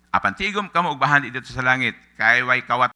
Apan tigom kamo og bahan dito sa langit, kay way kawat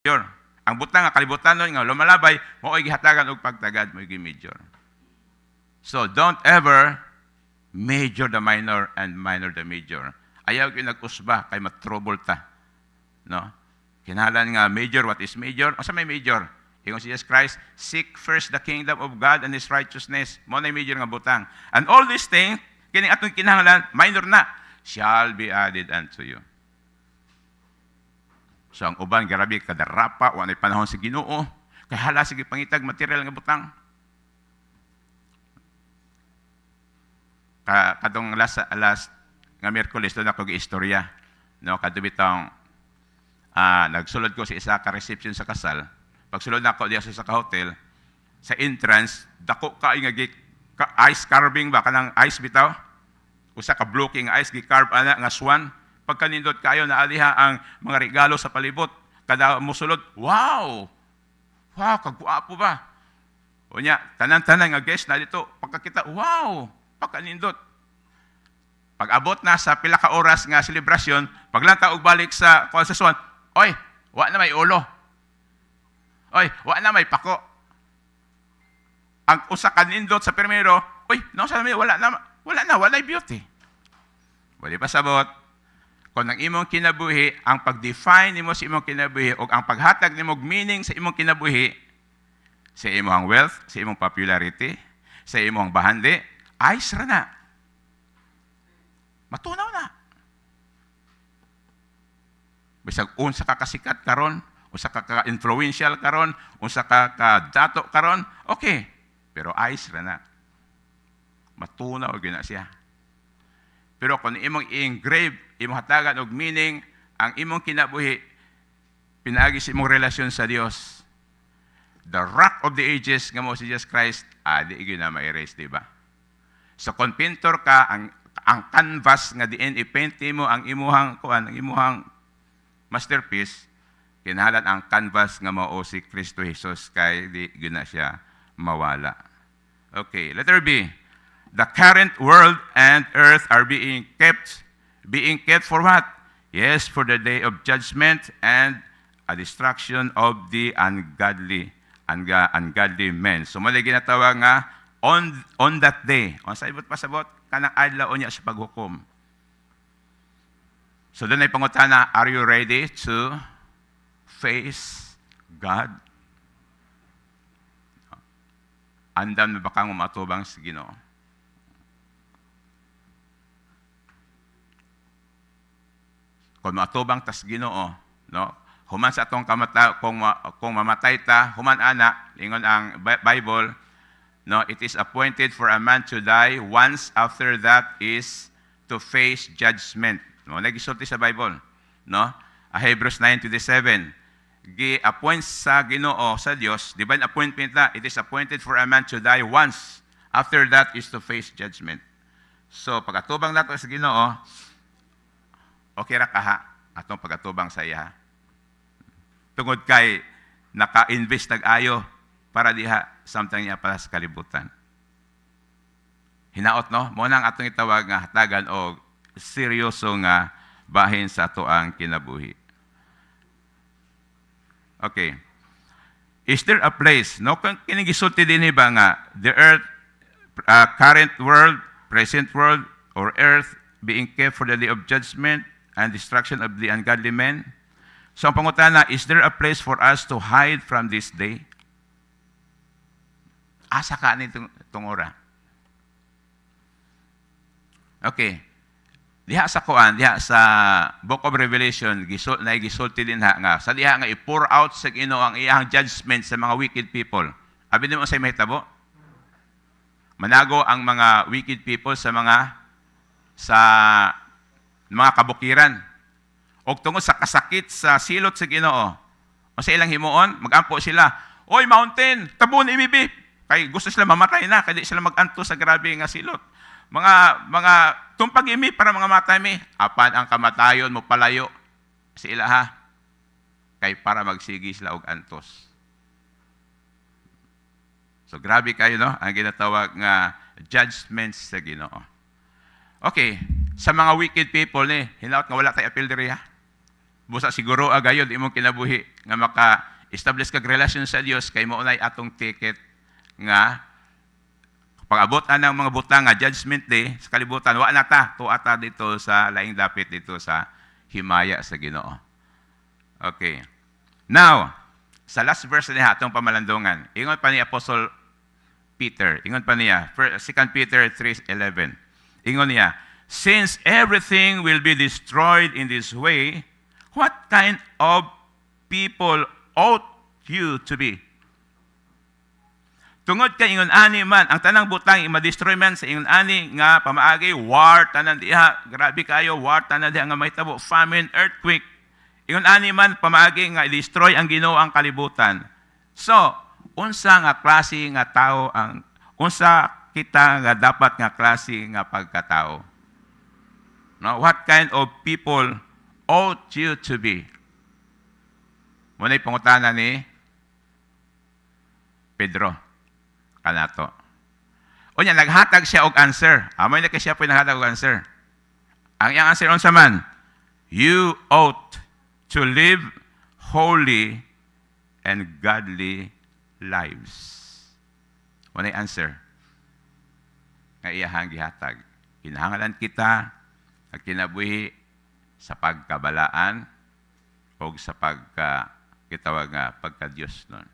major. Ang butang nga kalibutan nun nga lumalabay, mo'y gihatagan og pagtagad, mo'y major. So don't ever major the minor and minor the major. Ayaw yung nag-usba kay matrobol ta. No? Kinahanglan nga major, what is major? O sa may major? Ingon si Jesus Christ, seek first the kingdom of God and His righteousness. Mo na major nga butang. And all these things, kining atong kinahanglan, minor na, shall be added unto you. So ang uban, grabe, kadarapa, wanay panahon sa Ginoo, kay hala, sige pangitag, material nga butang. Kadong last nga Miyerkules, doon ako gi-istorya. No, kadubitang, nagsulod ko sa isa ka-reception sa kasal. Pagsulod na ako diya sa ka-hotel, sa entrance, dako ka nga ice carving ba, kanang ice bitaw? Usa ka blocking ice, gi-carve ana nga swan. Pagkanindot kayo na aliha ang mga regalo sa palibot. Kada musulod, wow! Wow, kagwapo ba? O niya, tanan-tanan nga guest na dito, pagkakita, wow! Pagkanindot. Pag-abot na sa pila ka oras nga selebrasyon, paglanta og balik sa swan, oy, wa na may ulo. Oy, wa na may pako. Ang usa kanindot sa primero, oy, no sa wala beauty. Wala pa sabot. Kung ang imong kinabuhi, ang pag-define nimo sa imong kinabuhi o ang paghatag nimo og meaning sa imong kinabuhi, sa imong wealth, sa imong popularity, sa imong bahandi, ayos ra na. Matunaw na. Bisag unsa ka kasikat karon, unsa ka ka-influential karon, unsa ka ka-dato karon, okay. Pero ayos ra na. Matunaw gyud na siya. Pero kung imong i-engrave, imong hatagan og meaning, ang imong kinabuhi, pinaagi sa imong relasyon sa Dios, the rock of the ages nga mo si Jesus Christ, di gyud na ma-erase, di ba? So kung pintor ka, ang canvas nga diin i-paint mo ang imuhang masterpiece, kinahanglan ang canvas nga mao si Kristo Jesus kay di gyud na siya mawala. Okay, letter B. The current world and earth are being kept for what? Yes, for the day of judgment and a destruction of the ungodly men. So mali ginatawag nga on that day. On sa ibot pasabot kanang adlaw niya sa paghukom. So doon ay pangutana, are you ready to face God? Andam na ba kang matubang sa Ginoo? Kung matubang tas Ginoo, no? Human sa atong kung mamatay ta, human ana, ingon ang Bible, no, it is appointed for a man to die, once after that is to face judgment. No, nagisulti sa Bible, no? Hebrews 9:27. Gi-appoint sa Ginoo sa Dios, di ba appointment na, it is appointed for a man to die once, after that is to face judgment. So pag atubang nato sa Ginoo, okay ra kaha atong pagatubang sa iya. Tungod kay naka-invest nag-ayo para diha samtang niya para sa kalibutan. Hinaot no, mo nang atong itawag nga hatagan og seryoso nga bahin sa ato ang kinabuhi. Okay. Is there a place, no, kung kinigisulti din ba nga the earth, current world, present world, or earth being kept for the day of judgment and destruction of the ungodly men? So ang pangutana, is there a place for us to hide from this day? Asa ka nitong ora? Okay. Diha sa Book of Revelation, gisulti din nga sa diha nga i-pour out sa Ginoo ang iyang judgment sa mga wicked people. Abi nimo say mahitabo. Manago ang mga wicked people sa mga kabukiran. Og tungod sa kasakit sa silot sa Ginoo. O sa ilang himuon, magampo sila. Oy mountain, tabon imibi. Kay gusto sila mamatay na, kaya di sila maganto sa grabe nga silot. Mga tumpag imi para mga matay mi. Apan ang kamatayon mo palayo sa ilaha. Kay para magsigi sila og antos. So grabe kayo, no? Ang ginatawag nga judgments sa Ginoo. Okay, sa mga wicked people ni, hinaut nga wala tay apil diri ha. Busa siguro agayon imong kinabuhi nga maka-establish kag relasyon sa Dios kay mao nay atong ticket nga pag-abot ng mga butang nga judgment day sa kalibutan wa na ta tuata dito sa laing dapit dito sa himaya sa Ginoo. Okay. Now, sa last verse niya atong pamalandungan. Ingon pa ni Apostle Peter. Ingon pa niya 2 Peter 3:11. Ingon niya, since everything will be destroyed in this way, what kind of people ought you to be? Tungod kay ingon ani man ang tanang butang i-destroy man sa ingon ani nga pamaagi war tanan diha, grabe kayo war tanan diha nga mahitabo famine, earthquake. Ingon ani man pamaagi nga i-destroy ang Ginoo ang kalibutan. So, unsa nga klase nga tao ang unsa kita nga dapat nga klase nga pagkatao? No, what kind of people ought you to be? Muna'y pangutana ni Pedro kanato. O niya, naghatag siya og answer. Amoy na kay siya po naghatag og answer. Ang iyang answer unsa man? You ought to live holy and godly lives. Muna'y answer nga iyahang gihatag. Kinahanglan kita ang kinabuhi sa pagkabalaan o sa kitawag nga pagka-Diyos nun.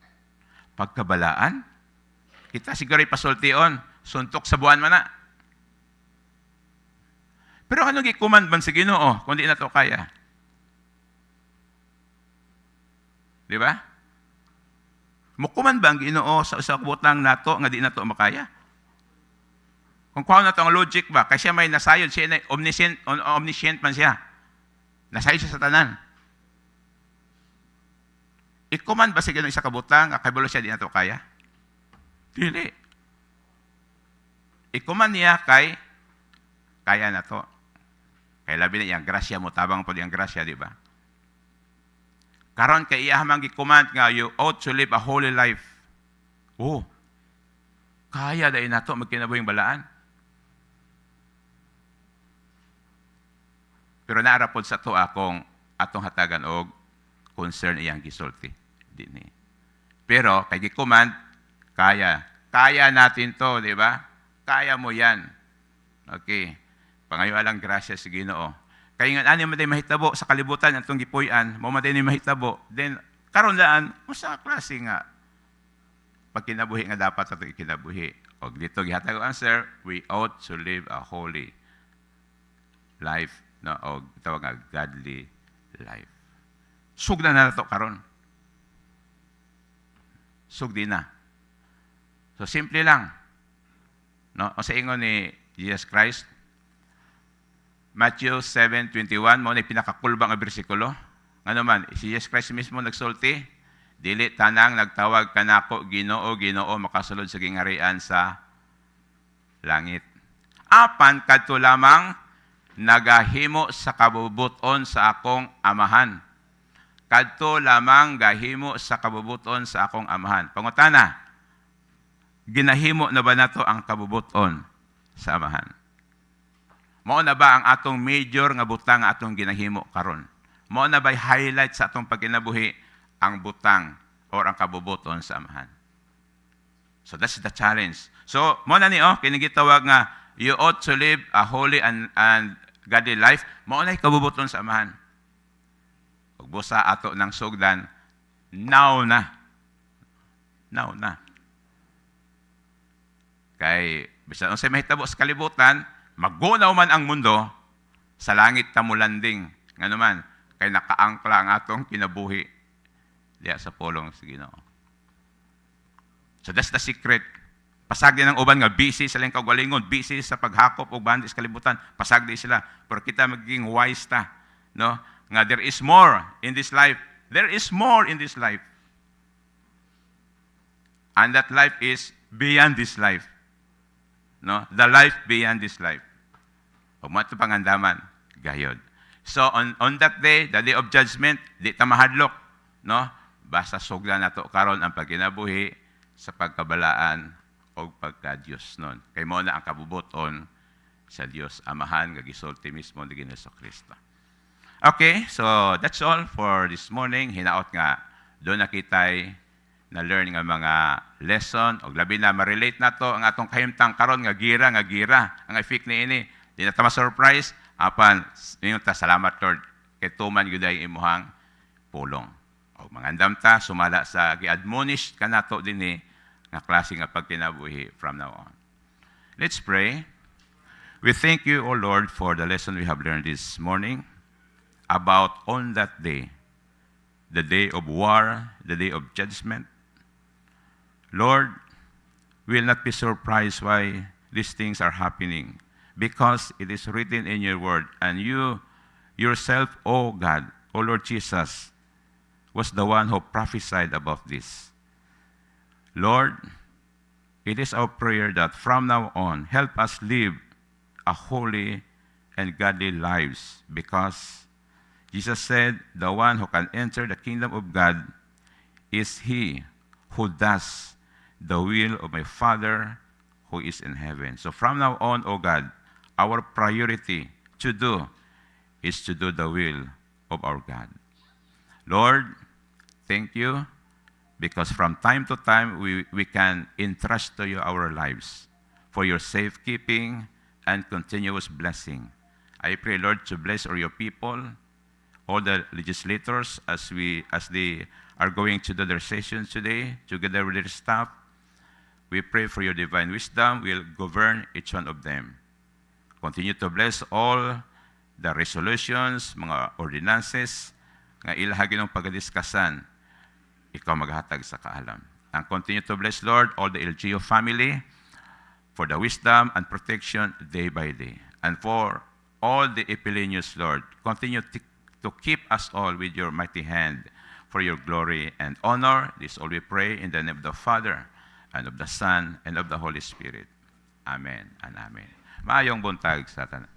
Pagkabalaan? Kita siguro ipasultion, suntok sa buwan man na. Pero ano gikuman ban sa Ginoo kung di na to kaya? Di ba? Mukuman ba ang Ginoo sa usa ka butang nato nga di na to makaya? Kung kuha na to ang logic ba? Kasi siya may nasayod, siya na omniscient man siya. Nasayod siya sa tanan. Ikuman ba sa Ginoo isa ka butang, kaibalo siya di na to kaya? Dili. Ikuman niya kay kaya na to. Kay labi na iyang grasya mo, tabang po iyang grasya, di ba? Karon kay iya hamang gikuman nga you ought to live a holy life. Oh, kaya dahil na to magkinabuhing balaan. Pero naarapod sa to atong hatagan og concern iyang gisulti dinhi. Pero kay gikuman kaya natin to, di ba? Kaya mo yan. Okay. Pangayo alang grasya sa Ginoo. Kaya nga ani man day mahitabo sa kalibutan atong gipuy-an, mo man day mahitabo. Then karon daan, usa ka klase nga pagkinabuhi nga dapat ato ikinabuhi. Og dito gihatag ang answer, we ought to live a holy life, no, og tawag nga godly life. Sugda na nato karon. Sugdi na. So, simple lang. No? O sa ingon ni Jesus Christ, Matthew 7:21, mo na pinakakulbang ang bersikulo. Ano man, si Jesus Christ mismo nagsulti, dili tanang nagtawag kanako Ginoo, Ginoo, makasulod sa gingarian sa langit. Apan, kadto lamang nagahimo sa kabubuton sa akong amahan. Kadto lamang gahimo sa kabubuton sa akong amahan. Pangutana, ginahimo na ba nato ang kabubuton sa amahan? Mao na ba ang atong major nga butang nga atong ginahimo karon? Mao na ba highlight sa atong pagkinabuhi ang butang o ang kabubuton sa amahan? So that's the challenge. So mao na ni kini gitawag nga you ought to live a holy and godly life. Mao na kabubuton sa amahan. Ug busa ato ng sugdan now na. Kay bisan unsay mahitabo sa kalibutan, magunaw man ang mundo, sa langit ta mulanding. Ngano man, kay nakaangkla ang atong kinabuhi diya sa pulong sa Ginoo. So that's the secret. Pasag din ang uban nga busy sa lang kagalingon, busy sa paghakop o bandis kalibutan, pasag din sila. Pero kita maging wise ta, no? Nga there is more in this life. There is more in this life. And that life is beyond this life. No? The life beyond this life. Huwag mo ito pangandaman, gayod. So on that day, the day of judgment, di ta mahadlok, no? Basta sugdan nato karon ang pagkinabuhi sa pagkabalaan o pagka-Diyos nun. Kay mo na ang kabubuton sa Diyos Amahan, gagisulti mismo ni Ginoong Kristo. Okay, so that's all for this morning. Hinaot nga, doon na kitay na-learn nga mga lesson, o labi na ma-relate na to ang atong kahimtang karon nga gira, ang effect ni ini. Di na ta ma-surprise, apan, yun ta, salamat Lord, kay tuman yuday imuhang pulong. O mangandam ta, sumala sa gi-admonish ka na to din nga klase nga pagkinabuhi from now on. Let's pray. We thank you, O Lord, for the lesson we have learned this morning about on that day, the day of war, the day of judgment. Lord, we will not be surprised why these things are happening because it is written in your word, and you yourself, O God, O Lord Jesus, was the one who prophesied about this. Lord, it is our prayer that from now on, help us live a holy and godly lives because Jesus said, the one who can enter the kingdom of God is he who does the will of my Father who is in heaven. So from now on, O God, our priority to do is to do the will of our God. Lord, thank you because from time to time we can entrust to you our lives for your safekeeping and continuous blessing. I pray, Lord, to bless all your people, all the legislators as they are going to do their sessions today, together with their staff. We pray for your divine wisdom will govern each one of them. Continue to bless all the resolutions, mga ordinances, nga ilahagi ng pagdiskasan, ikaw maghatag sa kaalam. And continue to bless, Lord, all the LGU family for the wisdom and protection day by day. And for all the Ipilinos, Lord, continue to keep us all with your mighty hand for your glory and honor. This all we pray in the name of the Father, and of the Son, and of the Holy Spirit. Amen and amen. Maayong buntag sa tanan.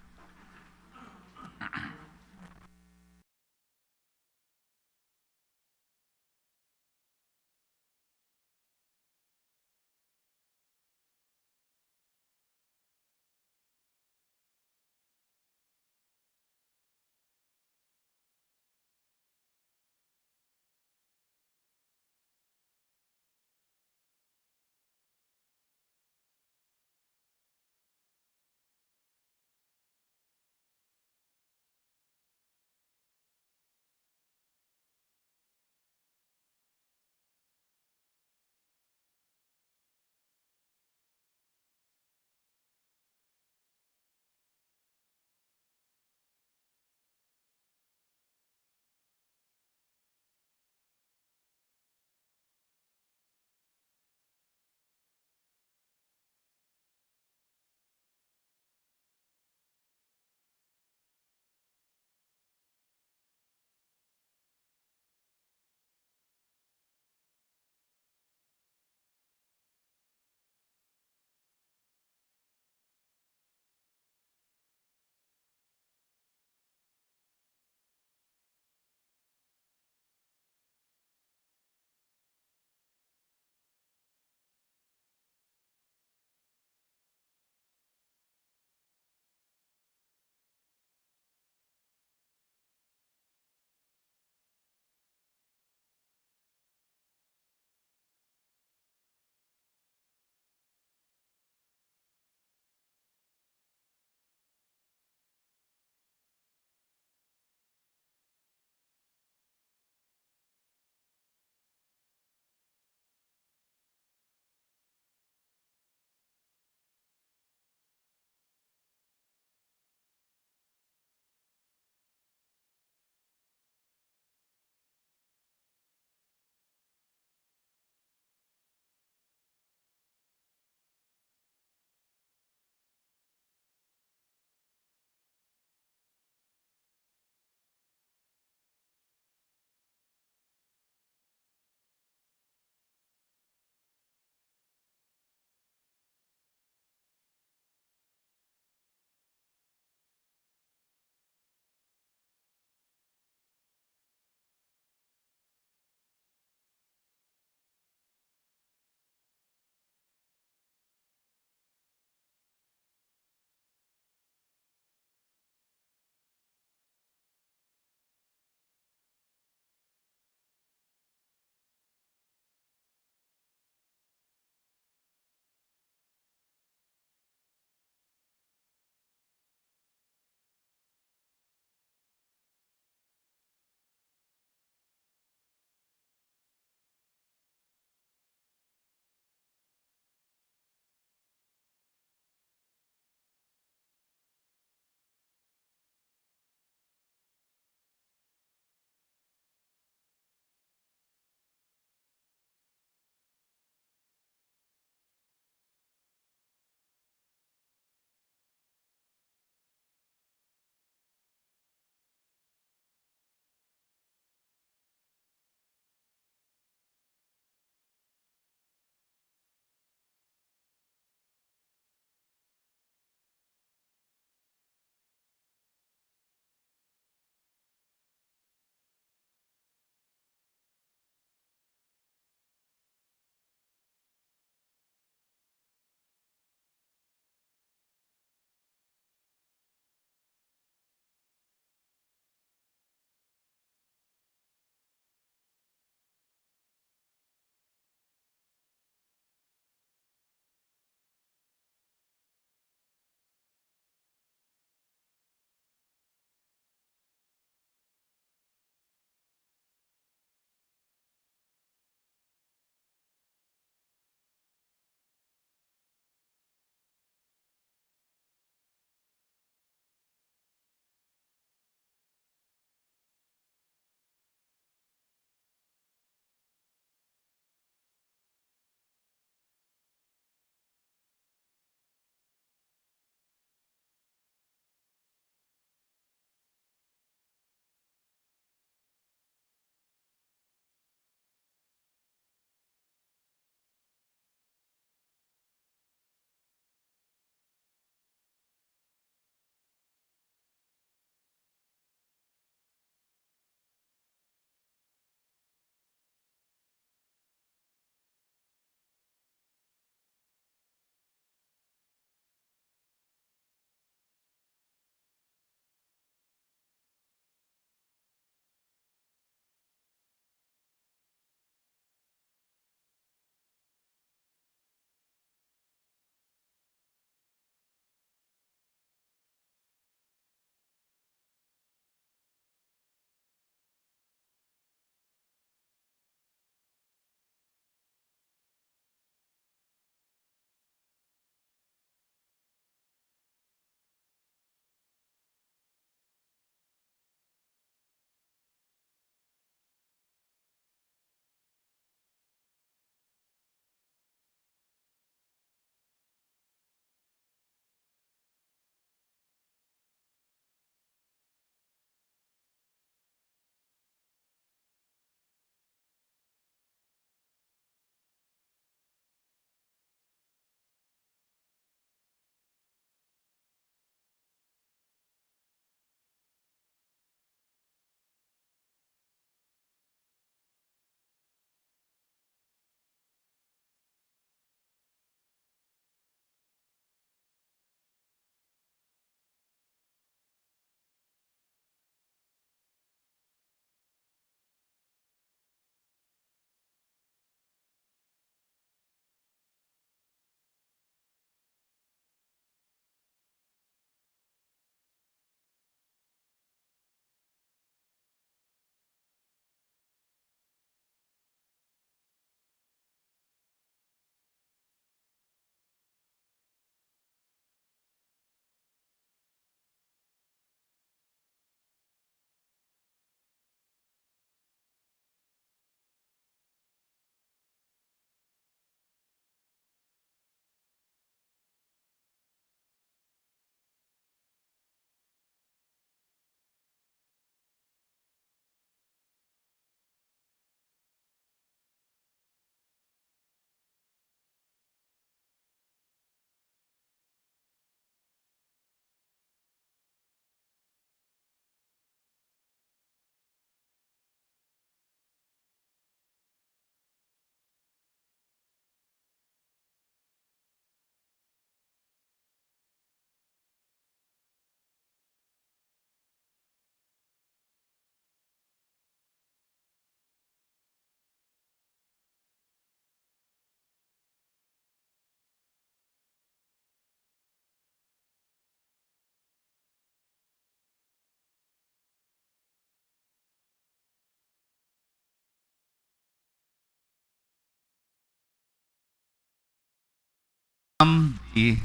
the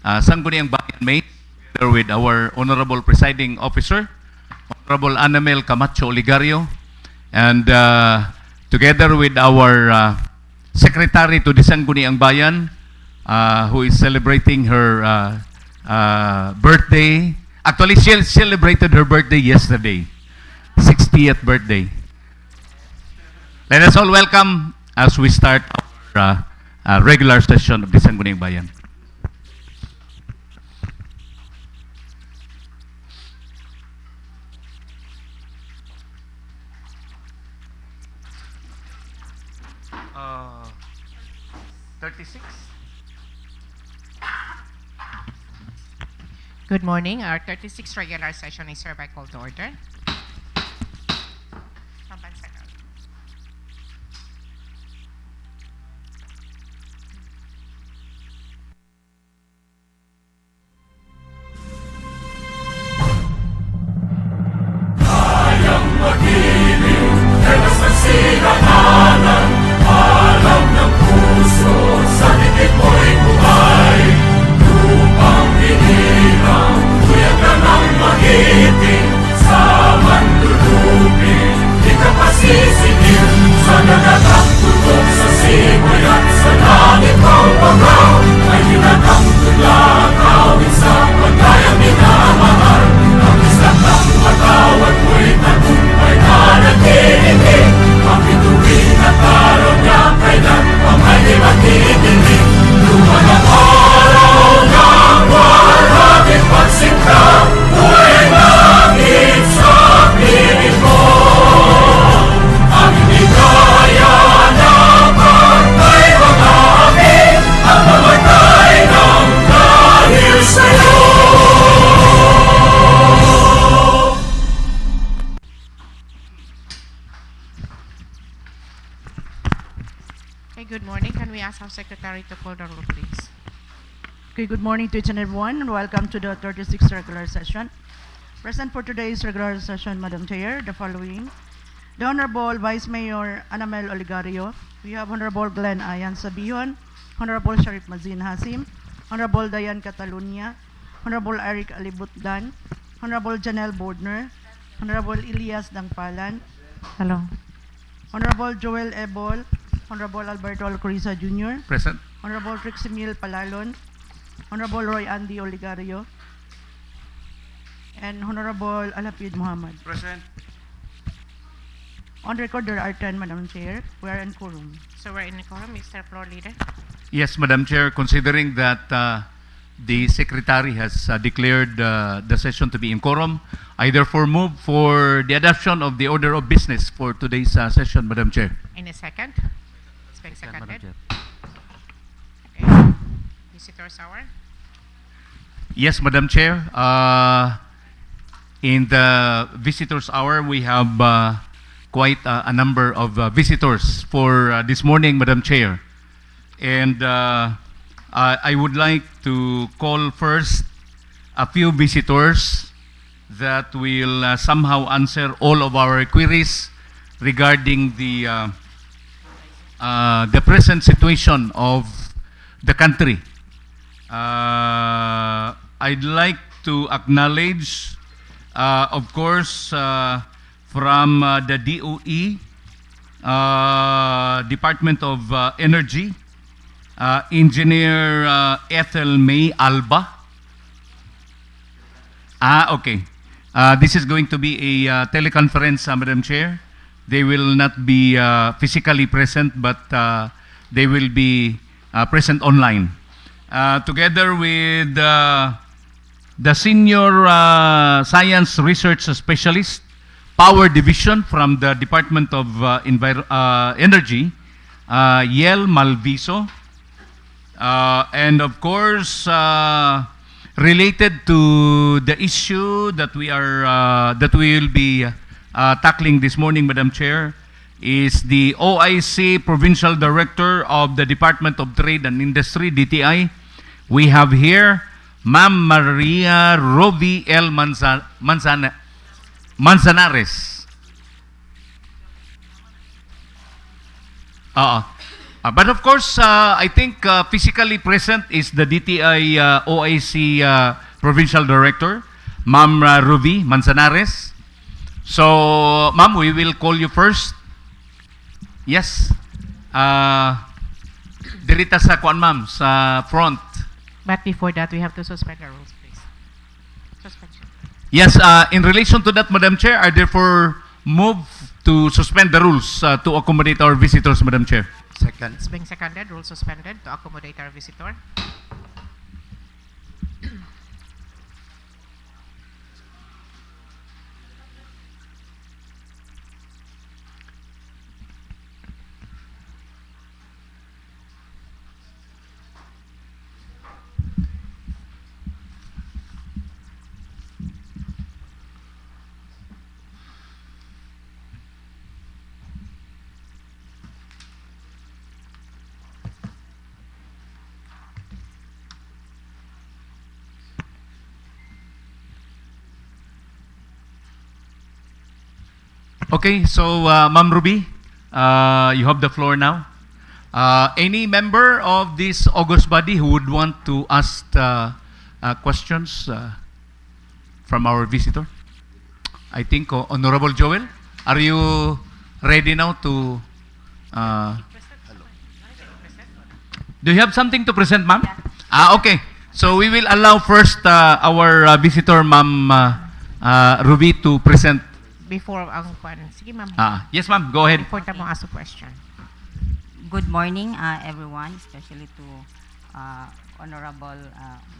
Sangguniang Bayan Mayor, together with our Honorable Presiding Officer, Honorable Anamel Camacho Oligario, and together with our Secretary to the Sangguniang Bayan, who is celebrating her birthday. Actually, she celebrated her birthday yesterday, 60th birthday. Let us all welcome as we start our regular session of the Sangguniang Bayan. Uh, 36. Good morning. Our 36th regular session is hereby called to order. Secretary to call the roll, please. Okay, good morning to each and everyone, and welcome to the 36th regular session. Present for today's regular session, Madam Chair, the following: the Honorable Vice Mayor Anamel Oligario, we have Honorable Glenn Ayan Sabihon, Honorable Sharif Mazin Hasim, Honorable Dayan Catalunya, Honorable Eric Alibutdan, Honorable Janelle Bordner, Honorable Elias Dangpalan, Hello. Honorable Joel Ebol, Honorable Alberto Alcoriza Jr., Present. Honorable Triximil Palalon, Honorable Roy Andy Oligario, and Honorable Alapid Muhammad. Present. On record, there are 10, Madam Chair. We are in quorum. So we're in the quorum, Mr. Floor Leader. Yes, Madam Chair, considering that the Secretary has declared the session to be in quorum, I therefore move for the adoption of the order of business for today's session, Madam Chair. In a second. It's been seconded. Chair. Okay. Visitors hour. Yes, Madam Chair. In the visitors hour, we have quite a number of visitors for this morning, Madam Chair. And I would like to call first a few visitors that will somehow answer all of our queries regarding the present situation of the country. I'd like to acknowledge, of course, from the DOE, Department of Energy, Engineer Ethel May Alba. Okay. This is going to be a teleconference, Madam Chair. They will not be physically present, but they will be present online. Together with the Senior Science Research Specialist, Power Division from the Department of Energy, Yel Malviso, and of course, related to the issue that we will be tackling this morning, Madam Chair, is the OIC Provincial Director of the Department of Trade and Industry, DTI. We have here Ma'am Maria Rovi L. Manzanares. But of course, I think physically present is the DTI OIC Provincial Director, Ma'am Ruby Manzanares. So, Ma'am, we will call you first. Yes. Dirita sa kuan, Ma'am, sa front. But before that, we have to suspend the rules, please. Suspension. Yes, in relation to that, Madam Chair, I therefore move to suspend the rules to accommodate our visitors, Madam Chair. Second. It's being seconded, rule suspended to accommodate our visitor. Okay, so Ma'am Ruby, you have the floor now. Any member of this august body who would want to ask questions from our visitor? I think Honorable Joel, are you ready now to... do you have something to present, ma'am? Okay. So we will allow first our visitor, Ma'am Ruby, to present. Before ang kwan. Sige, ma'am. Yes, ma'am. Go ahead. Before tamo ask a question. Good morning, everyone, especially to Honorable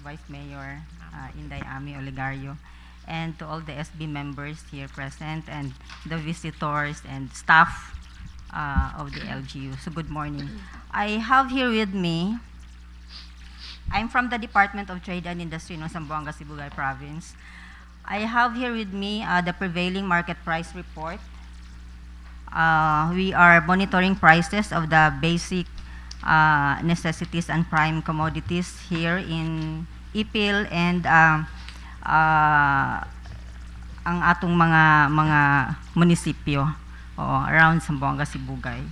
Vice Mayor Inday Ami Oligario, and to all the SB members here present, and the visitors and staff of the LGU. So good morning. I have here with me, I'm from the Department of Trade and Industry ng Zamboanga, Sibugay Province. I have here with me the prevailing market price report. We are monitoring prices of the basic necessities and prime commodities here in Ipil and ang atong mga munisipyo around Zamboanga, Sibugay.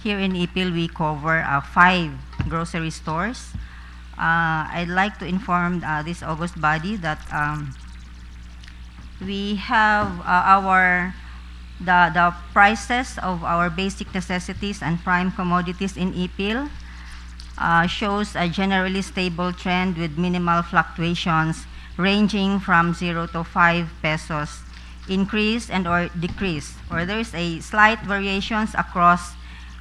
Here in Ipil, we cover 5 grocery stores. I'd like to inform this august body that we have the prices of our basic necessities and prime commodities in Ipil shows a generally stable trend with minimal fluctuations ranging from 0 to 5 pesos, increase and or decrease, or there is a slight variations across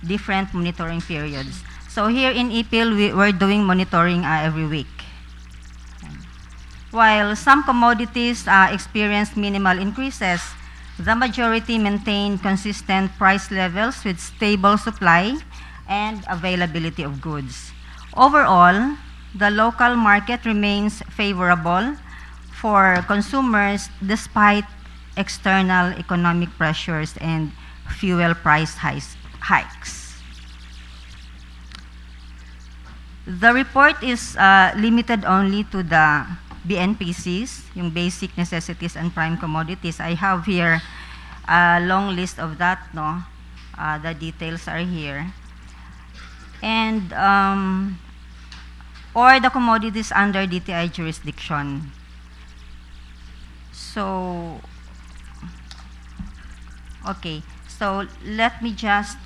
different monitoring periods. So here in Ipil, we're doing monitoring every week. While some commodities experience minimal increases, the majority maintain consistent price levels with stable supply and availability of goods. Overall, the local market remains favorable for consumers despite external economic pressures and fuel price hikes. The report is limited only to the BNPCs, yung basic necessities and prime commodities. I have here a long list of that, no? The details are here. And, or the commodities under DTI jurisdiction. So, okay. So, let me just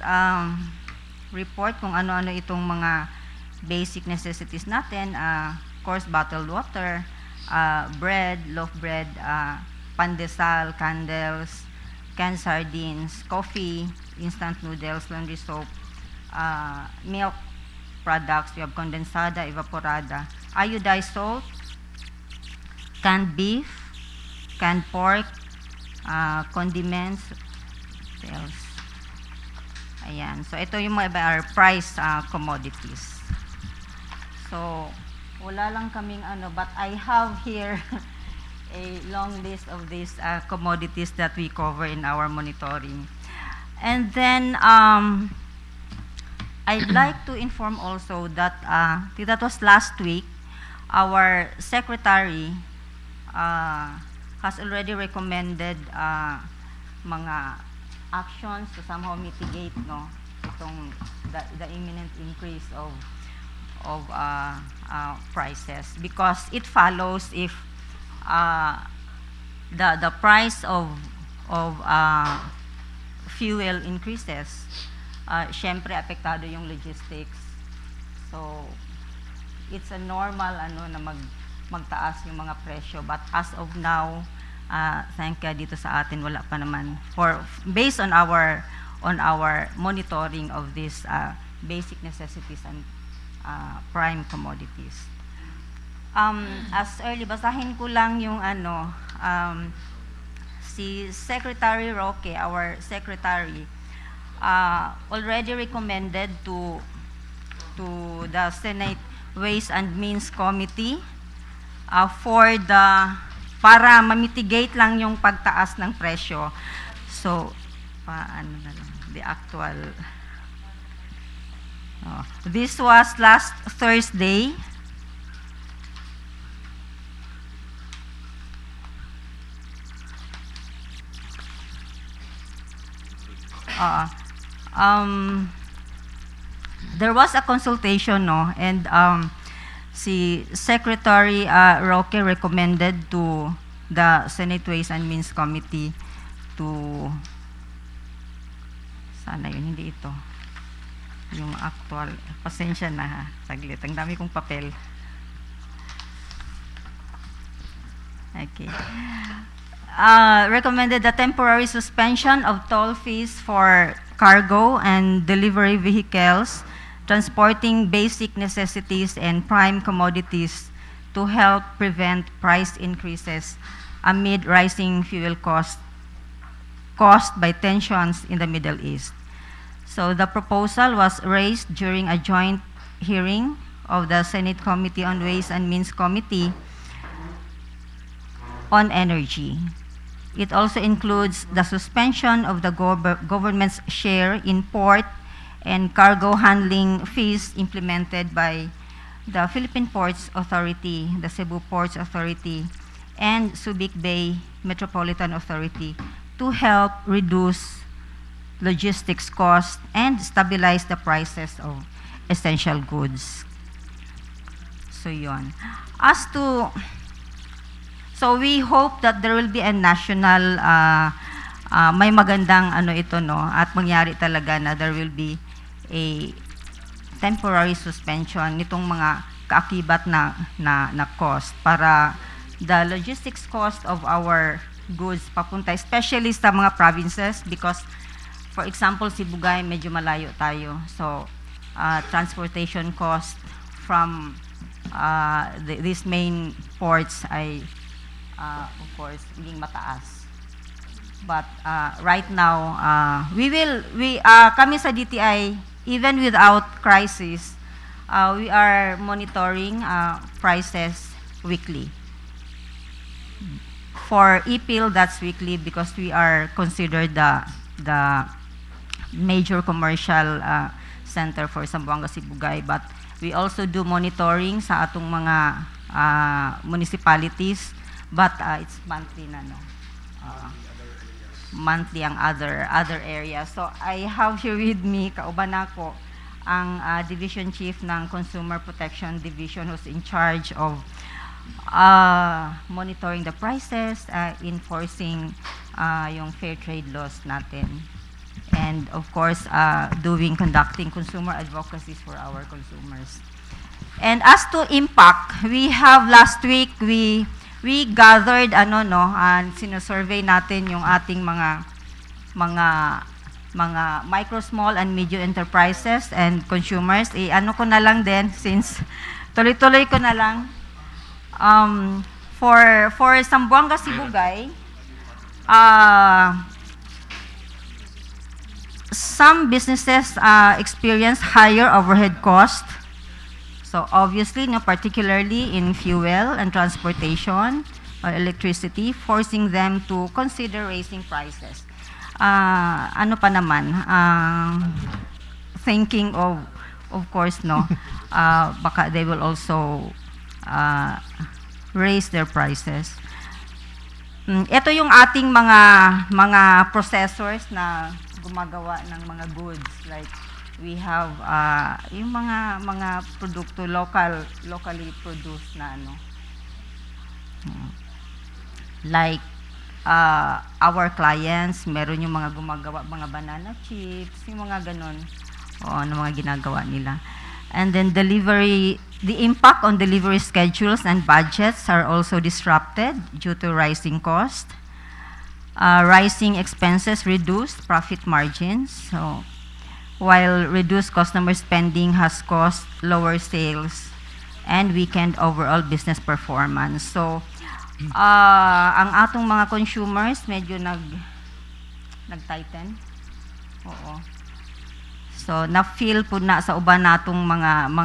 report kung ano-ano itong mga basic necessities natin. Of course, bottled water, bread, loaf bread, pandesal, candles, canned sardines, coffee, instant noodles, laundry soap, milk products. We have condensada, evaporada, iodized salt, canned beef, canned pork, condiments, what else? Ayan. So, ito yung mga our price commodities. So, wala lang kaming ano, but I have here a long list of these commodities that we cover in our monitoring. And then, I'd like to inform also that that was last week, our secretary has already recommended mga actions to somehow mitigate, no, itong the imminent increase of prices, because it follows if the price of fuel increases, syempre apektado yung logistics. So it's a normal na magtaas yung mga presyo, but as of now, thank God dito sa atin wala pa naman, based on our monitoring of these basic necessities and prime commodities. As early, basahin ko lang yung si Secretary Roque, our secretary, already recommended to the Senate Ways and Means Committee para ma-mitigate lang yung pagtaas ng presyo. So, paano na lang, the actual, this was last Thursday. There was a consultation, and si Secretary Roque recommended to the Senate Ways and Means Committee to, sana yun, hindi ito, yung actual, pasensya na ha, saglit, ang dami kong papel. Okay. Recommended the temporary suspension of toll fees for cargo and delivery vehicles transporting basic necessities and prime commodities to help prevent price increases amid rising fuel costs caused by tensions in the Middle East. So the proposal was raised during a joint hearing of the Senate Committee on Ways and Means Committee on Energy. It also includes the suspension of the government's share in port and cargo handling fees implemented by the Philippine Ports Authority, the Cebu Ports Authority, and Subic Bay Metropolitan Authority to help reduce logistics costs and stabilize the prices of essential goods. So yun. So we hope that there will be a national, may magandang ito, at mangyari talaga na there will be a temporary suspension nitong mga kaakibat na cost para the logistics cost of our goods papunta, especially sa mga provinces, because for example, si Bugay medyo malayo tayo. So transportation cost from these main ports ay of course maging mataas. But right now, kami sa DTI, even without crisis, we are monitoring prices weekly. For Ipil, that's weekly because we are considered the major commercial center for Zamboanga Sibugay. But we also do monitoring sa atong mga municipalities, but it's monthly na, monthly ang other areas. So I have here with me, kauban ako, ang Division Chief ng Consumer Protection Division who's in charge of monitoring the prices, enforcing yung fair trade laws natin. And of course, conducting consumer advocacies for our consumers. And as to impact, we have last week, we gathered and sinosurvey natin yung ating mga micro, small and medium enterprises and consumers. Ko na lang din, since tuloy-tuloy ko na lang. For Zamboanga Sibugay, some businesses experience higher overhead cost. So obviously, particularly in fuel and transportation or electricity, forcing them to consider raising prices. Thinking of course, baka they will also raise their prices. Ito yung ating mga processors na gumagawa ng mga goods like we have yung mga produkto locally produced na ano. Like our clients, meron yung mga gumagawa mga banana chips, yung mga ganon. O ano mga ginagawa nila. And then the impact on delivery schedules and budgets are also disrupted due to rising cost. Rising expenses reduced profit margins. So, while reduced customer spending has caused lower sales and weakened overall business performance. So, ang atong mga consumers medyo nag-tighten. Oo. So, na-feel po na sa uban natong mga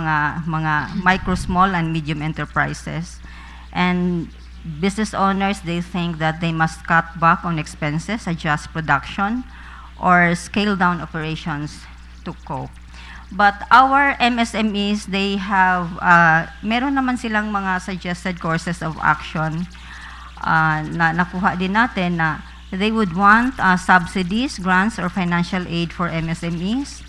micro, small, and medium enterprises. And business owners, they think that they must cut back on expenses, adjust production, or scale down operations to cope. But our MSMEs, they have, meron naman silang mga suggested courses of action na nakuha din natin na they would want subsidies, grants, or financial aid for MSMEs,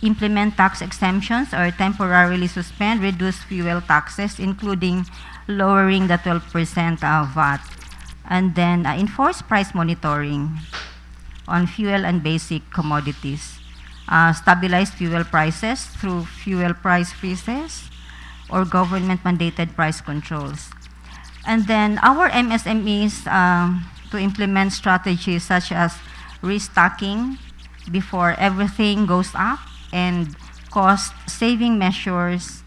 implement tax exemptions or temporarily suspend, reduce fuel taxes, including lowering the 12% VAT, and then enforce price monitoring on fuel and basic commodities, stabilize fuel prices through fuel price freezes or government-mandated price controls. And then our MSMEs to implement strategies such as restocking before everything goes up and cost-saving measures.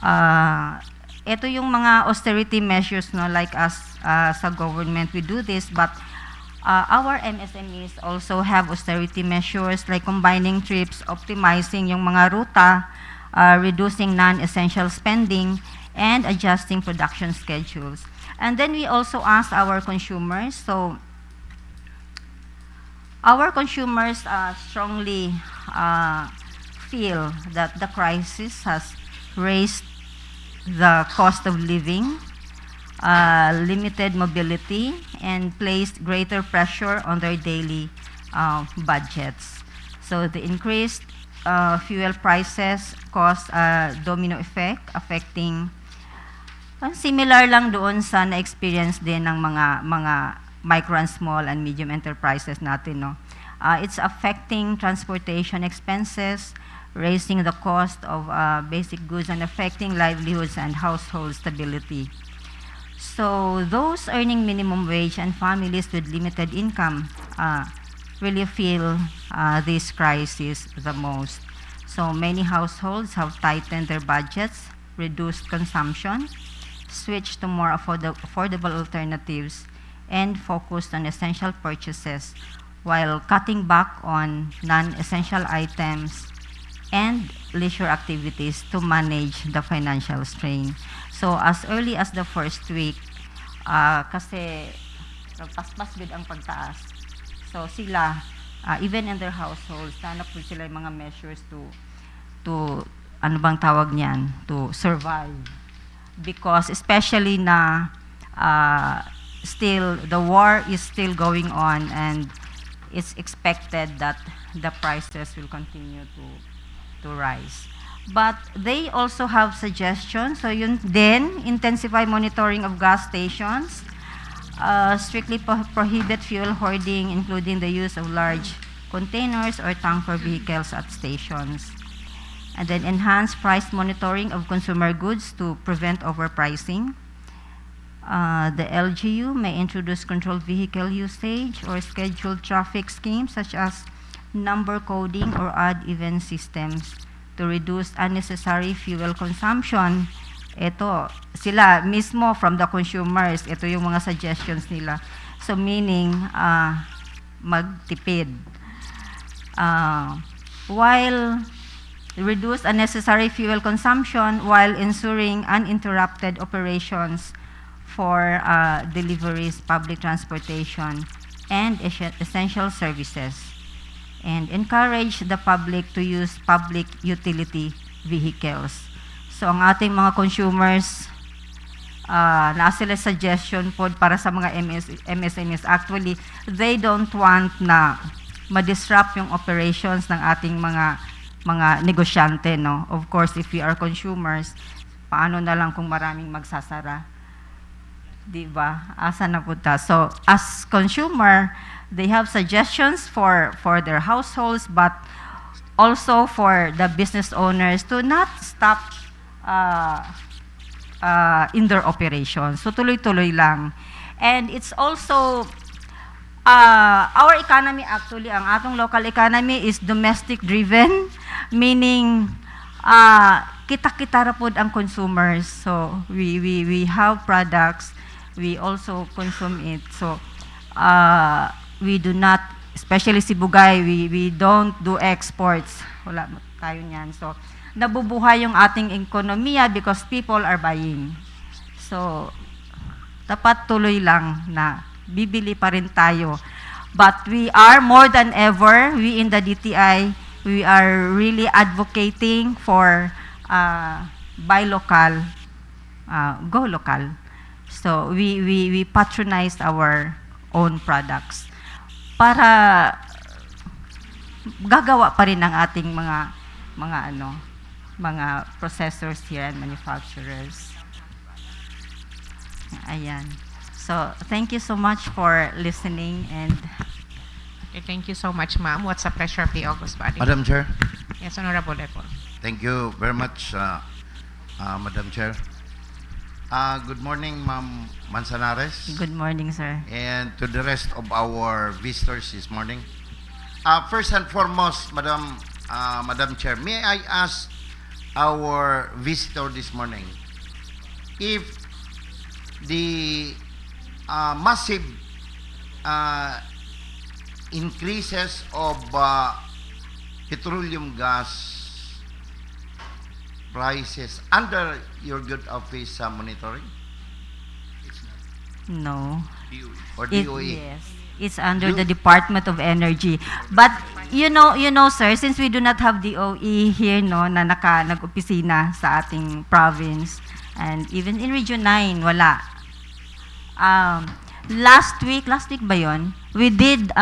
Ito yung mga austerity measures, no, like us sa government, we do this, but our MSMEs also have austerity measures like combining trips, optimizing yung mga ruta, reducing non-essential spending, and adjusting production schedules. And then we also ask our consumers, so our consumers strongly feel that the crisis has raised the cost of living, limited mobility, and placed greater pressure on their daily budgets. So the increased fuel prices cause a domino effect affecting similar lang doon sa na-experience din ng mga micro and small and medium enterprises natin, no. It's affecting transportation expenses, raising the cost of basic goods, and affecting livelihoods and household stability. So those earning minimum wage and families with limited income really feel this crisis the most. So many households have tightened their budgets, reduced consumption, switched to more affordable alternatives, and focused on essential purchases while cutting back on non-essential items and leisure activities to manage the financial strain. So as early as the first week, kasi paspas bid ang pagtaas. So sila, even in their households, nanap po sila yung mga measures to ano bang tawag niyan, to survive. Because especially na still the war is still going on and it's expected that the prices will continue to rise. But they also have suggestions. So yun din, intensify monitoring of gas stations, strictly prohibit fuel hoarding, including the use of large containers or tanker vehicles at stations. And then enhance price monitoring of consumer goods to prevent overpricing. The LGU may introduce controlled vehicle usage or scheduled traffic schemes such as number coding or odd-even systems to reduce unnecessary fuel consumption. Ito, sila mismo from the consumers, ito yung mga suggestions nila. So meaning, magtipid. While reduce unnecessary fuel consumption while ensuring uninterrupted operations for deliveries, public transportation, and essential services, and encourage the public to use public utility vehicles. So ang ating mga consumers, na sila suggestion po para sa mga MSMEs. Actually, they don't want na ma-disrupt yung operations ng ating mga mga negosyante, no? Of course, if we are consumers, paano na lang kung maraming magsasara? Di ba? Asa na punta? So, as consumer, they have suggestions for their households, but also for the business owners to not stop in their operations. So, tuloy-tuloy lang. And it's also our economy actually, ang atong local economy is domestic driven, meaning kita-kita ra pod ang consumers. So we have products, we also consume it. So we do not, especially si Bugay, we don't do exports. Wala tayo niyan. So nabubuhay yung ating ekonomiya because people are buying. So dapat tuloy lang na bibili pa rin tayo. But we are more than ever, we in the DTI, we are really advocating for buy local, go local. So we patronize our own products para gagawa pa rin ng ating mga processors here and manufacturers. Ayan. So, thank you so much for listening and Okay, thank you so much, ma'am. What's the pleasure of the August body? Madam Chair, Yes, Honorable Ipil. thank you very much, Madam Chair. Good morning, Ma'am Manzanares, good morning, sir. and to the rest of our visitors this morning. First and foremost, Madam Chair, may I ask our visitor this morning if the massive increases of petroleum gas prices under your good office monitoring No. or It, DOE? yes. It's under the Department of Energy. But you know, sir, since we do not have DOE here, no, na nag-opisina sa ating province, and even in Region 9, wala. Last week ba yon? We did,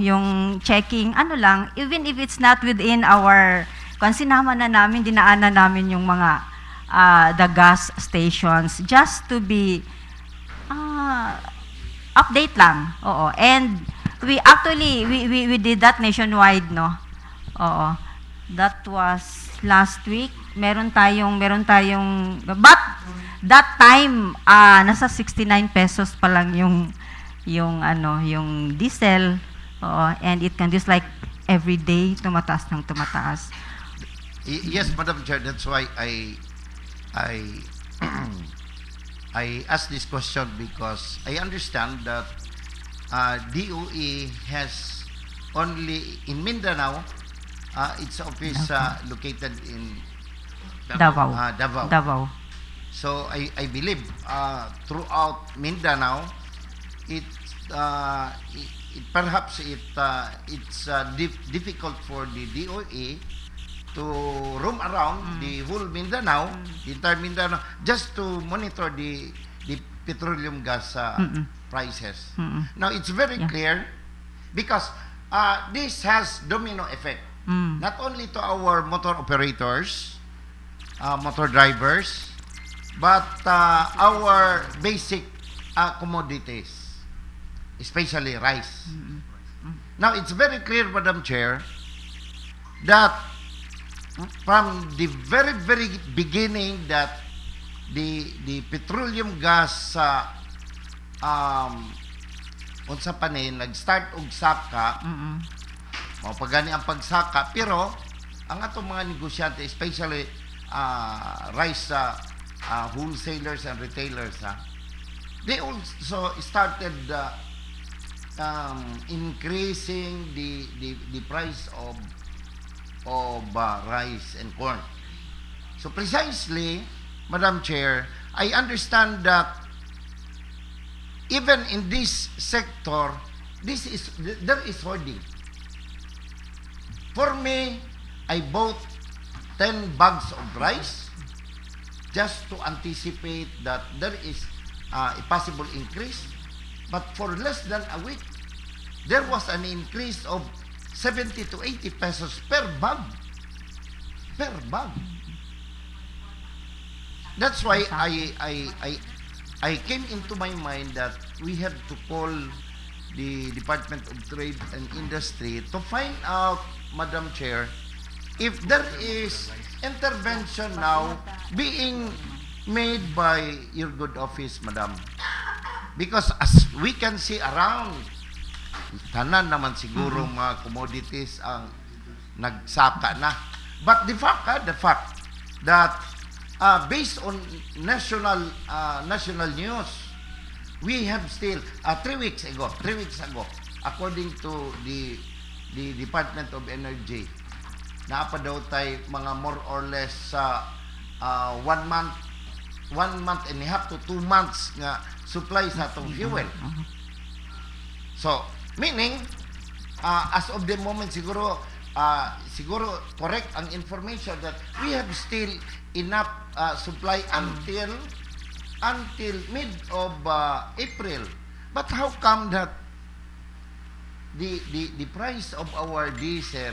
yung checking, lang, even if it's not within our, kung sinama na namin, dinaanan namin yung mga, the gas stations, just to be, update lang. Oo. And we actually, we did that nationwide, no? Oo. That was last week. Meron tayong, but that time, nasa 69 pesos pa lang yung diesel. Oo. And it can just like every day, tumataas ng tumataas. Yes, Madam Chair, that's why I asked this question because I understand that DOE has only in Mindanao, its office located in Davao. Davao. So I believe throughout Mindanao, perhaps it's difficult for the DOE to roam around the whole Mindanao, the entire Mindanao, just to monitor the petroleum gas prices. Now, it's very clear because this has domino effect, not only to our motor operators, motor drivers, but our basic commodities, especially rice. Now, it's very clear, Madam Chair, that from the very, very beginning that the petroleum gas unsa pa ni nag-start og saka, mapagani ang pagsaka, pero ang atong mga negosyante, especially rice wholesalers and retailers, they also started increasing the price of rice and corn. So precisely, Madam Chair, I understand that even in this sector, there is hoarding. For me, I bought 10 bags of rice just to anticipate that there is a possible increase. But for less than a week, there was an increase of 70 to 80 pesos per bag. per bag. That's why I came into my mind that we have to call the Department of Trade and Industry to find out, Madam Chair, if there is intervention now being made by your good office, Madam. Because as we can see around, tanan naman siguro mga commodities ang nagsaka na. But the fact that based on national news, we have still 3 weeks ago, according to the Department of Energy, naapa daw tayo mga more or less sa 1 month and a half to 2 months nga supply sa atong fuel. So, meaning, as of the moment, siguro correct ang information that we have still enough supply until mid of April. But how come that the price of our diesel,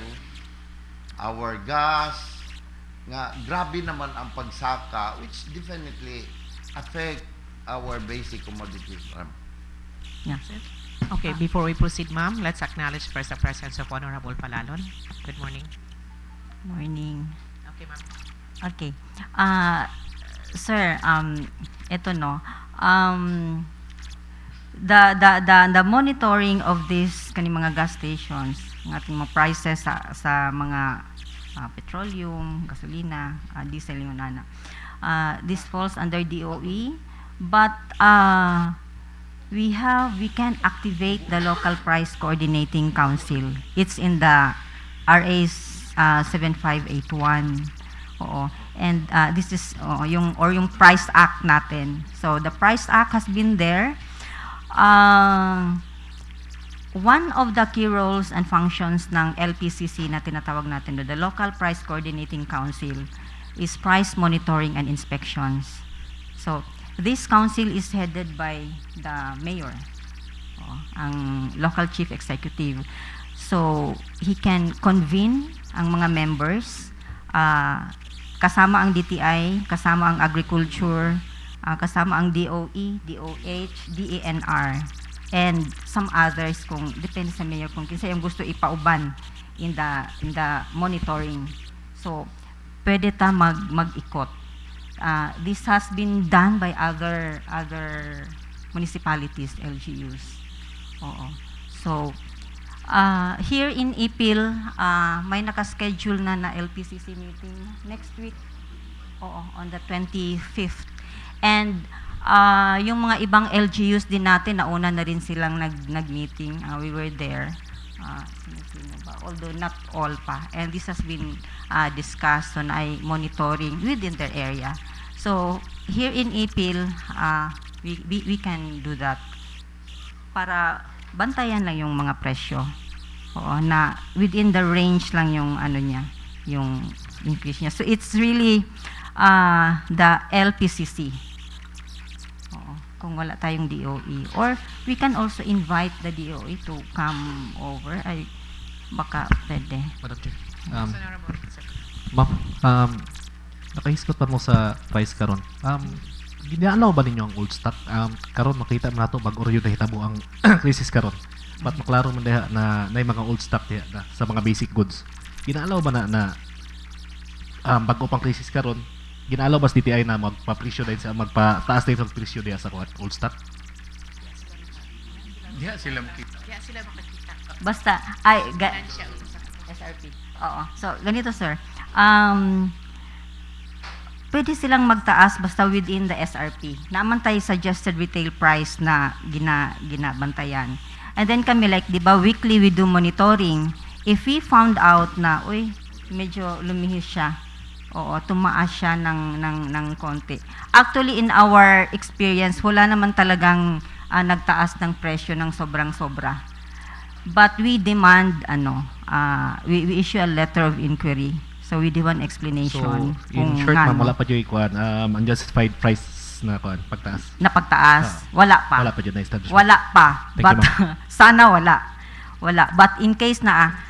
our gas, nga grabe naman ang pagsaka, which definitely affect our basic commodities. Yeah. Okay, before we proceed, ma'am, let's acknowledge first the presence of Honorable Palalon. Good morning. Morning. Okay, ma'am. Okay. Sir, ito no. The monitoring of this kani mga gas stations, ng ating mga prices sa mga petroleum, gasolina, diesel yung nana. This falls under DOE, but we can activate the local price coordinating council. It's in the RA 7581. Oo. And this is yung Price Act natin. So the Price Act has been there. One of the key roles and functions ng LPCC na tinatawag natin, the Local Price Coordinating Council, is price monitoring and inspections. So this council is headed by the mayor, ang local chief executive. So he can convene ang mga members, kasama ang DTI, kasama ang agriculture, kasama ang DOE, DOH, DENR, and some others kung depende sa mayor kung kinsa yung gusto ipauban in the monitoring. So pwede ta mag-ikot. This has been done by other municipalities, LGUs. Oo. So here in Ipil, may naka-schedule na LPCC meeting next week. Oo, on the 25th. And yung mga ibang LGUs din natin, nauna na rin silang nag-meeting. We were there. Sino ba? Although not all pa. And this has been discussed on monitoring within their area. So here in Ipil, we can do that para bantayan lang yung mga presyo. Oo, na within the range lang yung yung increase niya. So it's really the LPCC. Oo, kung wala tayong DOE. Or we can also invite the DOE to come over. Ay, baka pwede. Madam Chair. Honorable, sir. Ma'am, nakahisgot pa mo sa price karon. Ginaalaw ba ninyo ang old stock? Karon makita mo nato bag oryo nahitabo ang crisis karon. But maklaro man diha na may mga old stock diha na sa mga basic goods. Ginaalaw ba na bago pang crisis karon, ginaalaw ba sa DTI na magpa-presyo din sa magpa-taas din ang presyo diha sa old stock? Yeah, sila makita. Yeah, sila makakita. Basta, Financial. SRP. Oo. So, ganito sir. Pwede silang magtaas basta within the SRP. Naman tayo suggested retail price na ginabantayan. And then kami like, di ba, weekly we do monitoring. If we found out na, uy, medyo lumihis siya, oo, tumaas siya ng konti. Actually, in our experience, wala naman talagang nagtaas ng presyo ng sobrang-sobra. But we demand, we issue a letter of inquiry. So we demand explanation. So, in short, ma'am, wala pa dyan kuan unjustified price na kuan pagtaas. Na pagtaas. Wala pa. Wala pa dyan na establishment. Wala pa. Thank But you, sana wala. Wala. But in case na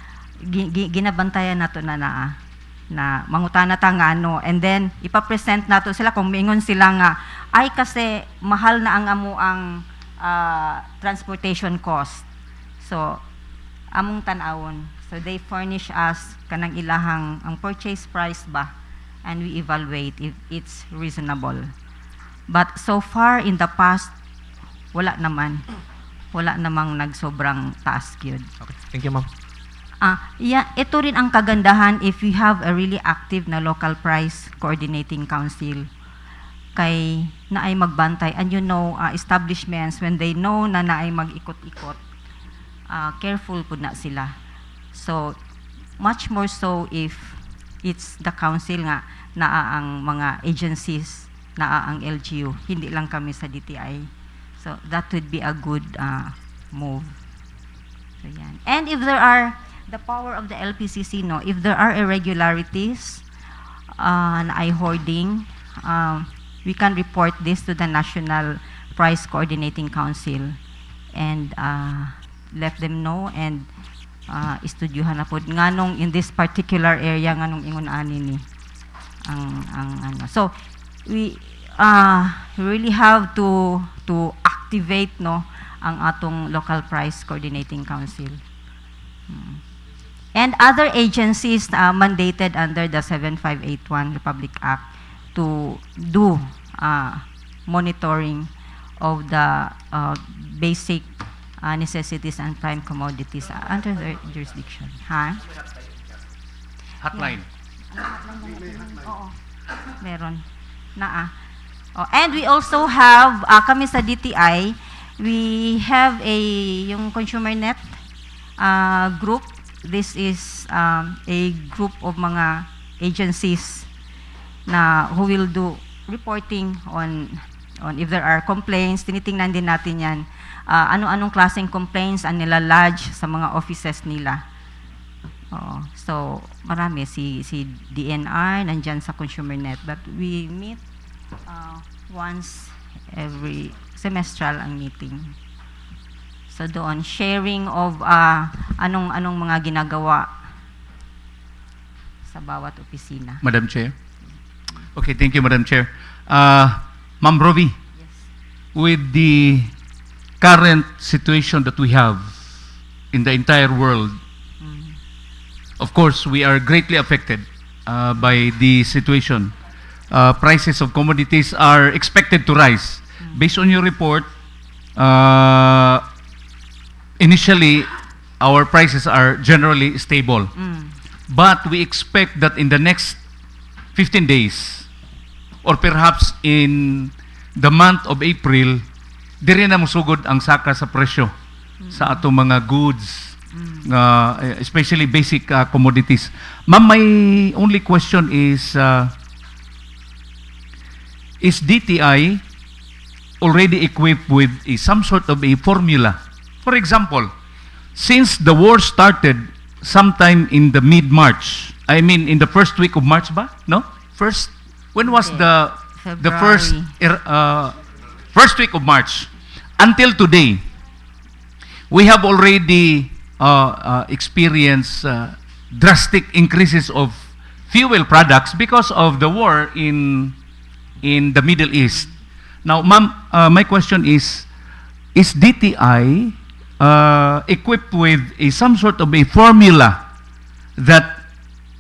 ginabantayan nato na na mangutana ta nga ano, and then ipapresent nato sila kung mingon sila nga ay kasi mahal na ang amo ang transportation cost. So among tan-awon, so they furnish us kanang ilahang ang purchase price ba, and we evaluate if it's reasonable. But so far in the past, wala namang nagsobrang taas yun. Okay. Thank you, ma'am. Ito rin ang kagandahan if we have a really active na local price coordinating council kay naay magbantay, and establishments when they know na naay mag-ikot-ikot, careful po na sila. So much more so if it's the council nga naa ang mga agencies, naa ang LGU, hindi lang kami sa DTI. So that would be a good move. So yan. And if there are the power of the LPCC, if there are irregularities na ay hoarding, we can report this to the National Price Coordinating Council and let them know, and istudyuhan na po nganong in this particular area nganong ingon ani ni ang ano. So we really have to activate ang atong local price coordinating council. And other agencies mandated under the 7581 Republic Act to do monitoring of the basic necessities and prime commodities under their jurisdiction. Hotline. Oo. Meron. And we also have, kami sa DTI, we have yung consumer net group. This is a group of mga agencies na who will do reporting on if there are complaints. Tinitingnan din natin yan. Ano-anong klaseng complaints ang nila-lodge sa mga offices nila. So, marami. Si DNR, nandyan sa consumer net. But we meet once every semestral ang meeting. So doon, sharing of anong mga ginagawa sa bawat opisina. Madam Chair. Okay, thank you, Madam Chair. Ma'am Rovi, Yes. with the current situation that we have in the entire world, of course, we are greatly affected by the situation. Prices of commodities are expected to rise. Based on your report, initially, our prices are generally stable. But we expect that in the next 15 days, or perhaps in the month of April, diri na musugod ang saka sa presyo sa atong mga goods, especially basic commodities. Ma'am, my only question is DTI already equipped with some sort of a formula? For example, since the war started sometime in the mid-March, I mean in the first week of March ba? No? When was the first week of March? Until today, we have already experienced drastic increases of fuel products because of the war in the Middle East. Now, ma'am, my question is DTI equipped with some sort of a formula that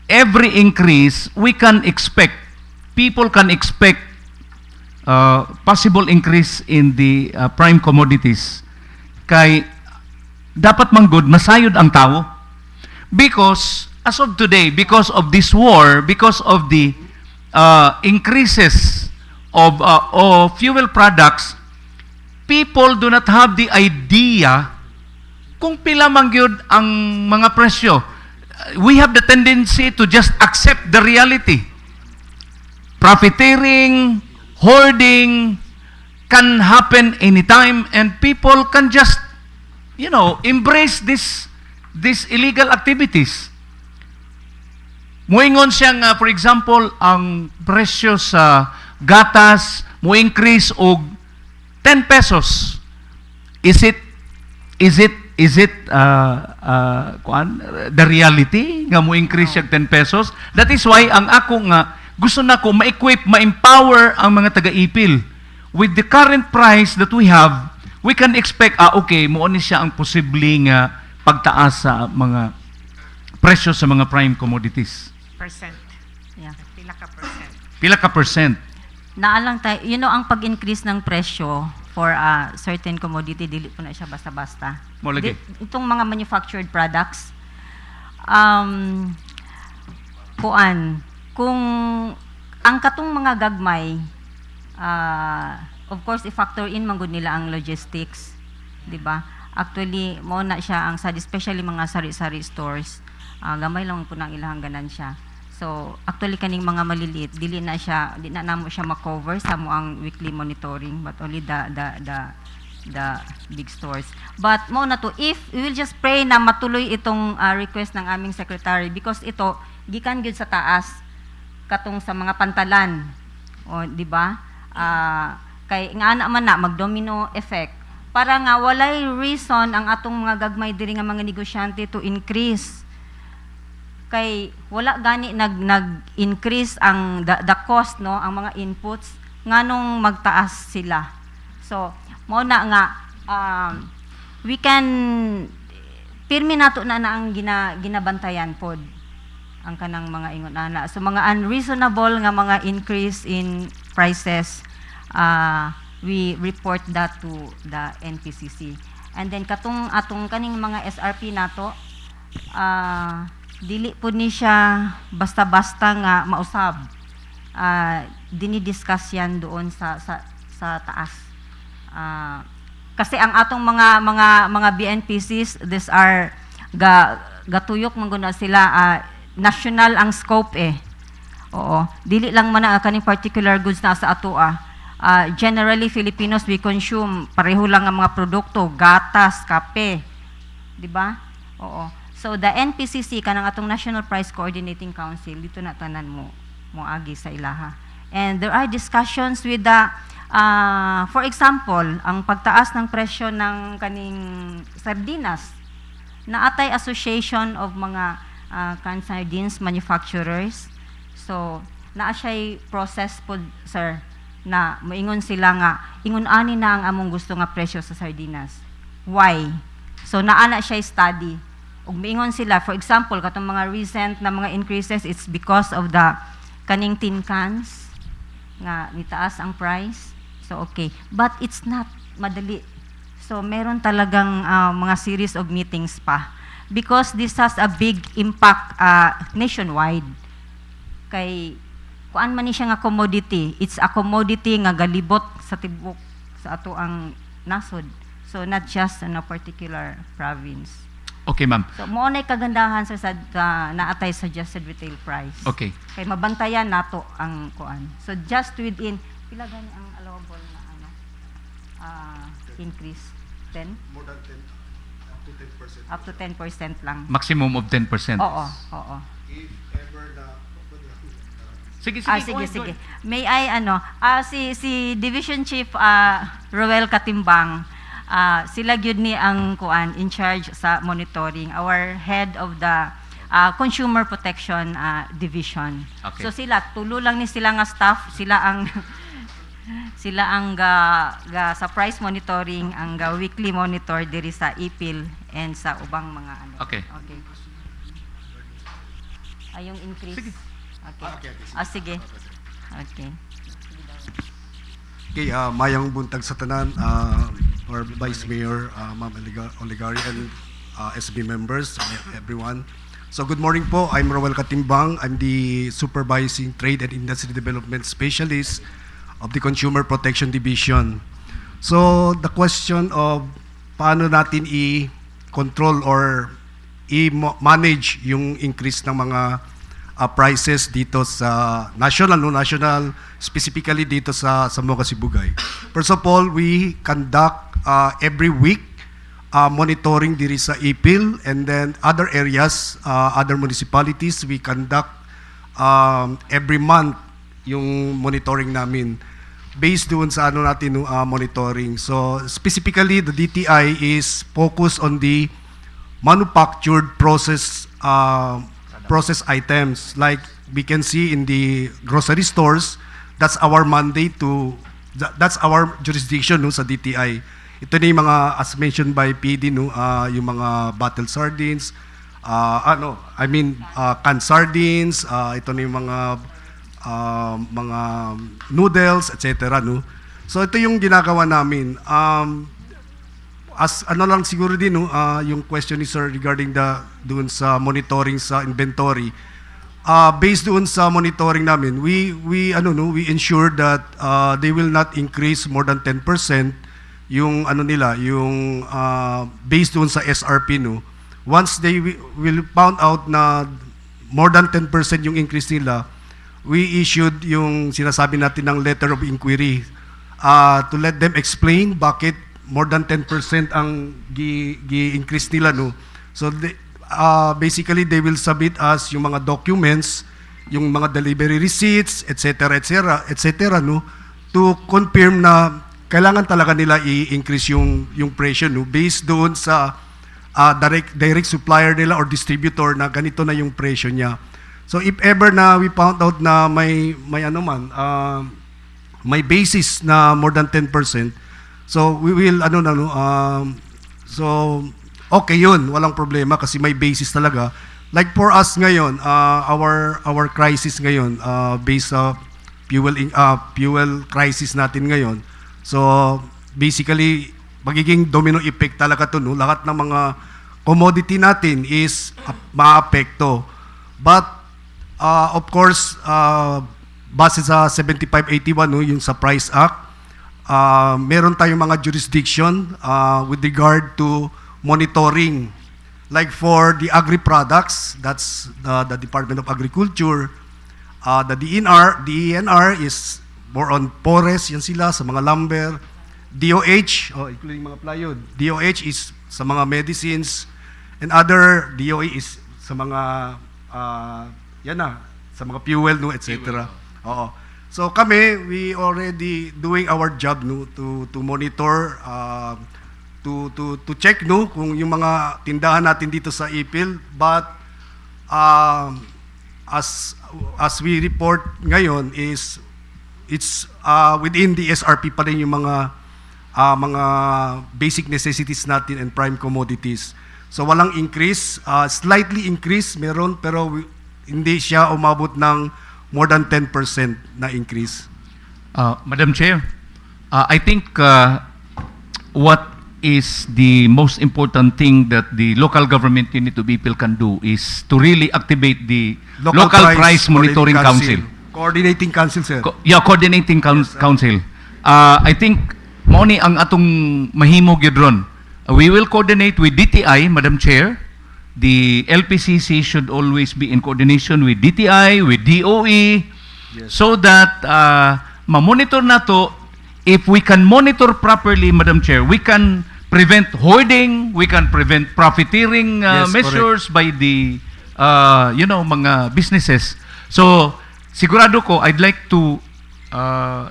every increase people can expect possible increase in the prime commodities, kay dapat manggod masayod ang tao, because as of today, because of this war, because of the increases of fuel products, people do not have the idea kung pila man gyud ang mga presyo. We have the tendency to just accept the reality. Profiteering, hoarding can happen anytime, and people can just, embrace these illegal activities. Muingon siya nga, for example, ang presyo sa gatas mo increase og 10 pesos. Is it the reality nga mo increase yung 10 pesos? That is why ang ako nga gusto na ko ma-equip, ma-empower ang mga taga-Ipil. With the current price that we have, we can expect, okay, mo ni siya ang posibleng pagtaas sa mga presyo sa mga prime commodities. Percent. Yeah. Pila ka percent? Pila ka percent? Naalang tayo, ang pag-increase ng presyo for a certain commodity, dili po na siya basta-basta. Mo lagi. Itong mga manufactured products, kung ang katong mga gagmay, of course, i-factor in manggod nila ang logistics, di ba? Actually, mo na siya ang especially mga sari-sari stores, gamay lang po ng ilang ganansya. So, actually kaning mga maliliit, di na namo siya ma-cover sa mo ang weekly monitoring, but only the big stores. But mo na to, if we will just pray na matuloy itong request ng aming secretary, because ito gikan gyud sa taas katong sa mga pantalan, o di ba? Kay nga man na mag-domino effect para nga walay reason ang atong mga gagmay diri nga mga negosyante to increase. Kay wala gani nag-increase ang the cost, no, ang mga inputs nganong magtaas sila. So mo na nga we can pirmi nato na ang ginabantayan pod ang kanang mga ingon ana. So mga unreasonable nga mga increase in prices, we report that to the NPCC. And then atong kaning mga SRP nato, dili po ni siya basta-basta nga mausab. Dinidiscuss yan doon sa taas. Kasi ang atong mga BNPCs, these are gatuyok man guna sila, national ang scope eh. Oo. Dili lang man ang kaning particular goods na sa ato generally Filipinos we consume pareho lang ang mga produkto, gatas, kape. Di ba? Oo. So the NPCC kanang atong National Price Coordinating Council dito na tanan mo agi sa ilaha. And there are discussions with the for example, ang pagtaas ng presyo ng kaning sardinas, naatay association of mga canned sardines manufacturers. So naa siya'y process po, sir, na moingon sila nga ingon ani na ang among gusto nga presyo sa sardinas. Why? So naa na siya'y study. Ug miingon sila, for example, katong mga recent na mga increases, it's because of the kaning tin cans nga nitaas ang price. So okay, but it's not madali. So meron talagang mga series of meetings pa because this has a big impact nationwide. Kay kuan man ni siya nga commodity, it's a commodity nga galibot sa tibok sa ato ang nasod. So not just in a particular province. Okay, ma'am. So mo nay kagandahan sa naatay suggested retail price. Okay. Kay mabantayan nato ang kuan. So just within pila gani ang allowable na increase? 10? More than 10, Up to 10% lang. Maximum of 10%. Oo. if ever na Sige. Sige. May I si Division Chief Roel Katimbang, sila gyud ni ang kuan in charge sa monitoring, our head of the Consumer Protection Division. Okay. So sila tulo lang ni sila nga staff, sila ang sa price monitoring ang weekly monitor diri sa Ipil and sa ubang mga Okay. Ayong increase. Sige. Okay. Sige. Okay. Okay, mayang buntag sa tanan, our Vice Mayor, Ma'am Oligari, and SB members, everyone. So good morning po, I'm Roel Katimbang. I'm the Supervising Trade and Industry Development Specialist of the Consumer Protection Division. So the question of paano natin i-control or i-manage yung increase ng mga prices dito sa national, specifically dito sa Sambuanga Sibugay. First of all, we conduct every week monitoring diri sa Ipil, and then other areas, other municipalities, we conduct every month yung monitoring namin. based doon sa ano natin no, monitoring. So specifically the DTI is focused on the manufactured process items, like we can see in the grocery stores. That's our mandate that's our jurisdiction no, sa DTI. Ito na yung mga, as mentioned by PD, no, yung mga bottled sardines, canned sardines, ito na yung mga noodles, etc. No? So ito yung ginagawa namin. As ano lang siguro din, no, yung question ni Sir regarding doon sa monitoring sa inventory. Based doon sa monitoring namin, we ensure that they will not increase more than 10% yung ano nila, yung based doon sa SRP, no. Once they will found out na more than 10% yung increase nila, we issued yung sinasabi natin ng letter of inquiry to let them explain bakit more than 10% ang gi-increase nila, no. So basically they will submit us yung mga documents, yung mga delivery receipts, etc., no, to confirm na kailangan talaga nila i-increase yung presyo, no, based doon sa direct supplier nila or distributor na ganito na yung presyo niya. So if ever na we found out na may basis na more than 10%, so we will so okay yun, walang problema kasi may basis talaga. Like for us ngayon, our crisis ngayon based sa fuel crisis natin ngayon. So basically magiging domino effect talaga to, no? Lahat ng mga commodity natin is maapekto. But of course, base sa 7581, no, yung sa Price Act, meron tayong mga jurisdiction with regard to monitoring. Like for the agri-products, that's the Department of Agriculture. The DENR is more on forest, yan sila, sa mga lumber. DOH, including mga plywood. DOH is sa mga medicines. And other DOE is sa mga, sa mga fuel, no, etc. Oo. So kami, we already doing our job, no, to monitor, to check, no, kung yung mga tindahan natin dito sa Ipil. But as we report ngayon is it's within the SRP pa rin yung mga basic necessities natin and prime commodities. So walang increase, slightly increase meron, pero hindi siya umabot ng more than 10% na increase. Madam Chair, I think what is the most important thing that the local government unit of Ipil can do is to really activate the Local Price Monitoring Council. Coordinating Council, sir. Coordinating Council. I think mauni ang atong mahimog yun ron. We will coordinate with DTI, Madam Chair. The LPCC should always be in coordination with DTI, with DOE, so that ma-monitor na to. If we can monitor properly, Madam Chair, we can prevent hoarding, we can prevent profiteering measures by the mga businesses. So sigurado ko, I'd like to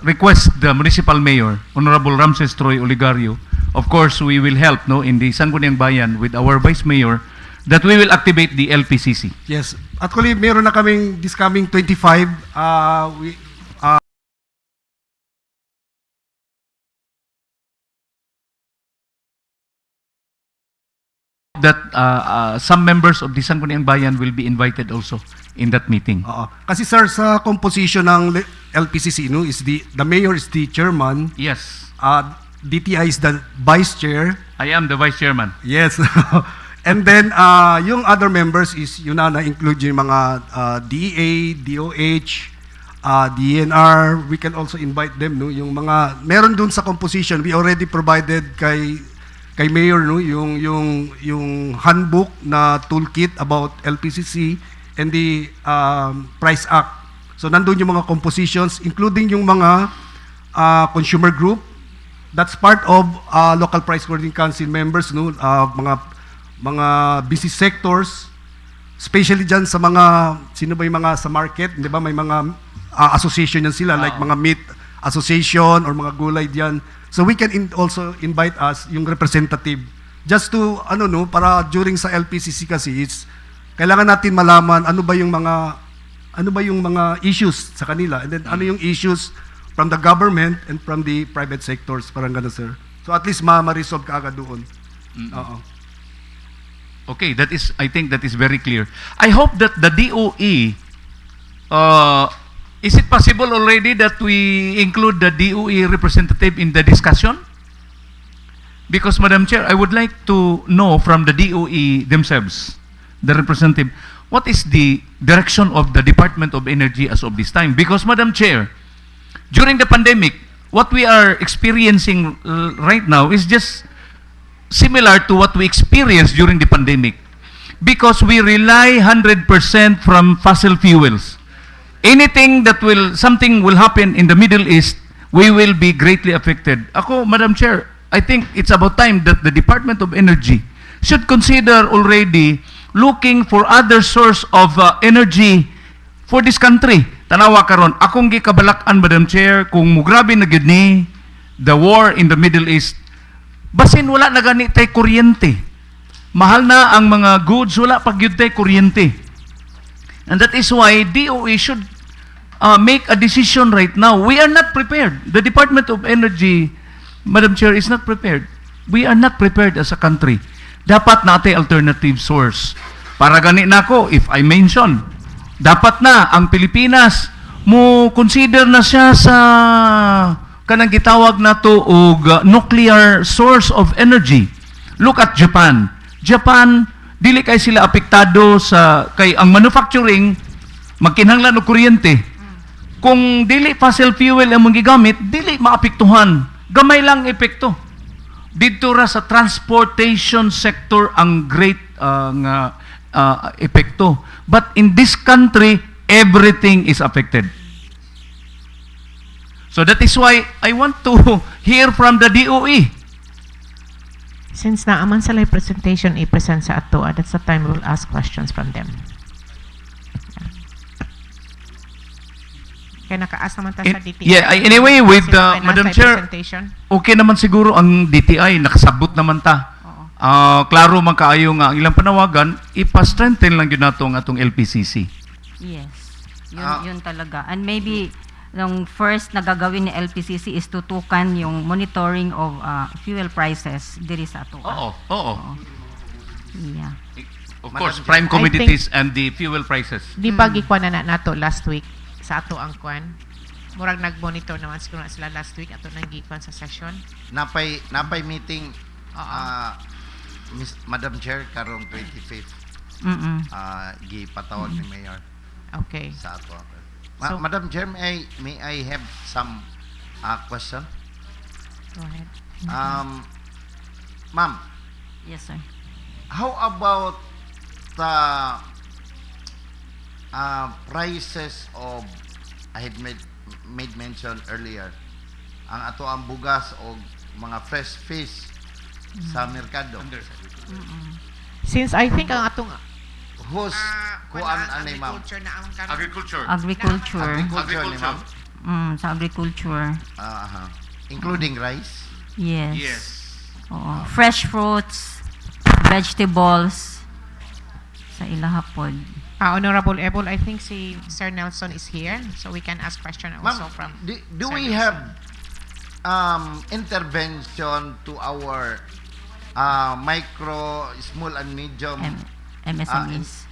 request the Municipal Mayor, Honorable Ramses Troy Oligario. Of course, we will help, no, in the Sangguniang Bayan with our Vice Mayor, that we will activate the LPCC. Yes. Actually, meron na kaming this coming 25, that some members of the Sangguniang Bayan will be invited also in that meeting. Kasi sir, sa composition ng LPCC, no, is the mayor is the chairman. Yes. DTI is the vice chair. I am the Vice Chairman. Yes. And then yung other members is yun na include yung mga DEA, DOH, DNR. We can also invite them, no, yung mga meron dun sa composition. We already provided kay Mayor, no, yung handbook na toolkit about LPCC and the Price Act. So nandun yung mga compositions, including yung mga consumer group. That's part of local price coordinating council members, no, mga business sectors, especially dyan sa mga sino ba yung mga sa market, di ba, may mga association yan sila, like mga meat association or mga gulay diyan. So we can also invite us yung representative just to para during sa LPCC kasi kailangan natin malaman ano ba yung mga issues sa kanila, and then ano yung issues from the government and from the private sectors, parang gano'n, sir. So at least ma-resolve ka agad doon. Oo. Okay, I think that is very clear. I hope that the DOE, is it possible already that we include the DOE representative in the discussion? Because, Madam Chair, I would like to know from the DOE themselves, the representative, what is the direction of the Department of Energy as of this time? Because, Madam Chair, during the pandemic, what we are experiencing right now is just similar to what we experienced during the pandemic, because we rely 100% from fossil fuels. Something will happen in the Middle East, we will be greatly affected. Ako, Madam Chair, I think it's about time that the Department of Energy should consider already looking for other source of energy for this country. Tanawa karon, akong gikabalak-an, Madam Chair, kung mugrabe na gyud ni the war in the Middle East, basin wala na gani tay kuryente. Mahal na ang mga goods, wala pag yun tay kuryente. And that is why DOE should make a decision right now. We are not prepared. The Department of Energy, Madam Chair, is not prepared. We are not prepared as a country. Dapat natin alternative source. Para gani na ako, if I mention, dapat na ang Pilipinas mo consider na siya sa kanang gitawag na to og nuclear source of energy. Look at Japan. Japan, dili kay sila apektado sa kay ang manufacturing magkinahanglan og kuryente. Kung dili fossil fuel ang gigamit, dili maapektuhan. Gamay lang epekto. Dito ra sa transportation sector ang great epekto. But in this country, everything is affected. So that is why I want to hear from the DOE. Since naaman sa live presentation, i-present sa ato, that's the time we will ask questions from them. Kaya naka-ask naman ta sa DTI. Anyway, with Madam Chair, presentation. okay naman siguro ang DTI, nakasabot naman ta. Klaro man kaayo nga ang ilang panawagan, ipa-strengthen lang yun nato ang atong LPCC. Yes. Yun talaga. And maybe yung first na gagawin ni LPCC is tutukan yung monitoring of fuel prices diri sa ato. Oo. Yeah. Of course, prime commodities and the fuel prices. Di ba gikuan na nato last week sa ato ang kuan? Murag nag-monitor naman siguro na sila last week ato nang gikuan sa session. Napay meeting Madam Chair karong 25th. Gipatawag ni Mayor. Okay. Sa ato. So- Madam Chair, may I have some question? Go ahead. Ma'am, Yes, sir. how about the prices of, I had made mention earlier, ang ato ang bugas o mga fresh fish sa merkado. Since I think ang atong Who's kuan anay ma'am? na ang karon. Agriculture. Agriculture. Agriculture ni ma'am? Sa agriculture. Including rice? Yes. Oo. Fresh fruits, vegetables, sa ilahapod. Honorable Ebol, I think si Sir Nelson is here, so we can ask question also Ma'am, from do Sir we Nelson. have intervention to our micro, small and medium MSMEs.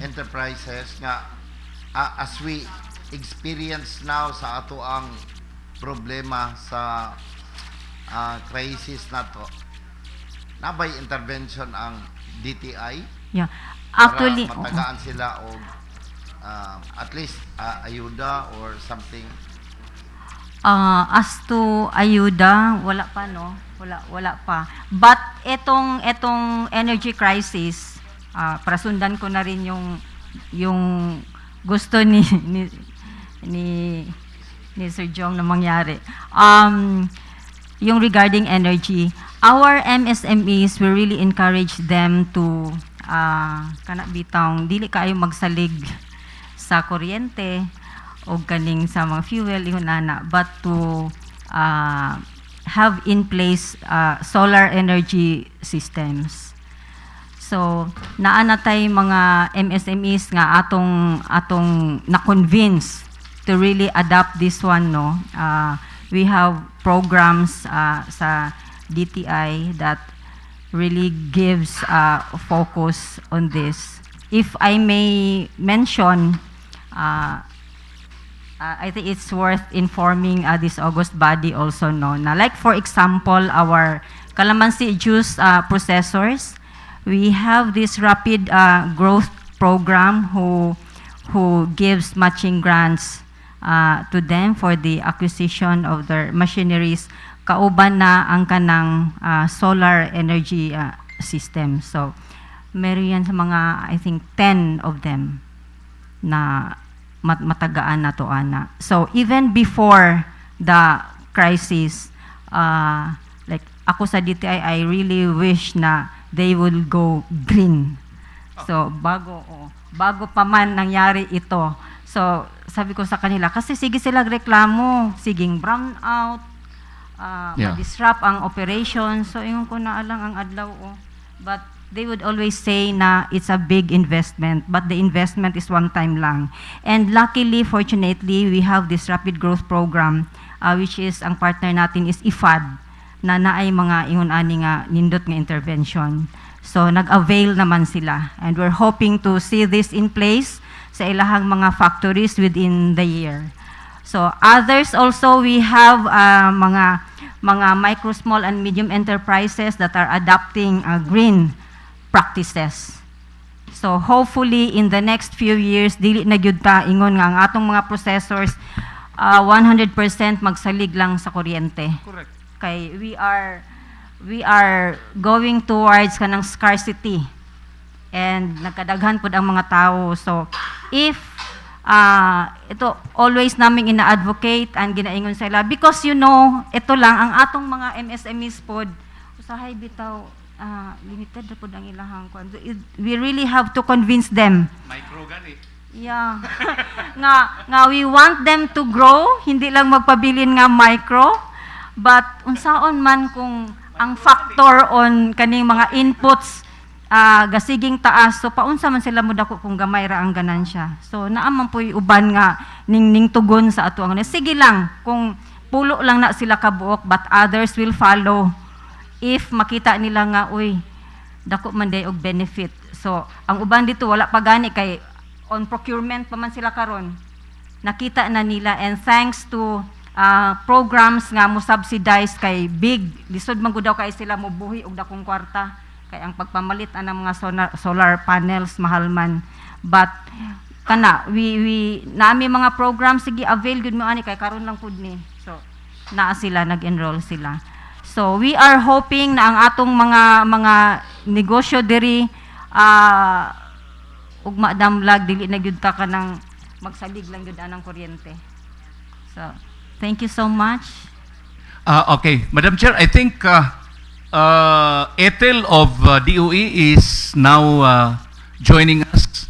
enterprises nga as we experience now sa ato ang problema sa crisis na to, nabay intervention ang DTI Yeah. Actually, para matagaan sila o at least ayuda or something. as to ayuda, wala pa, no? Wala pa. But etong energy crisis, para sundan ko na rin yung gusto ni Sir Jong na mangyari. Yung regarding energy, our MSMEs, we really encourage them to kana bitang dili kayo magsalig sa kuryente og kaning sa mga fuel ingon ana, but to have in place solar energy systems. So naa na tay mga MSMEs nga atong na-convince to really adopt this one, no. We have programs sa DTI that really gives focus on this. If I may mention, I think it's worth informing this August body also, no, na like for example our calamansi juice processors, we have this rapid growth program who gives matching grants to them for the acquisition of their machineries, kauban na ang kanang solar energy system. So meron yan sa mga, I think, 10 of them na matagaan na to, ana. So even before the crisis, like ako sa DTI, I really wish na they will go green. So bago pa man nangyari ito. So sabi ko sa kanila, kasi sige sila reklamo, siging brown out, ma-disrupt ang operation. So ingon ko na alang ang adlaw. But they would always say na it's a big investment, but the investment is one time lang. And luckily, fortunately, we have this rapid growth program, which is, ang partner natin is IFAD, na naay mga ingon-ani nga nindot nga intervention. So nag-avail naman sila. And we're hoping to see this in place sa ilahang mga factories within the year. So others also, we have mga micro, small, and medium enterprises that are adopting green practices. So hopefully in the next few years dili na gyud ta ingon nga ang atong mga processors 100% magsalig lang sa kuryente. Correct. Kay we are going towards kanang scarcity and nagkadaghan pud ang mga tao. So if ito always naming ina-advocate and ginaingon sila because you know ito lang ang atong mga MSMEs pod usahay bitaw limited na po ang ilahang kwan. We really have to convince them. Micro gani. Yeah. nga we want them to grow, hindi lang magpabilin nga micro, but unsaon man kung ang factor on kaning mga inputs gasiging taas, so paunsa man sila mudako kung gamay ra ang ganansya. So naaman po'y uban nga ning tugon sa ato ang sige lang kung pulo lang na sila kabuok, but others will follow if makita nila nga uy dako man day og benefit. So ang uban dito wala pa gani kay on procurement pa man sila karon, nakita na nila, and thanks to programs nga mo subsidize kay big lisod man gud daw kay sila mo buhi og dakong kwarta kay ang pagpamalit anang mga solar panels mahal man, but kana we nami mga programs sige avail gud mo ani kay karon lang pud ni. So naa sila nag-enroll sila. So we are hoping na ang atong mga negosyo diri ug madamlag dili na gyud ta kanang magsalig lang gyud anang kuryente. So thank you so much. Okay, Madam Chair, I think Ethel of DOE is now joining us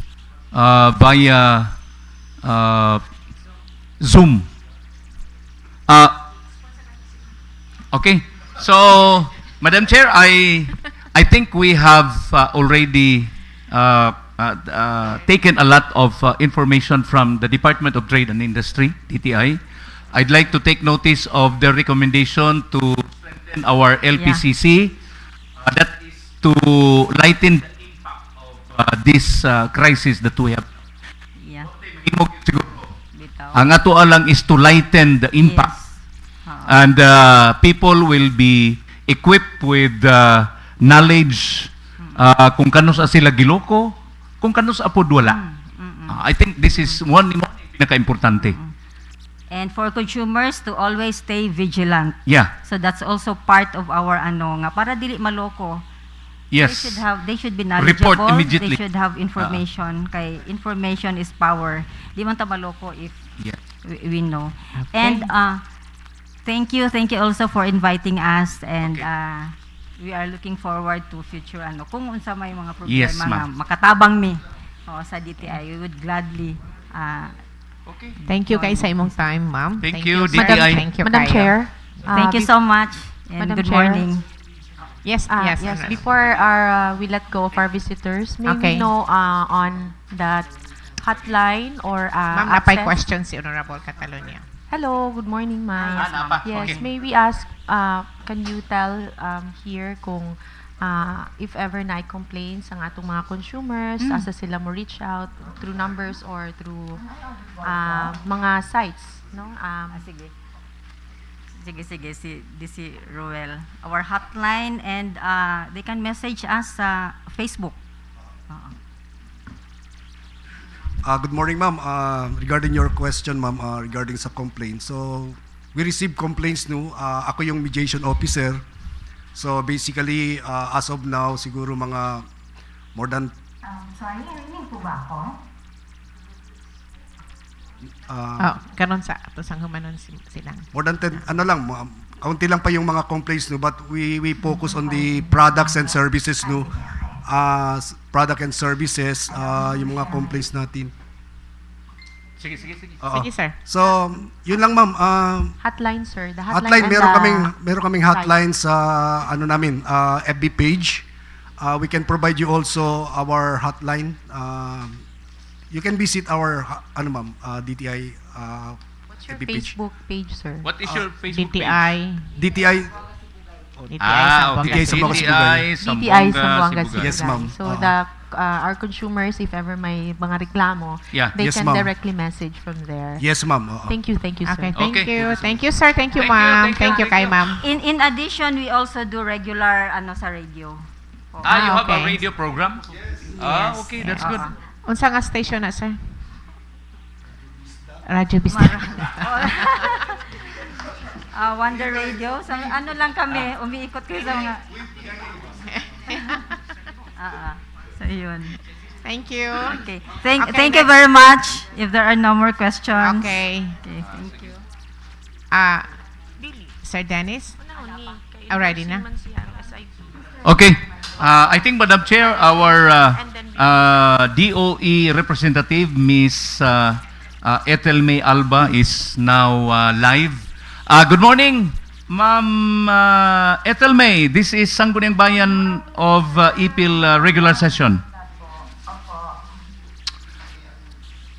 via Zoom. Okay. So, Madam Chair, I think we have already taken a lot of information from the Department of Trade and Industry, DTI. I'd like to take notice of their recommendation to strengthen our LPCC. That is to lighten the impact of this crisis that we have. Yeah. Bitaw. Ang ato lang is to lighten the impact. Yes. And people will be equipped with knowledge kung kano sa sila giloko, kung kano sa apod wala. I think this is one pinaka-importante. And for consumers to always stay vigilant. Yeah. So that's also part of our nga para dili maloko. Yes. They should be knowledgeable. Report immediately. They should have information. Kay information is power. Di man ta maloko if we know. And thank you also for inviting us, and we are looking forward to future kung unsa may mga problema Yes, nga ma'am. makatabang mi sa DTI, we would gladly Okay. Thank you kay sa imong time, ma'am. Thank you, sir. DTI. Thank you Madam kayo. Chair. Thank you so much and Madam good Chair. morning. Yes, yes. Yes, Honorable. before we let go of our visitors, may Okay. we know on that hotline or Ma'am, napay access? question si Honorable Catalonia. Hello, good morning, ma'am. napa. Yes, Okay. may we ask, can you tell here kung if ever na complaints ang atong mga consumers, asa sila mo reach out through numbers or through mga sites, no? Sige. Sige, si Ruel. Our hotline and they can message us sa Facebook. Good morning, ma'am. Regarding your question, ma'am, regarding sa complaints. So, we received complaints, no? Ako yung mediation officer. So, basically, as of now, siguro mga more than Sorry, narinig po ba ako? Karon sa ato sang humanon silang. more than 10, ano lang, kaunti lang pa yung mga complaints, no? But we focus on the products and services, no? Product and services, yung mga complaints natin. Sige. Oo. Sige, sir. So, yun lang, ma'am. Hotline, sir. The Hotline, and meron kaming hotline sa ano namin, FB page. We can provide you also our hotline. You can visit our DTI What's your FB page. Facebook page, sir? What is your Facebook page? DTI. DTI, DTI DTI Sambuanga Sambuanga DTI DTI Sambuanga Sibugay. Yes, ma'am. So Oo. our consumers, if ever may mga reklamo, Yeah. they Yes, can ma'am. directly message from there. yes, ma'am. Oo. Thank you, sir. Okay, Okay. thank you, sir. Thank you, Thank you, ma'am. thank you, Thank you thank kay you. ma'am. In addition, we also do regular sa radio. You have a okay. radio program? Okay, that's good. Unsa nga station na, sir? Radyo Vista. Wonder Radio. So, ano lang kami, umiikot kayo sa mga... So, yun. Thank you. Okay. Okay, Thank you next. very much. If there are no more questions. Okay. Okay, thank you. Sir Dennis? Ready na? Okay. I think, Madam Chair, our DOE representative, Ms. Ethel May Alba, is now live. Good morning, Ma'am Ethel May. This is Sangguniang Bayan of Ipil regular session.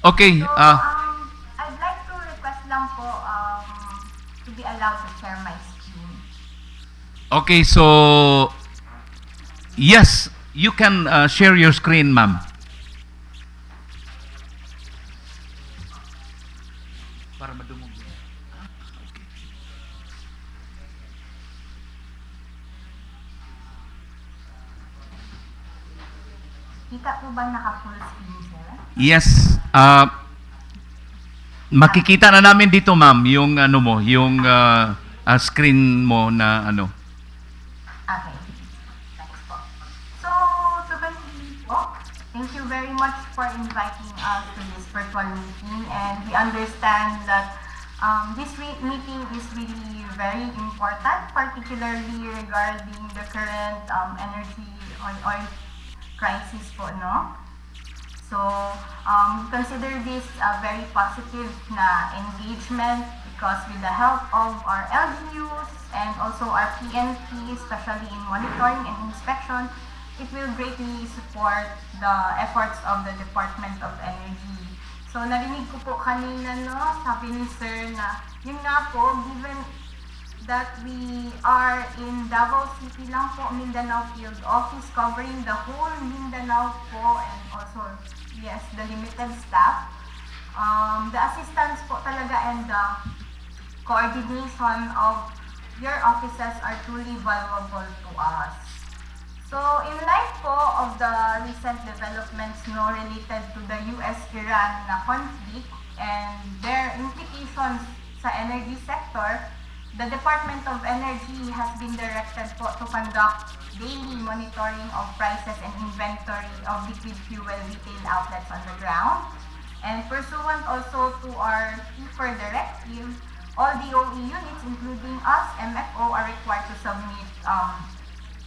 Okay. I'd like to request lang po to be allowed to share my screen. Okay, so yes, you can share your screen, ma'am. Para madumog. Kita po ba naka-full screen, sir? Yes. Makikita na namin dito, ma'am, yung ano mo, yung screen mo na ano. Okay. Thanks po. So, to continue po, thank you very much for inviting us to this virtual meeting, and we understand that this meeting is really very important, particularly regarding the current energy or oil crisis po, no? So, consider this a very positive na engagement because with the help of our LGUs and also our PNP, especially in monitoring and inspection, it will greatly support the efforts of the Department of Energy. So, narinig ko po kanina, no, sabi ni Sir na, yun nga po, given that we are in Davao City lang po, Mindanao Field Office, covering the whole Mindanao po, and also, yes, the limited staff. The assistance po talaga and the coordination of your offices are truly valuable to us. So, in light po of the recent developments no, related to the US-Iran na conflict and their implications sa energy sector, the Department of Energy has been directed po to conduct daily monitoring of prices and inventory of liquid fuel retail outlets on the ground. And pursuant also to our P4 directive, all DOE units, including us, MFO, are required to submit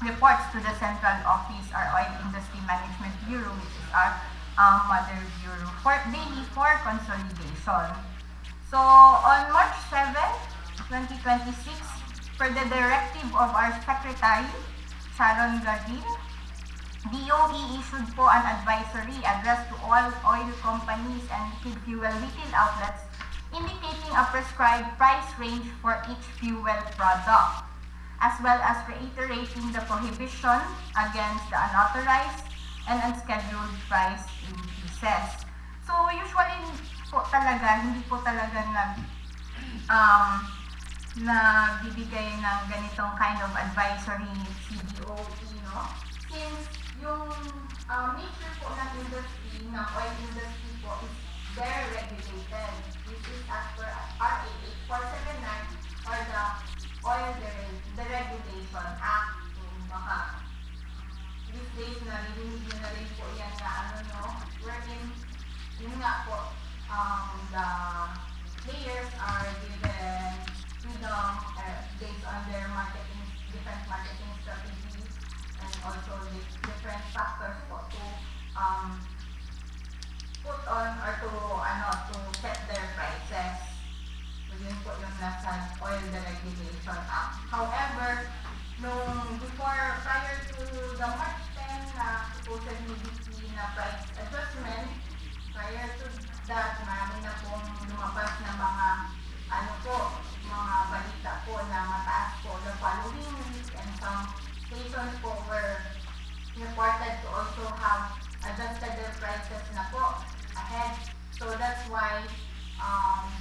reports to the Central Office, our Oil Industry Management Bureau, which is our Mother Bureau daily for consolidation. So on March 7, 2026, per the directive of our Secretary, Sharon Gadin, DOE issued po an advisory addressed to all oil companies and liquid fuel retail outlets indicating a prescribed price range for each fuel product, as well as reiterating the prohibition against the unauthorized and unscheduled price increases. So usually po talaga, hindi po talaga nagbibigay ng ganitong kind of advisory si DOE, no? Since yung nature po ng industry, ng oil industry po, is very regulated. This is as per RA 8479 or the Oil Deregulation Act. So, baka these days narinig nyo na rin po yan na wherein yun nga po, the players are given freedom based on their different marketing strategies and also the different factors po to put on or to set their prices. So yun po yung nasa Oil Deregulation Act. However, prior to the March 10 na supposedly na price adjustment, prior to that, marami na pong lumabas na mga mga balita po na mataas po the following week, and some stations po were reported to also have adjusted their prices na po ahead. So that's why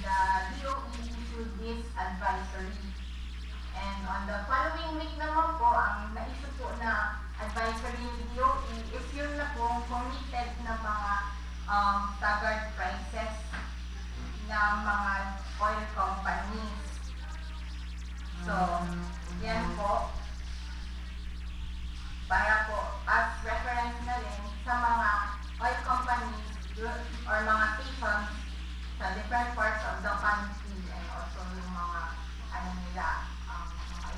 the DOE issued this advisory. And on the following week naman po, ang na-issue po na advisory ng DOE is yun na po committed na mga staggered prices ng mga oil companies. So, yan po. Para po, as reference na rin sa mga oil companies or mga stations sa different parts of the country, and also yung mga mga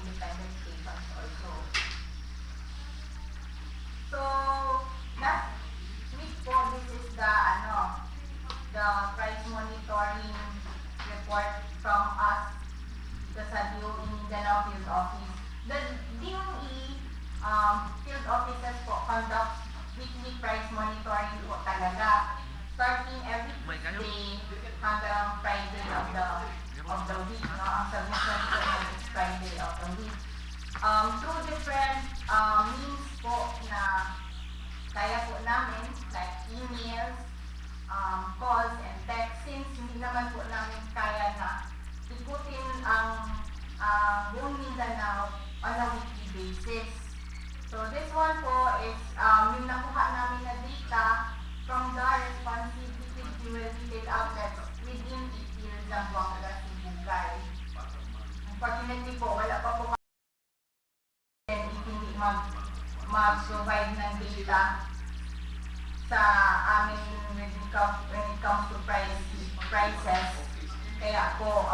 independent stations also. So, last week po, this is the price monitoring report from us sa DOE Mindanao Field Office. The DOE field offices po conduct weekly price monitoring po talaga, starting every Tuesday hanggang Friday of the week, no? Ang submission po is Friday of the week. Through different means po na kaya po namin, like emails, calls, and texts, since hindi naman po namin kaya na ikutin ang buong Mindanao on a weekly basis. So this one po is yung nakuha namin na data from the responsive liquid fuel retail outlets within Ipil, Zamboanga, Sibugay. Unfortunately po, wala pa po hindi mag-provide ng data sa amin when it comes to prices. Kaya po,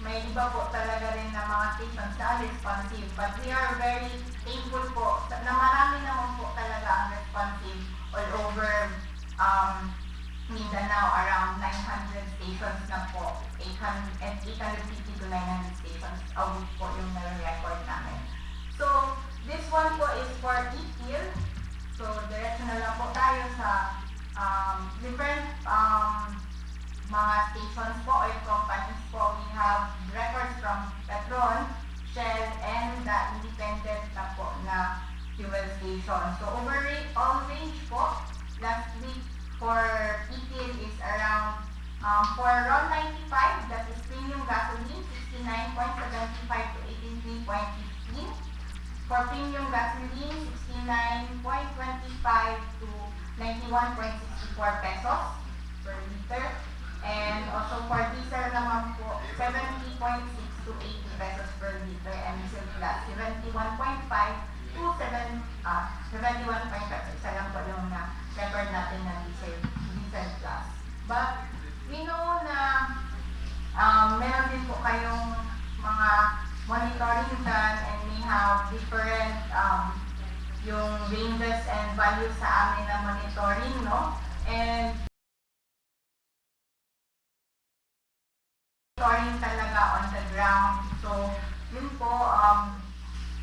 may iba po talaga rin na mga stations na responsive, but we are very thankful po na marami naman po talaga ang responsive all over Mindanao. Around 900 stations na po, 850 to 900 stations a week po yung record namin. So this one po is for Ipil. So diretso na lang po tayo sa different mga stations po, oil companies po. We have records from Petron, Shell, and the independent na po na fuel station. So all range po, last week for Ipil is around for RON 95, that is premium gasoline, 69.75 to 83.15. For premium gasoline, 69.25 to 91.64 pesos per liter. And also for diesel naman po, 70.6 to 80 pesos per liter, and diesel plus 71.5 to 71.5. Isa lang po yung record natin na diesel plus. But we know na meron din po kayong mga monitoring done, and we have different yung ranges and values sa amin na monitoring, no? And monitoring talaga on the ground. So, yun po,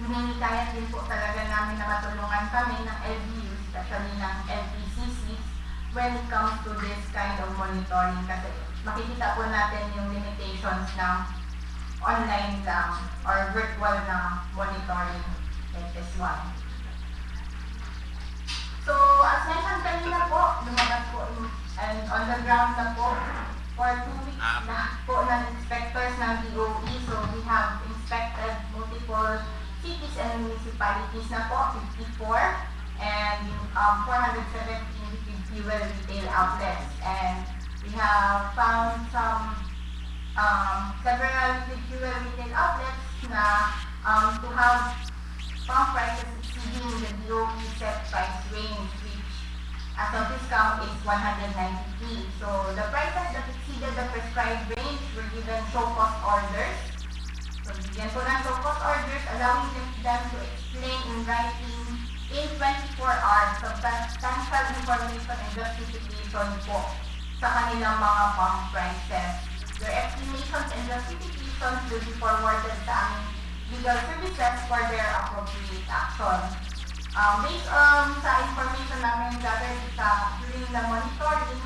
hinikayat din po talaga namin na matulungan kami ng LGU, especially ng LPCCs, when it comes to this kind of monitoring. Kasi makikita po natin yung limitations ng online lang or virtual na monitoring like this one. So, as mentioned kanina po, lumabas po and on the ground na po for 2 weeks lahat po ng inspectors ng DOE. So, we have inspected multiple cities and municipalities na po, 54, and 417 fuel retail outlets. And we have found some several fuel retail outlets na to have pump prices exceeding the DOE set price range, which as of discount is 193. So the prices that exceeded the prescribed range were given show cause orders. So bigyan po ng show cause orders, allowing them to explain in writing in 24 hours substantial information and justification po sa kanilang mga pump prices. Their explanations and justifications will be forwarded sa aming legal services for their appropriate action. Based sa information namin gathered during the monitoring,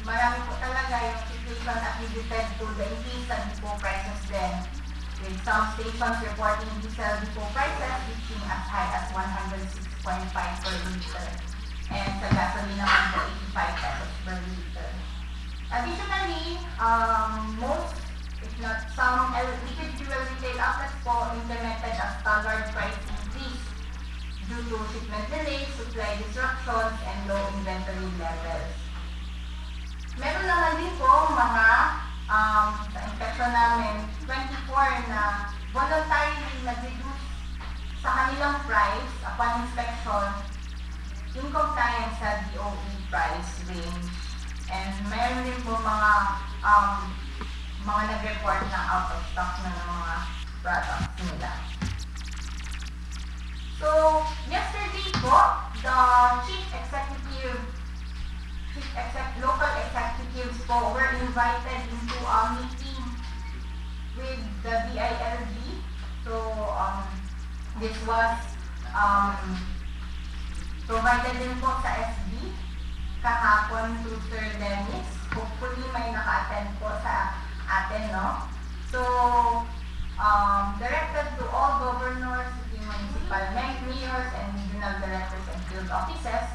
marami po talaga yung situation attributed to the increase sa depot prices din, with some stations reporting diesel depot prices reaching as high as 106.5 per liter, and sa gasoline naman po 85 pesos per liter. Additionally, most, if not some, liquid fuel retail outlets po implemented a standard price increase due to shipment delays, supply disruptions, and low inventory levels. Meron naman din po mga sa inspection namin, 24 na voluntarily nag-reduce sa kanilang price upon inspection in compliance sa DOE price range. And mayroon din po mga nag-report na out of stock na ng mga products nila. So, yesterday po, the local executives po were invited into a meeting with the DILG. So, this was provided din po sa SB kahapon to Sir Dennis. Hopefully may naka-attend po sa atin, no? So, directed to all governors, city municipal mayors, and regional directors and field offices.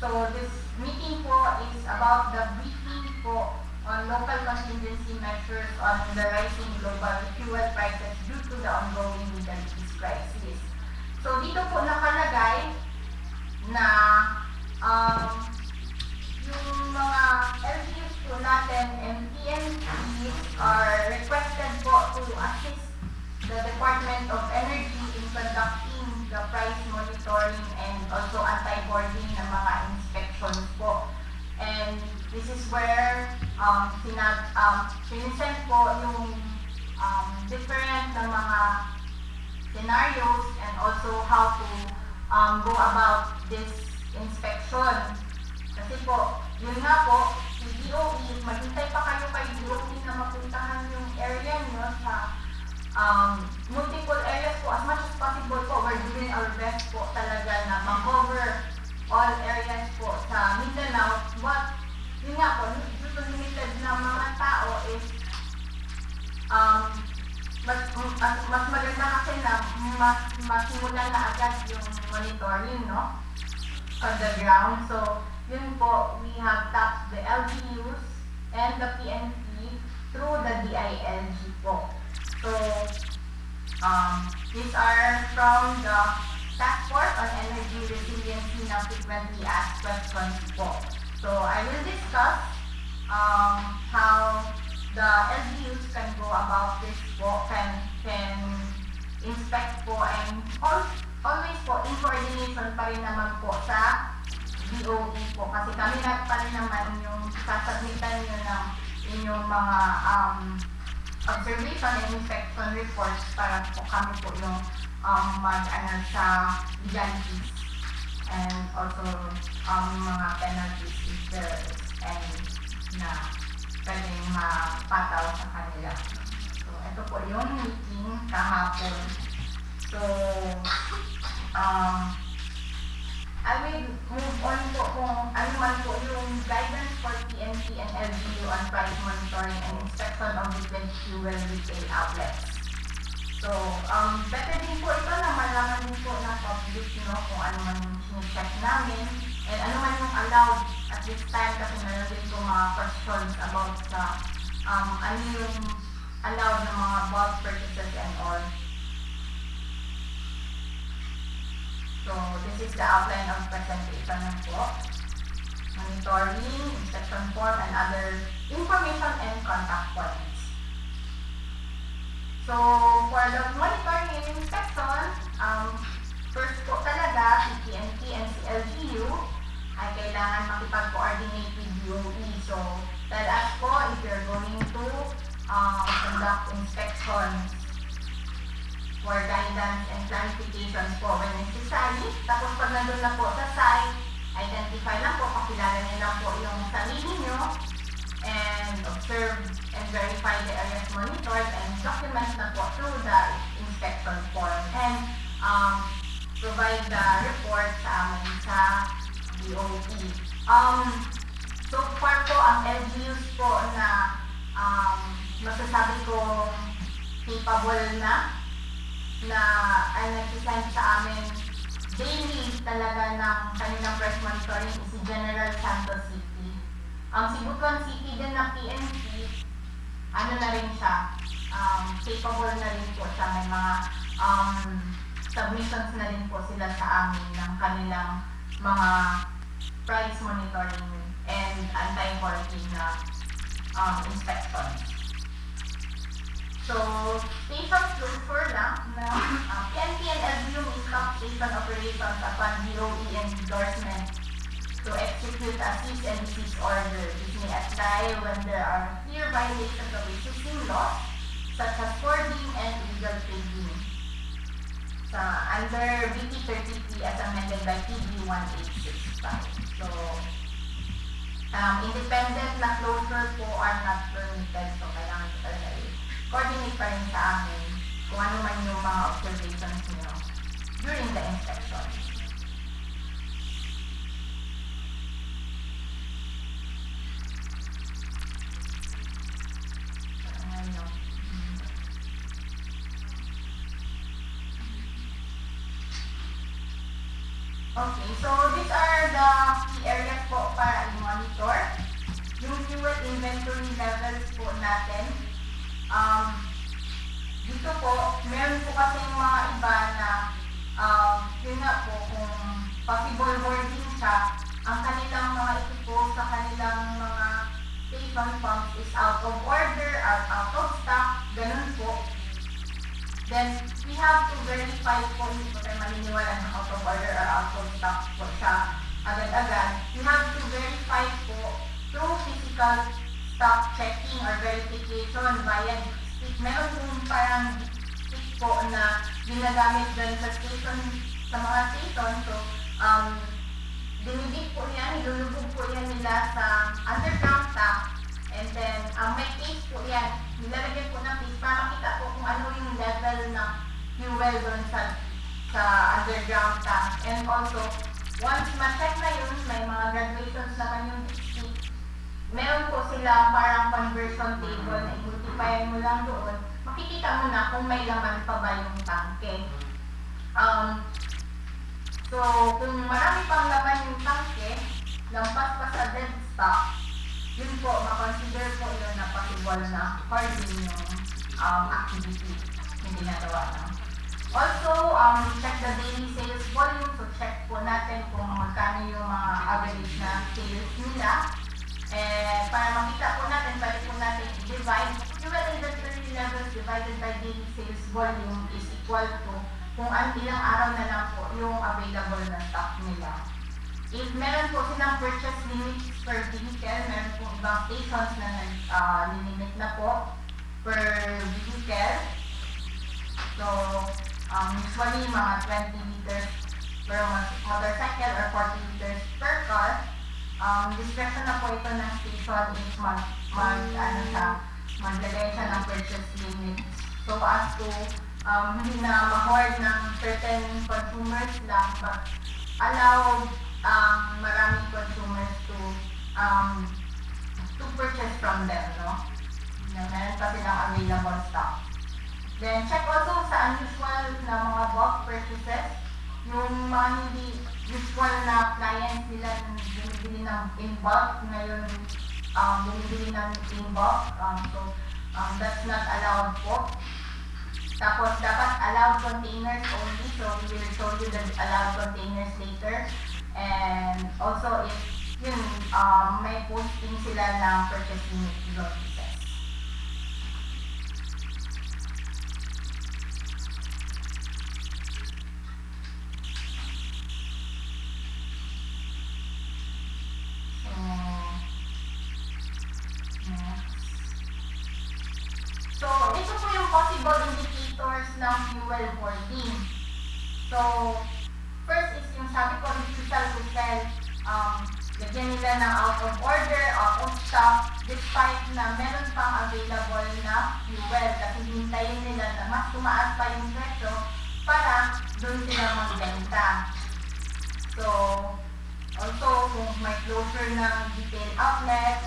So, this meeting po is about the briefing po on local contingency measures on the rising global fuel prices due to the ongoing Middle East crisis. So, dito po nakalagay na yung mga LGUs po natin and PNPs are requested po to assist the Department of Energy in conducting the price monitoring and also anti-boarding ng mga inspections po. And this is where sinisend po yung different na mga scenarios and also how to go about this inspection. Kasi po, yun nga po, si DOE, maghintay pa kayo kay DOE na mapuntahan yung area nyo sa multiple areas po. As much as possible po, we're doing our best po talaga na ma-cover all areas po sa Mindanao. But, yun nga po, due to limited na mga tao is mas maganda kasi na masimulan na agad yung monitoring, no? On the ground. So, yun po, we have tapped the LGUs and the PNP through the DILG po. So, these are from the Task Force on Energy Resiliency na frequently asked questions po. So, I will discuss how the LGUs can go about this po, can inspect po, and always po in coordination pa rin naman po sa DOE po. Kasi kami na pa rin naman yung sasubmitan nyo ng inyong mga observation and inspection reports para po kami po yung mag-anal sa legalities and also mga penalties if there is any na pwedeng mapataw sa kanila. So, ito po yung meeting kahapon. So, I will move on po kung ano man po yung guidance for PNP and LGU on price monitoring and inspection of liquid fuel retail outlets. So, better din po ito na malaman din po ng public, kung ano man yung sinicheck namin and ano man yung allowed at this time kasi meron din po mga questions about sa ano yung allowed na mga bulk purchases and all. So, this is the outline of presentation ng po. Monitoring, inspection form, and other information and contact points. So, for the monitoring and inspection, first po talaga, si PNP and si LGU ay kailangan makipag-coordinate with DOE. So, tell us po if you're going to conduct inspections for guidance and clarifications po when necessary. Tapos pag nandun na po sa site, identify lang po, pakilala niyo lang po yung sarili niyo and observe and verify the areas monitored and document na po through the inspection form and provide the report sa amin sa DOE. So far po, ang LGUs po na masasabi ko capable na ay nagsisend sa amin daily talaga ng kanilang press monitoring is si General Santos City. Si Butuan City din na PNP, ano na rin siya, capable na rin po siya. May mga submissions na rin po sila sa amin ng kanilang mga price monitoring and anti-quarantine na inspections. So, station closure lang na PNP and LGU may stop station operations upon DOE endorsement to execute a cease and desist order. This may apply when there are clear violations of existing laws such as hoarding and illegal trading. Under BP 33 as amended by PB 1865. So, independent na closure po are not permitted. So, kailangan po talaga coordinate pa rin sa amin kung ano man yung mga observations nyo during the inspection. Okay, so these are the key areas po para i-monitor. Yung fuel inventory levels po natin. Dito po, meron po kasi mga iba na yun nga po, kung possible hoarding siya, ang kanilang mga equipo sa kanilang mga station pumps is out of order, out of stock, ganun po. Then, we have to verify po, hindi po tayo maniniwala ng out of order or out of stock po siya agad-agad. We have to verify po through physical stock checking or verification via stick. Meron pong parang stick po na ginagamit dyan sa station, sa mga station. So, dinigit po yan, nilulubog po yan nila sa underground tank. And then, may case po yan. Nilalagyan po ng case para makita po kung ano yung level ng fuel doon sa underground tank. And also, once ma-check na yun, may mga graduations naman yung stick. Meron po sila parang conversion table na i-multiply mo lang doon. Makikita mo na kung may laman pa ba yung tangke. So, kung marami pang laman yung tangke, lampas pa sa dead stock, yun po, makonsider po yun na possible na hoarding yung activity yung ginagawa na. Also, check the daily sales volume. So, check po natin kung magkano yung mga average na sales nila. Para makita po natin, pwede po natin i-divide. Fuel inventory levels divided by daily sales volume is equal to kung ilang araw na lang po yung available na stock nila. If meron po silang purchase limits per vehicle, meron po ibang stations na nag-limit na po. per vehicle. So, usually mga 20 liters per motorcycle or 40 liters per car. Discretion na po ito ng station is maglagay siya ng purchase limit. So as to hindi na ma-hoard ng certain consumers lang, but allow maraming consumers to purchase from them, no? Meron pa silang available stock. Then check also sa unusual na mga bulk purchases, yung mga hindi usual na clients nila bumibili ng in bulk, ngayon bumibili ng in bulk, so that's not allowed po. Tapos dapat allowed containers only, so we will show you the allowed containers later. And also if yun, may posting sila ng purchase limit notices. So, ito po yung possible indicators ng fuel hoarding. So, first is yung sabi ko, refusal to sell. Lagyan nila ng out of order, out of stock, despite na meron pang available na fuel. Kasi hintayin nila na mas tumaas pa yung presyo para doon sila magbenta. So, also, kung may closure ng retail outlet,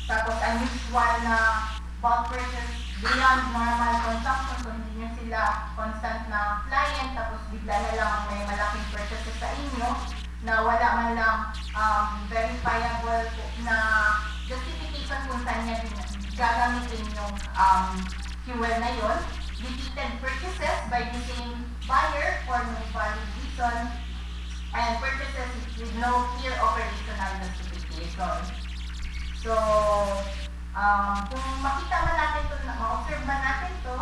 tapos unusual na bulk purchase beyond normal consumption, so hindi nyo sila constant na client, tapos bigla na lang may malaking purchases sa inyo na wala man lang verifiable na justification kung saan niya gagamitin yung fuel na yun. Repeated purchases by the same buyer for no valid reason, and purchases with no clear operational justification. So, kung makita man natin ito, ma-observe man natin ito,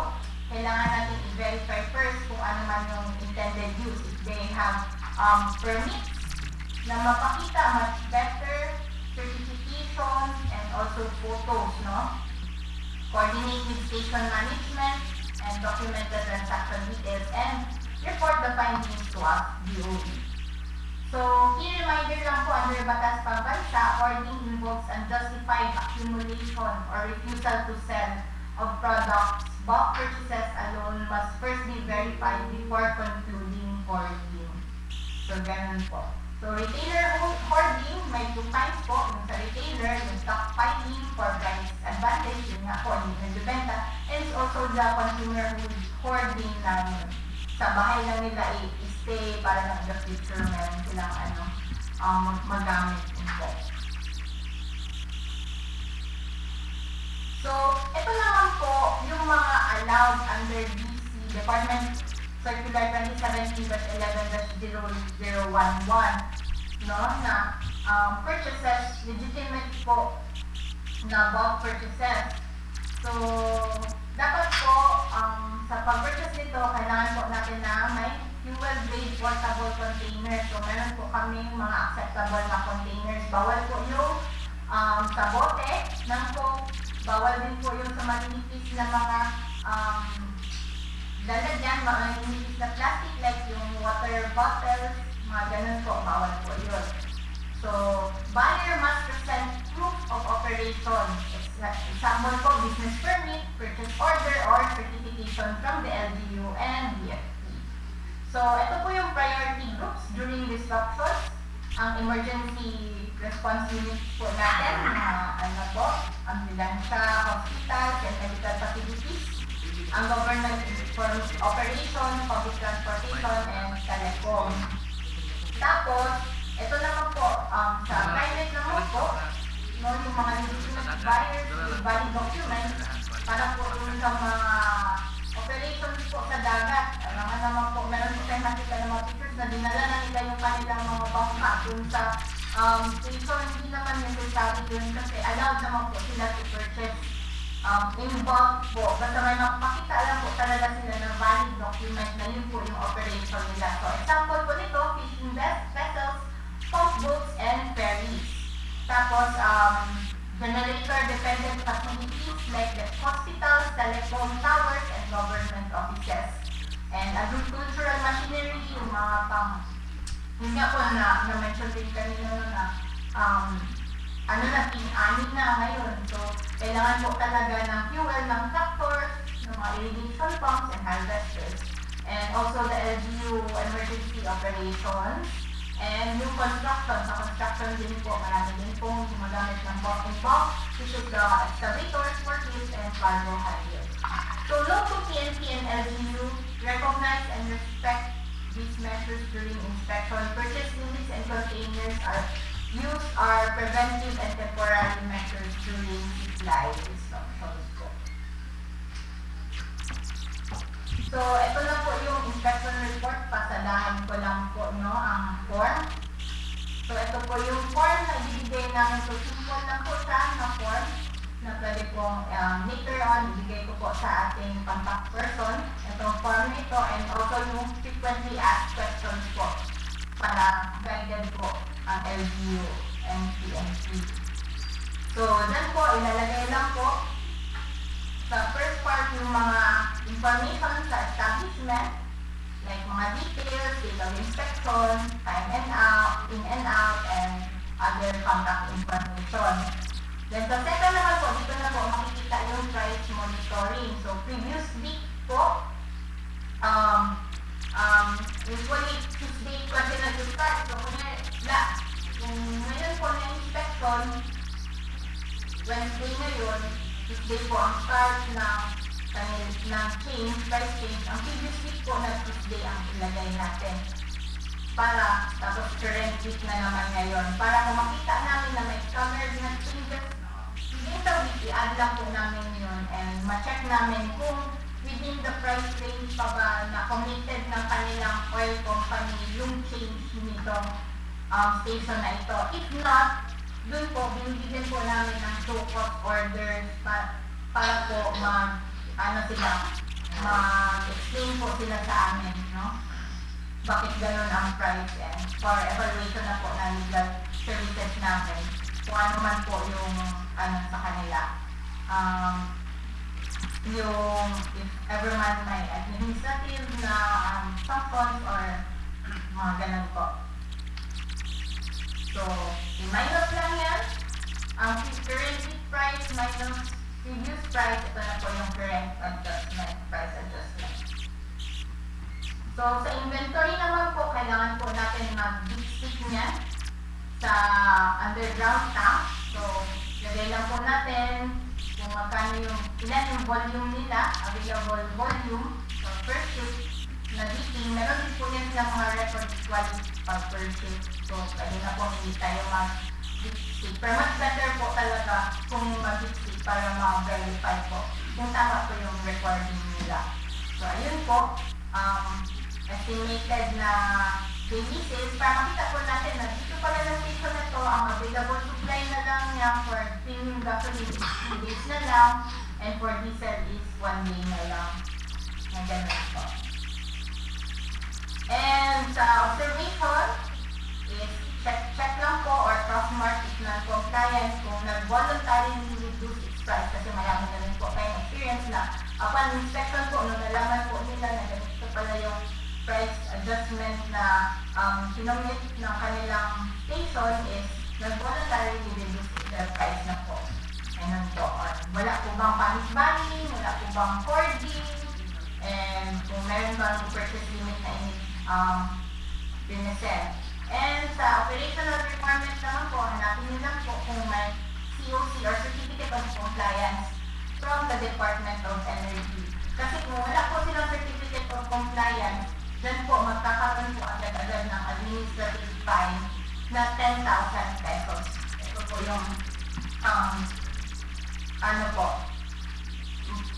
kailangan natin i-verify first kung ano man yung intended use. If they have permits na mapakita much better, certifications, and also photos, no? Coordinate with station management and document the transaction details and report the findings to us, DOE. So, key reminder lang po, under Batas Pambansa, hoarding involves unjustified accumulation or refusal to sell of products. Bulk purchases alone must first be verified before concluding hoarding. So, ganun po. So, retailer hoarding may two kinds po. Yung sa retailer, yung stockpiling for price advantage, yun nga po, yung nagbibenta. And also the consumer hoarding na sa bahay lang nila i-stay para na in the future meron silang magamit po. So, ito naman po yung mga allowed under DC, Department Circular 2017-11-0011, no, na purchases, legitimate po na bulk purchases. So, dapat po, sa pag-purchase nito, kailangan po natin na may fuel-grade portable containers. So, meron po kami mga acceptable na containers. Bawal po yung sa bote ng Coke. Bawal din po yung sa malinipis na mga lalagyan, mga malinipis na plastic like yung water bottles, mga ganun po, bawal po yun. So, buyer must present proof of operation. Example po, business permit, purchase order, or certification from the LGU and DFT. So, ito po yung priority groups during disruptions. Ang emergency response units po natin, ano po, ambulansya, hospitals, and medical facilities. Ang government for operation, public transportation, and telecom. Tapos, ito naman po, sa private naman po, no, yung mga legitimate buyers with valid documents para po yung sa mga operations po sa dagat. Ano naman po, meron po tayong nakita ng mga pictures na dinala na nila yung kanilang mga bangka dun sa station. Hindi naman necessary dun kasi allowed naman po sila to purchase in bulk po. Basta may makita lang po talaga sila ng valid document na yun po yung operation nila. So, example po nito, fishing vessels, pump boats, and ferries. Tapos, generator-dependent facilities like the hospitals, telecom towers, and government offices. And agricultural machinery, yung mga yun nga po na-mention din kanina na anim na ngayon. So, kailangan po talaga ng fuel ng tractors, ng mga irrigation pumps and harvesters. And also the LGU emergency operations. And yung construction, sa construction din po, marami din pong gumagamit ng bulk and bulk, which is the excavators, forklifts, and cargo carriers. So, local PNP and LGU recognize and respect these measures during inspection. Purchase limits and containers are preventive and temporary measures during supply installations po. So, ito na po yung inspection report. Pasadahan ko lang po ang form. So, ito po yung form na ibigay namin. So, simple lang po siya na form na pwede pong later on ibigay ko po sa ating contact person. Itong form nito and also yung frequently asked questions po para guided po ang LGU and PNP. So, dyan po, ilalagay lang po sa first part yung mga information sa establishment, like mga details, date of inspection, time and out, in and out, and other contact information. Then sa second naman po, dito na po makikita yung price monitoring. So previous week po, usually Tuesday kasi nag-start. So kung ngayon po na inspection, Wednesday ngayon, Tuesday po ang start ng change, price change. Ang previous week po na Tuesday ang ilagay natin. Tapos current week na naman ngayon. Para kung makita namin na may covered na changes, within the week, i-add lang po namin yun and ma-check namin kung within the price range pa ba na committed ng kanilang oil company yung change nitong station na ito. If not, dun po, binibigyan po namin ng show-cost orders para po mag-explain po sila sa amin, no? Bakit ganun ang price and for evaluation na po ng legal services namin. Kung ano man po yung sa kanila. Yung if ever man may administrative na functions or mga ganun po. So, i-minus lang yan. Ang current price minus previous price, ito na po yung current adjustment, price adjustment. So, sa inventory naman po, kailangan po natin mag-stick niya sa underground tank. So, lagay lang po natin kung magkano ilan yung volume nila, available volume. So, per shift na dipping, meron din po yan silang mga record quality per shift. So, pwede na po hindi tayo mag-stick. Pero much better po talaga kung mag-stick para ma-verify po kung tama po yung recording nila. So, ayun po, estimated na daily sales para makita po natin na dito pala na station na to, ang available supply na lang niya for premium gasoline is 2 days na lang and for diesel is 1 day na lang. Na ganun po. And sa observation is check lang po or cross-mark if non-compliance kung nag-voluntarily reduce its price kasi marami na rin po tayong experience na upon inspection po, nung nalaman po nila na ganito pala yung price adjustment na sinumit ng kanilang station is nag-voluntarily reduce their price na po. Ayun po. Wala po bang panis-bani, wala po bang hoarding, and kung meron bang purchase limit na pinesend. And sa operational requirements naman po, hanapin nyo lang po kung may COC or Certificate of Compliance from the Department of Energy. Kasi kung wala po silang Certificate of Compliance, dyan po magkakaroon po agad-agad ng administrative fine na 10,000 pesos. Ito po yung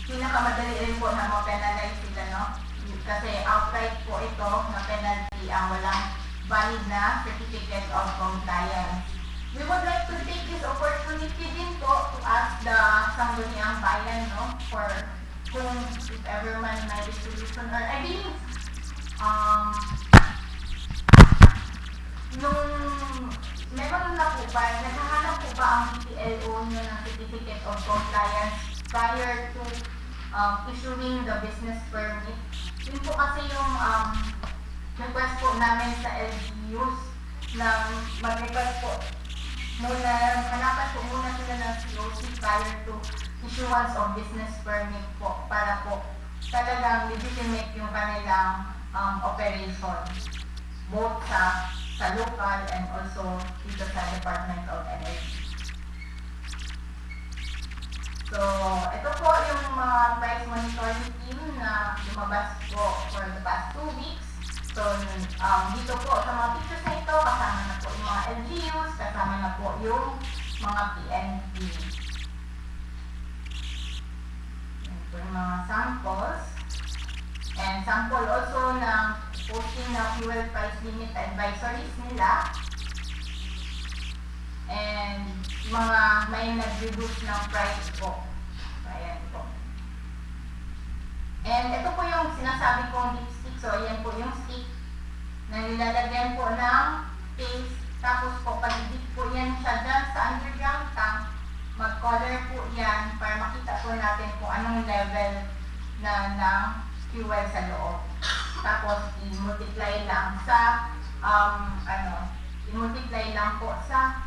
pinakamadali rin po na ma-penalize sila, no? Kasi outright po ito na penalty ang walang valid na Certificate of Compliance. We would like to take this opportunity din po to ask the Sangguniang Bayan, no? For kung if ever man may resolution or I believe nung meron na po ba, naghahanap po ba ang PPLO nyo ng Certificate of Compliance prior to issuing the business permit? Yun po kasi yung request po namin sa LGUs na mag-request po muna, hanapan po muna sila ng COC prior to issuance of business permit po para po talagang legitimate yung kanilang operation both sa local and also dito sa Department of Energy. So, ito po yung mga price monitoring team na lumabas po for the past 2 weeks. So, dito po sa mga pictures na ito, kasama na po yung mga LGUs, kasama na po yung mga PNP. Yan po yung mga samples. And sample also ng posting ng fuel price limit advisories nila. And mga may nag-reduce ng price po. Ayan po. And ito po yung sinasabi kong lipstick. So, ayan po yung stick na nilalagyan po ng paste. Tapos po, pag-dip po yan siya dyan sa underground tank, mag-color po yan para makita po natin kung anong level na ng fuel sa loob. Tapos, i-multiply lang sa, i-multiply lang po sa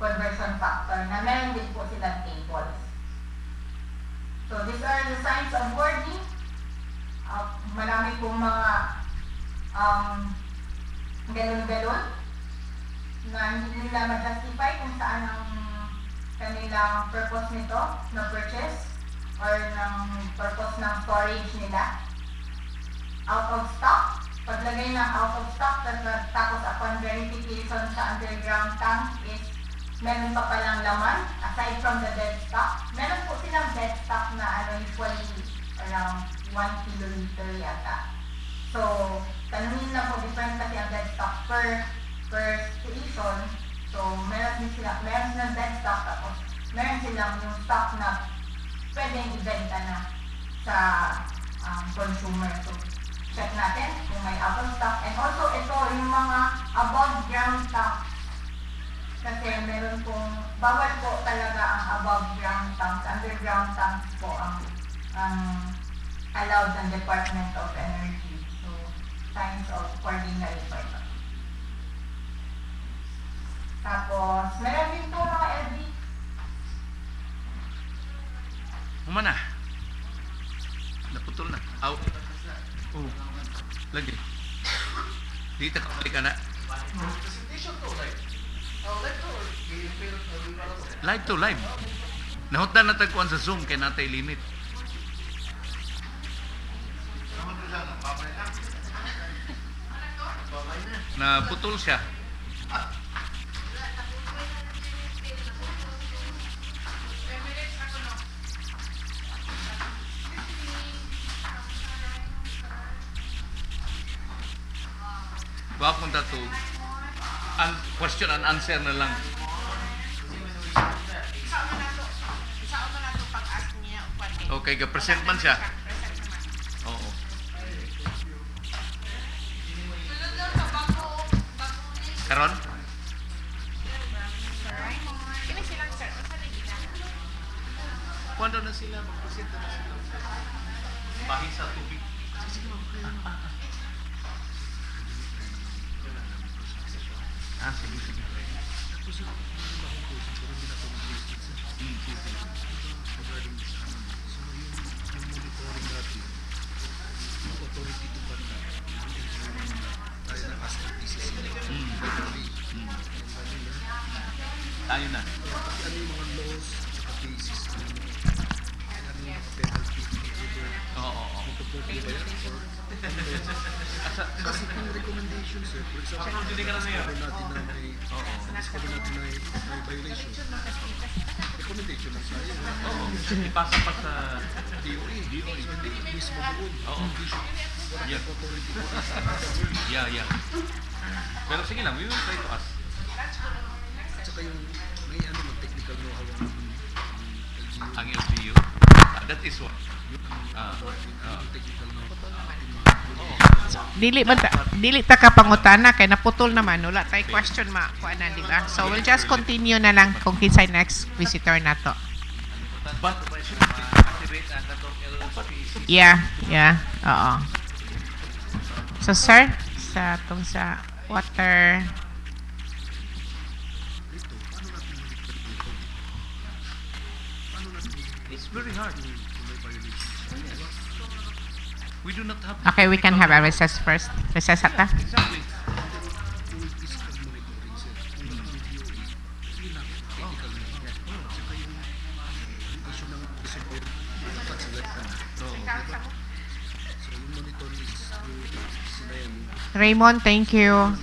conversion factor na meron din po silang tables. So, these are the signs of boarding. Marami pong mga galon-galon na hindi nila ma-justify kung saan ang kanilang purpose nito na purchase or ng purpose ng storage nila. Out of stock, paglagay ng out of stock, tapos upon verification sa underground tank is meron pa palang laman, aside from the dead stock. Meron po silang dead stock na usually around 1 kiloliter yata. So, tanungin lang po, different kasi ang dead stock per station. So, meron silang dead stock, tapos meron silang yung stock na pwedeng ibenta na sa consumer. So, check natin kung may out of stock. And also, ito yung mga above ground tank. Kasi meron pong, bawal po talaga ang above ground tanks. Underground tanks po ang allowed ng Department of Energy. So, signs of ordinary purpose. Tapos, meron din po mga LD. Humana. Naputol na. Aw. Oh. Lagi. Dito ka balik na. Live to live. Nahutan na tagkuhan sa Zoom kay natay limit. Naputol siya. Wapon ta to question and answer na lang. Okay, ga-present man siya. Oo. Karon? Kuwanda na sila, mag-present na sila. Bahin sa tubig. Sige. Tayo na. Ano yung mga laws at cases ano yung mga penalty Oo. kasi kung recommendation sir, for example, discover natin na may violation. Recommendation lang tayo. Oo. Ipasa pa sa DOE. Hindi mismo doon. Oo. Wala Yeah. ka authority. Yeah. Pero sige lang, we will try to ask. At saka yung may technical know-how ang LGU. Ang LGU. That is what. Technical know-how. Oo. Dili ta ka pangutana kay naputol naman wala tay question kuan na di ba? So we'll just continue na lang kung kinsay next visitor nato. Yeah. Oo. So sir, sa water It's very hard. We do not have. Okay, we can have a recess first. Recess ata? Exactly. Raymond, thank you.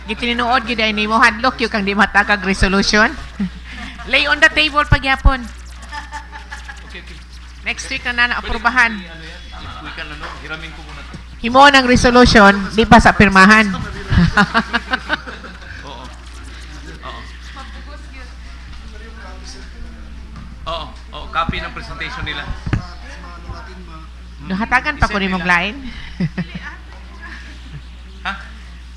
Gitinuod gid ay nimo hadlok yung kang di matagag resolution. Lay on the table pagyapon. Okay. Next week na aprubahan. If we can, hiramin ko muna. Himo ng resolution, di pa sa pirmahan. Oo. Oo, copy ng presentation nila. Hatagan pa ko ni mong lain. Ha?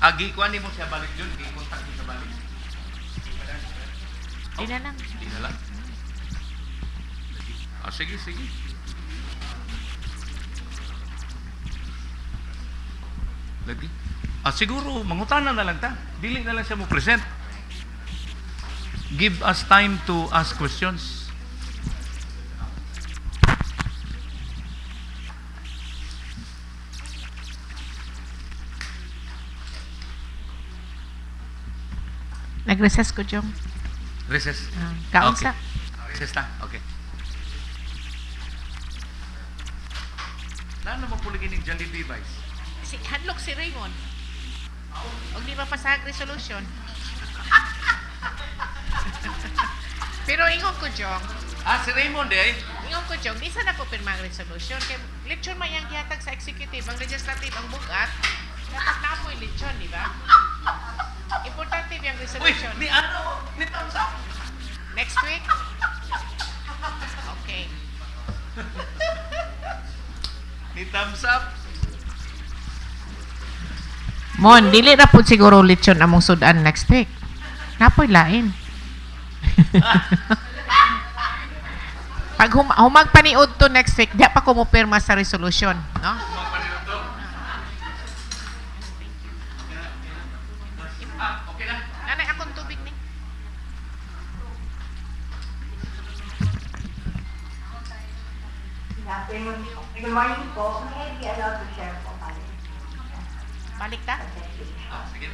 Agi, kuha mo siya balik yun. Gi-contact mo siya balik. Di na lang. Di na lang. Sige. Lagi. Siguro, mangutana na lang ta. Dili na lang siya mo present. Give us time to ask questions. Nag-recess ko, Jong. Recess. Kaunsa. Okay. Recess ta. Okay. Nano mo puligin ng Jollibee Vice? Hadlok si Raymond. Og di pa pasag resolution. Pero ingon ko, Jong. Si Raymond Ingon ko, Jong, di sana ko pirma ang resolution. Kaya lechon man yung gihatag sa executive, ang legislative, ang bugat. Dapat na po yung lechon, di ba? Importante yung resolution. Ni thumbs up. Next week? Okay. Ni thumbs up. Mon, dili na po siguro lechon among sudan next week. Napoy lain. Pag humag paniud to next week, di pa ko mo pirma sa resolution, no? Okay na. Nanay akong tubig ni. Good morning po. May I be allowed to share po kami? Balik ta? Sige.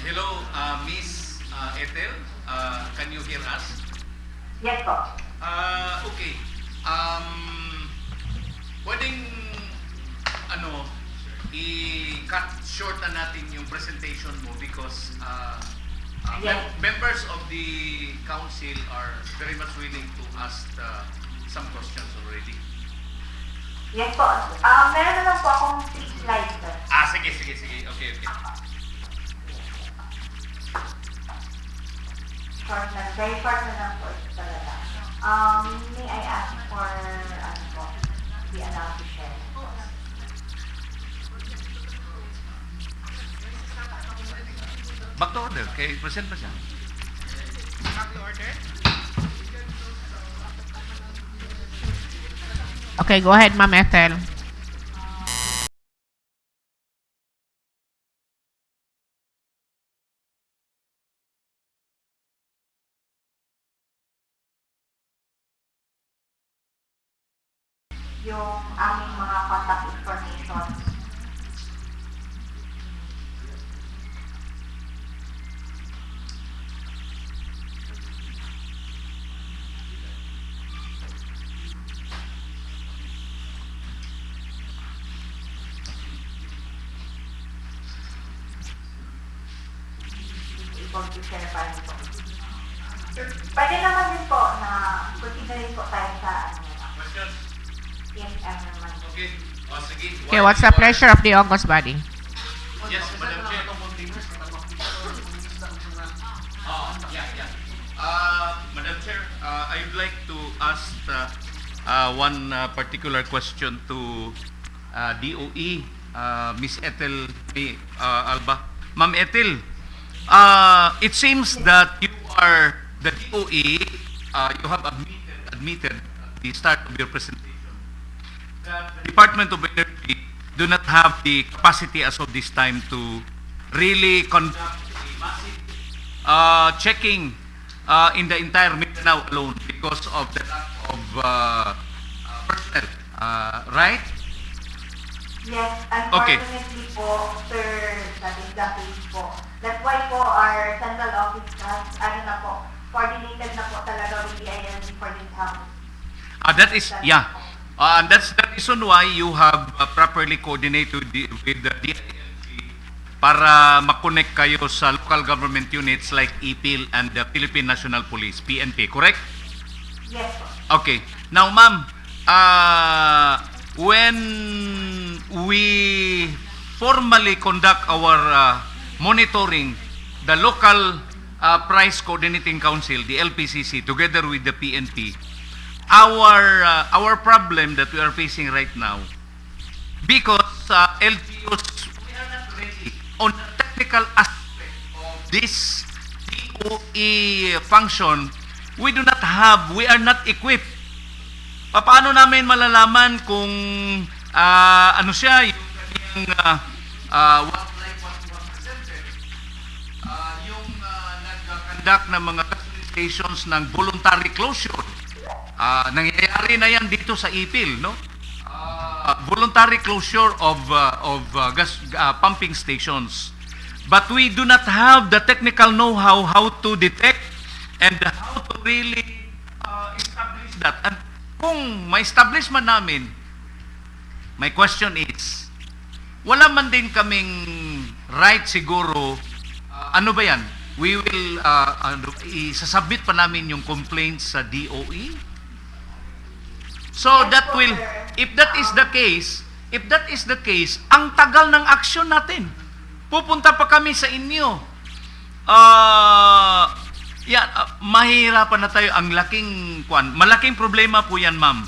Hello, Miss Ethel. Can you hear us? Yes po. Okay. Pwedeng i-cut short na natin yung presentation mo because Yes. members of the council are very much willing to ask some questions already. Yes po. Meron na lang po akong 3 slides, sir. Sige. Okay. Short na. Very short na lang po ito talaga. May I ask for, be allowed to share? Back to order. Okay, present pa siya. Back to order. Okay, go ahead, Ma'am Ethel. Yung aming mga contact information. Able to share pa rin po. Pwede naman din po na considering po tayo sa Questions? if ever man. Okay. Sige. Okay, what's the pleasure of the August body? Yes, Madam Chair. Yeah. Madam Chair, I would like to ask one particular question to DOE, Miss Ethel Alba. Ma'am Ethel, it seems that you are the DOE, you have admitted at the start of your presentation that the Department of Energy do not have the capacity as of this time to really conduct a massive checking in the entire Mindanao alone because of the lack of personnel, right? Yes, Okay. unfortunately po, sir, that is the case po. That's why po our central office has, coordinated na po talaga with the ILG for this house. That is, yeah. That's the reason why you have properly coordinated with the DILG para makonect kayo sa local government units like Ipil and the Philippine National Police, PNP, correct? Yes po. Okay. Now, ma'am, when we formally conduct our monitoring, the local Price Coordinating Council, the LPCC, together with the PNP, our problem that we are facing right now, because LGUs, we are not ready on the technical aspect of this DOE function, we are not equipped. Paano namin malalaman kung ano siya, yung kanyang wildlife what presented, yung nag-conduct ng mga gasoline stations ng voluntary closure. Nangyayari na yan dito sa Ipil, no? Voluntary closure of gas pumping stations. But we do not have the technical know-how how to detect and how to really establish that. And kung ma-establish man namin, my question is, wala man din kaming right siguro, ano ba yan? We will, isasubmit pa namin yung complaints sa DOE? So that will, if that is the case, ang tagal ng action natin. Pupunta pa kami sa inyo. Mahirapan na tayo. Ang malaking problema po yan, ma'am.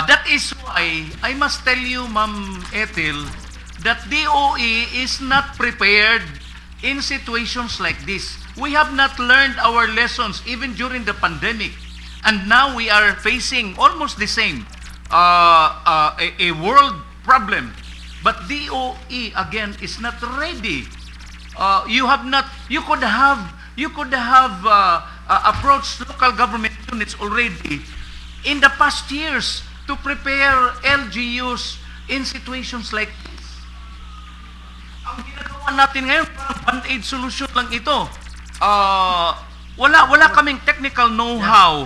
That is why I must tell you, Ma'am Ethel, that DOE is not prepared in situations like this. We have not learned our lessons even during the pandemic. And now we are facing almost the same, a world problem. But DOE again is not ready. You could have approached local government units already in the past years to prepare LGUs in situations like this. Ang ginagawa natin ngayon, parang band-aid solution lang ito. Wala kaming technical know-how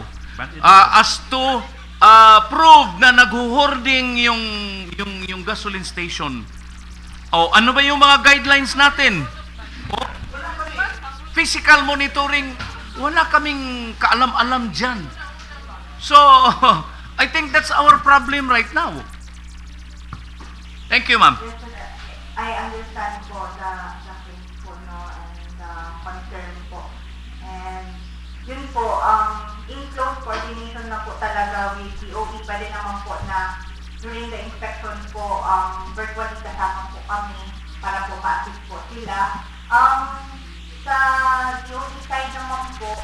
as to prove na naghuhoarding yung gasoline station. Ano ba yung mga guidelines natin? Physical monitoring, wala kaming kaalam-alam dyan. So, I think that's our problem right now. Thank you, ma'am. Yes, sir. I understand po the case po, no, and the concern po. And yun po, in close coordination na po talaga with DOE, pwede naman po na during the inspection po, virtually kasama po kami para po ma-assist po sila. Sa DOE side naman po,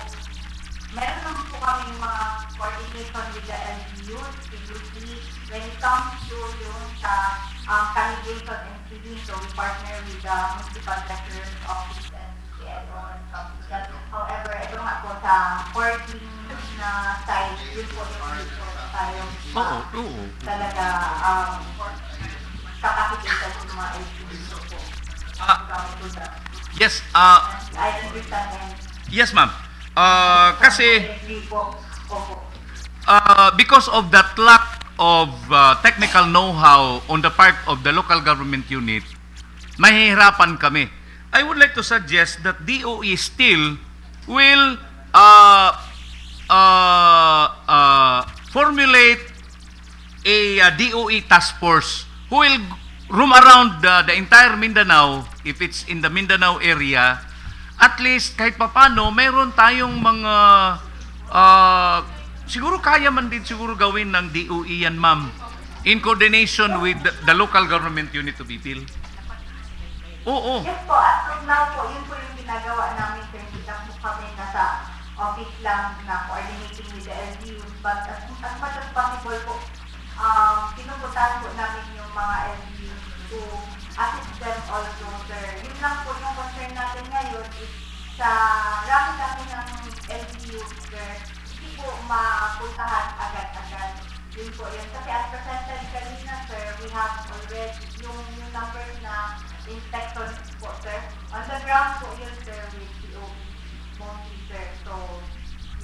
meron naman po kami mga coordination with the LGUs, previously, when it comes to yung sa candidation and screening, so we partner with the Municipal Treasurer's Office and CLO and stuff like that. However, ito nga po sa hoarding na side, yun po yung dito tayo talaga capacitated sa mga LGUs po. Yes, I understand and yes, ma'am. Kasi Opo. because of that lack of technical know-how on the part of the local government unit, mahihirapan kami. I would like to suggest that DOE still will formulate a DOE task force who will roam around the entire Mindanao, if it's in the Mindanao area, at least kahit papano, meron tayong mga, siguro kaya man din siguro gawin ng DOE yan, ma'am, in coordination with the local government unit of Ipil. Oo. Yes po, as of now po, yun po yung ginagawa namin, sir. Hindi lang po kami nasa office lang na coordinating with the LGUs. But as much as possible po, pinupuntahan po namin yung mga LGUs to assist them also, sir. Yun lang po yung concern natin ngayon is sa rami-rami ng LGUs, sir, hindi po mapuntahan agad-agad. Yun po yun. Kasi as presented kanina, sir, we have already yung numbers na inspectors po, sir. On the ground po yun, sir, with DOE mostly, sir. So,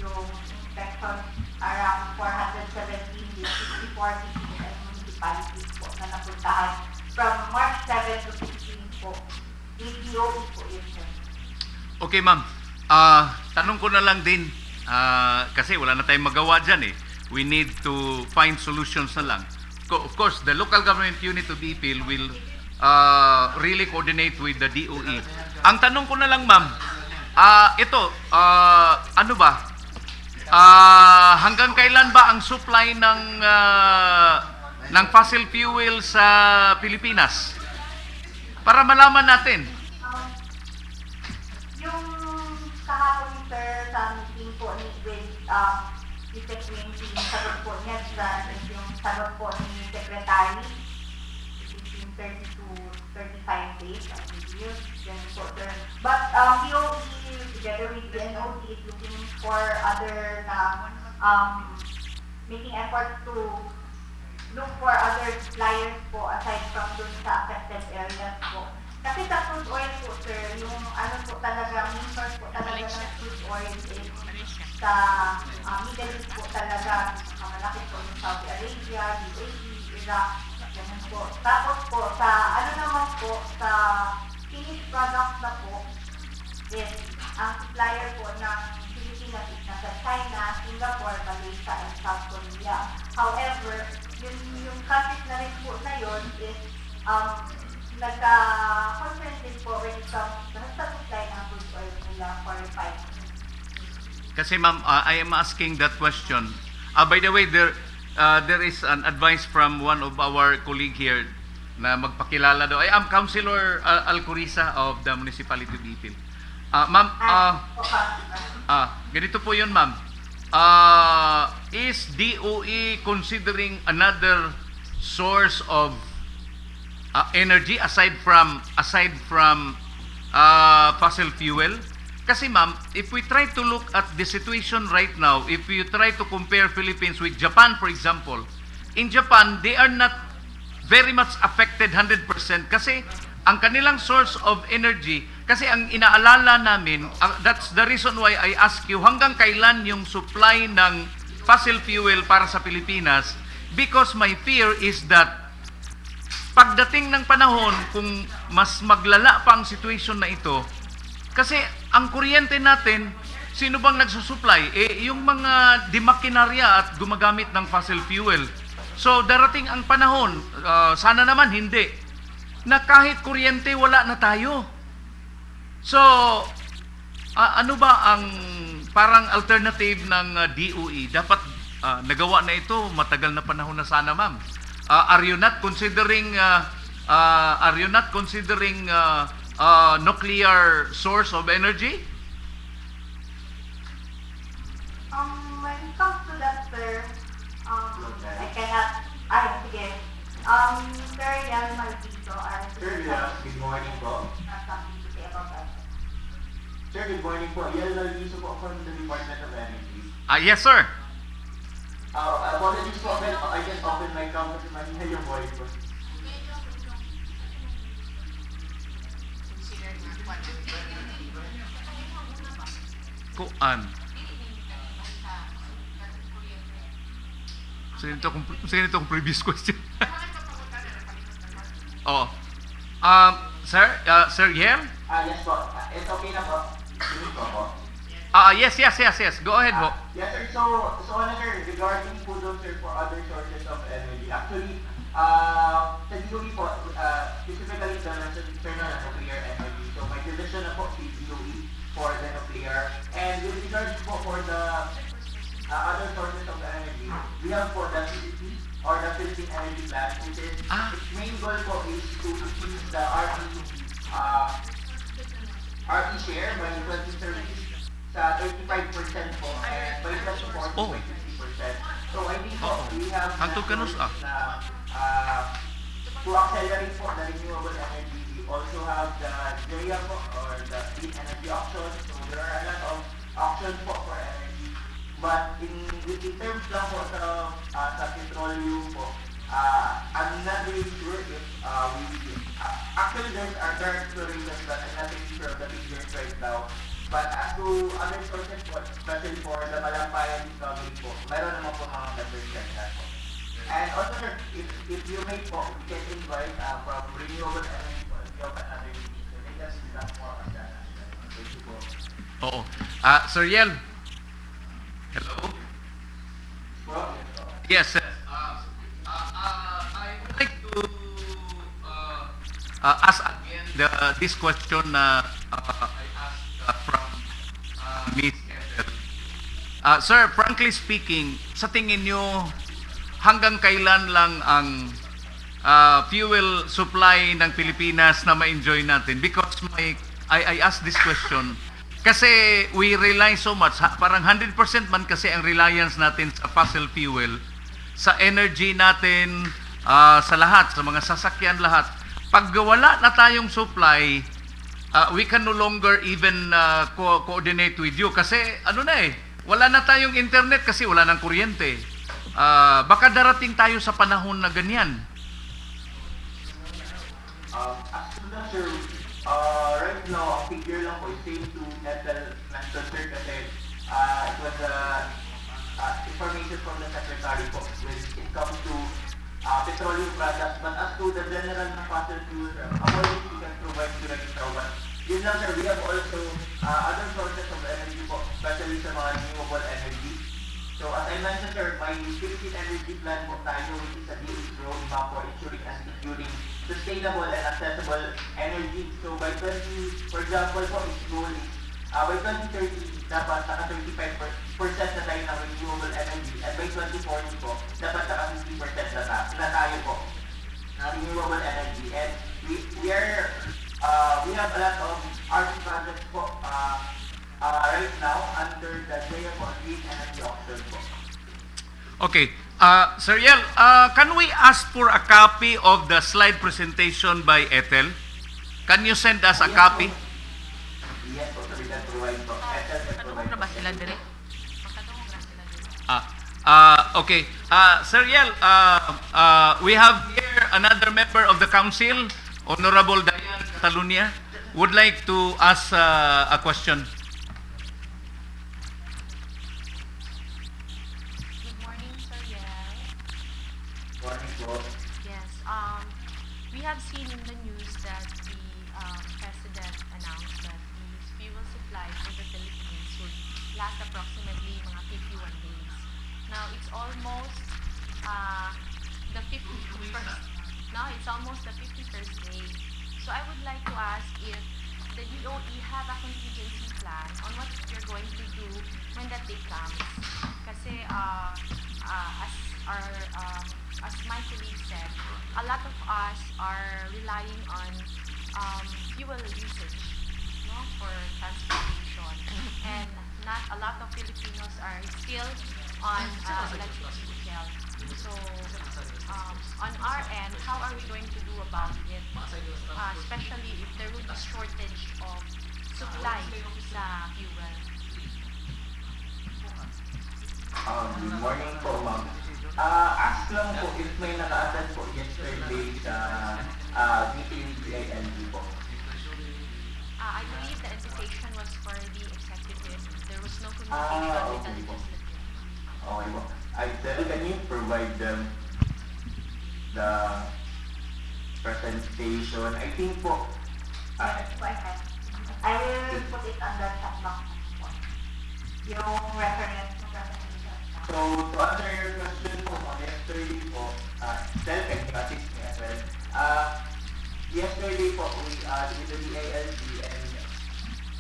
yung inspectors around 417 with 64 cities and municipalities po na napuntahan from March 7 to 16 po. With DOE po yun, sir. Okay, ma'am. Tanong ko na lang din, kasi wala na tayong magawa dyan eh. We need to find solutions na lang. Of course, the local government unit of Ipil will really coordinate with the DOE. Ang tanong ko na lang, ma'am, ano ba? Hanggang kailan ba ang supply ng fossil fuel sa Pilipinas? Para malaman natin. Yung kahapon, sir, sa meeting po ni with Vice Quincy, yung sagot po niya yung sagot po ni Secretary, between 30 to 35 days, I believe, yun po, sir. But DOE, together with the NOC, is looking for other making efforts to look for other suppliers po aside from dun sa affected areas po. Kasi sa crude oil po, sir, yung ano po talaga, main source po talaga ng crude oil is sa Middle East po talaga, malaki po yung Saudi Arabia, UAE, Iraq, ganun po. Tapos po, sa ano naman po, sa finished product na po, is ang supplier po ng Pilipinas is nasa China, Singapore, Malaysia, and South Korea. However, yung countries na rin po na yun is nagka-concern din po when it comes sa supply ng crude oil nila for refining. Kasi ma'am, I am asking that question. By the way, there is an advice from one of our colleague here na magpakilala daw. I am Councilor Alcurisa of the Municipality of Ipil. Ma'am, ganito po yun, ma'am. Is DOE considering another source of energy aside from fossil fuel? Kasi ma'am, if we try to look at the situation right now, if you try to compare Philippines with Japan, for example, in Japan, they are not very much affected 100% kasi ang kanilang source of energy, kasi ang inaalala namin, that's the reason why I ask you, hanggang kailan yung supply ng fossil fuel para sa Pilipinas? Because my fear is that pagdating ng panahon, kung mas maglala pa ang situation na ito, kasi ang kuryente natin, sino bang nagsusupply? Yung mga dimakinarya at gumagamit ng fossil fuel. So, darating ang panahon, sana naman hindi, na kahit kuryente, wala na tayo. So, ano ba ang parang alternative ng DOE? Dapat nagawa na ito, matagal na panahon na sana, ma'am. Are you not considering nuclear source of energy? When it comes to that, sir, I cannot, sige. Sir Yan Malvito, Sir, good morning po. something to say about that. Sir, good morning po. Yan Malvito po from the Department of Energy. Yes, sir. Apologies po, I just opened my camera to manila yung voice po. Kuan. Sige nito kung previous question. Oo. Sir Yel? Yes po. It's okay na po. Sige po. Yes. Go ahead po. Yes, sir. So ano, sir, regarding po doon, sir, for other sources of energy, actually, sa DOE po, specifically the nuclear energy, so may division na po si DOE for the nuclear. And with regards po for the other sources of energy, we have for the PEP or the Philippine Energy Plan, which is its main goal po is to increase the RE share by 2030 sa 35% po, and by 2040 by 50%. So I think po, we have to accelerate po the renewable energy. We also have the JEA po, or the clean energy auctions. So there are a lot of auctions po for energy. But in terms lang po sa petroleum po, I'm not really sure if actually there are explorations, but I'm not really sure of the figures right now. But as to other sources po, especially for the Malampayan discovery po, meron naman po mga numbers like that po. And also sir, if you may po, we can invite from renewable energy po, if you have another meeting. So they just do that more on that. Thank you po. Oo. Sir Yel. Hello? Yes, sir. I would like to ask again this question I asked from Ms. Ethel. Sir, frankly speaking, sa tingin nyo, hanggang kailan lang ang fuel supply ng Pilipinas na ma-enjoy natin? Because I asked this question kasi we rely so much, parang 100% man kasi ang reliance natin sa fossil fuel, sa energy natin, sa lahat, sa mga sasakyan lahat. Pag wala na tayong supply, we can no longer even coordinate with you kasi ano na wala na tayong internet kasi wala nang kuryente. Baka darating tayo sa panahon na ganyan. Actually, sir, right now, ang figure lang po is same to Ethel mentioned, sir, kasi it was information from the Secretary po when it comes to petroleum products. But as to the general na fossil fuel, always we can provide you right now. But yun lang, sir, we have also other sources of energy po, especially sa mga renewable energy. So as I mentioned, sir, my Philippine Energy Plan po tayo, which is a DOST roadmap for ensuring and securing sustainable and accessible energy. So by for example po, its goal is by 2030, dapat naka 35% na tayo ng renewable energy, and by 2040 po, dapat naka 50% na tayo po ng renewable energy. And we have a lot of RE projects po right now under the JEA po, Clean Energy Auction po. Okay. Sir Yel, can we ask for a copy of the slide presentation by Ethel? Can you send us a copy? Yes po, so we can provide po. Ethel can provide po. Okay. Sir Yel, we have here another member of the council, Honorable Diane Catalunya, would like to ask a question. Good morning, Sir Yel. Morning po. Yes, we have seen in the news that the President announced that the fuel supply for the Philippines would last approximately mga 51 days. Now, it's almost the 51st. Now, it's almost the 51st day. So I would like to ask if the DOE have a contingency plan on what you're going to do when that day comes. Kasi as my colleague said, a lot of us are relying on fuel usage, no, for transportation, and not a lot of Filipinos are still on electricity bill. So on our end, how are we going to do about it, especially if there will be shortage of supply sa fuel? Good morning po, ma'am. Ask lang po if may naka-attend po yesterday sa meeting with DILG po. I believe the invitation was for the executive. There was no communication with the Okay po. legislative. Okay po. Then can you provide them the presentation? I think po, Go ahead. I will put it on the chat box. Yung reference ng presentation. so to answer your question po, yesterday po, Del, can you assist me as well? Yesterday po, we with the DILG and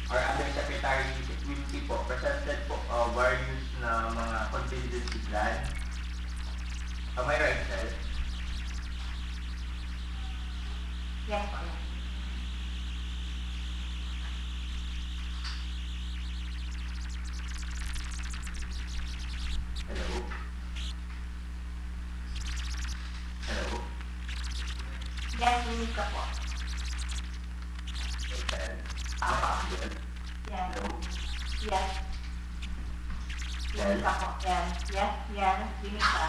our Undersecretary Secretary Wilkie po, presented po various na mga contingency plan. Am I right, sir? Yes po. Hello? Hello? Yes, rinig ka po. Okay, sir. Good. Yes. Hello? Yes. Rinig ka po. Yes. Yes. Yes. Rinig ka.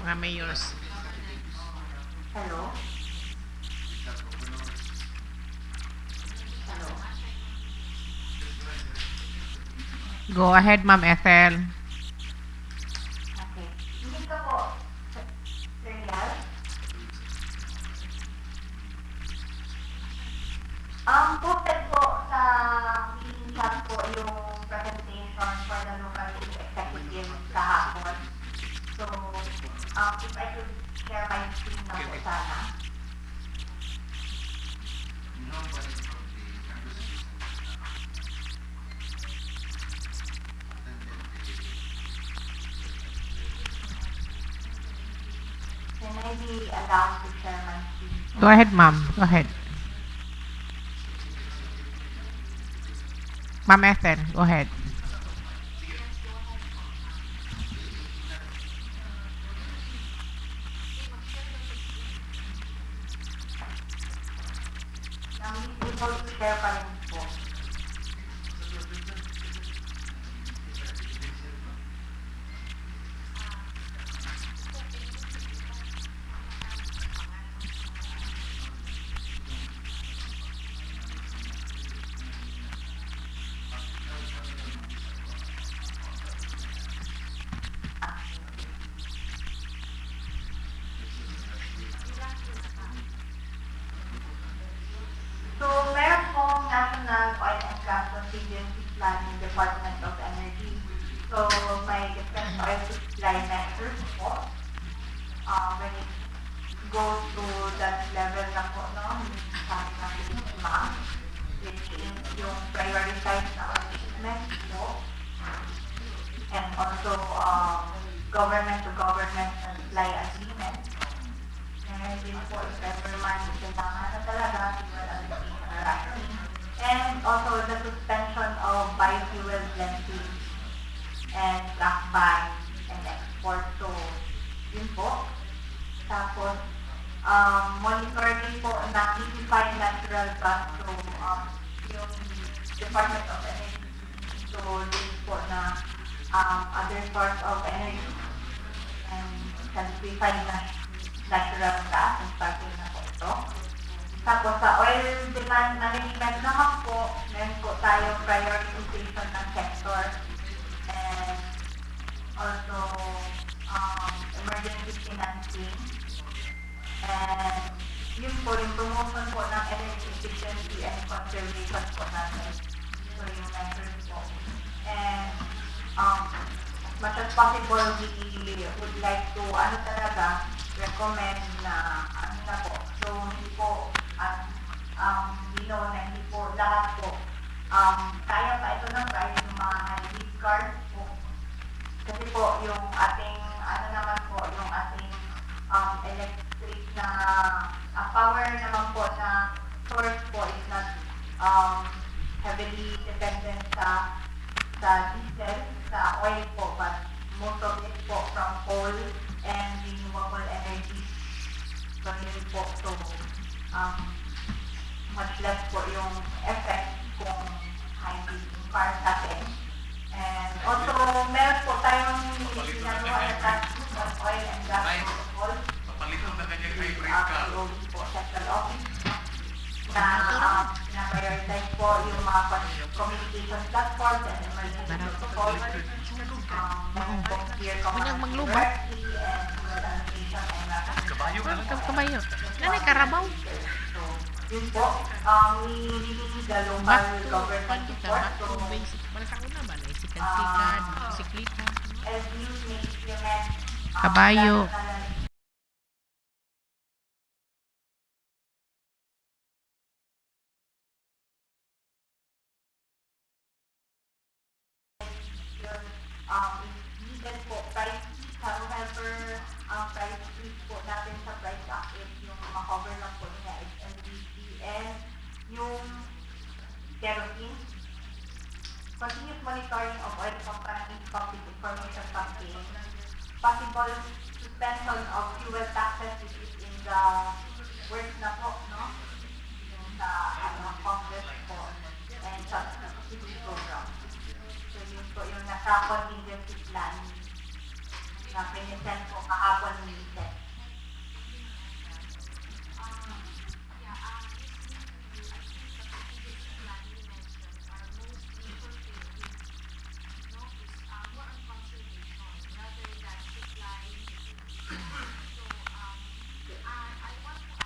Mga mayors. Hello? Hello? Go ahead, Ma'am Ethel. Okay. Rinig ka po. Sir Yal? Posted po sa meeting chat po yung presentation for the local executive kahapon. So, if I could share my screen na po sana. Can I be allowed to share my screen? Go ahead, Ma'am. Go ahead. Ma'am Ethel, go ahead. Able to share pa rin po. So, meron pong National Oil and Gas Contingency Plan ng Department of Energy. So, may different oil supply measures po. When it goes to that level na po, no, sabi natin which is yung prioritized na oil shipments po. And also, government-to-government supply agreement. And din po, if ever man, kailangan na talaga, and also the suspension of biofuel blending and black ban and export. So, yun po. Tapos, monitoring po ng liquefied natural gas. So, yung Department of Energy. So, din po na other source of energy and liquefied natural gas and starting na po ito. Tapos sa oil demand management naman po, meron po tayong prioritization ng sector and also emergency financing and yun po yung promotion po ng energy efficiency and conservation po natin. So yung measures po. And as much as possible, we would like to recommend na po. So hindi po we know na hindi po lahat po kaya pa ito ng price ng mga hybrid cars po. Kasi po yung ating yung ating electric na power naman po na source po is not heavily dependent sa diesel, sa oil po, but most of it po from coal and renewable energy. So yun po, so much less po yung effect kung hybrid cars natin. And also, meron po tayong ginagawa na tax on oil and gas protocol. Papalitan na kanyang hybrid car. Po, central office. na-prioritize po yung mga communication platforms and emergency protocols. Here, Kunyang maglubat. Kabayo. Nanay karabaw. Yun po, we really need the local government support to Basic. Malakauna ba? Sikan-sikan, siklita. LGU may implement Kabayo. if needed po, price freeze, however, ang price freeze po natin sa price act is yung makover lang po niya is MVP and yung kerosene. Continuous monitoring of oil company public information campaign. Possible suspension of fuel taxes which is in the works na po, no? Yung sa Congress po and sa subsidy program. So yun po yung nasa contingency plan na pinisend po kahapon ni Seth.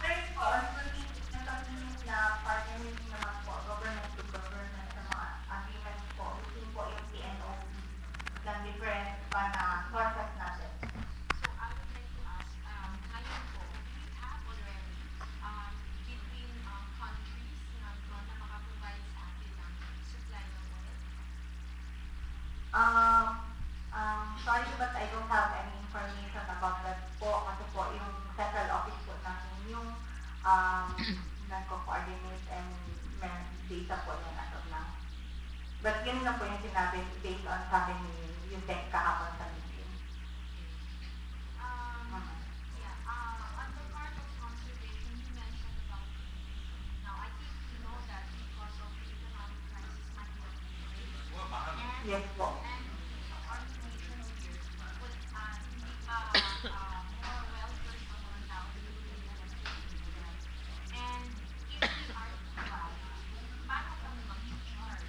First po, ang nasabihin na partnering naman po, government to government sa mga agreements po, using po yung PNOP ng different pa na sources natin. So I would like to ask, ngayon po, do we have already between countries na makaprovide sa atin ng supply ng oil? Sorry but I don't have any information about that po kasi po yung central office po namin yung nagko-coordinate and may data po yan as of now. But yun na po yung sinabi based on sabi ni yung tech kahapon sa meeting. On the part of conservation, you mentioned about now I think you know that because of the economic crisis might be and Yes po. and our nation here would more welfare someone now and if we are to buy, paano kami mag-charge?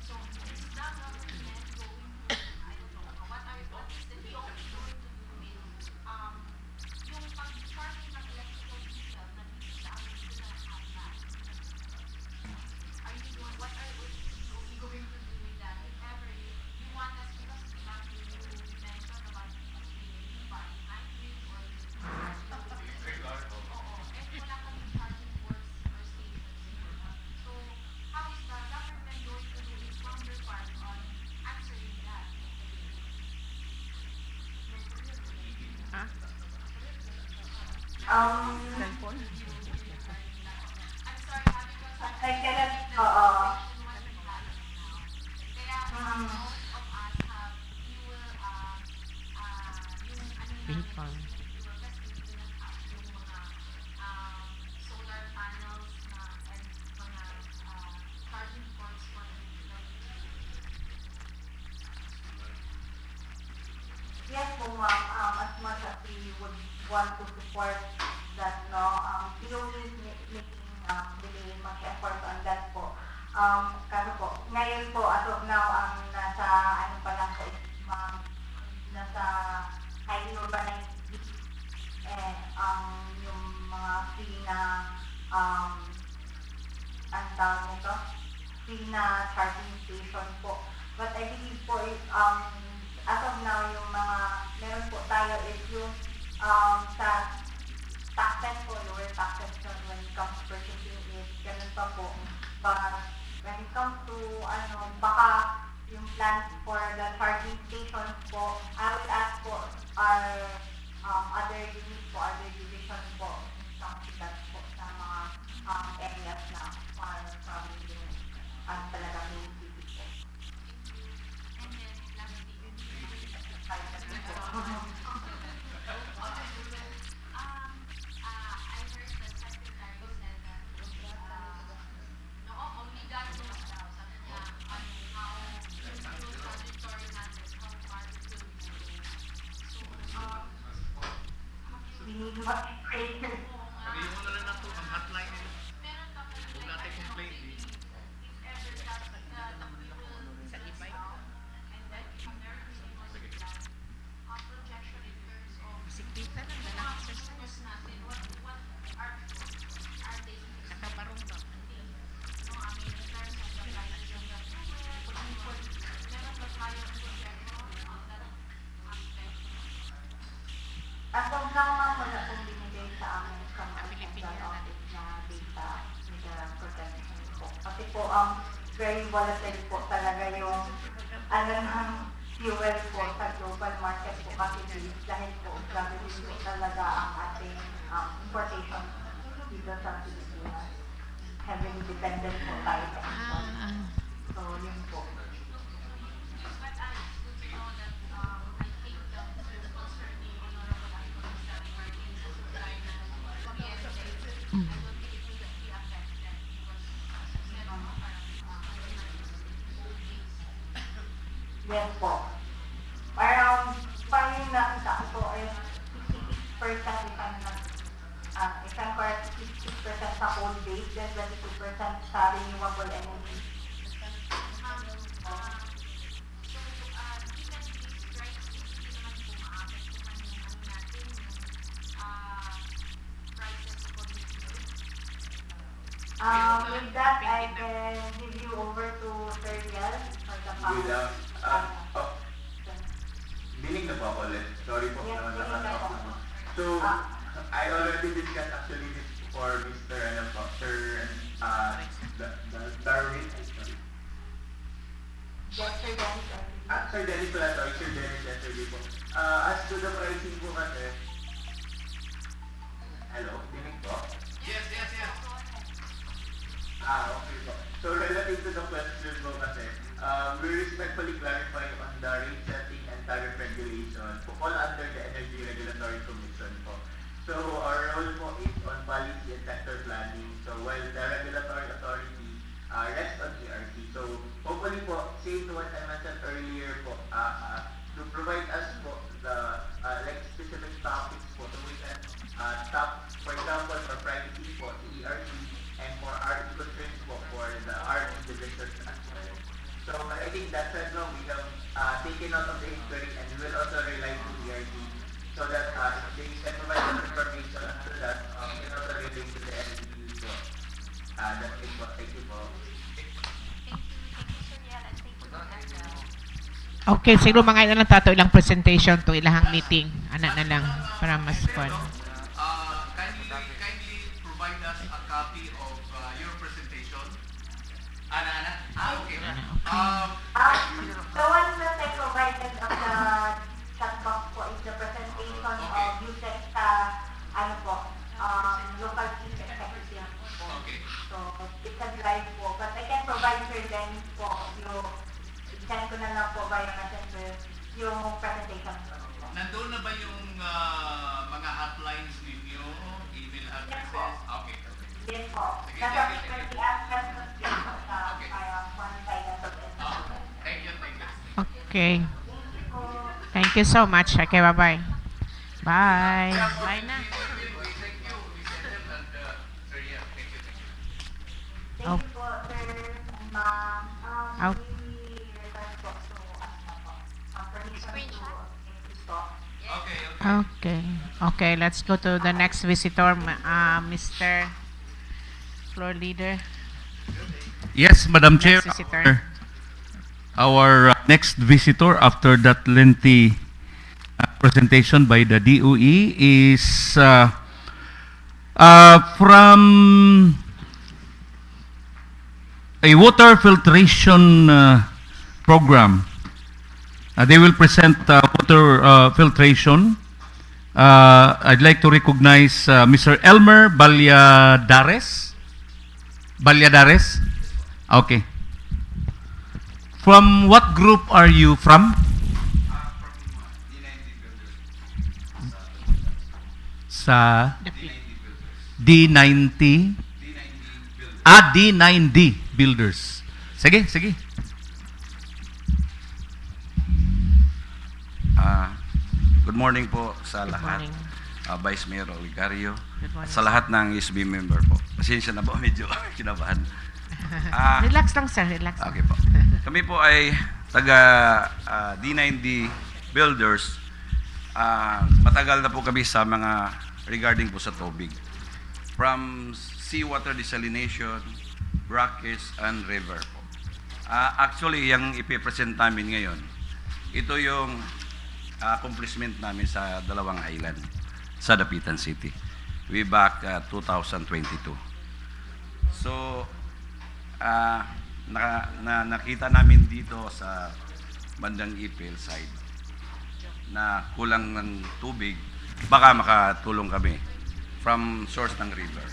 So is the government going to, I don't know, what is the DOST going to do with yung pag-charge ng electrical vehicle na dito sa amin sila lahat? Are you doing, what are we going to do with that if ever you want us, because you mentioned about buying hybrid or oo, and wala kaming charging ports or stations. So how is the government going to do its counterpart on answering that? Cellphone. I'm sorry, because I cannot, kaya most of us have fuel, Wind farm. solar panels na and mga charging ports for yes po ma'am, as much as we would want to support that, no, POE is making really much effort on that po. Kaso po, ngayon po, as of now, ang nasa, ano pa lang po, is, nasa highly urbanized yung mga free na, ang tawag nito, free na charging station po. But I believe po, as of now, yung mga meron po tayo is yung sa taxes po, lower taxes when it comes to purchasing it, ganun pa po. But when it comes to, baka yung plans for the charging stations po, I would ask po our other units po, other divisions po, in some that po sa mga areas na far from yung talaga main city po. and then lastly, I heard the secretary said that obligado daw sabi niya how yung trajectory natin, how far it will be. So, We need much prayer. meron ka kayo As of now, ma'am, wala pong binigay sa amin from our central office na data with the protection po. Kasi po, very volatile po talaga yung ng fuel po sa global market po kasi dahil po grabe din po talaga ang ating importation dito sa Pilipinas. Heavily dependent po tayo sa import. So, yun po. Yes po. Parang yung nakita ko po is 66% if I'm correct, 66% sa coal base, then 22% sa renewable energy. With that, I can give you over to Sir Riel for the power. Binig na po ako ulit. Sorry po. Yes, naman binig na po. So, I already discussed actually this for Mr. Sir Darwin. Sorry. Yes, Sir Dennis. Sir Dennis pala, sorry. Sir Dennis yesterday po. As to the pricing po kasi, hello, binig po? Yes. Okay po. So, relative to the question po kasi, we respectfully clarify on the rate setting and tariff regulation all under the Energy Regulatory Commission po. So, our role po is on policy and sector planning. So, while the regulatory authority rests on ERC. So, hopefully po, same to what I mentioned earlier po, to provide us po the like specific topics po so we can top, for example, for privacy po, the ERC, and for our concerns po for the RD division as well. So I think that's why no, we have taken out of the inquiry and we will also rely on ERD so that if they can provide us information to that, we can also relate to the LGU po. That's it po. Thank you po. Okay, siguro mga ina lang tato ilang presentation to ilahang meeting. Anak na lang para mas fun. Kindly provide us a copy of your presentation. Ana. Okay. The one that I provided of the chat box po is the presentation of USEC local chief executive po. Okay. So, it's a drive po. But I can provide for them po yung send ko na lang po via messenger yung presentation po. Nandoon na ba yung mga hotlines ninyo, email addresses? Okay. Yes po. Nasa frequency address po sa one side of it. Thank you. Okay. Thank you so much. Okay, bye-bye. Bye. Bye na. Thank you. Sir, yeah, thank you. Thank you po, sir and ma'am. Oh. We request po to permission to talk. Okay, let's go to the next visitor, Mr. Floor Leader. Yes, Madam Chair. Next visitor. Our next visitor after that lengthy presentation by the DOE is from a water filtration program. They will present water filtration. I'd like to recognize Mr. Elmer Balyadares. Okay. From what group are you from? Sa D90. D9D Builders. Sige. Good morning po sa lahat. morning. Vice Mayor Oligario. Good morning, At sa lahat ng SB member po. Pasensya na po, medyo kinabahan. Relax lang, sir. Relax. Okay po. Kami po ay taga D9D Builders. Matagal na po kami sa mga regarding po sa tubig. From seawater desalination, brackish, and river po. Actually, yung ipipresent namin ngayon, ito yung accomplishment namin sa dalawang island. sa Dapitan City way back 2022. So, nakita namin dito sa bandang Ipil side na kulang ng tubig, baka makatulong kami from source ng river.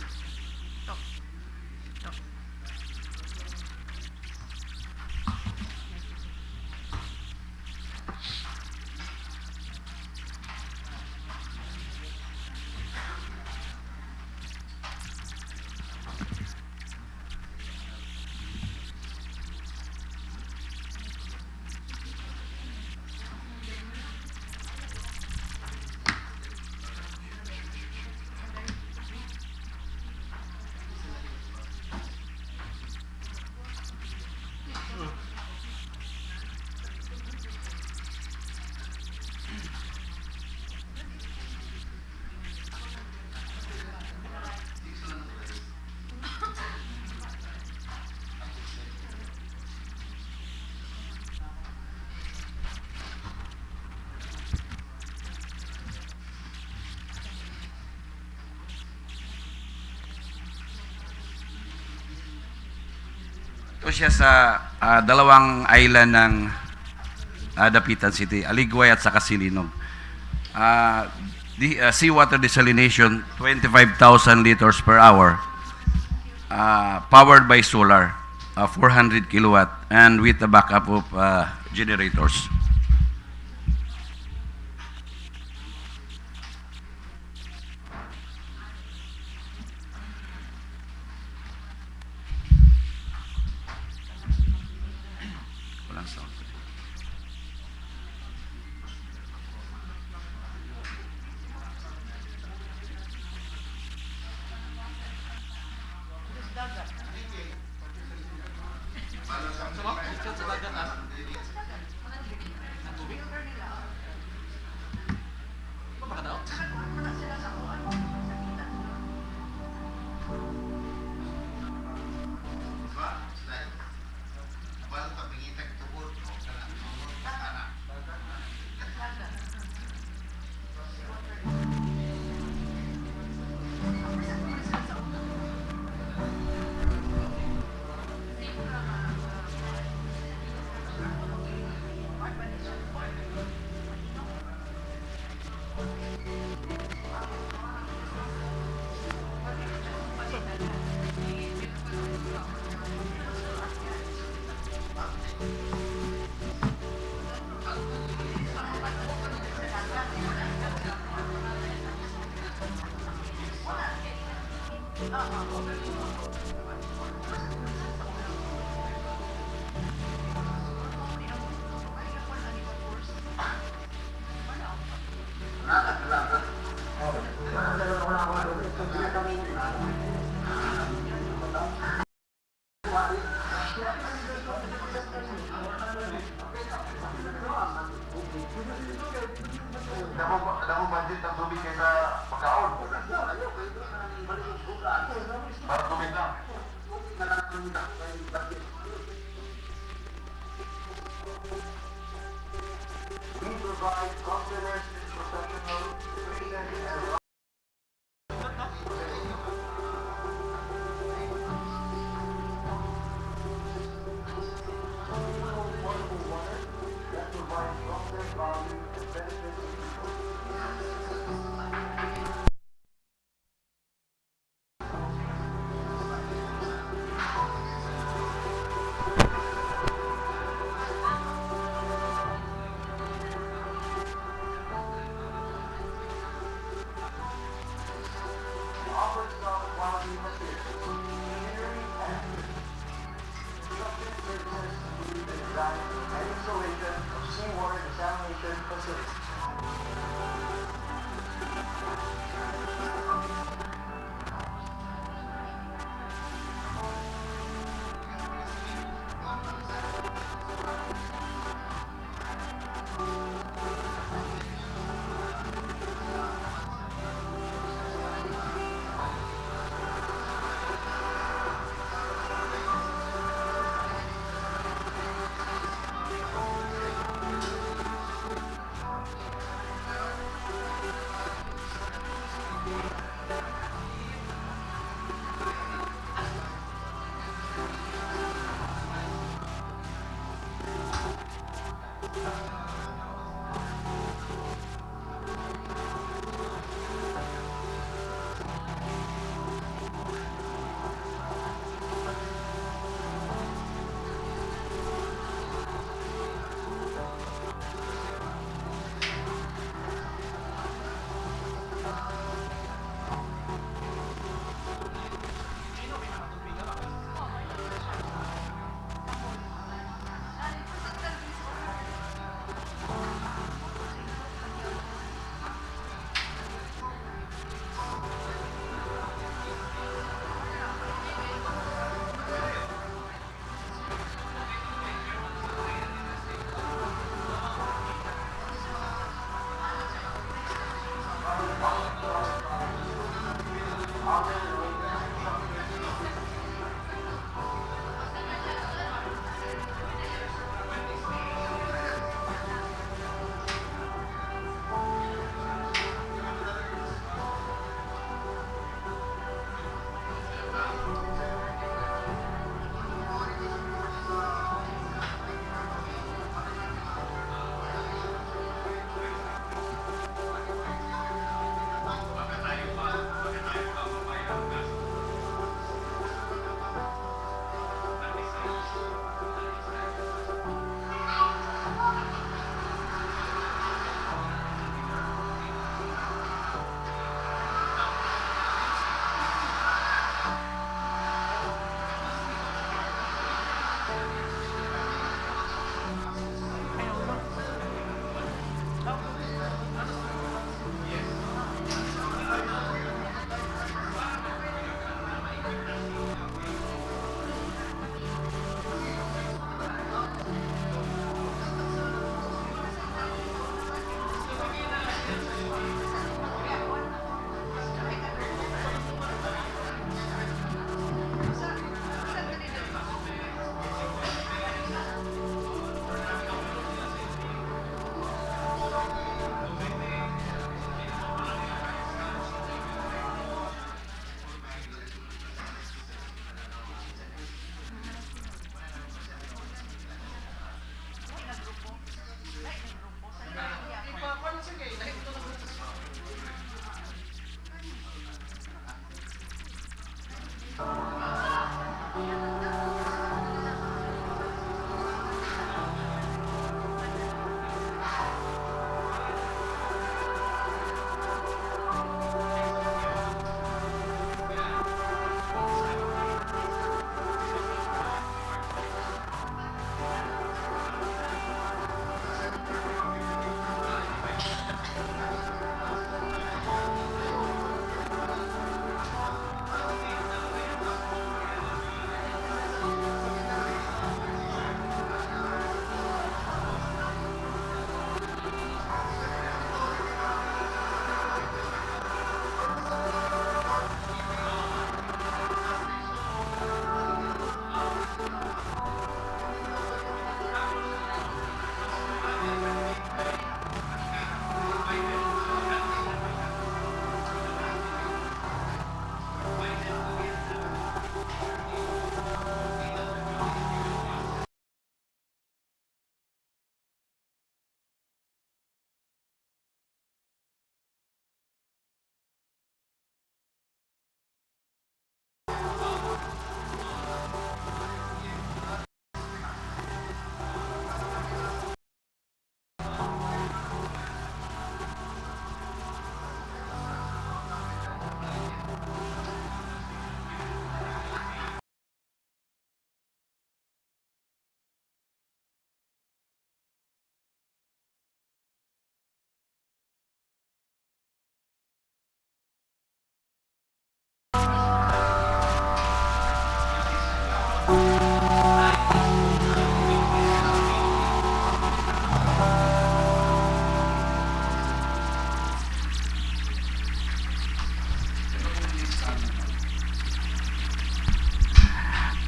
Ito siya sa dalawang island ng Dapitan City, Aligway at saka Silinog. Seawater desalination, 25,000 liters per hour, powered by solar, 400 kilowatt, and with the backup of generators. Walang sound.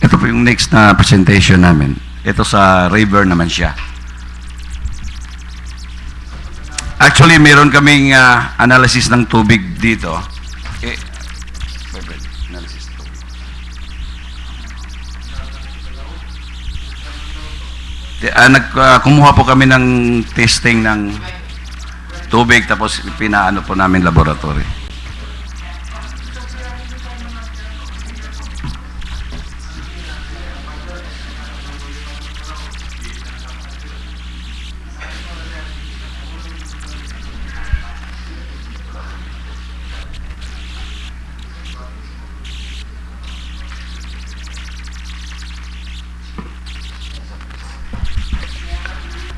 Ito po yung next na presentation namin. Ito sa river naman siya. Actually, meron kaming analysis ng tubig dito. Eh, Brgy, analysis to. Kumuha po kami ng testing ng tubig tapos pinaano po namin laboratory.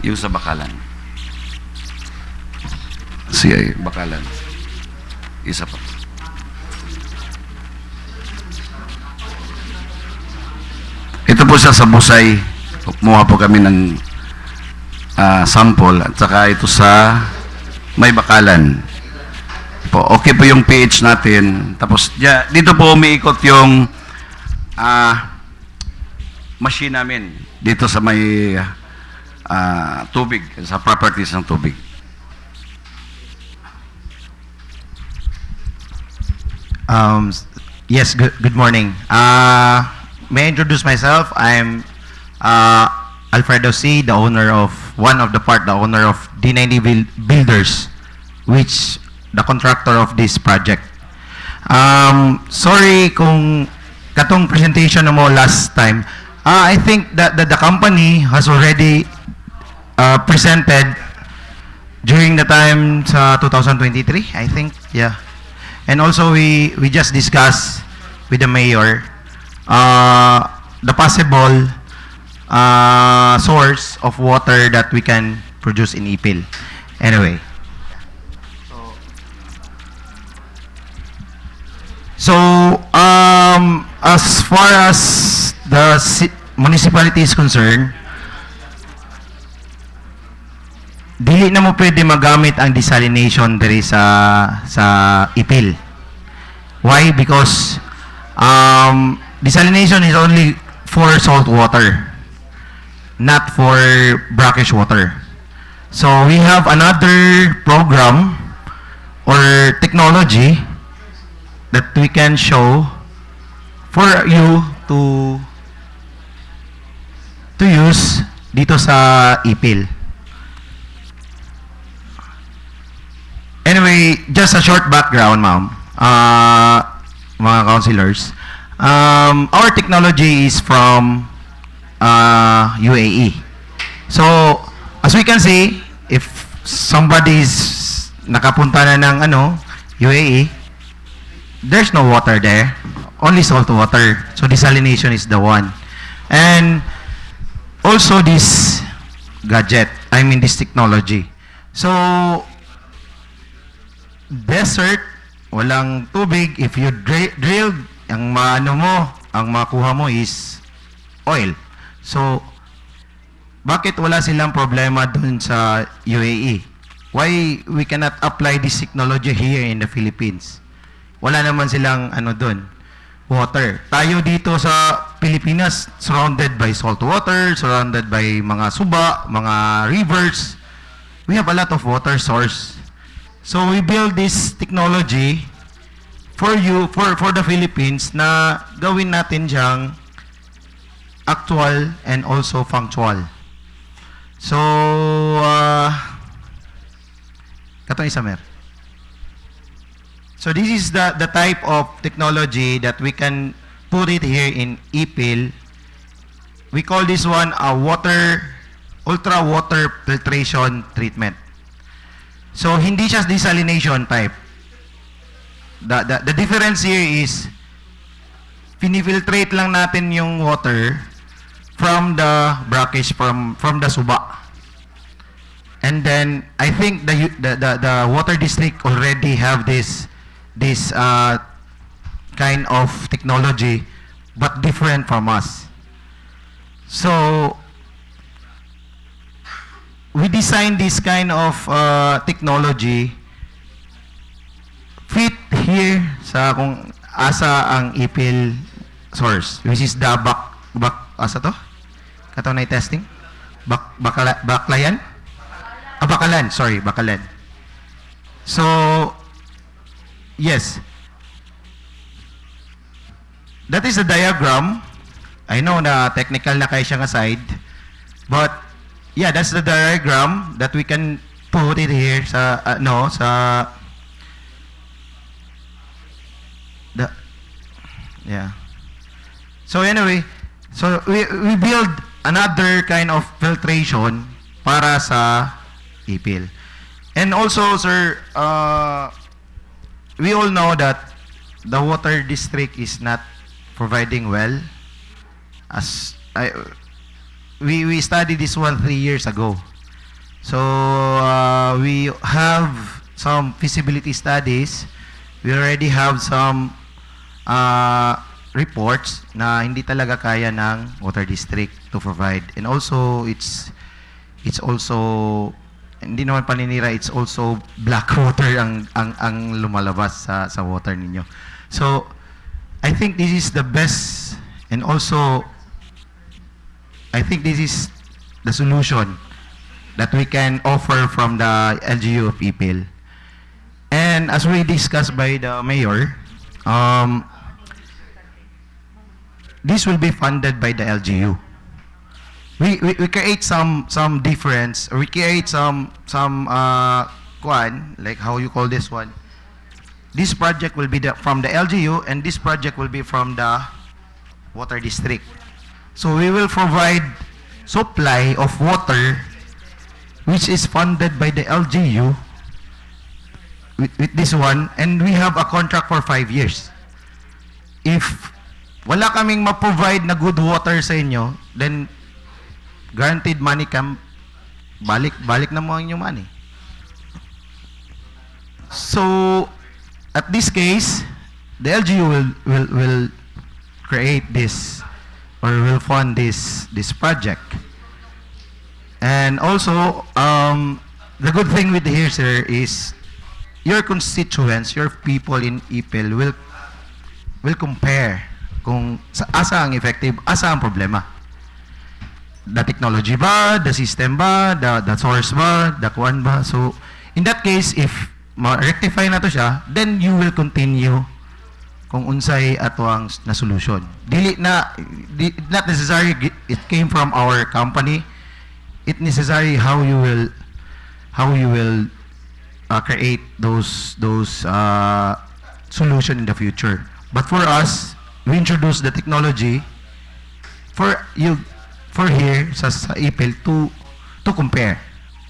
Yung sa Bakalan. CI, Bakalan. Isa pa. Ito po siya sa Busay. Kumuha po kami ng sample at saka ito sa May Bakalan. Po, okay po yung pH natin. Tapos dito po umiikot yung machine namin dito sa may tubig, sa properties ng tubig. Yes, good morning. May I introduce myself? I'm Alfredo C., the owner of the owner of D90 Builders, which the contractor of this project. Sorry kung katong presentation mo last time. I think that the company has already presented during the time sa 2023, I think, yeah. And also we just discussed with the mayor the possible source of water that we can produce in Ipil. Anyway. So, as far as the municipality is concerned, dili na mo pwede magamit ang desalination diri sa Ipil. Why? Because desalination is only for salt water, not for brackish water. So we have another program or technology that we can show for you to use dito sa Ipil. Anyway, just a short background, ma'am, mga councilors. Our technology is from UAE. So, as we can see, if somebody is nakapunta na ng UAE, there's no water there, only salt water. So, desalination is the one. And also this gadget, this technology. So, desert, walang tubig, if you drill, ang makuha mo is oil. So, bakit wala silang problema dun sa UAE? Why we cannot apply this technology here in the Philippines? Wala naman silang dun, water. Tayo dito sa Pilipinas, surrounded by salt water, surrounded by mga suba, mga rivers. We have a lot of water source. So we build this technology for the Philippines na gawin natin siyang actual and also functional. So, katong isa mer. So this is the type of technology that we can put it here in Ipil. We call this one a ultra water filtration treatment. So, hindi siya desalination type. The difference here is, pinifiltrate lang natin yung water from the brackish, from the suba. And then, I think the water district already have this kind of technology, but different from us. So, we designed this kind of technology fit here sa kung asa ang Ipil source, which is the asa to? Kato na testing? Bakalan? Bakalan, sorry, Bakalan. So, yes. that is the diagram. I know na technical na kayo siyang aside, but yeah, that's the diagram that we can put it here sa the yeah. So anyway, so we build another kind of filtration para sa Ipil. And also, sir, we all know that the water district is not providing well. We studied this one 3 years ago. So we have some feasibility studies. We already have some reports na hindi talaga kaya ng water district to provide. And also it's also hindi naman paninira, it's also black water ang lumalabas sa water ninyo. So I think this is the best, and also I think this is the solution that we can offer from the LGU of Ipil. And as we discussed by the mayor, this will be funded by the LGU. We create some difference, or we create some like how you call this one. This project will be from the LGU, and this project will be from the water district. So we will provide supply of water which is funded by the LGU with this one, and we have a contract for 5 years. If wala kaming ma-provide na good water sa inyo, then guaranteed money balik na mo ang inyong money. So at this case, the LGU will create this, or will fund this project. And also, the good thing with here, sir, is your constituents, your people in Ipil will compare kung asa ang effective, asa ang problema. The technology ba, the system ba, the source ba, the kuan ba. So in that case, if ma-rectify na to siya, then you will continue kung unsay atwang na solution. Not necessarily it came from our company. It necessary how you will create those solution in the future. But for us, we introduce the technology for here sa Ipil to compare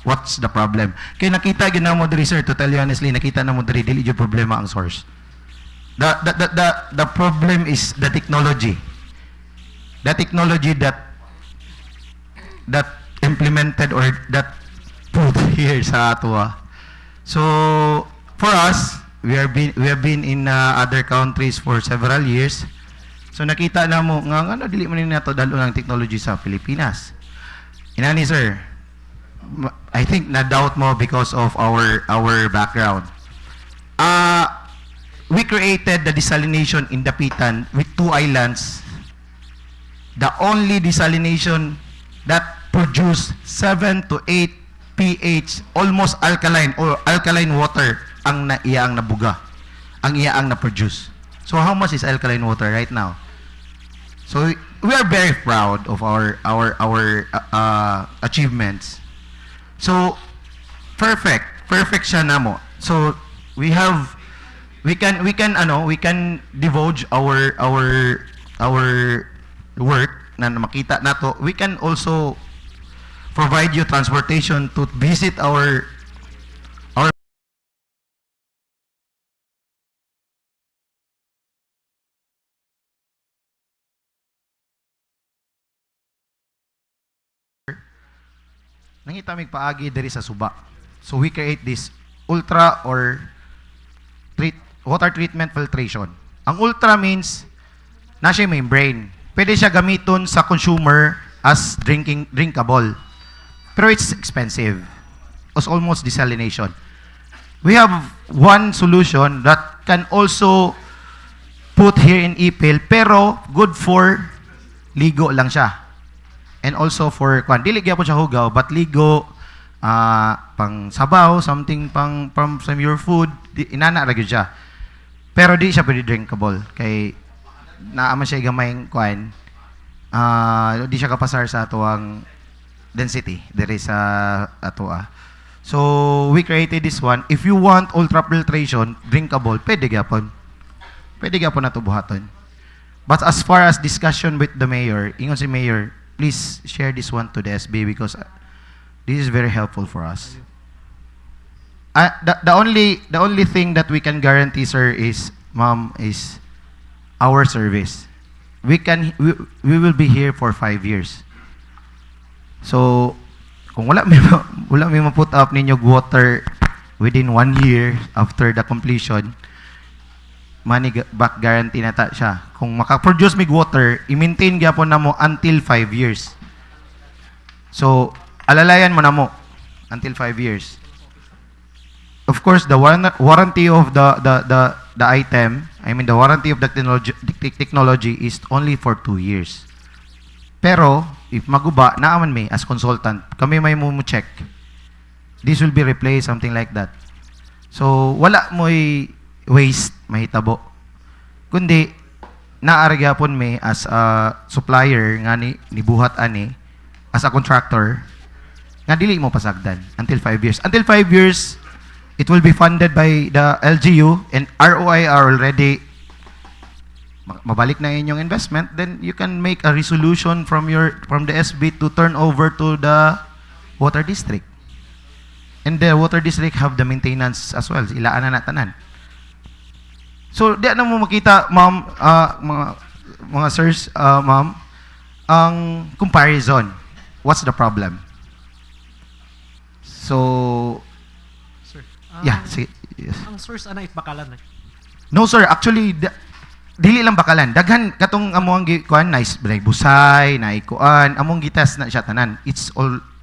what's the problem. Kaya nakita gina mo diri, sir, to tell you honestly, nakita na mo diri dili yung problema ang source. The problem is the technology. The technology that implemented or that put here sa atua. So for us, we have been in other countries for several years. So nakita na mo nga ano dili man ni nato dalo ng technology sa Pilipinas. Inani, sir, I think na doubt mo because of our background. We created the desalination in Dapitan with 2 islands. The only desalination that produce 7 to 8 pH, almost alkaline or alkaline water ang iyaang nabuga, ang iyaang na-produce. So how much is alkaline water right now? So we are very proud of our achievements. So perfect siya namo. So we can divulge our work na makita nato. We can also provide you transportation to visit our nangitamig paagi diri sa Suba. So we create this ultra or water treatment filtration. Ang ultra means na siya membrane. Pwede siya gamiton sa consumer as drinkable. Pero it's expensive. It's almost desalination. We have one solution that can also put here in Ipil, pero good for ligo lang siya. And also for dili gyapon siya hugaw, but ligo, pang sabaw, something from your food, inana ra gyud siya. Pero di siya pwede drinkable kay naaman siya gamayng kuan, di siya kapasar sa atuang density diri sa atua. So we created this one. If you want ultrafiltration, drinkable, pwede gyapon. Pwede gyapon nato buhaton. But as far as discussion with the mayor, ingon si mayor, please share this one to the SB because this is very helpful for us. The only thing that we can guarantee, sir, is ma'am, is our service. We will be here for 5 years. So kung wala may ma-put up ninyo water within 1 year after the completion, money back guarantee na ta siya. Kung maka-produce mig water, i-maintain gyapon na mo until 5 years. So alalayan mo na mo until 5 years. Of course, the warranty of the item, the warranty of the technology is only for 2 years. Pero if maguba, naaman may as consultant, kami may check. This will be replaced, something like that. So wala mo'y waste mahitabo. Kundi naari gyapon may as a supplier nga nibuhat ani as a contractor nga dili mo pasagdan until 5 years. Until 5 years, it will be funded by the LGU and ROI are already mabalik na inyong investment, then you can make a resolution from the SB to turn over to the water district. And the water district have the maintenance as well. Ilaan na tanan. So, di na mo makita, ma'am, mga sirs, ma'am, ang comparison. What's the problem? So, Sir, yeah, sige. Yes. ang source ana bakalan. No, sir. Actually, dili lang bakalan. Daghan katong among kuan nice busay, naikuan, among gitas na siya tanan. It's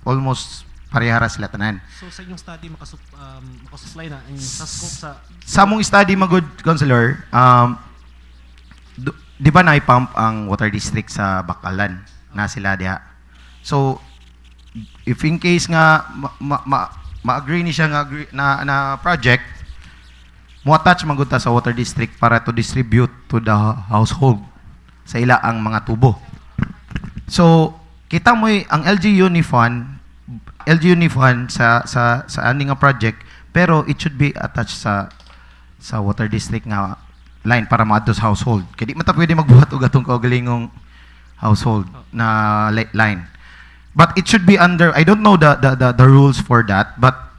almost parehara sila tanan. So sa inyong study makasupply na sa scope sa among study magud counselor, di ba na-pump ang water district sa Bakalan na sila diha. So if in case nga ma-agree ni siya nga na project, mo-attach magunta sa water district para to distribute to the household sa ila ang mga tubo. So, kita mo ang LGU ni fund sa ani nga project, pero it should be attached sa water district nga line para maadto sa household. Kaya di mata pwede magbuhat og atong kaugalingong household na line. But it should be under, I don't know the rules for that, but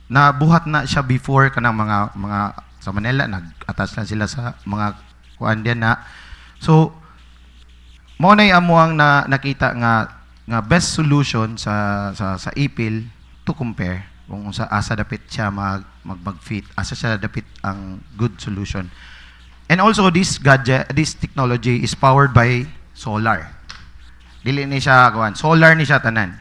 nabuhat na siya before kanang mga sa Manila, nag-attach na sila sa mga kuan diyan na. So mo nay amuang nakita nga best solution sa Ipil to compare kung sa asa dapit siya mag-fit, asa siya dapit ang good solution. And also this technology is powered by solar. Dili ni siya kuan, solar ni siya tanan.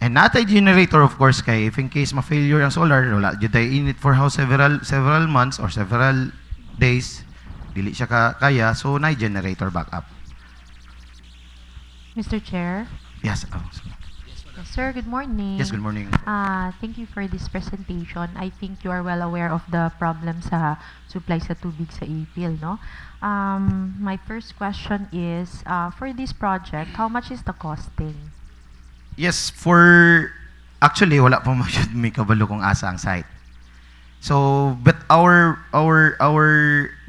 And natay generator, of course, kay if in case ma-failure ang solar, wala jud tay init for how several months or several days, dili siya kaya, so nay generator backup. Mr. Chair? Yes. Yes, sir, good morning. Yes, good morning. Thank you for this presentation. I think you are well aware of the problem sa supply sa tubig sa Ipil, no? My first question is, for this project, how much is the costing? Yes, actually wala pa may kabalo kung asa ang site. So, but our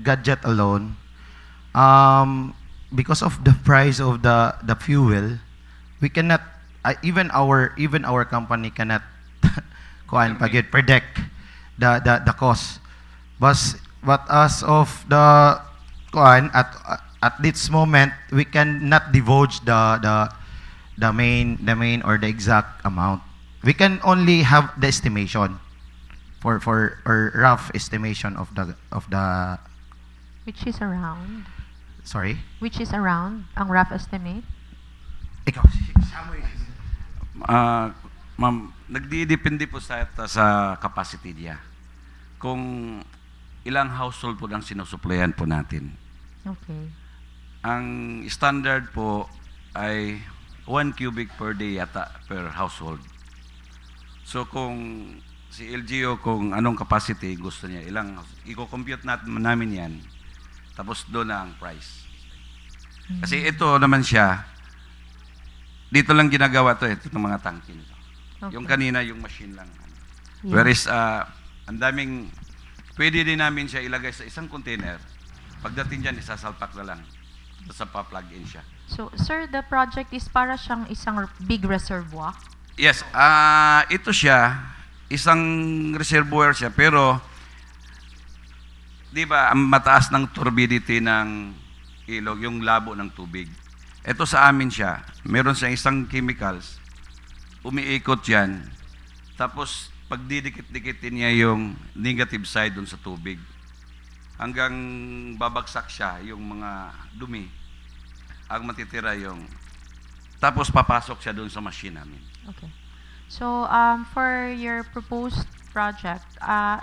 gadget alone, because of the price of the fuel, we cannot even our company cannot predict the cost. But as of the at this moment, we cannot divulge the main or the exact amount. We can only have the estimation for or rough estimation of the Which is around? Sorry? Which is around ang rough estimate? Ikaw, ma'am, nagdidepende po sa capacity niya. Kung ilang household po ang sinusuplayan po natin. Okay. Ang standard po ay 1 cubic per day yata per household. So kung si LGU kung anong capacity gusto niya, ilang i-compute namin yan. Tapos doon na ang price. Kasi ito naman siya, dito lang ginagawa to, ito ng mga tangke nito. Okay. Yung kanina, yung machine lang. Yeah. Whereas, ang daming, pwede din namin siya ilagay sa isang container. Pagdating dyan, isasalpak na lang. Tapos pa-plug in siya. So, sir, the project is para siyang isang big reservoir? Yes, ito siya, isang reservoir siya, pero, di ba, ang mataas ng turbidity ng ilog, yung labo ng tubig. Ito sa amin siya, meron siyang isang chemicals, umiikot yan, tapos pagdidikit-dikitin niya yung negative side dun sa tubig. Hanggang babagsak siya, yung mga dumi. Ang matitira yung, tapos papasok siya dun sa machine namin. Okay. So, for your proposed project,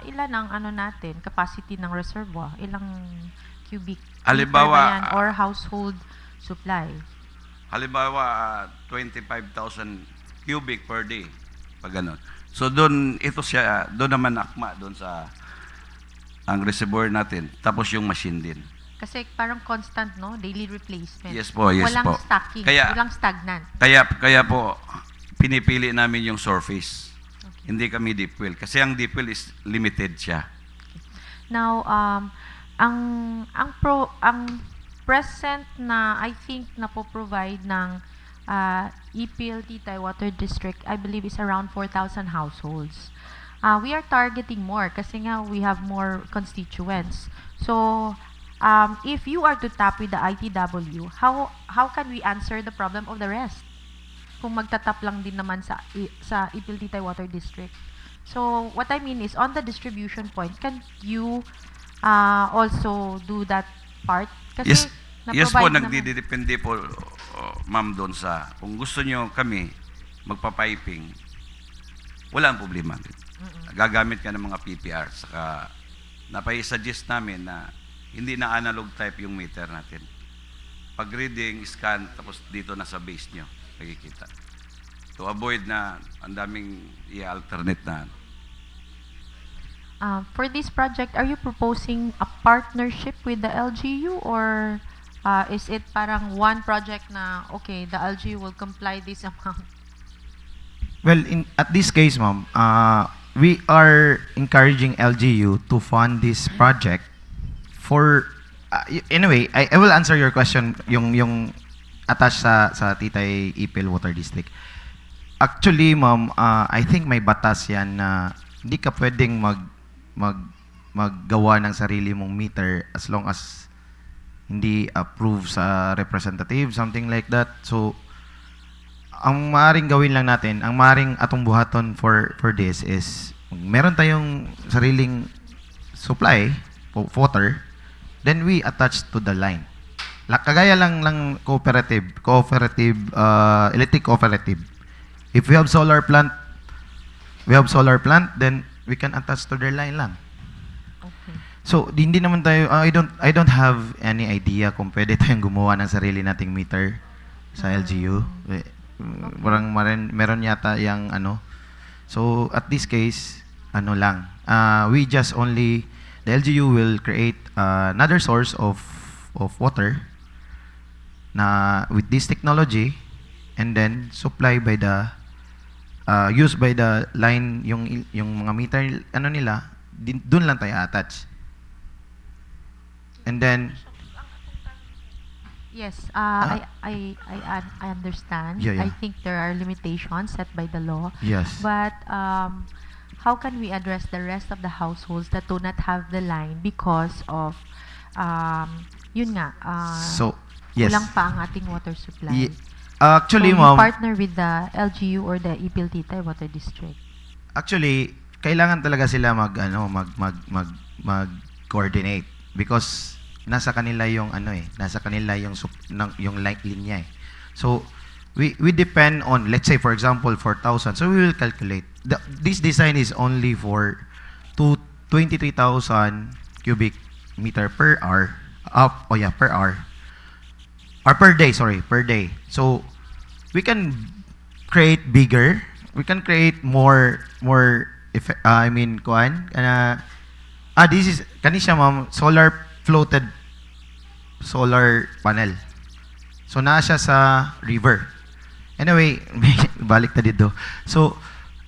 ilan ang ano natin, capacity ng reservoir? Ilang cubic Halimbawa, meter ba yan, or household supply? Halimbawa, 25,000 cubic per day. Pag ganun. So, doon, ito siya, doon naman akma, doon sa ang reservoir natin. Tapos yung machine din. Kasi parang constant, no? Daily replacement. Yes po, yes walang po. stacking, Kaya- walang stagnant. Kaya po, pinipili namin yung surface. Hindi kami deep well. Kasi ang deep well is limited siya. Now, ang present na I think na po-provide ng Ipil Titay Water District, I believe is around 4,000 households. We are targeting more kasi nga we have more constituents. So, if you are to tap with the ITW, how can we answer the problem of the rest? Kung magtatap lang din naman sa Ipil Titay Water District. So, what I mean is, on the distribution point, can you also do that part? Kasi Yes po, na-provide naman. nagdidepende po, ma'am, doon sa, kung gusto nyo kami magpa-piping, wala ang problema. Gagamit ka ng mga PPR. Saka, napay-suggest namin na hindi na analog type yung meter natin. Pag reading, scan, tapos dito na sa base nyo, nakikita. To avoid na ang daming i-alternate na. For this project, are you proposing a partnership with the LGU, or is it parang one project na, okay, the LGU will comply this amount? Well, at this case, ma'am, we are encouraging LGU to fund this project for, anyway, I will answer your question, yung attached sa Titay Ipil Water District. Actually, ma'am, I think may batas yan na hindi ka pwedeng maggawa ng sarili mong meter as long as hindi approve sa representative, something like that. So, ang maaaring gawin lang natin, ang maaaring atong buhaton for this is, meron tayong sariling supply of water, then we attach to the line. Kagaya lang cooperative, electric cooperative. If we have solar plant, then we can attach to their line lang. Okay. So, hindi naman tayo, I don't have any idea kung pwede tayong gumawa ng sarili nating meter sa LGU. Parang meron yata yung ano. So, at this case, ano lang, we just only, the LGU will create another source of water na with this technology, and then supply by the used by the line, yung mga meter ano nila, dun lang tayo attach. And then Yes, I understand. Yeah. I think there are limitations set by the law. Yes. But how can we address the rest of the households that do not have the line because of yun nga, So, yes. kulang pa ang ating water supply? Actually, so, ma'am, we partner with the LGU or the Ipil Titay Water District. actually, kailangan talaga sila mag-coordinate because nasa kanila yung nasa kanila yung yung linya eh. So we depend on, let's say for example 4,000. So we will calculate. This design is only for 23,000 cubic meter per hour. Per hour. Or per day, per day. So we can create bigger. We can create more this is kanisya ma'am, solar floated solar panel. So naa siya sa river. Anyway, balik ta dito. So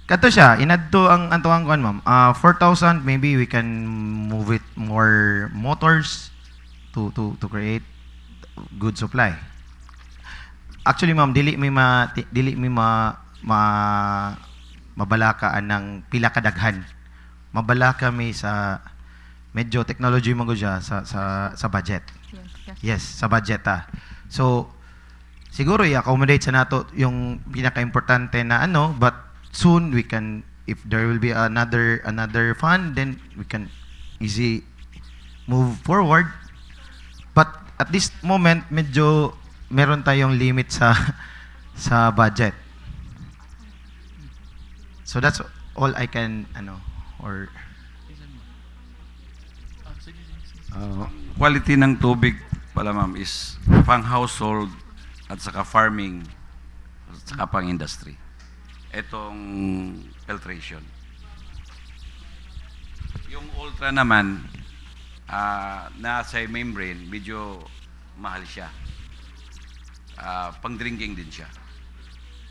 kato siya, inadto ang antuang kuan ma'am. 4,000 maybe we can move it more motors to create good supply. Actually ma'am, dili mi mabalakaan ng pila kadaghan. Mabalaka mi sa medyo technology mo siya sa budget. Yes, sa budget So siguro i-accommodate sa nato yung pinaka-importante na but soon we can, if there will be another fund, then we can easy move forward. But at this moment, medyo meron tayong limit sa budget. So that's all I can Quality ng tubig pala ma'am is pang household at saka farming at saka pang industry. Itong filtration. Yung ultra naman nasa membrane, medyo mahal siya. Pang drinking din siya.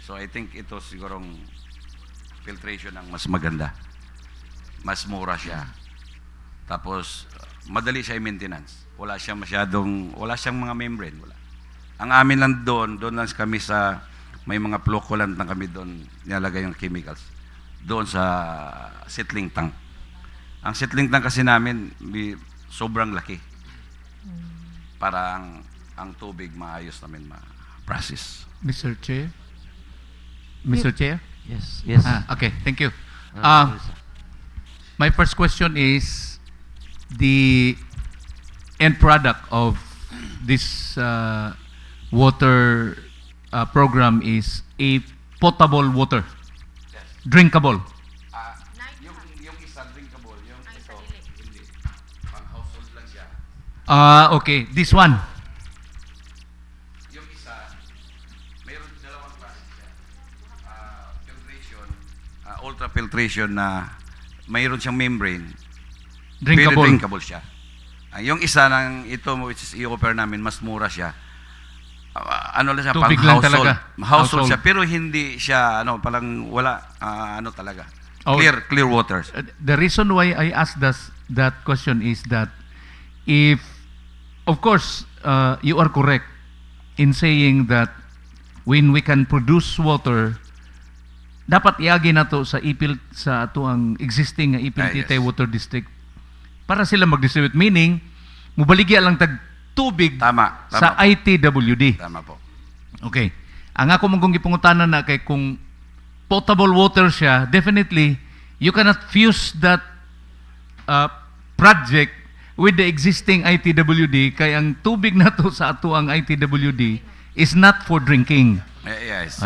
So I think ito sigurong filtration ang mas maganda. Mas mura siya. Tapos madali siya i-maintenance. Wala siyang mga membrane. Wala. Ang amin lang doon lang kami sa, may mga floculant na kami doon, nilalagay yung chemicals. Doon sa settling tank. Ang settling tank kasi namin, sobrang laki. Para ang tubig maayos namin ma-process. Mr. Chair? Mr. Chair? Yes. Okay, thank you. My first question is, the end product of this water program is a potable water, drinkable. Yung isa drinkable, yung ito hindi. Pang household lang siya. Okay, this one. Yung isa, mayroon dalawang klase siya. Filtration, ultra filtration na mayroon siyang membrane. Drinkable. Very drinkable siya. Yung isa ng ito, which is i-offer namin, mas mura siya. Ano lang siya, pang Tubig lang household. talaga. Household siya, pero hindi siya, parang wala, talaga. Clear waters. The reason why I asked that question is that if, of course, you are correct in saying that when we can produce water, dapat iagi na to sa Ipil, sa ato ang existing Ipil Titay Water District para sila mag-distribute. Meaning, mubaligya lang tag tubig Tama sa po. ITWD. Tama po. Okay. Ang ako mong gipungutanan na kay kung potable water siya, definitely, you cannot fuse that project with the existing ITWD kay ang tubig na to sa ato ang ITWD is not for drinking. Yes.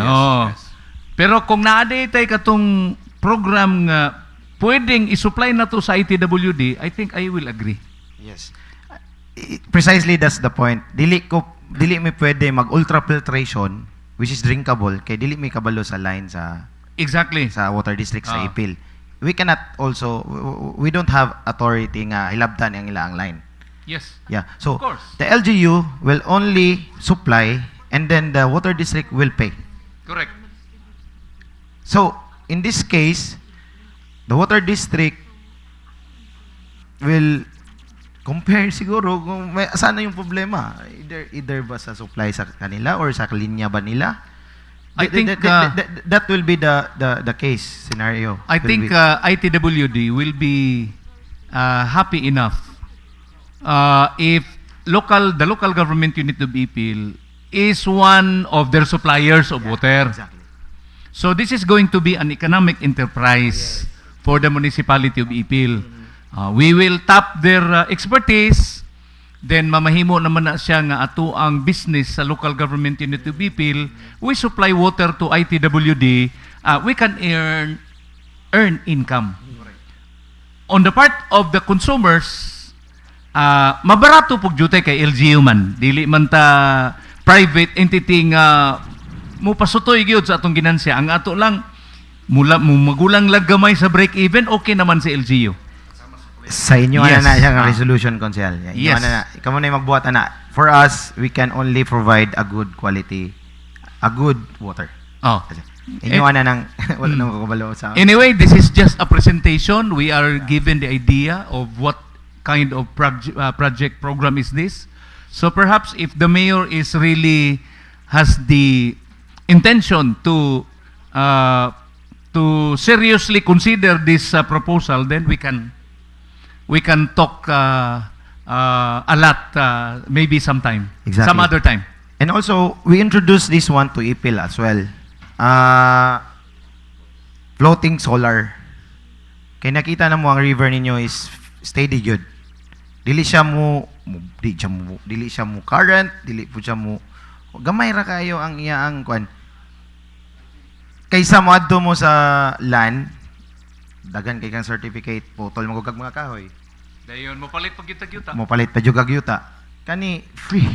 Pero kung naaday tay katong program nga pwedeng i-supply na to sa ITWD, I think I will agree. Yes. Precisely that's the point. Dili mi pwede mag ultrafiltration which is drinkable kay dili mi kabalo sa line sa Exactly. sa water district sa Ipil. We cannot also we don't have authority nga hilabtan ang ilang line. Yes. Yeah. So Of course. the LGU will only supply and then the water district will pay. Correct. So in this case, the water district will compare siguro kung sana yung problema. Either ba sa supply sa kanila or sa linya ba nila? I think that will be the case scenario. I think ITWD will be happy enough if the local government unit of Ipil is one of their suppliers of water. Exactly. So this is going to be an economic enterprise for the municipality of Ipil. We will tap their expertise, then mamahimo naman na siya nga ato ang business sa local government unit of Ipil. We supply water to ITWD. We can earn income. On the part of the consumers, mabarato pug jute kay LGU man. Dili man ta private entity nga mo pasutoy gyud sa atong ginansya. Ang ato lang mula mo magulang lag gamay sa break even, okay naman si LGU. Sa inyo Yes. na siyang resolution, Konsehal. Inyo Yes. na. Ikaw mo na yung magbuhat, ana. For us, we can only provide a good quality, a good water. Oh. Inyo na nang, wala nang kakabalo sa... Anyway, this is just a presentation. We are given the idea of what kind of project program is this. So perhaps if the mayor is really has the intention to seriously consider this proposal, then we can talk a lot maybe sometime, Exactly. some other time. And also, we introduced this one to Ipil as well. Floating solar. Kaya nakita na mo ang river ninyo is steady good. Dili siya mo current, dili po siya mo gamay ra kayo ang iyaang kwan. Kaysa mo adto mo sa land, dagan kay kang certificate, putol mo kag mga kahoy. Dayon mo palit pag yuta-yuta. Mo palit pa jud kag yuta. Kani free.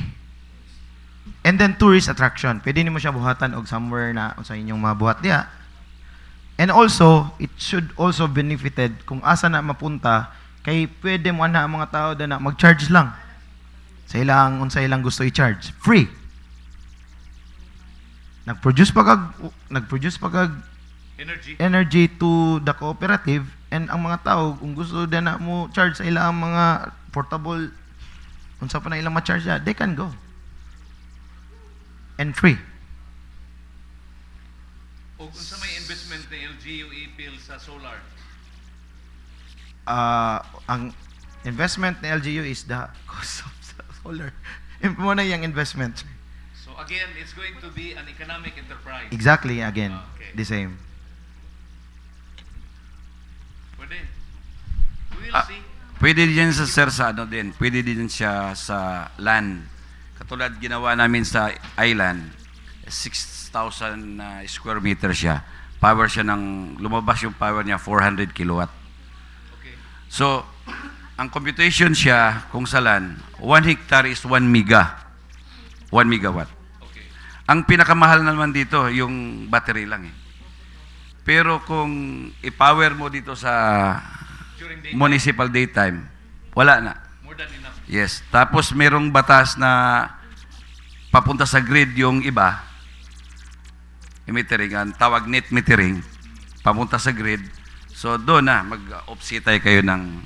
And then tourist attraction. Pwede nimo siya buhatan og somewhere na sa inyong mabuhat diha. And also, it should also benefited kung asa na mapunta kay pwede mo na ang mga tao na mag-charge lang. Sa ilang unsa ilang gusto i-charge. Free. Nag-produce pa kag energy to the cooperative, and ang mga tao kung gusto na mo charge sa ilang mga portable unsa pa na ilang ma-charge they can go. And free. O kung sa may investment ni LGU-Ipil sa solar. Ang investment ni LGU is the cost of solar. Mo na yung investment. So again, it's going to be an economic enterprise. Exactly, again, Okay. the same. Pwede. We will see. Pwede din sa sir sa ano din. Pwede din siya sa land. Katulad ginawa namin sa island, 6,000 square meter siya. Power siya ng, lumabas yung power niya, 400 kilowatt. Okay. So, ang computation siya, kung sa land, 1 hectare is 1 megawatt. Okay. Ang pinakamahal naman dito, yung battery lang eh. Pero kung i-power mo dito sa During daytime. municipal daytime, wala na. More than enough. Yes. Tapos merong batas na papunta sa grid yung iba, metering, ang tawag net metering, papunta sa grid. So doon na, mag-offsite kayo ng,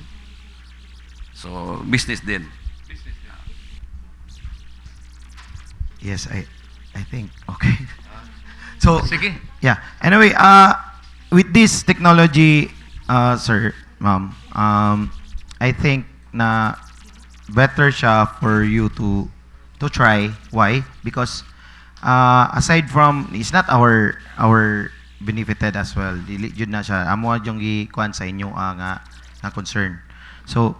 so business din. Business din. Yes, I think okay. So Sige. yeah. Anyway, with this technology, sir, ma'am, I think na better siya for you to try. Why? Because aside from, it's not our benefited as well. Dili jud na siya. Amo yung gikuan sa inyo nga concern. So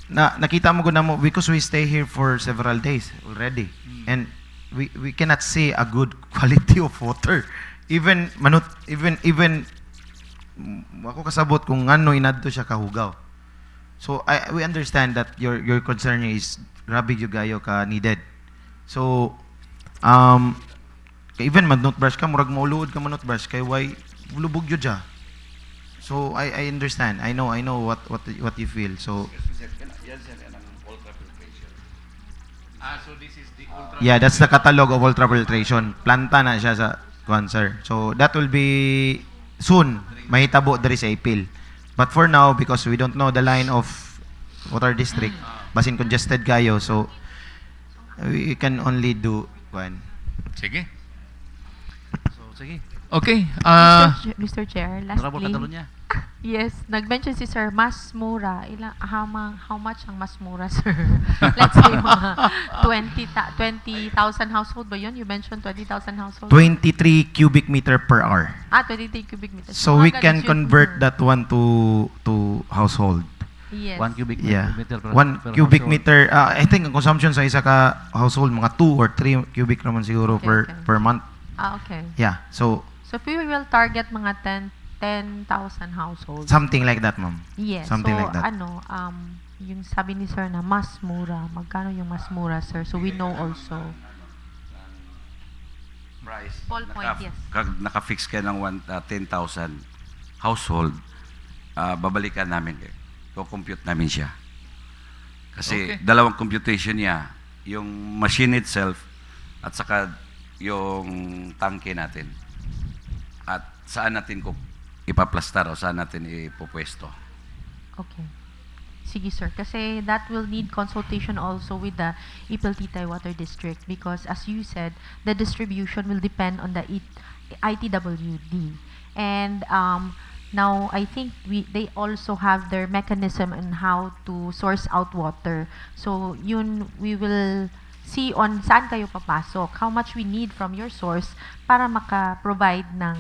nakita mo na mo because we stay here for several days already, and we cannot see a good quality of water. Even ako kasabot kung ano inadto siya kahugaw. So we understand that your concern is grabe yung gayo ka needed. So even manot brush ka murag mauluod ka manot brush kay why lubog yun siya. So I understand. I know what you feel. So So this is the ultra. yeah, that's the catalog of ultrafiltration. Planta na siya sa cancer. So that will be soon mahitabo diri sa Ipil. But for now, because we don't know the line of water district, basin congested kayo, so we can only do one. Sige. So, sige. Okay. Mr. Chair, Honorable lastly, Catalunya. yes, nag-mention si Sir, mas mura. How much ang mas mura, sir? Let's say mga 20,000 household ba yun? You mentioned 20,000 household? 23 cubic meter per hour. 23 cubic meters. So we can convert that one to household. Yes. 1 cubic Yeah. meter per 1 per cubic household. meter. I think ang consumption sa isa ka household mga 2 or 3 cubic naman siguro Okay, okay. per month. Okay. Yeah. So So if we will target mga 10,000 households. something like that, ma'am. Yes. Something So like that. yung sabi ni sir na mas mura. Magkano yung mas mura, sir? So we know also. Price. Ballpoint, yes. Naka-fix ka ng 10,000 household. babalikan namin. Compute namin siya. Kasi Okay. dalawang computation niya, yung machine itself at saka yung tangke natin. At saan natin ipaplastar o saan natin ipupwesto. Okay. Sige, sir. Kasi that will need consultation also with the Ipil Titay Water District because as you said, the distribution will depend on the ITWD. And now, I think they also have their mechanism on how to source out water. So, yun, we will see on saan kayo papasok, how much we need from your source para maka-provide ng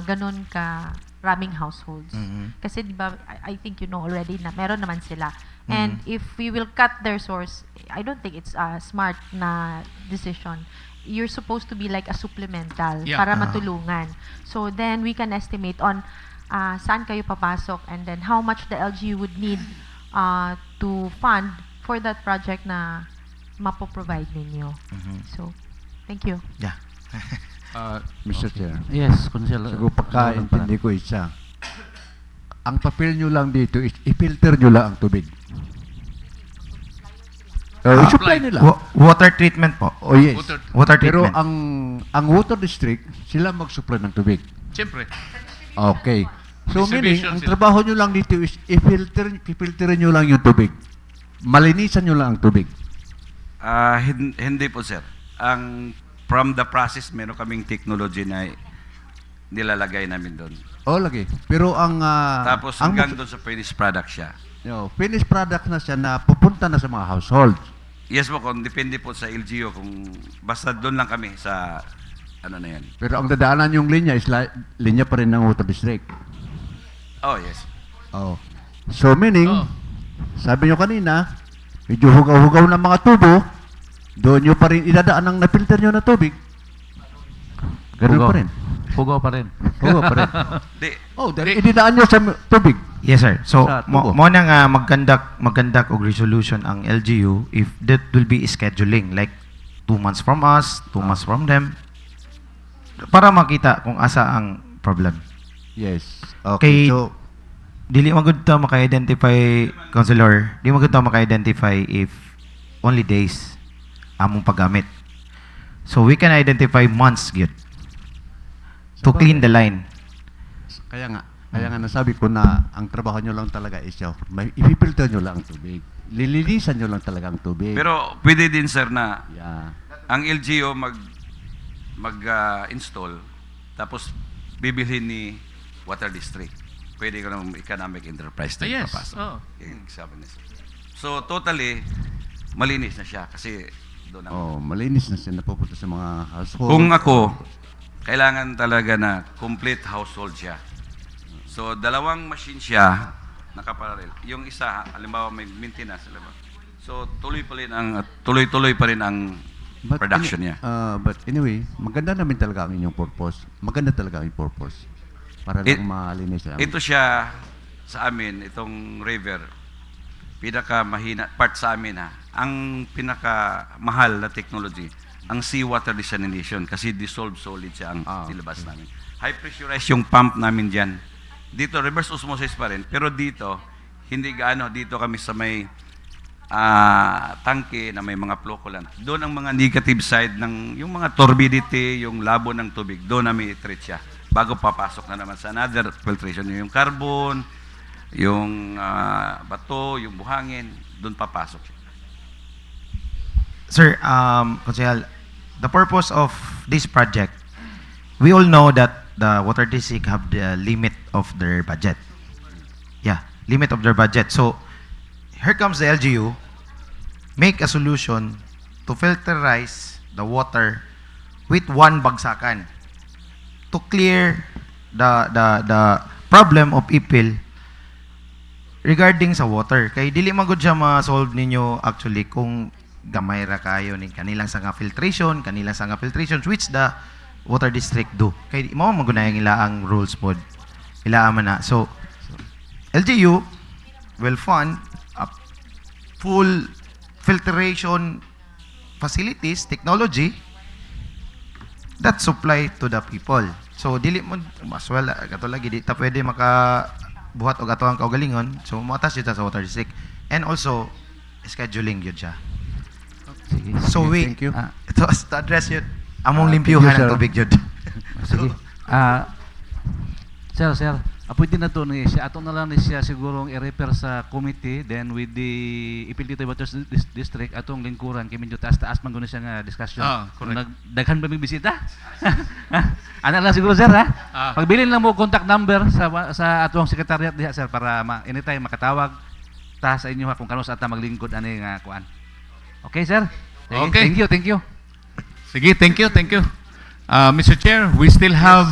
ganun ka raming households. Kasi di ba, I think you know already na meron naman sila. And if we will cut their source, I don't think it's a smart na decision. You're supposed to be like a supplemental Yeah. para matulungan. So then we can estimate on saan kayo papasok and then how much the LGU would need to fund for that project na mapoprovide ninyo. So, thank you. Yeah. Mr. Chair. Yes, Consel. Siguro pagkaintindi ko isa. Ang papel nyo lang dito is i-filter nyo lang ang tubig. I-supply nila. Water treatment po. Oh yes. Water Pero treatment. ang water district, sila mag-supply ng tubig. Siyempre. Okay. So meaning, Distribution ang sila. trabaho nyo lang dito is i-filterin nyo lang yung tubig. Malinisan nyo lang ang tubig. Hindi po, sir. From the process, meron kaming technology na nilalagay namin doon. Oh, lagi. Pero ang Tapos ang hanggang doon sa finished product siya. finished product na siya na pupunta na sa mga households. Yes po, depende po sa LGU kung basta doon lang kami sa ano na yan. Pero ang dadaanan yung linya is linya pa rin ng water district. Oh, yes. Oh. So meaning, Oh. sabi nyo kanina, medyo hugaw-hugaw ng mga tubo, doon nyo pa rin idadaan ang na-filter nyo na tubig. Ganun Hugaw. pa rin. Hugaw pa rin. Hugaw pa rin. Di, Oh, dahil ididaan nyo sa tubig. Yes, sir. So, Sa tubo. mo na nga mag-conduct og resolution ang LGU if that will be scheduling like 2 months from us, 2 months from them para makita kung asa ang problem. Yes. Kay- Okay. So, Dili magud ta maka-identify, counselor. Dili magud ta maka-identify if only days among paggamit. So we can identify months gyud to clean the line. kaya nga nasabi ko na ang trabaho nyo lang talaga is i-filter nyo lang ang tubig. Lilinisan nyo lang talaga ang tubig. pero pwede din, sir, na yeah. ang LGU install tapos bibilhin ni Water District. Pwede ko naman economic enterprise na Yes. ipapasok. Oh. Yung sabi niya. So totally malinis na siya kasi doon ang Oh, malinis na siya napupunta sa mga household. Kung ako, kailangan talaga na complete household siya. So, 2 machine siya, nakaparallel. Yung isa, halimbawa may maintenance, halimbawa. So, tuloy-tuloy pa rin ang production niya. But anyway, maganda namin talaga ang inyong purpose. Maganda talaga ang inyong purpose. Para lang malinis lang. Ito siya sa amin, itong river, pinaka-mahina, part sa amin ang pinaka-mahal na technology, ang seawater desalination kasi dissolved solid siya ang nilabas namin. High pressurized yung pump namin dyan. Dito, reverse osmosis pa rin, pero dito, hindi gaano, dito kami sa may tangke na may mga flocculant. Doon ang mga negative side ng yung mga turbidity, yung labo ng tubig, doon namin i-treat siya. Bago papasok na naman sa another filtration, yung carbon, yung bato, yung buhangin, doon papasok siya. Sir, Consel, the purpose of this project, we all know that the water district have the limit of their budget. Yeah, limit of their budget. So, here comes the LGU, make a solution to filterize the water with 1 bagsakan to clear the problem of Ipil regarding sa water. Kay dili man gud siya ma-solve ninyo actually kung gamay ra kayo ni kanilang sanga filtration, which the water district do. Kay mao man gud na yung ilaang rules pod. Ilaan man na. So LGU will fund a full filtration facilities, technology that supply to the people. So dili mo mas wala kato lagi di ta pwede buhat og atoang kaugalingon, so moatas jud ta sa water district. And also scheduling jud siya. Sige, So sige, we thank you. to address yun among Thank limpyuhan you, ng sir. tubig jud. Sige. Sir, appointed na to ni siya. Ato na lang ni siya sigurong i-refer sa committee, then with the Ipil Dito Waters District, atong lingkuran, kay medyo taas-taas man guna siya nga discussion. Correct. Daghan ba may bisita? Ana lang siguro, sir, ha? Pagbilin lang mo contact number sa atong secretariat diha, sir, para anytime makatawag ta sa inyo ha, kung kanos ata maglingkod ani nga kuan. Okay, sir? Sige, Okay. Thank you. Sige, thank you. Mr. Chair, we still have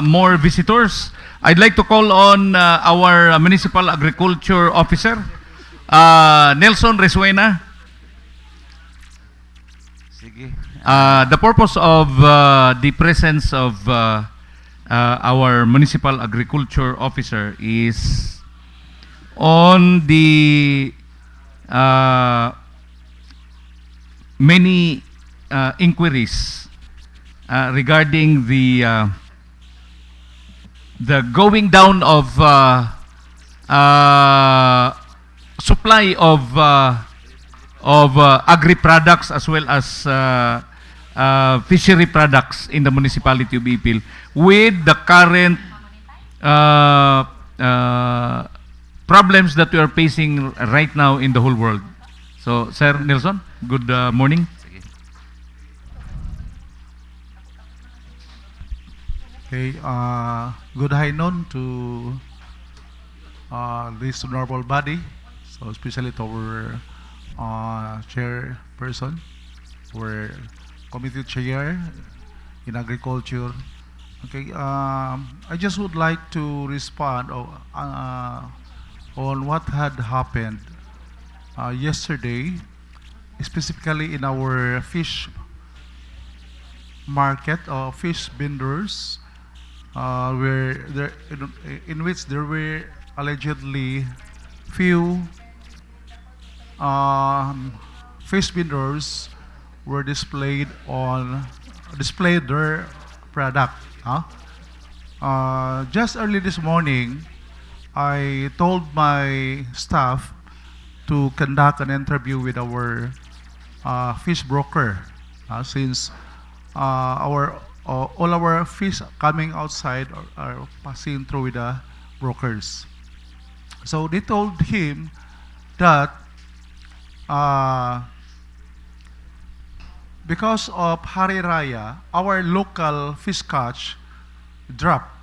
more visitors. I'd like to call on our Municipal Agriculture Officer, Nelson Resuena. Sige. The purpose of the presence of our Municipal Agriculture Officer is on the many inquiries regarding the going down of supply of agri products as well as fishery products in the municipality of Ipil with the current problems that we are facing right now in the whole world. So, Sir Nelson, good morning. Okay, good high noon to this honorable body, so especially to our chairperson, our committee chair in agriculture. Okay, I just would like to respond on what had happened yesterday, specifically in our fish market or fish vendors. Where there, in which there were allegedly few fish vendors were displayed their product. Just early this morning, I told my staff to conduct an interview with our fish broker, since all our fish coming outside are passing through with the brokers. So they told him that because of Hari Raya, our local fish catch dropped.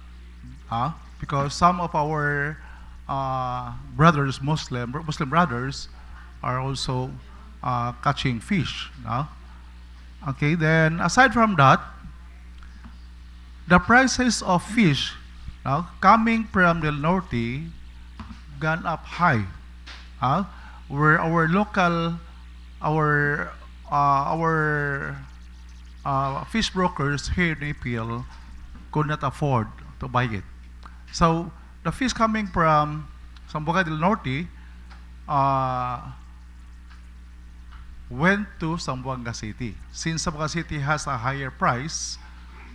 Because some of our brothers, Muslim brothers, are also catching fish. Okay, then aside from that, the prices of fish coming from the norte gone up high, where our local fish brokers here in Ipil could not afford to buy it. So the fish coming from Zamboanga del Norte went to Zamboanga City, since Zamboanga City has a higher price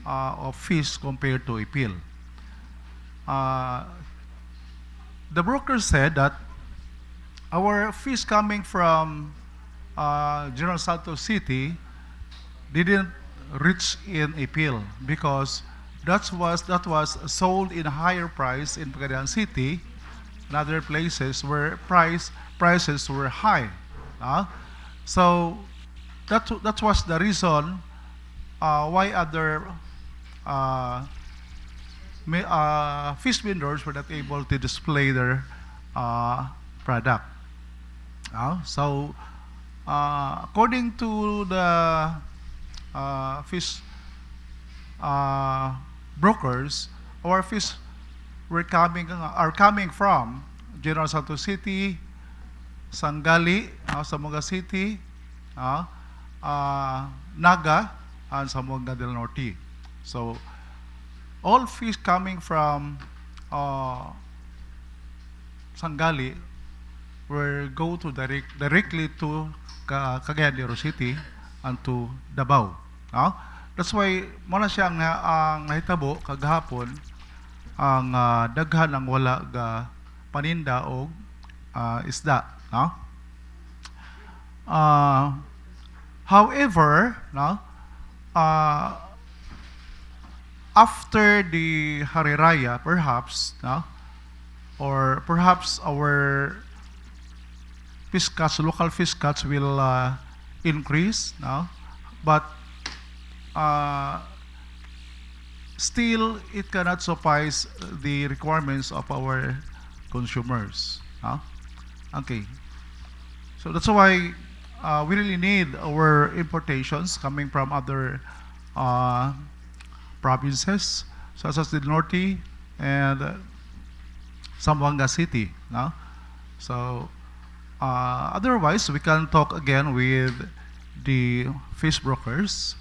of fish compared to Ipil. The broker said that our fish coming from General Santos City didn't reach in Ipil because that was sold in a higher price in Pagadian City and other places where prices were high. So that was the reason why other fish vendors were not able to display their product. So according to the fish brokers, our fish are coming from General Santos City, Sangali, Zamboanga City, Naga, and Zamboanga del Norte. So all fish coming from Sangali will go to directly to Cagayan de Oro City and to Davao. That's why muna siyang ang nahitabo kagahapon ang daghan ang wala ga paninda o isda, no? However, no, after the Hari Raya, perhaps, no, or perhaps our fish cuts, local fish cuts will increase, no, but still it cannot suffice the requirements of our consumers. No? Okay, so that's why we really need our importations coming from other provinces, such as the Norte and Zamboanga City. No? So otherwise, we can talk again with the fish brokers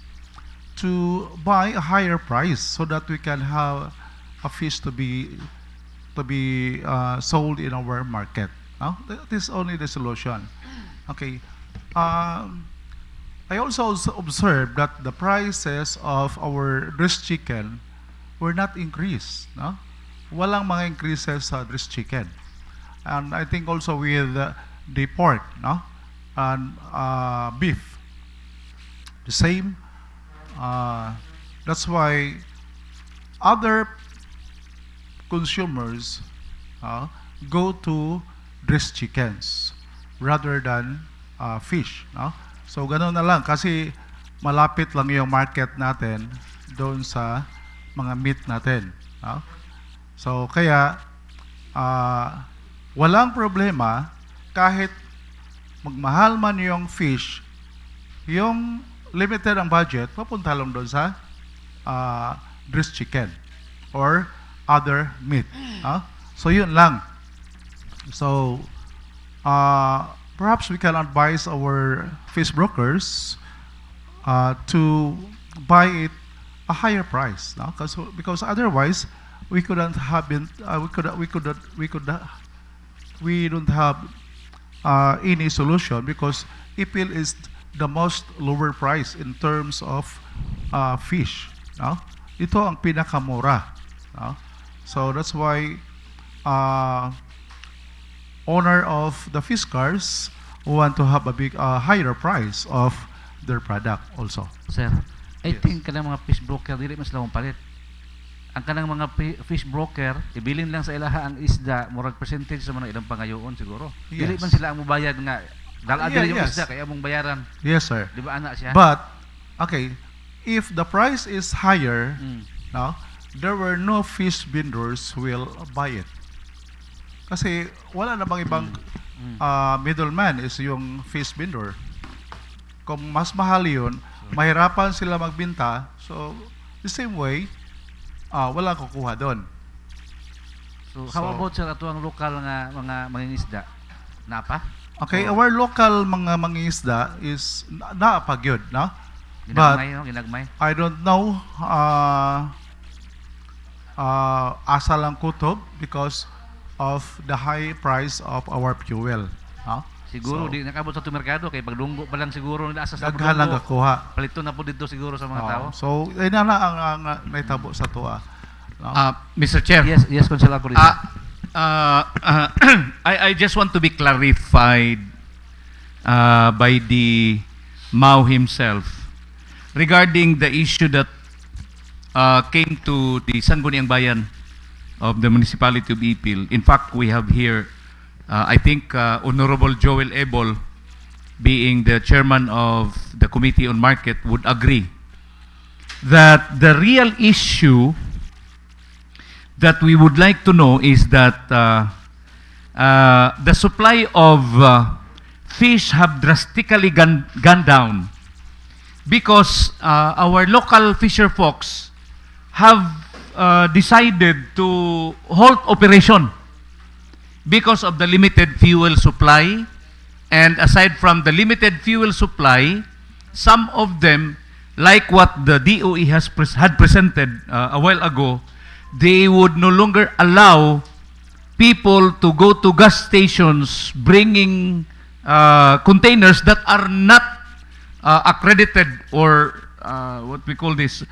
to buy a higher price so that we can have a fish to be sold in our market. No? That is only the solution. Okay. I also observed that the prices of our dressed chicken were not increased. No? Walang mga increases sa dressed chicken. And I think also with the pork, no? And beef, the same. That's why other consumers go to dressed chickens rather than fish. No? So ganun na lang kasi malapit lang yung market natin doon sa mga meat natin. No? So kaya walang problema kahit magmahal man yung fish, yung limited ang budget, papunta lang doon sa dressed chicken or other meat. So yun lang. So perhaps we can advise our fish brokers to buy it a higher price, no? Because otherwise we couldn't have been we don't have any solution because Ipil is the most lower price in terms of fish. No? Ito ang pinakamura. No? So that's why owner of the fish cars want to have a higher price of their product also. Sir, I think kanang mga fish broker dili mas lawong palit. Ang kanang mga fish broker ibilin lang sa ilaha ang isda murag percentage sa mga ilang pangayoon siguro. Dili man sila ang mubayad nga dalaan dili yung isda kaya mong bayaran. Yes, sir. Di ba ana siya? But okay, if the price is higher, no, there were no fish vendors who will buy it. Kasi wala na bang ibang middleman is yung fish vendor. Kung mas mahal yun, mahirapan sila magbenta. So, the same way, wala kukuha doon. So, how about sa ato ang lokal nga mga mangingisda? Napa? Okay, our local mga mangingisda is naapagyod, no? Ginagmay, no? Ginagmay. I don't know asa lang kutob because of the high price of our fuel. No? Siguro di nakabot sa merkado kay pagdunggo pa lang siguro nila asa sa daghan lang kakuha. Palito na po dito siguro sa mga tao. So, ina na ang naitabo sa tuwa. No? Mr. Chair. Yes, Consular Corrida. I just want to be clarified by the Mao himself regarding the issue that came to the Sangguniang Bayan of the municipality of Ipil. In fact, we have here, I think, Honorable Joel Ebol, being the chairman of the Committee on Market, would agree that the real issue that we would like to know is that the supply of fish have drastically gone down because our local fisher folks have decided to halt operation because of the limited fuel supply. And aside from the limited fuel supply, some of them, like what the DOE had presented a while ago, they would no longer allow people to go to gas stations bringing containers that are not accredited, or what we call this,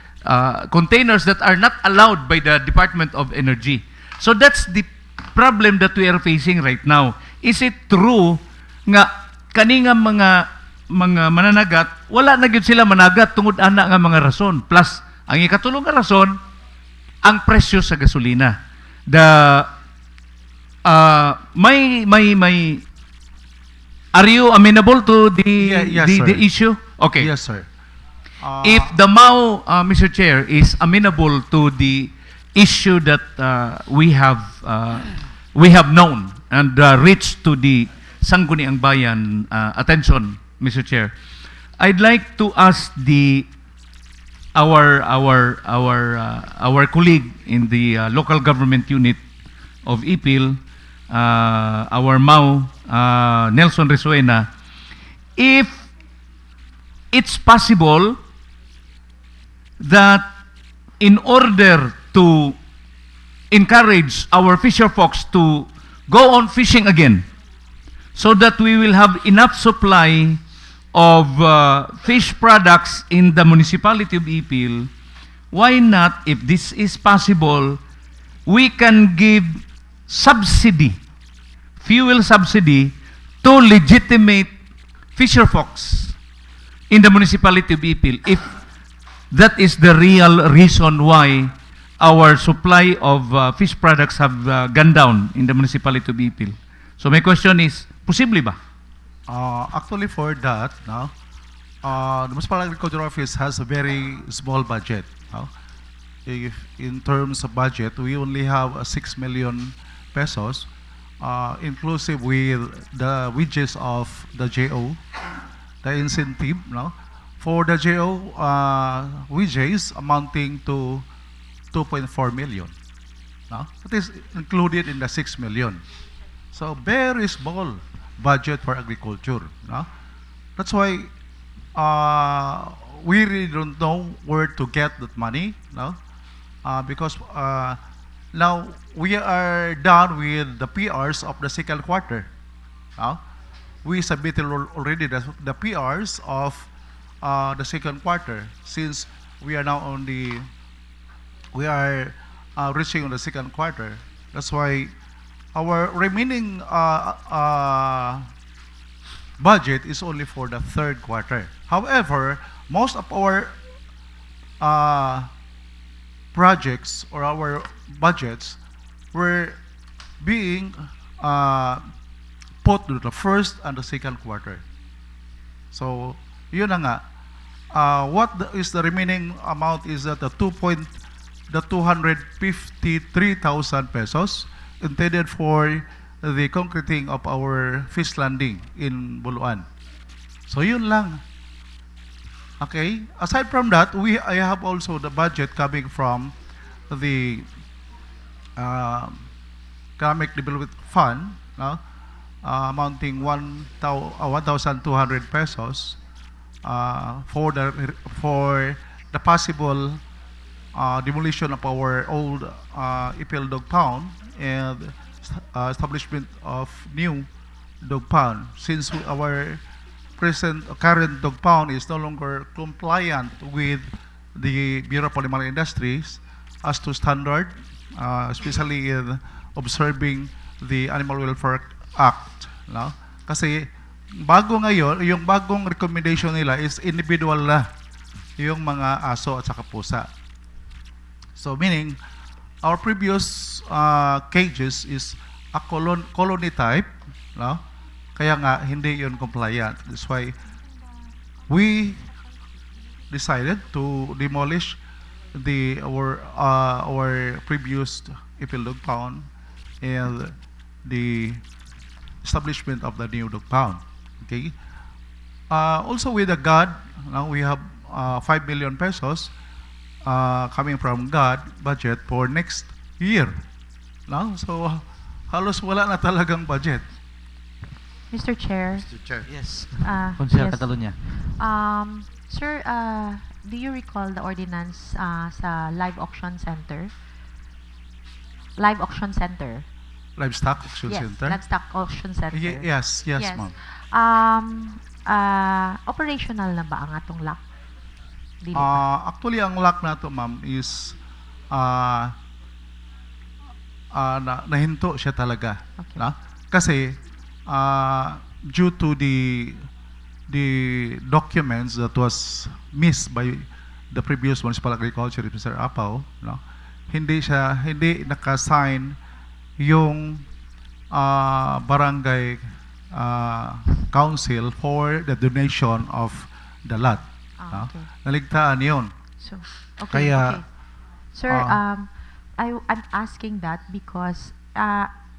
containers that are not allowed by the Department of Energy. So that's the problem that we are facing right now. Is it true nga kani nga mga mananagat wala na gyud sila managat tungod ana nga mga rason, plus ang ikatulong nga rason ang presyo sa gasolina. Are you amenable to Yes, the sir. issue? Okay. Yes, sir. If the MAO, Mr. Chair, is amenable to the issue that we have known and reached to the Sangguniang Bayan attention, Mr. Chair, I'd like to ask our colleague in the local government unit of Ipil, our MAO, Nelson Resuena, if it's possible that in order to encourage our fisher folks to go on fishing again, so that we will have enough supply of fish products in the municipality of Ipil, why not, if this is possible, we can give subsidy, fuel subsidy, to legitimate fisher folks in the municipality of Ipil, if that is the real reason why our supply of fish products have gone down in the municipality of Ipil. So my question is, posible ba? Actually, for that, no, the Municipal Agricultural Office has a very small budget. No? If in terms of budget, we only have 6 million pesos, inclusive with the wages of the JO, the incentive. No? For the JO wages amounting to 2.4 million. No? That is included in the 6 million. So very small budget for agriculture. No? That's why we really don't know where to get that money. No? Because now we are done with the PRs of the second quarter. No? We submitted already the PRs of the second quarter, since we are now on the reaching on the second quarter. That's why our remaining budget is only for the third quarter. However, most of our projects or our budgets were being put to the first and the second quarter. So, yun na nga. Is the remaining amount is that the 253,000 pesos intended for the concreting of our fish landing in Buluan. So yun lang. Okay. Aside from that, I have also the budget coming from the Economic Development Fund, no? Amounting 1,200 pesos for the possible demolition of our old Ipil dog pound and establishment of new dog pound, since our current dog pound is no longer compliant with the Bureau of Polymer Industries as to standard, especially in observing the Animal Welfare Act. No? Kasi bago ngayon, yung bagong recommendation nila is individual na yung mga aso at saka pusa. So meaning, our previous cages is a colony type, no? Kaya nga hindi yun compliant. That's why we decided to demolish our previous Ipil dog pound and the establishment of the new dog pound. Okay. Also with the GOD, now we have 5 million pesos coming from GOD budget for next year. No? So, halos wala na talagang budget. Mr. Chair. Mr. Chair. Yes. yes. Konsehal Catalunya. Sir, do you recall the ordinance sa live auction center? Live auction center. Livestock Auction Yes, Center? livestock auction center. Yes, ma'am. Operational na ba ang atong lock? Dili pa. Actually, ang lock na to, ma'am, is nahinto siya talaga. Okay. Na? Kasi due to the documents that was missed by the previous municipal agriculture, Mr. Apaw, no? Hindi naka-sign yung barangay council for the donation of the lot. No? Okay. Naligtaan yun. So, okay, Kaya, okay. Sir, I'm asking that because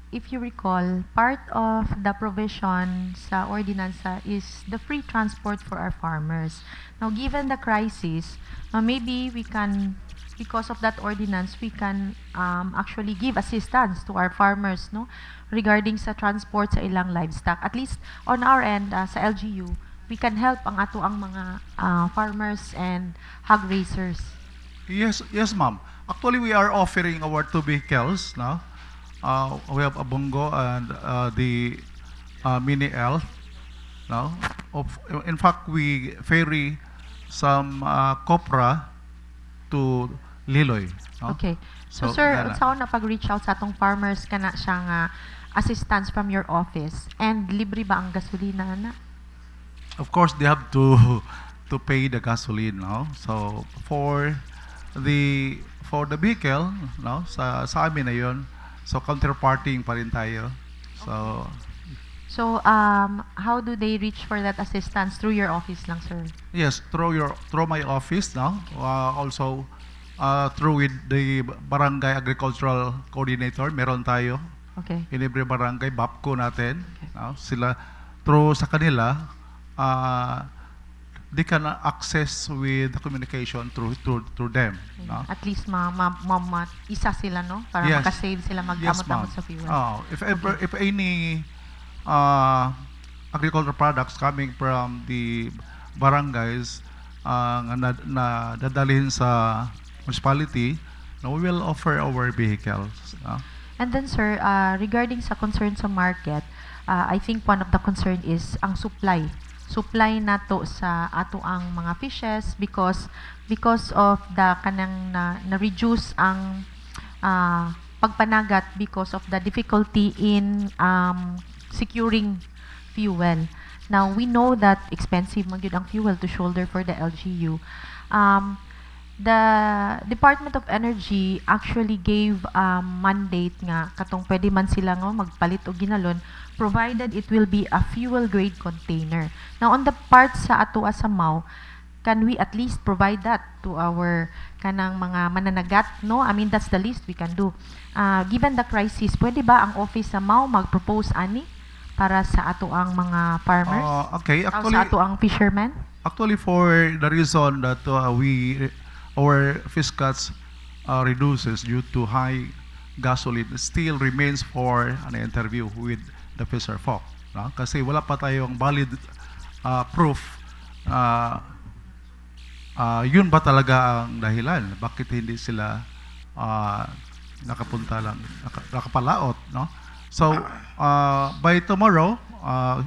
if you recall, part of the provision sa ordinance is the free transport for our farmers. Now, given the crisis, maybe we can, because of that ordinance, we can actually give assistance to our farmers, no, regarding sa transport sa ilang livestock. At least on our end, sa LGU, we can help ang ato ang mga farmers and hog raisers. Yes, ma'am. Actually, we are offering our 2 vehicles now. We have a Bongo and the Mini L. Now, in fact, we ferry some copra to Liloy. No? Okay. So, sir, nana. saan na pag-reach out sa atong farmers kana siyang assistance from your office? And libre ba ang gasolina na? Of course, they have to pay the gasoline, no? So for the vehicle, no, sa amin na 'yon. So counterparting pa rin tayo. So how do they reach for that assistance? Through your office lang, sir? Yes, through my office, no. Also through with the barangay agricultural coordinator, meron tayo. Okay. In every barangay, BAPCO natin, no? Sila through sa kanila they can access with the communication through them. No? At least isa sila, no? Para Yes. makasave sila mag-amot-amot sa fuel. If any agricultural products coming from the barangays na dadalhin sa municipality, no, we will offer our vehicles. And then, sir, regarding sa concern sa market, I think one of the concern is ang supply nato sa ato ang mga fishes because of the kanang na-reduce ang pagpanagat because of the difficulty in securing fuel. Now, we know that expensive man gyud ang fuel to shoulder for the LGU. The Department of Energy actually gave mandate nga katong pwede man sila nga magpalit og ginalon provided it will be a fuel grade container. Now on the part sa ato as a MAU, can we at least provide that to our kanang mga mananagat, no? I mean that's the least we can do. Given the crisis, pwede ba ang office sa MAU mag-propose ani para sa ato ang mga farmers? Okay, actually sa ato ang fishermen? Actually, for the reason that our fish cuts reduces due to high gasoline, still remains for an interview with the fisher folk. No? Kasi wala pa tayong valid proof yun ba talaga ang dahilan? Bakit hindi sila nakapunta lang, nakapalaot, no? So, by tomorrow, I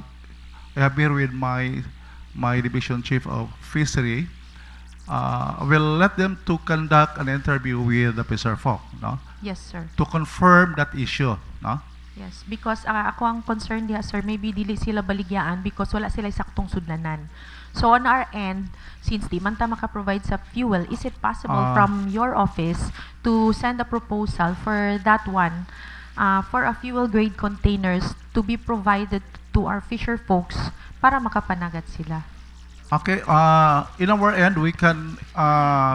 have here with my division chief of fishery. We'll let them to conduct an interview with the fisher folk, no? Yes, sir. To confirm that issue, no? Yes, because ako ang concern diha, sir, maybe dili sila baligyaan because wala sila saktong sudlanan. So on our end, since di man ta maka-provide sa fuel, is it possible from your office to send a proposal for that one, for a fuel grade containers to be provided to our fisher folks para makapanagat sila? Okay, in our end, we can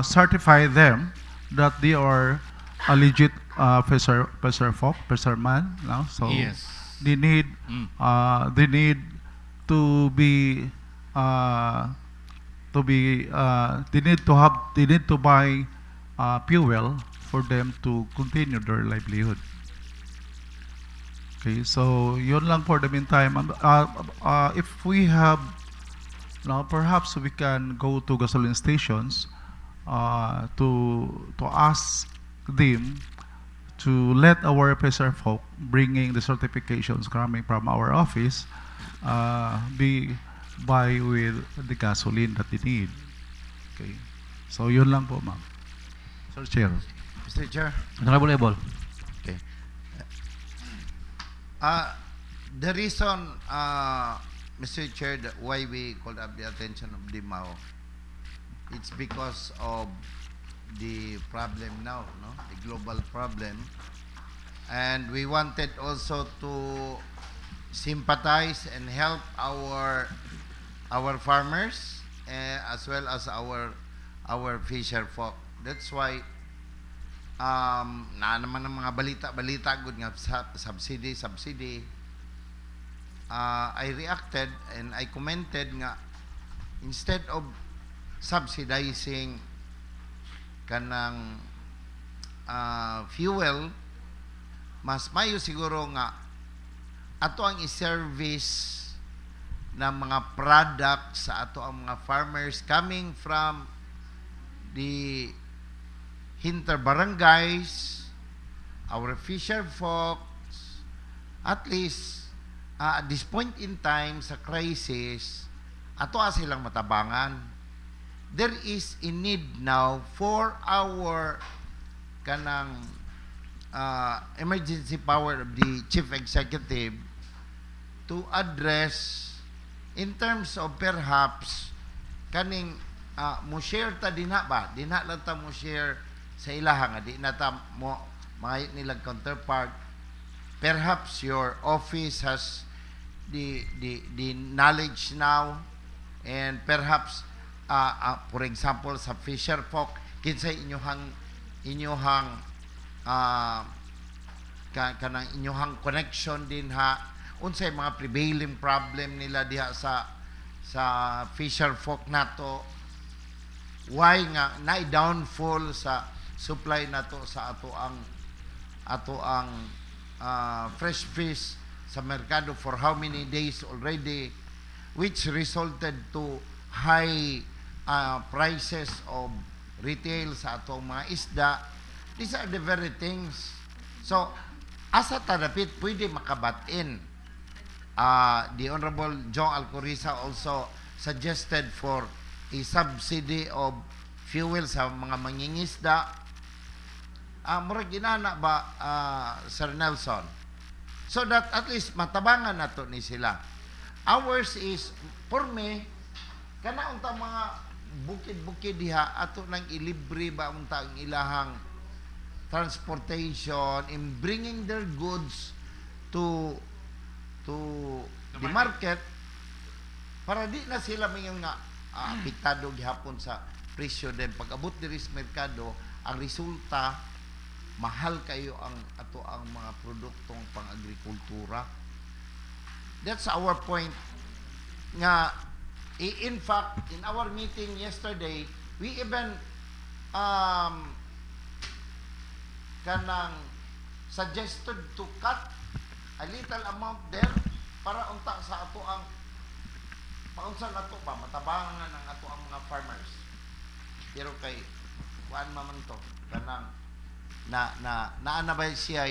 certify them that they are a legit fisherman. No? So Yes. they need to be they need to buy fuel for them to continue their livelihood. Okay, so yun lang for the meantime. If we have now, perhaps we can go to gasoline stations to ask them to let our fisher folk bringing the certifications coming from our office be buy with the gasoline that they need. Okay. So yun lang po, ma'am. Sir Chair. Mr. Chair. Honorable Ebol. Okay. The reason, Mr. Chair, why we called up the attention of DMAO, it's because of the problem now, no? The global problem. And we wanted also to sympathize and help our farmers, as well as our fisher folk. That's why na naman ng mga balita good nga subsidy. I reacted and I commented nga, instead of subsidizing kanang fuel, mas mayo siguro nga ato ang i-service ng mga products sa ato ang mga farmers coming from the hinter barangays, our fisher folks. At least at this point in time sa crisis, ato silang matabangan. There is a need now for our kanang emergency power of the chief executive to address in terms of perhaps kaning mo share ta dinha lang ta mo share sa ilaha nga di na ta mo mga nilang counterpart. Perhaps your office has the knowledge now, and perhaps for example sa fisher folk kinsay inyuhang kanang inyuhang connection din ha, unsay mga prevailing problem nila diha sa fisher folk nato, why nga na downfall sa supply nato sa ato ang fresh fish sa merkado for how many days already, which resulted to high prices of retail sa atong mga isda. These are the very things. So, asa tadapit pwede makabatin. The Honorable Jong Alcoriza also suggested for a subsidy of fuel sa mga mangingisda. Murag ginana ba, Sir Nelson? So that at least matabangan nato ni sila. Ours is, for me, kana unta mga bukid-bukid diha, ato nang ilibre ba unta ang ilahang transportation in bringing their goods to the market, para di na sila mayong nga apektado gihapon sa presyo din. Pag abot diri sa merkado, ang resulta mahal kayo ang ato ang mga produktong pang-agrikultura. That's our point nga. In fact, in our meeting yesterday, we even kanang suggested to cut a little amount there para unta sa ato ang paunsa nato ba matabangan ang ato ang mga farmers. Pero kay kuan man to kanang na ba siya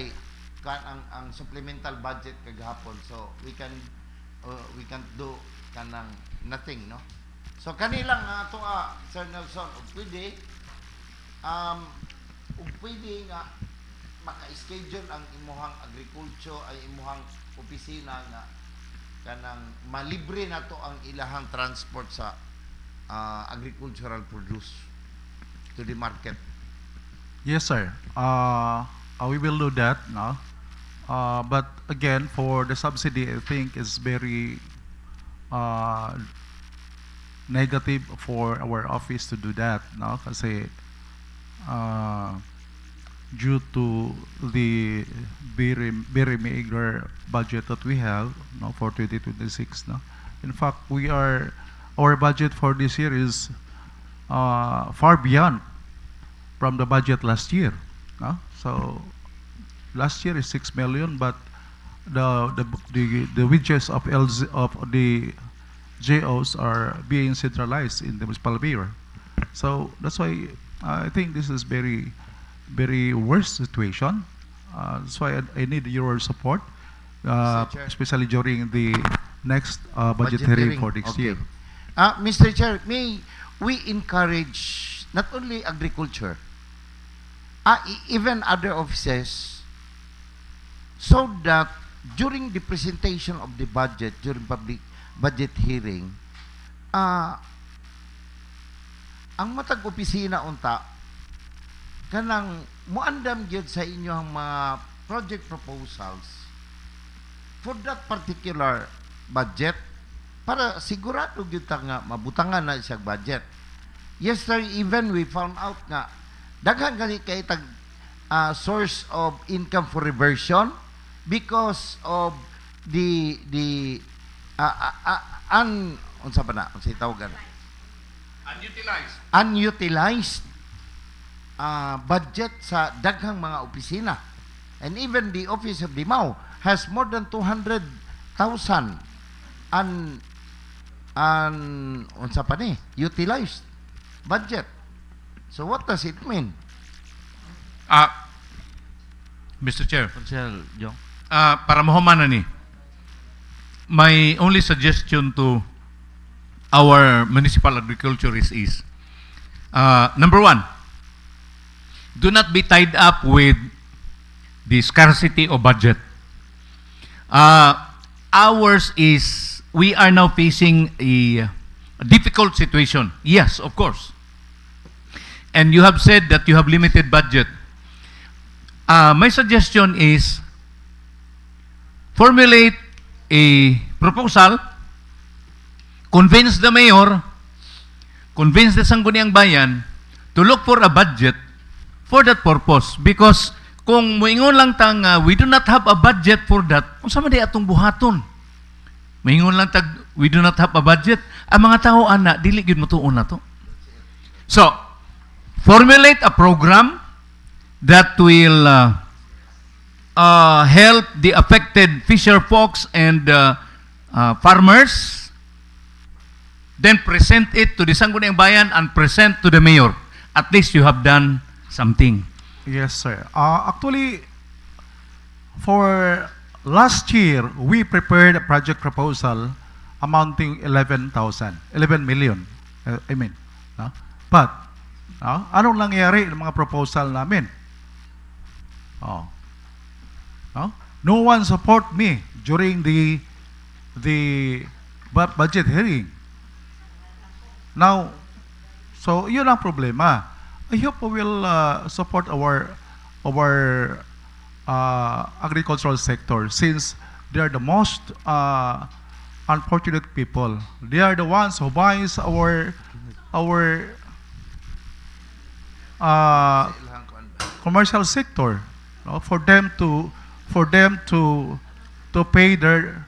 kan ang supplemental budget kagahapon, so we can do kanang nothing, no? So kanilang ato Sir Nelson, pwede nga maka-schedule ang imuhang agriculture ay imuhang opisina nga kanang malibre na to ang ilahang transport sa agricultural produce to the market. Yes, sir. We will do that, no? But again, for the subsidy, I think is very negative for our office to do that, no? Kasi due to the very meager budget that we have, no, for 2026, no. In fact, our budget for this year is far beyond from the budget last year, no? So last year is 6 million, but the wages of the JOs are being centralized in the municipal mayor. So that's why I think this is very worst situation. That's why I need your support, especially during the next budget hearing for next year. Mr. Chair, may we encourage not only agriculture, even other offices, so that during the presentation of the budget, during public budget hearing, ang matag opisina unta kanang muandam gyud sa inyong mga project proposals for that particular budget para sigurado gyud ta nga mabutangan na siya budget. Yesterday even we found out nga daghan gani kay tag source of income for reversion because of the unsa ba na unsay tawagan, unutilized budget sa daghang mga opisina. And even the office of the MAU has more than 200,000 unsa pa ni utilized budget. So what does it mean? Mr. Chair, Council Jong. para mahuman na ni, my only suggestion to our municipal agriculturists is, number one, do not be tied up with the scarcity of budget. Ours is, we are now facing a difficult situation. Yes, of course. And you have said that you have limited budget. My suggestion is, formulate a proposal, convince the mayor, convince the Sangguniang Bayan to look for a budget for that purpose. Because kung moingon lang tang we do not have a budget for that, unsa man di atong buhaton? Moingon lang tag we do not have a budget, ang mga tao ana dili gyud motuon nato. So, formulate a program that will help the affected fisher folks and farmers, then present it to the Sangguniang Bayan and present to the mayor. At least you have done something. Yes, sir. Actually, for last year, we prepared a project proposal amounting 11 million. No? But, anong nangyari ng mga proposal namin? No one support me during the budget hearing. Now, so yun ang problema. I hope we will support our agricultural sector, since they are the most unfortunate people. They are the ones who buys our commercial sector, no? for them to pay their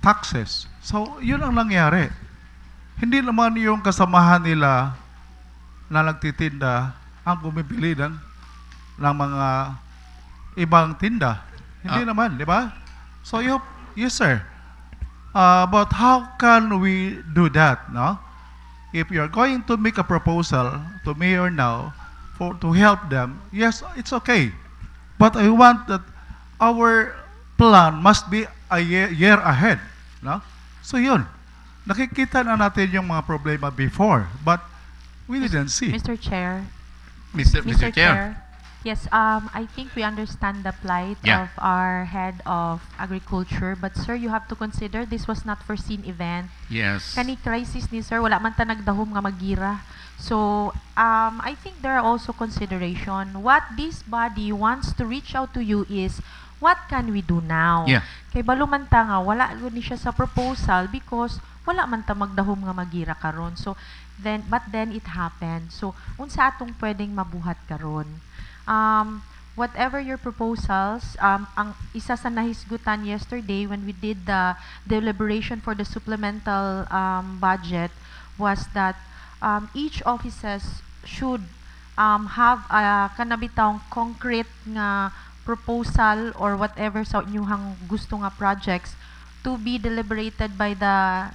taxes. So yun ang nangyari. Hindi naman yung kasamahan nila na nagtitinda ang bumibili ng mga ibang tinda. Hindi naman, di ba? So yes sir. But how can we do that, no? If you are going to make a proposal to mayor now to help them, yes, it's okay. But I want that our plan must be a year ahead, no? So yun. Nakikita na natin yung mga problema before, but we didn't see. Mr. Chair. Mr. Chair. Yes, I think we understand the plight of our head of agriculture, but sir, you have to consider this was not foreseen event. Yes. Kani crisis ni sir, wala man ta nagdahom nga magira. So, I think there are also consideration. What this body wants to reach out to you is, what can we do now? Yeah. Kay balo man ta nga, wala ni siya sa proposal because wala man ta magdahom nga magira karon. So, but then it happened. So, unsa atong pwedeng mabuhat karon? Whatever your proposals, ang isa sa nahisgutan yesterday when we did the deliberation for the supplemental budget was that each offices should have a kanabitang concrete nga proposal or whatever sa inyong gusto nga projects to be deliberated by the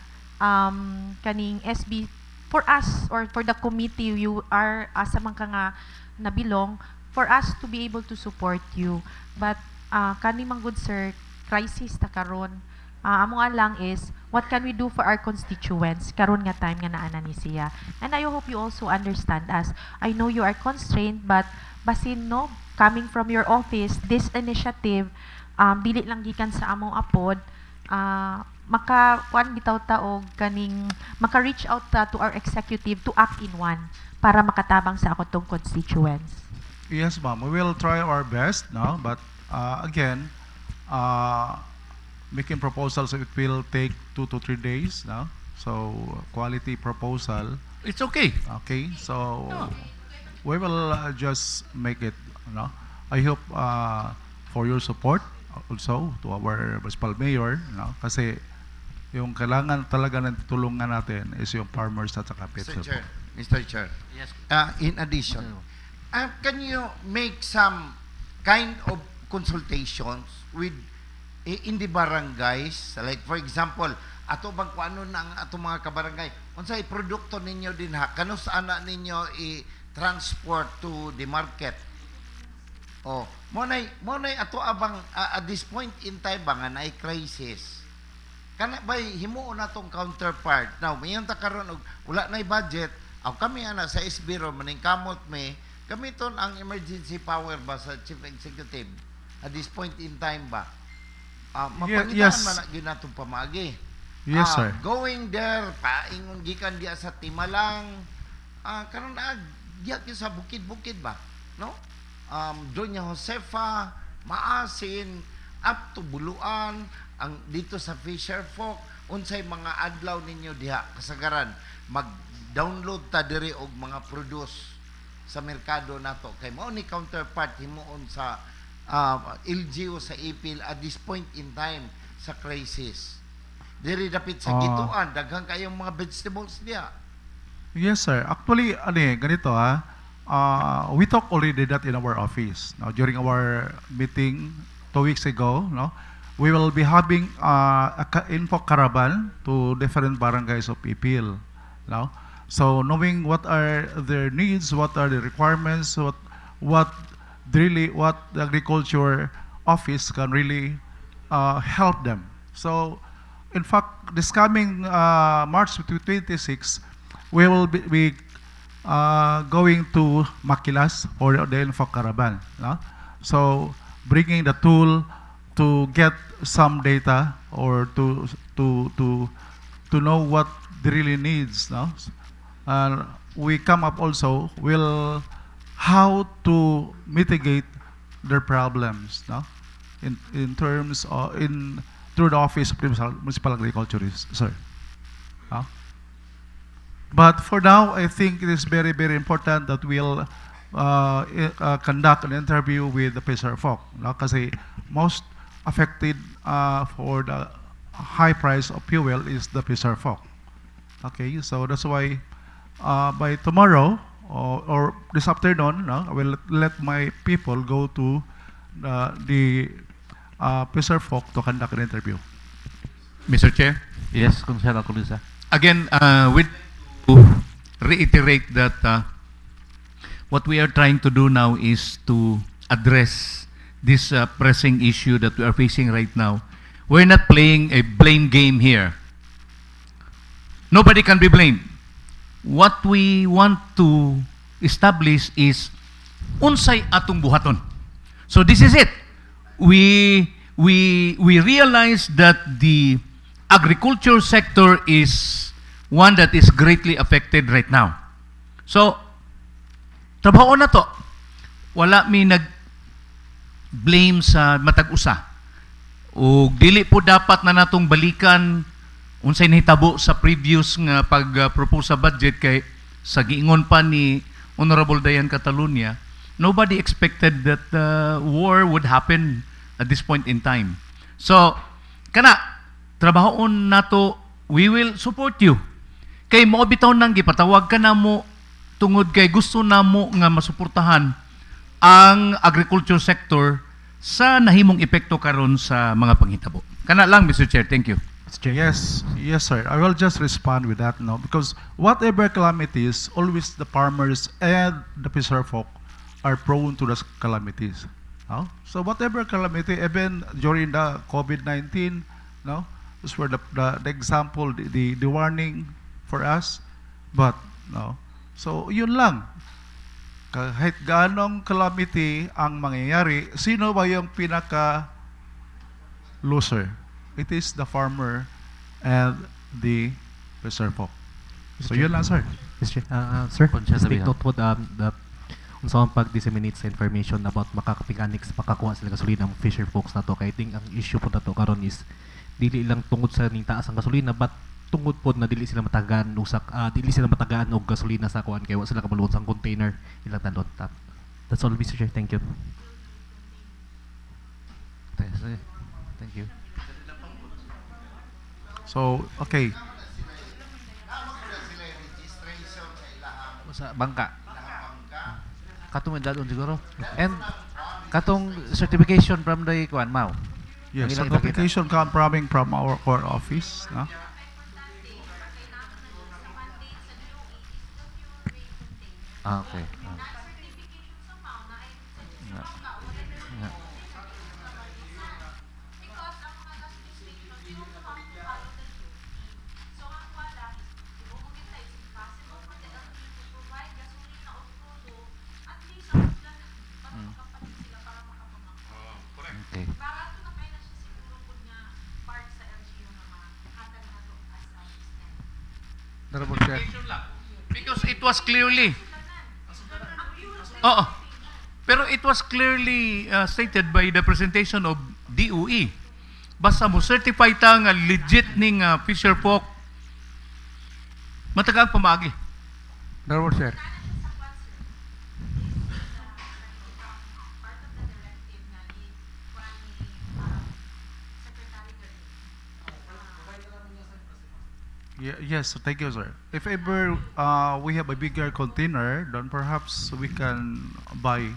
kaning SB for us or for the committee you are asa man ka nga nabilong for us to be able to support you. But kani man good sir, crisis ta karon. Amo nga lang is what can we do for our constituents karon nga time nga naana ni siya. And I hope you also understand us. I know you are constrained, but basin no coming from your office, this initiative dili lang gikan sa among apod, maka-kuan bitaw ta og kaning maka-reach out ta to our executive to act in one para makatabang sa akotong constituents. Yes, ma'am. We will try our best, no? But again, making proposals, it will take 2 to 3 days, no? So, quality proposal. It's okay. Okay, so we will just make it, no? I hope for your support also to our municipal mayor, no? Kasi yung kailangan talaga ng tulungan natin is yung farmers at saka pet Mr. support. Chair, Mr. Chair. Yes. In addition, can you make some kind of consultations with in the barangays? Like for example, ato bang kung ano na ang ato mga kabarangay, unsay produkto ninyo din ha, kano saan na ninyo i-transport to the market? Oh, mo nay ato abang at this point in time ba nga naay crisis. Kana bay himuon natong counterpart. Now, mayon ta karon og wala nay budget, aw kami ana sa SBRO maning kamot me, gamiton ang emergency power ba sa chief executive at this point in time ba? Mapangitaan yes. man na gyud natong pamagi. Yes, sir. Going there, paingon gikan diya sa Timalang, karon diya sa bukid-bukid ba? No? Doña Josefa, Maasin, up to Buluan, ang dito sa Fisher Folk, unsay mga adlaw ninyo diha kasagaran, mag-download ta diri og mga produce sa merkado nato. Kay mao ni counterpart himuon sa LGU-Ipil at this point in time sa crisis. Diri dapit sa gituan, daghang kayong mga vegetables diya. Yes, sir. Actually, ganito we talked already that in our office. Now, during our meeting 2 weeks ago, no, we will be having info caravan to different barangays of Ipil. No? So, knowing what are their needs, what are the requirements, what the agriculture office can really help them. So, in fact, this coming March 26, we will be going to Makilas for the info caravan. No? So, bringing the tool to get some data or to know what they really needs. No? We come up also how to mitigate their problems. No? In terms of through the Office of Municipal Agriculture, sir. But for now, I think it is very, very important that we'll conduct an interview with the Fisher Folk. No? Kasi most affected for the high price of fuel is the Fisher Folk. Okay, so that's why by tomorrow or this afternoon, no, I will let my people go to the Fisher Folk to conduct an interview. Mr. Chair, Yes, Congressman Alcolisa. again, with to reiterate that what we are trying to do now is to address this pressing issue that we are facing right now. We're not playing a blame game here. Nobody can be blamed. What we want to establish is unsay atong buhaton. So this is it. We realize that the agriculture sector is one that is greatly affected right now. So, trabaho na to. Wala mi nag-blame sa matag-usa. O dili po dapat na natong balikan unsay nahitabo sa previous nga pag-propose sa budget kay sa giingon pa ni Honorable Dayan Catalunya, nobody expected that war would happen at this point in time. So, kana, trabahoon nato, we will support you. Kay mo bitaw nang gipatawag ka na mo tungod kay gusto na mo nga masuportahan ang agriculture sector sa nahimong epekto karon sa mga panghitabo. Kana lang, Mr. Chair. Thank you. Yes, sir. I will just respond with that now because whatever calamities, always the farmers and the Fisher Folk are prone to those calamities. No? So whatever calamity, even during the COVID-19, no, those were the example, the warning for us. But no, so yun lang. Kahit ganong calamity ang mangyayari, sino ba yung pinaka loser. It is the farmer and the reserve folk. So yun lang, sir. Mr. Sir, Conscious take sabihan. note po unsa man pag-disseminate sa information about makaka-mechanics, makakuha sila gasolina ang fisher folks na to. Kaya I think ang issue po na to karon is dili lang tungod sa ning taas ang gasolina, but tungod po na dili sila matagaan og gasolina sa kuan kay wa sila kabalon sa container ilang tanod. That's all, Mr. Chair. Thank you. Thank you. So, okay. Sa bangka. Katong dadon siguro. And katong certification from the kuan mao. Yes, Ang ilang ipakita. certification coming from our core office. No? Okay. Okay. Honorable Chair. Because it was clearly Oo. Pero it was clearly stated by the presentation of DOE. Basta mo certify ta nga legit ning fisher folk, matagal pamagi. Honorable Chair. Yes, thank you, sir. If ever we have a bigger container, then perhaps we can buy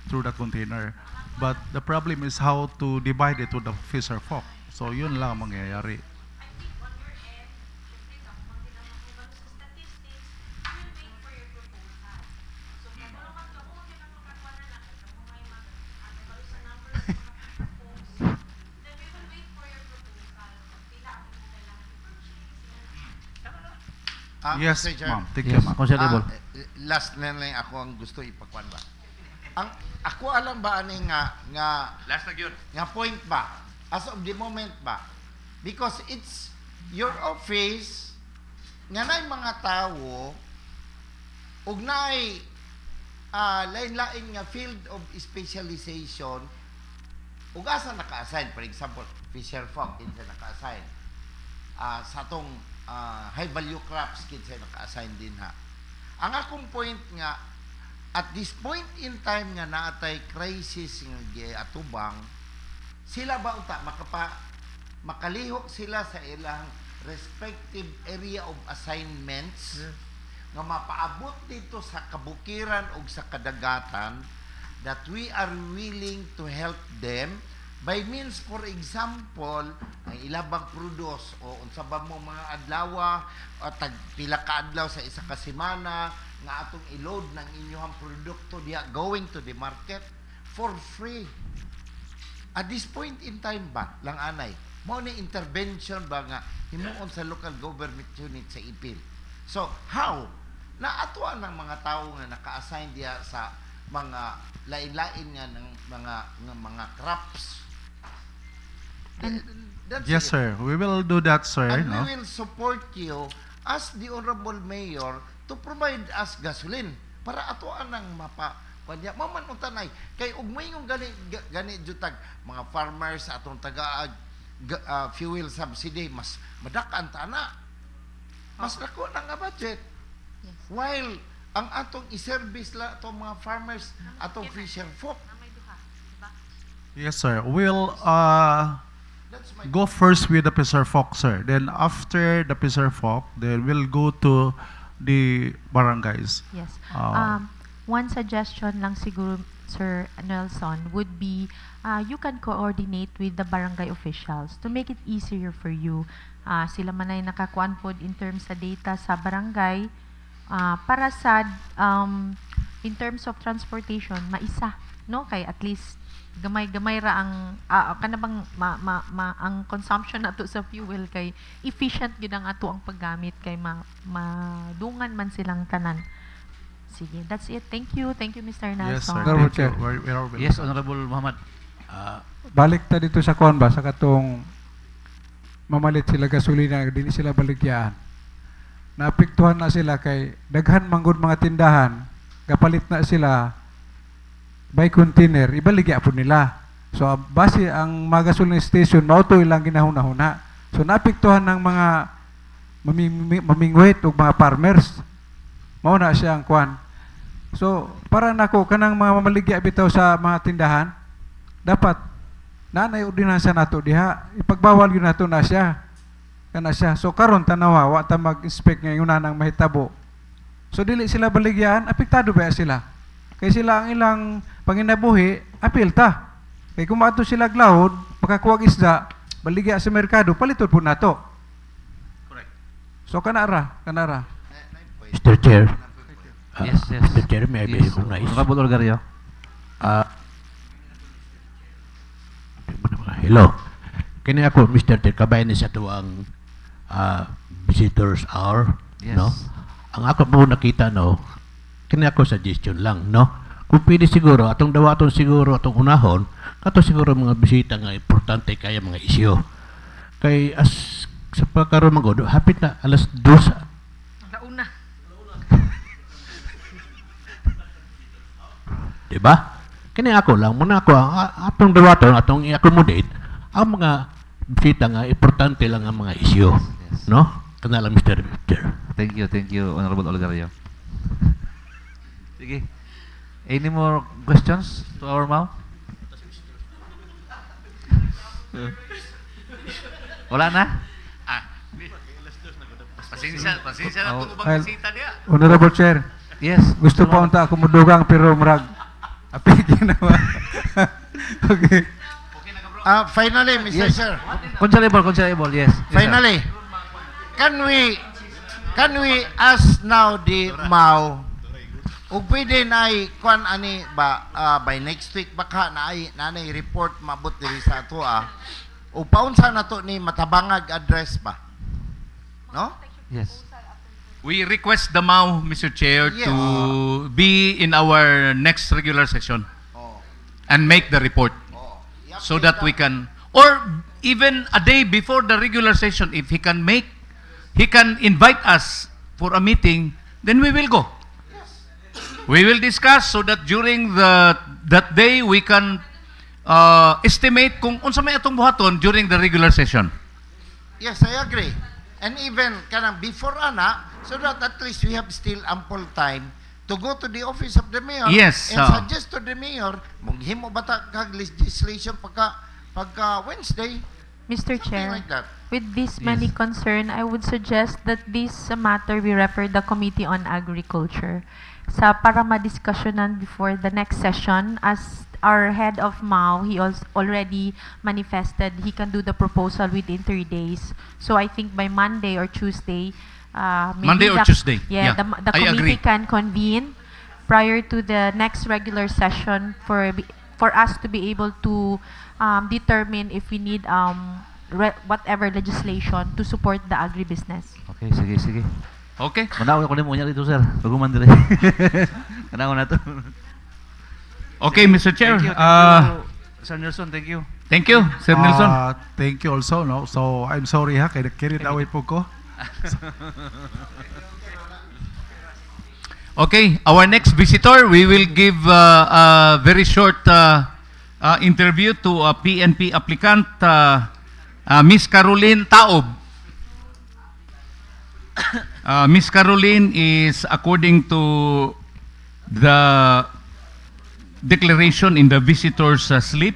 through that container. But the problem is how to divide it with the fisher folk. So yun lang ang mangyayari. Yes, Mr. Chair. ma'am. Thank you, Yes, ma'am. Considerable. Last na lang ako ang gusto ipakwan ba. Ang ako alam ba ani nga Last na yun. nga point ba as of the moment ba, because it's your office nga nay mga tawo ug nay lain-lain nga field of specialization ug asa naka-assign. For example, fisher folk kinsa naka-assign sa atong high value crops kinsa naka-assign din ha. Ang akong point nga, at this point in time nga naatay crisis nga giatubang, sila ba unta makalihok sila sa ilang respective area of assignments nga mapaabot dito sa kabukiran o sa kadagatan, that we are willing to help them by means, for example, ang ilabang produce o unsa ba mo mga adlaw o tag pila ka adlaw sa isa ka semana nga atong i-load ng inyong produkto diha going to the market for free. At this point in time ba, lang anay, mao ni intervention ba nga himuon sa local government unit sa Ipil. So, how? Naatuan ng mga tao nga naka-assign diha sa mga lain-lain nga ng mga crops. That's Yes, it. sir. We will do that, sir. And No? we will support you as the Honorable Mayor to provide us gasoline para atuan ng mapa kanya maman untanay kay ug mayong gani jutag mga farmers atong taga fuel subsidy mas madakan tana mas dako na nga budget. While ang atong i-service la atong mga farmers atong fisher folk. Yes, sir. We'll That's my go first with the fisher folk, sir. Then after the fisher folk, then we'll go to the barangays. Yes. Uh, One suggestion lang siguro, Sir Nelson, would be you can coordinate with the barangay officials to make it easier for you. Sila man ay nakakuan pod in terms sa data sa barangay para sa in terms of transportation maisa, no, kay at least gamay ra ang kanabang ang consumption nato sa fuel kay efficient gyud ang ato ang paggamit kay madungan man silang tanan. Sige, that's it. Thank you, Mr. Nelson. yes, sir. Honorable Thank you. Chair. We're Yes, Honorable Muhammad. balik ta dito sa kuan ba sa katong mamalit sila gasolina dili sila baligyan. Naapektuhan na sila kay daghan manggod mga tindahan, gapalit na sila by container, ibaligya po nila. So base ang mga gasoline station mauto ilang ginahuna-huna. So naapektuhan ng mga mamingwit ug mga farmers. Mao na siya ang kuan. So para nako kanang mga mamaligya bitaw sa mga tindahan, dapat nanay ordinansa nato diha, ipagbawal yun nato na siya. Kana siya. So karon tanawa wa ta mag-inspect ngayon na nang mahitabo. So dili sila baligyan, apektado ba sila? Kay sila ang ilang panginabuhi, apil ta. Kay kung maato sila glahod, makakuwag isda, baligya sa merkado, paliton po nato. Correct. So kanara. Mr. Chair. Yes. Mr. Chair, may I be recognized? Honorable Olgario. Hello. Kini ako, Mr. Chair, kabayan ni sa ito ang visitors hour. Yes. No? Ang ako po nakita, no, kini ako suggestion lang, no? Kung pwede siguro, atong dawaton siguro, atong unahon, kato siguro mga bisita nga importante kaya mga isyo. Kay as sa pagkaroon magodo, hapit na alas 2. Launa. Diba? Kini ako lang, muna ako, atong dawaton, atong i-accommodate, ang mga bisita nga, importante lang ang mga isyo. No? Kana lang, Mr. Chair. Thank you, Honorable Olgario. Sige. Any more questions to our ma'am? Wala na? Pasensya na Oh. itong ubang bisita niya. Honorable Chair. Yes. Gusto pa unta ako mudugang pero murag apiki naman. Okay. Finally, Mr. Yes. Sir. Considerable, yes. Finally, can we ask now the MAU ug pwede na kuan ani ba by next week baka na report mabot diri sa ato ug paunsa nato ni matabangag address ba? No? Yes. We request the MAU, Mr. Chair, Yes. to be in our next regular session Oh. and make the report so that we can, or even a day before the regular session, if he can invite us for a meeting, then we will go. We will discuss so that during that day we can estimate kung unsa may atong buhaton during the regular session. Yes, I agree. And even kanang before ana, so that at least we have still ample time to go to the office of the mayor Yes, and suggest to the mayor maghimo bata kag legislation pagka Wednesday. Mr. Something Chair, like that. with this many concern, I would suggest that this matter we refer the Committee on Agriculture para madiskusyonan before the next session. As our head of MAU, he already manifested he can do the proposal within 3 days. So I think by Monday or Tuesday, maybe Monday or Tuesday. Yeah, Yeah, the I committee agree. can convene prior to the next regular session for us to be able to determine if we need whatever legislation to support the agribusiness. Okay, sige. Okay? Manaw ko nimo nya dito, sir. Paguman dire. Kanaon na to. Okay, Mr. Chair. Thank you. Sir Nelson, thank you. Thank you, Sir Nelson. Thank you also, no? So, I'm sorry ha, kaya carried away po ko. Okay, our next visitor, we will give a very short interview to a PNP applicant, Miss Caroline Taob. Miss Caroline is, according to the declaration in the visitor's slip,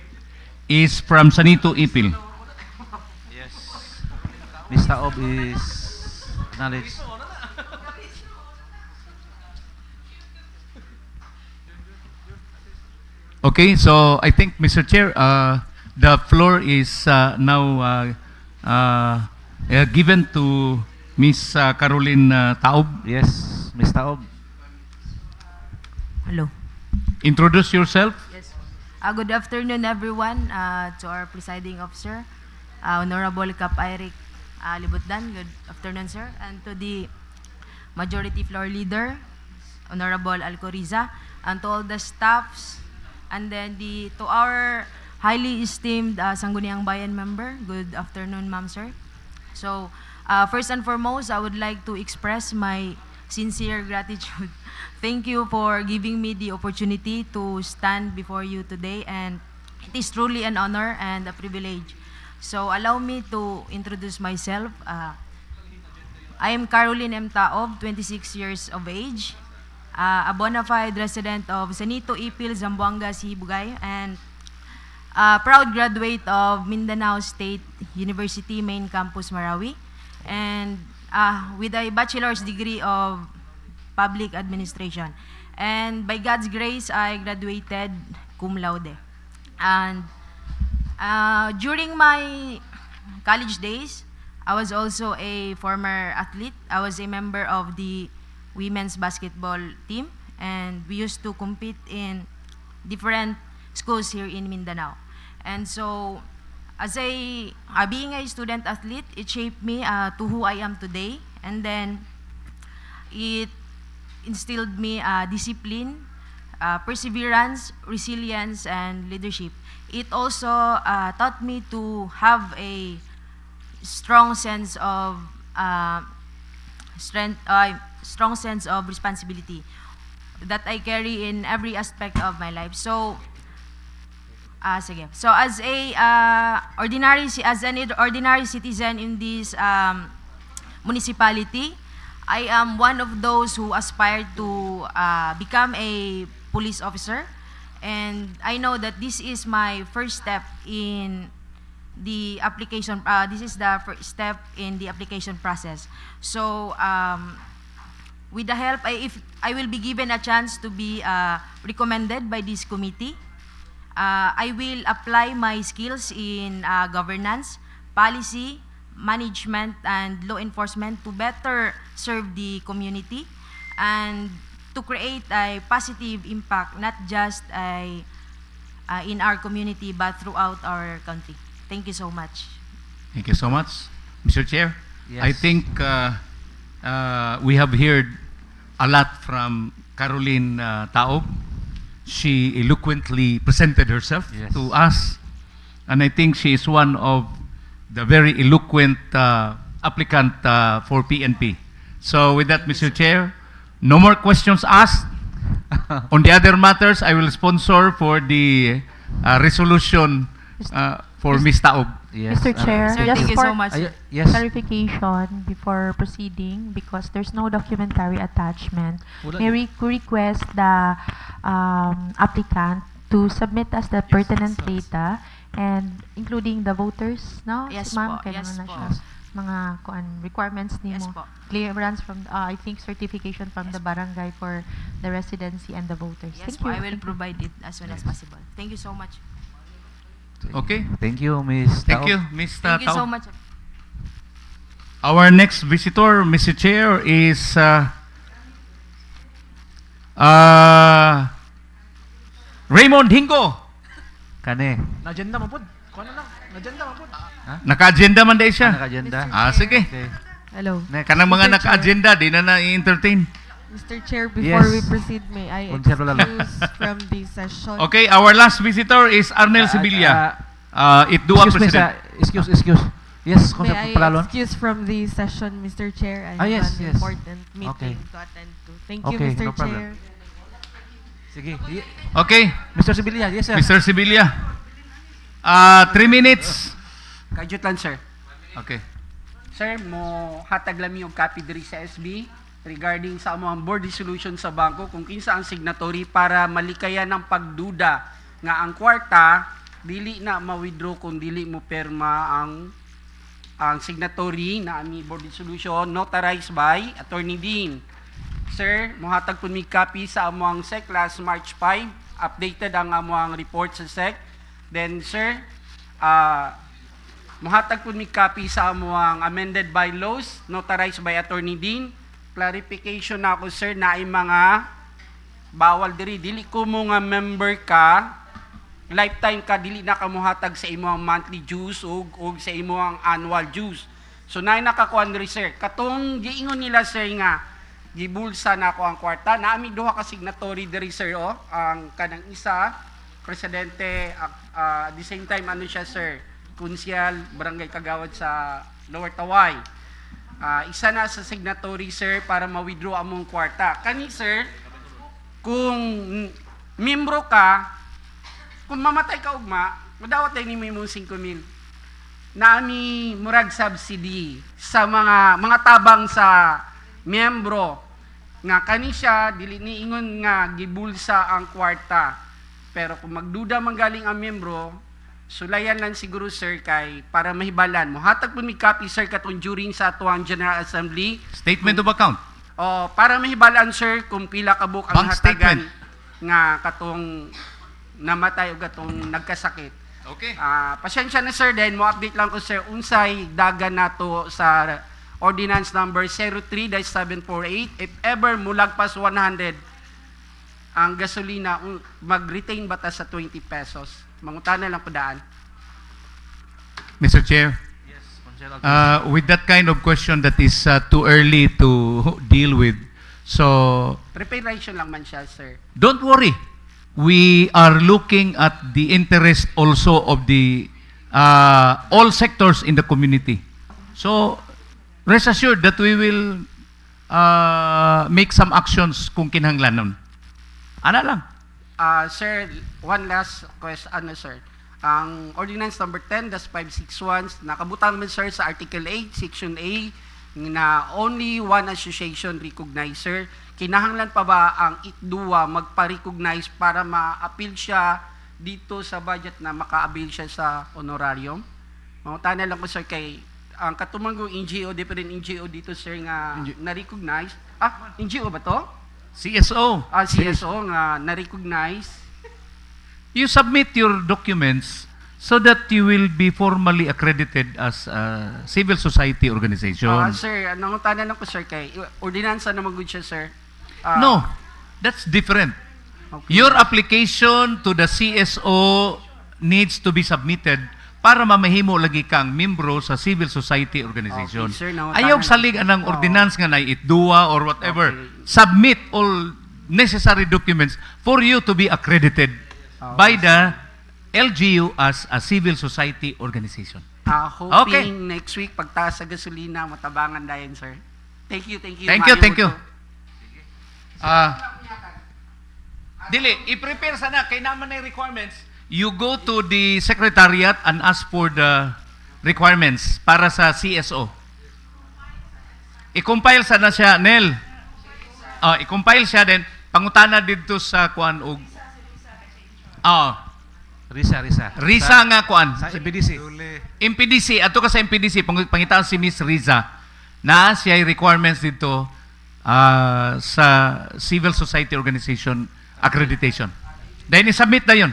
is from Sanito Ipil. Yes. Miss Taob is acknowledged. Okay, so I think, Mr. Chair, the floor is now given to Miss Caroline Taob. Yes, Miss Taob. Hello. Introduce yourself. Yes. Good afternoon, everyone. To our presiding officer, Honorable Cap Eric Libutdan. Good afternoon, sir. And to the majority floor leader, Honorable Alcoriza, and to all the staffs, and then to our highly esteemed Sangguniang Bayan member. Good afternoon, ma'am, sir. So, first and foremost, I would like to express my sincere gratitude. Thank you for giving me the opportunity to stand before you today, and it is truly an honor and a privilege. So, allow me to introduce myself. I am Caroline M. Taob, 26 years of age, a bona fide resident of LGU-Ipil, Zamboanga, Sibugay, and a proud graduate of Mindanao State University Main Campus, Marawi, and with a bachelor's degree of public administration. And by God's grace, I graduated cum laude. And during my college days, I was also a former athlete. I was a member of the women's basketball team, and we used to compete in different schools here in Mindanao. And so, as being a student athlete, it shaped me to who I am today. And then, it instilled me discipline, perseverance, resilience, and leadership. It also taught me to have a strong sense of strong sense of responsibility that I carry in every aspect of my life. So, sige. So as an ordinary citizen in this municipality, I am one of those who aspire to become a police officer, and I know that this is my first step in the application. This is the first step in the application process. So, with the help, if I will be given a chance to be recommended by this committee, I will apply my skills in governance, policy, management, and law enforcement to better serve the community and to create a positive impact, not just in our community, but throughout our country. Thank you so much. Thank you so much. Mr. Chair, Yes. I think we have heard a lot from Caroline Taob. She eloquently presented herself Yes. to us, and I think she is one of the very eloquent applicant for PNP. So with that, Mr. Chair, no more questions asked. On the other matters, I will sponsor for the resolution for Ms. Taob. Yes. Mr. Chair, Sir, just thank you for so much. Yes. clarification before proceeding, because there's no documentary attachment, Wala may request the applicant to submit us the pertinent data and including the voters, no? Yes Ma'am, po, kailangan yes na po. siya. Mga requirements Yes nimo. po. Clearance from, I think certification from the barangay for the residency and the voters. Yes Thank po, you. I will provide it as soon as possible. Thank you so much. Okay. Thank you, Ms. Thank Taob. you, Ms. Thank you so Taob. much. Our next visitor, Mr. Chair, is Raymond Hinggo. Kani. Na-agenda mo po. Kuha na lang. Na-agenda mo po. Naka-agenda man dahil siya. Naka-agenda. Sige. Okay. Hello. Next. Kanang mga Mr. Chair. naka-agenda, di na na-entertain. Mr. Chair, before Yes. we proceed, may I Konsero lang. excuse from the session? Okay, our last visitor is Arnel Sibilia. Itdua Excuse me, President. excuse. Yes, May Concept I Palalon. excuse from the session, Mr. Chair? I have yes, an yes. important meeting Okay. to attend to. Thank you, Okay, Mr. no problem. Chair. Sige. Okay, Mr. Sibilia, yes, sir. Mr. Sibilia. 3 minutes. Kajutan, sir. Okay. Sir, mo hatag lami og copy diri sa SB regarding sa among board resolution sa bangko kung kinsa ang signatory para malikayan ng pagduda nga ang kwarta dili na ma-withdraw kung dili mo perma ang signatory na ami board resolution notarized by Attorney Dean. Sir, mohatag pud mi copy sa among SEC last March 5, updated ang among report sa SEC. Then sir, mohatag pud mi copy sa among amended bylaws notarized by Attorney Dean. Clarification na ako sir na ay mga bawal dili ko mo nga member ka lifetime ka dili na ka mohatag sa imong monthly dues og sa imong annual dues. So nay nakakuan diri sir katong giingon nila sir nga gibulsa na ako ang kwarta na ami duha ka signatory diri sir ang kanang isa presidente, at the same time, ano siya, sir, kunsyal, barangay kagawad sa Lower Taway. Isa na sa signatory, sir, para ma-withdraw among kwarta. Kani, sir, kung membro ka, kung mamatay ka ugma, madawat tayo ni mo 5,000. Nami murag subsidy sa mga tabang sa miyembro nga kani siya dili niingon nga gibulsa ang kwarta. Pero kung magduda manggaling ang miyembro, sulayan lang siguro, sir, kay para mahibalan mo. Hatag po mi copy, sir, katong during sa atuang General Assembly. Statement of account. Para mahibalan, sir, kung pila ka book ang Bank hatagan statement. nga katong namatay o katong nagkasakit. Okay. Pasensya na, sir, then mo update lang ko, sir, unsay dagan nato sa Ordinance number 03-748. If ever mulagpas 100 ang gasolina, mag-retain bata sa 20 pesos. Mangutana lang po daan. Mr. Chair, with that kind of question that is too early to deal with, so Preparation lang man siya, sir. don't worry. We are looking at the interest also of the all sectors in the community. So rest assured that we will make some actions kung kinahanglanon. Ana lang. Sir, one last question, sir. Ang Ordinance number 10-561, nakabutang naman, sir, sa Article 8, Section A, na only one association recognized, sir. Kinahanglan pa ba ang ITDUA magpa-recognize para ma-appeal siya dito sa budget na maka-avail siya sa honorarium? Tana lang ko, sir, kay ang katumanggong NGO, different NGO dito, sir, nga na-recognize. NGO ba to? CSO. CSO nga na-recognize. You submit your documents so that you will be formally accredited as a civil society organization. Sir, nangutana lang ko, sir, kay ordinansa na magud siya, sir. No, that's different. Okay. Your application to the CSO needs to be submitted para mamahimo lagi kang membro sa civil society organization. Okay, sir, Ayaw salig anang ordinance nga na itdua or whatever. Submit all necessary documents for you to be accredited by the LGU as a civil society organization. Hoping next week pagtaas sa gasolina matabangan dayon, sir. Thank you. Thank you. Dili, i-prepare sana kay naman na requirements. You go to the secretariat and ask for the requirements para sa CSO. I-compile sana siya, Nel. I-compile siya din. Pangutana dito sa kuan og Risa nga kuan. Sa MPDC. MPDC, ato ka sa MPDC, pangitaan si Miss Riza na siya requirements dito sa civil society organization accreditation. Dahil i-submit na yun.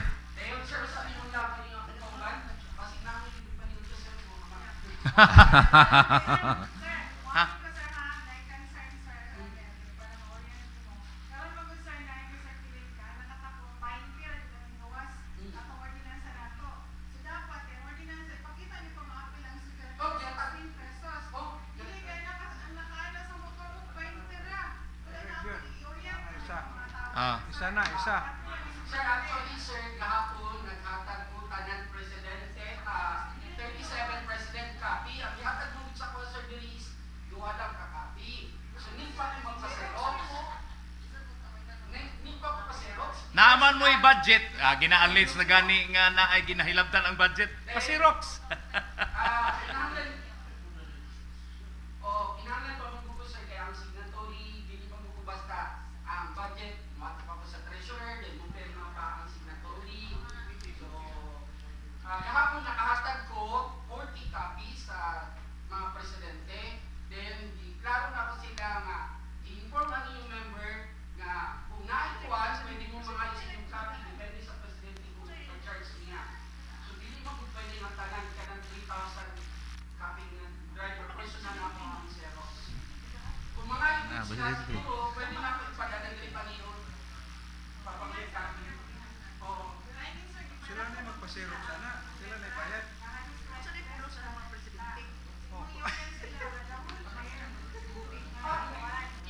Isa. Sir, actually, sir, kahapon naghatag po tanan presidente 37 president copy. Ang ihatag mo sa ko, sir, diri is duha lang ka copy. So, need pa rin magpa-xerox. Need pa magpa-xerox. Naaman mo i-budget. Gina-unleash na gani nga na ay ginahilabtan ang budget. Pa-Xerox. Kinahanglan pa mo po, sir, kaya ang signatory, dili pa mo po basta ang budget, sa treasurer, then mupirma pa ang signatory. So, kahapon nakahatag ko 40 copies sa mga presidente. Then, klaro na ko sila nga, i-inform ang inyong member nga kung naikuan, pwede mo mga isip yung copy, depende sa presidente kung i-charge niya. So, dili mo kung pwede magtanan ka ng 3,000 copy ng driver, personal na ako ang xerox. Kung mga items na siguro, pwede na ako ipadala ng paniyon. Sila na magpasirok sana. Sila na bayad.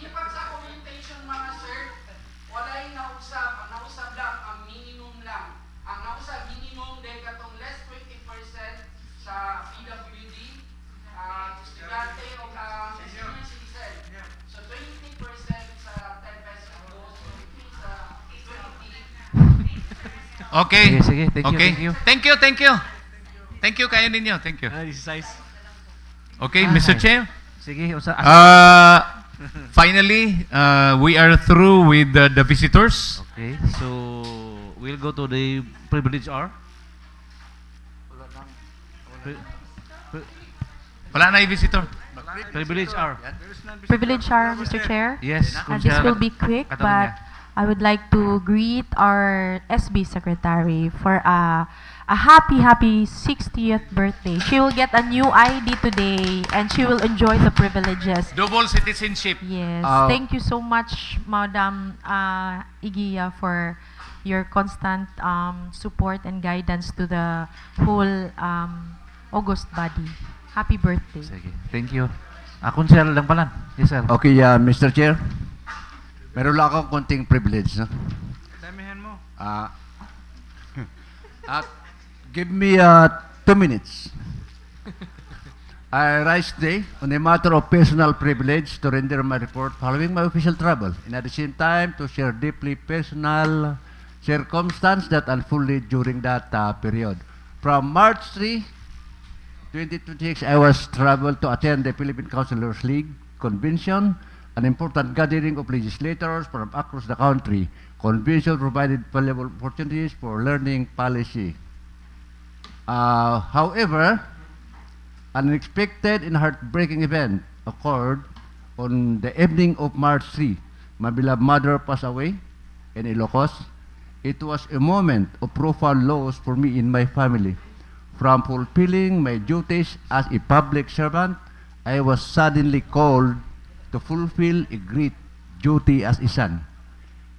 Ipag sa communication, mga sir, walay nausab lang ang minimum lang. Ang Okay. Sige, thank you, Okay. thank you. Thank you, thank you. Thank you kayo ninyo. Thank you. This is size. Okay, Mr. Chair. Sige, usa. Finally, we are through with the visitors. Okay, so we'll go to the privilege hour. Wala na yung visitor. Privilege hour. Privilege hour, Mr. Chair. Yes, This will be quick, but I would like to greet our SB Secretary for a happy 60th birthday. She will get a new ID today and she will enjoy the privileges. Double citizenship. Yes. Thank you so much, Madam Igia, for your constant support and guidance to the whole August body. Happy birthday. Sige, thank you. Akong sir lang pala. Yes, sir. Okay, Mr. Chair. Meron lang akong konting privilege, no? Damihan mo. Give me 2 minutes. I rise today on a matter of personal privilege to render my report following my official travel, and at the same time to share deeply personal circumstance that unfolded during that period. From March 3, 2026, I was traveled to attend the Philippine Councilors League Convention, an important gathering of legislators from across the country. Convention provided valuable opportunities for learning policy. However, an unexpected and heartbreaking event occurred on the evening of March 3. My beloved mother passed away in Ilocos. It was a moment of profound loss for me and my family. From fulfilling my duties as a public servant, I was suddenly called to fulfill a great duty as a son.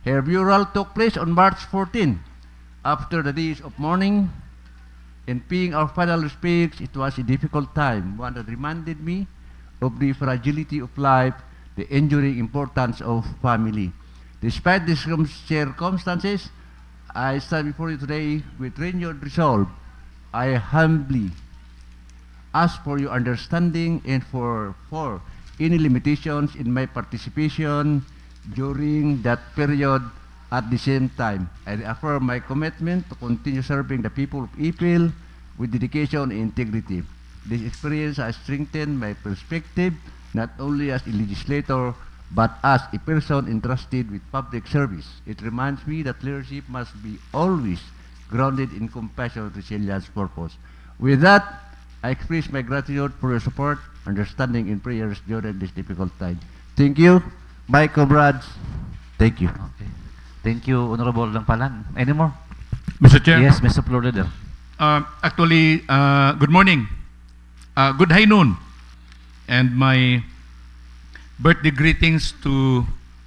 Her burial took place on March 14. After the days of mourning and paying our final respects, it was a difficult time, one that reminded me of the fragility of life, the enduring importance of family. Despite these circumstances, I stand before you today with renewed resolve. I humbly ask for your understanding and for any limitations in my participation during that period. At the same time, I affirm my commitment to continue serving the people of Ipil with dedication and integrity. This experience has strengthened my perspective not only as a legislator but as a person entrusted with public service. It reminds me that leadership must be always grounded in compassion, resilience, purpose. With that, I express my gratitude for your support, understanding, and prayers during this difficult time. Thank you, my comrades. Thank you. Okay. Thank you, Honorable Langpalan. Any more? Mr. Chair? Yes, Mr. Floor Leader. Actually, good morning. Good high noon. And my birthday greetings to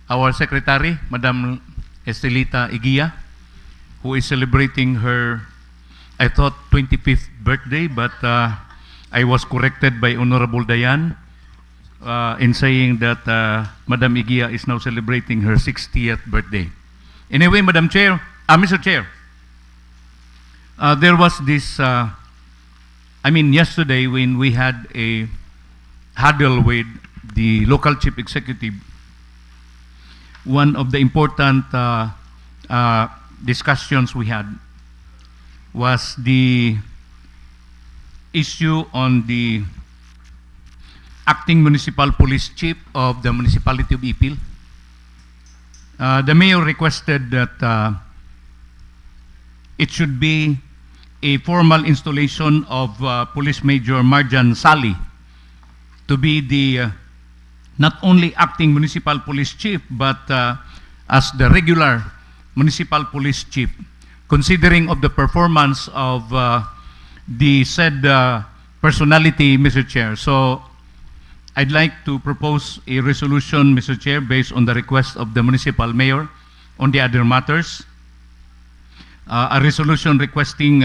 our Secretary, Madam Estelita Igia, who is celebrating her, I thought, 25th birthday, but I was corrected by Honorable Dayan in saying that Madam Igia is now celebrating her 60th birthday. Anyway, Madam Chair, Mr. Chair, there was this, yesterday when we had a huddle with the local chief executive, one of the important discussions we had was the issue on the acting municipal police chief of the municipality of Ipil. The mayor requested that it should be a formal installation of Police Major Marjan Sali to be the not only acting municipal police chief but as the regular municipal police chief, considering of the performance of the said personality, Mr. Chair. So I'd like to propose a resolution, Mr. Chair, based on the request of the municipal mayor on the other matters. A resolution requesting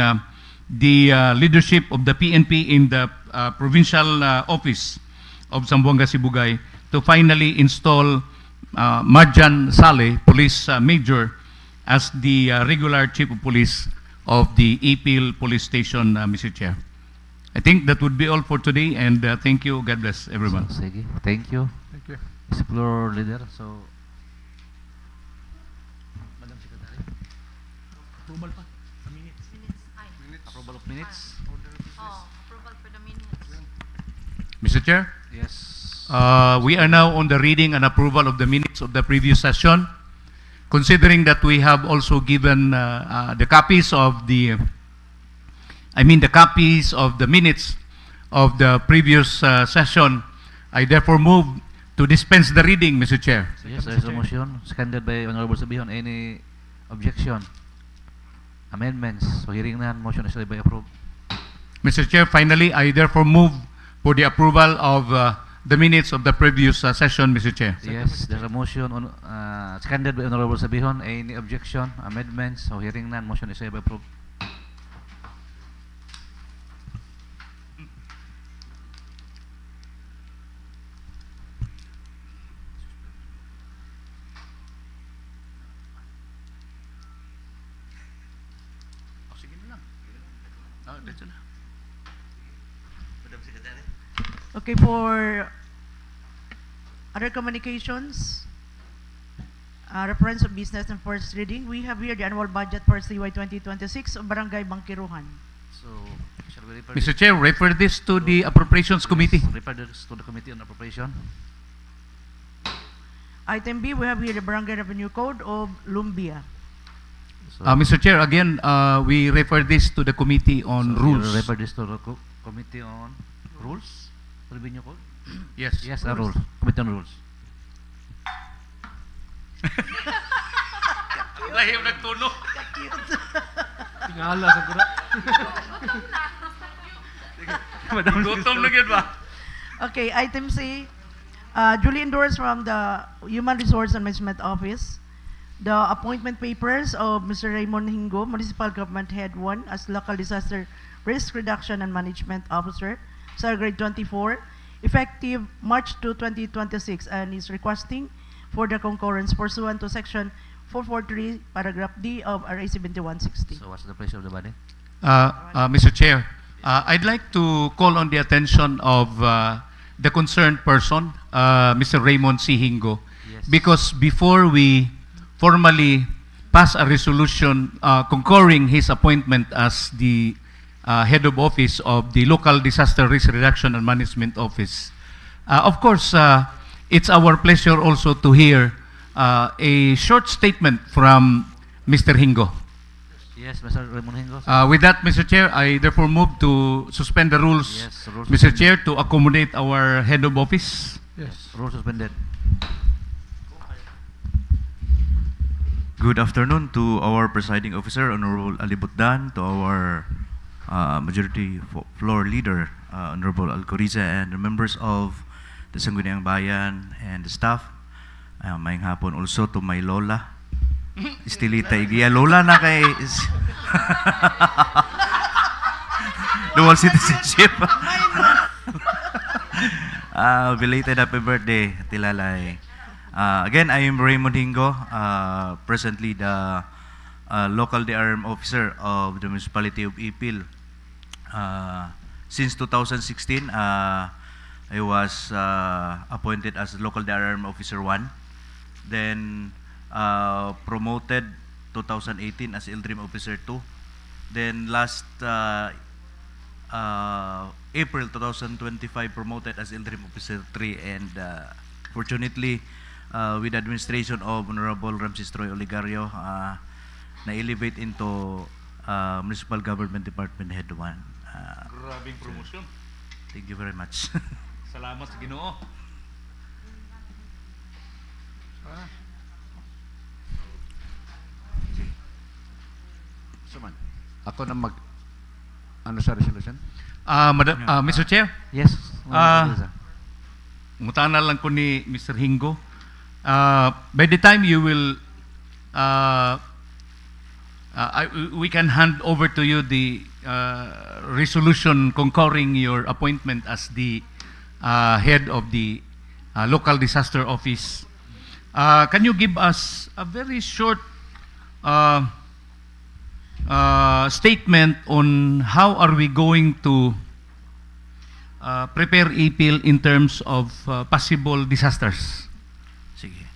the leadership of the PNP in the provincial office of Zamboanga Sibugay to finally install Marjan Saleh, police major, as the regular chief of police of the Ipil police station, Mr. Chair. I think that would be all for today, and thank you. God bless everyone. So, sige. Thank you. Thank you. Mr. Floor Leader. So, Madam Secretary. Approval of minutes. Approval for the minutes. Mr. Chair? Yes. We are now on the reading and approval of the minutes of the previous session. Considering that we have also given the copies of the minutes of the previous session, I therefore move to dispense the reading, Mr. Chair. Yes, there is a motion seconded by Honorable Sabihon. Any objection? Amendments. So hearing none, motion is hereby approved. Mr. Chair, finally, I therefore move for the approval of the minutes of the previous session, Mr. Chair. Yes, there's a motion seconded by Honorable Sabihon. Any objection? Amendments. So hearing none, motion is hereby approved. Okay, for other communications, reference of business and first reading, we have here the annual budget for CY 2026 of Barangay Bangkerohan. So, shall we refer Mr. Chair, refer this to the Appropriations Committee. Refer this to the Committee on Appropriation. Item B, we have here the Barangay Revenue Code of Lumbia. So, Mr. Chair, again, we refer this to the Committee on so Rules. you refer this to the Committee on Rules? Revenue Code? Yes. Yes, rules. Committee on Rules. Lahim nagtuno. Tingala sa gura. Gutom na gid ba? Okay, item C, duly endorsed from the Human Resource and Management Office, the appointment papers of Mr. Raymond Hinggo, Municipal Government Head 1 as Local Disaster Risk Reduction and Management Officer, Sir Grade 24, effective March 2, 2026, and is requesting for the concurrence pursuant to Section 443, Paragraph D of RA 7160. So what's the pleasure of the body? Mr. Chair, I'd like to call on the attention of the concerned person, Mr. Raymond C. Hinggo, Yes. because before we formally pass a resolution concurring his appointment as the head of office of the Local Disaster Risk Reduction and Management Office, of course, it's our pleasure also to hear a short statement from Mr. Hinggo. Yes, Mr. Raymond Hinggo. With that, Mr. Chair, I therefore move to suspend the rules, Yes, rules Mr. suspended. Chair, to accommodate our head of office. Yes. Rules suspended. Good afternoon to our presiding officer, Honorable Alibutdan, to our majority floor leader, Honorable Alcoriza, and the members of the Sangguniang Bayan and the staff. Mayang hapon also to my lola, Estelita Igia. Lola na kay dual citizenship. Belated happy birthday, Tilalay. Again, I am Raymond Hinggo, presently the local DRRMO officer of the municipality of Ipil. Since 2016, I was appointed as local DRRMO officer 1. Then promoted 2018 as LDRRMO officer 2. Then last April 2025 promoted as LDRRMO officer 3, and fortunately with the administration of Honorable Ramses Troy Oligario, na-elevate into Municipal Government Department Head 1. Grabing promotion. Thank you very much. Salamat sa Ginoo. Suman. Ako na ano sa resolution? Mr. Chair? Yes. Mutana lang ko ni Mr. Hinggo. By the time you will, we can hand over to you the resolution concurring your appointment as the head of the local disaster office. Can you give us a very short statement on how are we going to prepare Ipil in terms of possible disasters? Sige.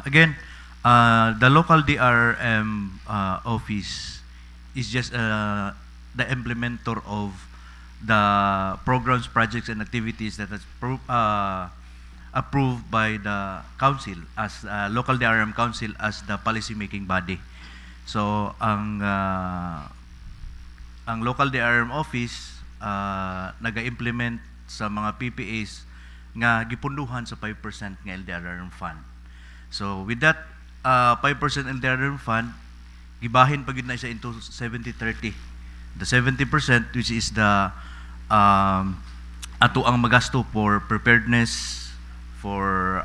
Again, the local DRM office is just the the implementer of the programs, projects, and activities that is approved by the council as local DRM council as the policy making body. So ang local DRM office naga-implement sa mga PPAs nga gipunduhan sa 5% nga LDRRM fund. So with that 5% LDRRM fund, gibahin pagid na siya into 70-30. The 70% which is the ato ang magasto for preparedness, for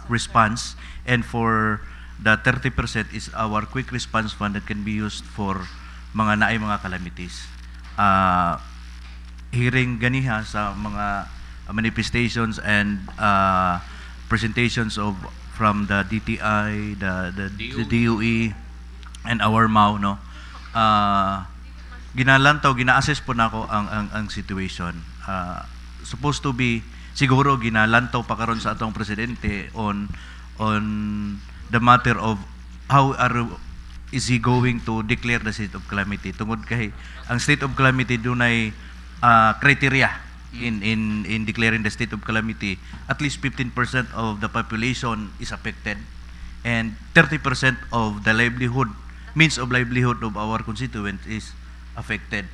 response, and for the 30% is our quick response fund that can be used for mga naay mga calamities. Hearing ganiha sa mga manifestations and presentations of from the DTI, the DOE, and our MAU, no? Ginalantaw, gina-assess po nako ang situation. Supposed to be siguro ginalantaw pa karon sa atong presidente on the matter of how is he going to declare the state of calamity. Tungod kay ang state of calamity dunay criteria in declaring the state of calamity. At least 15% of the population is affected and 30% of the means of livelihood of our constituents is affected.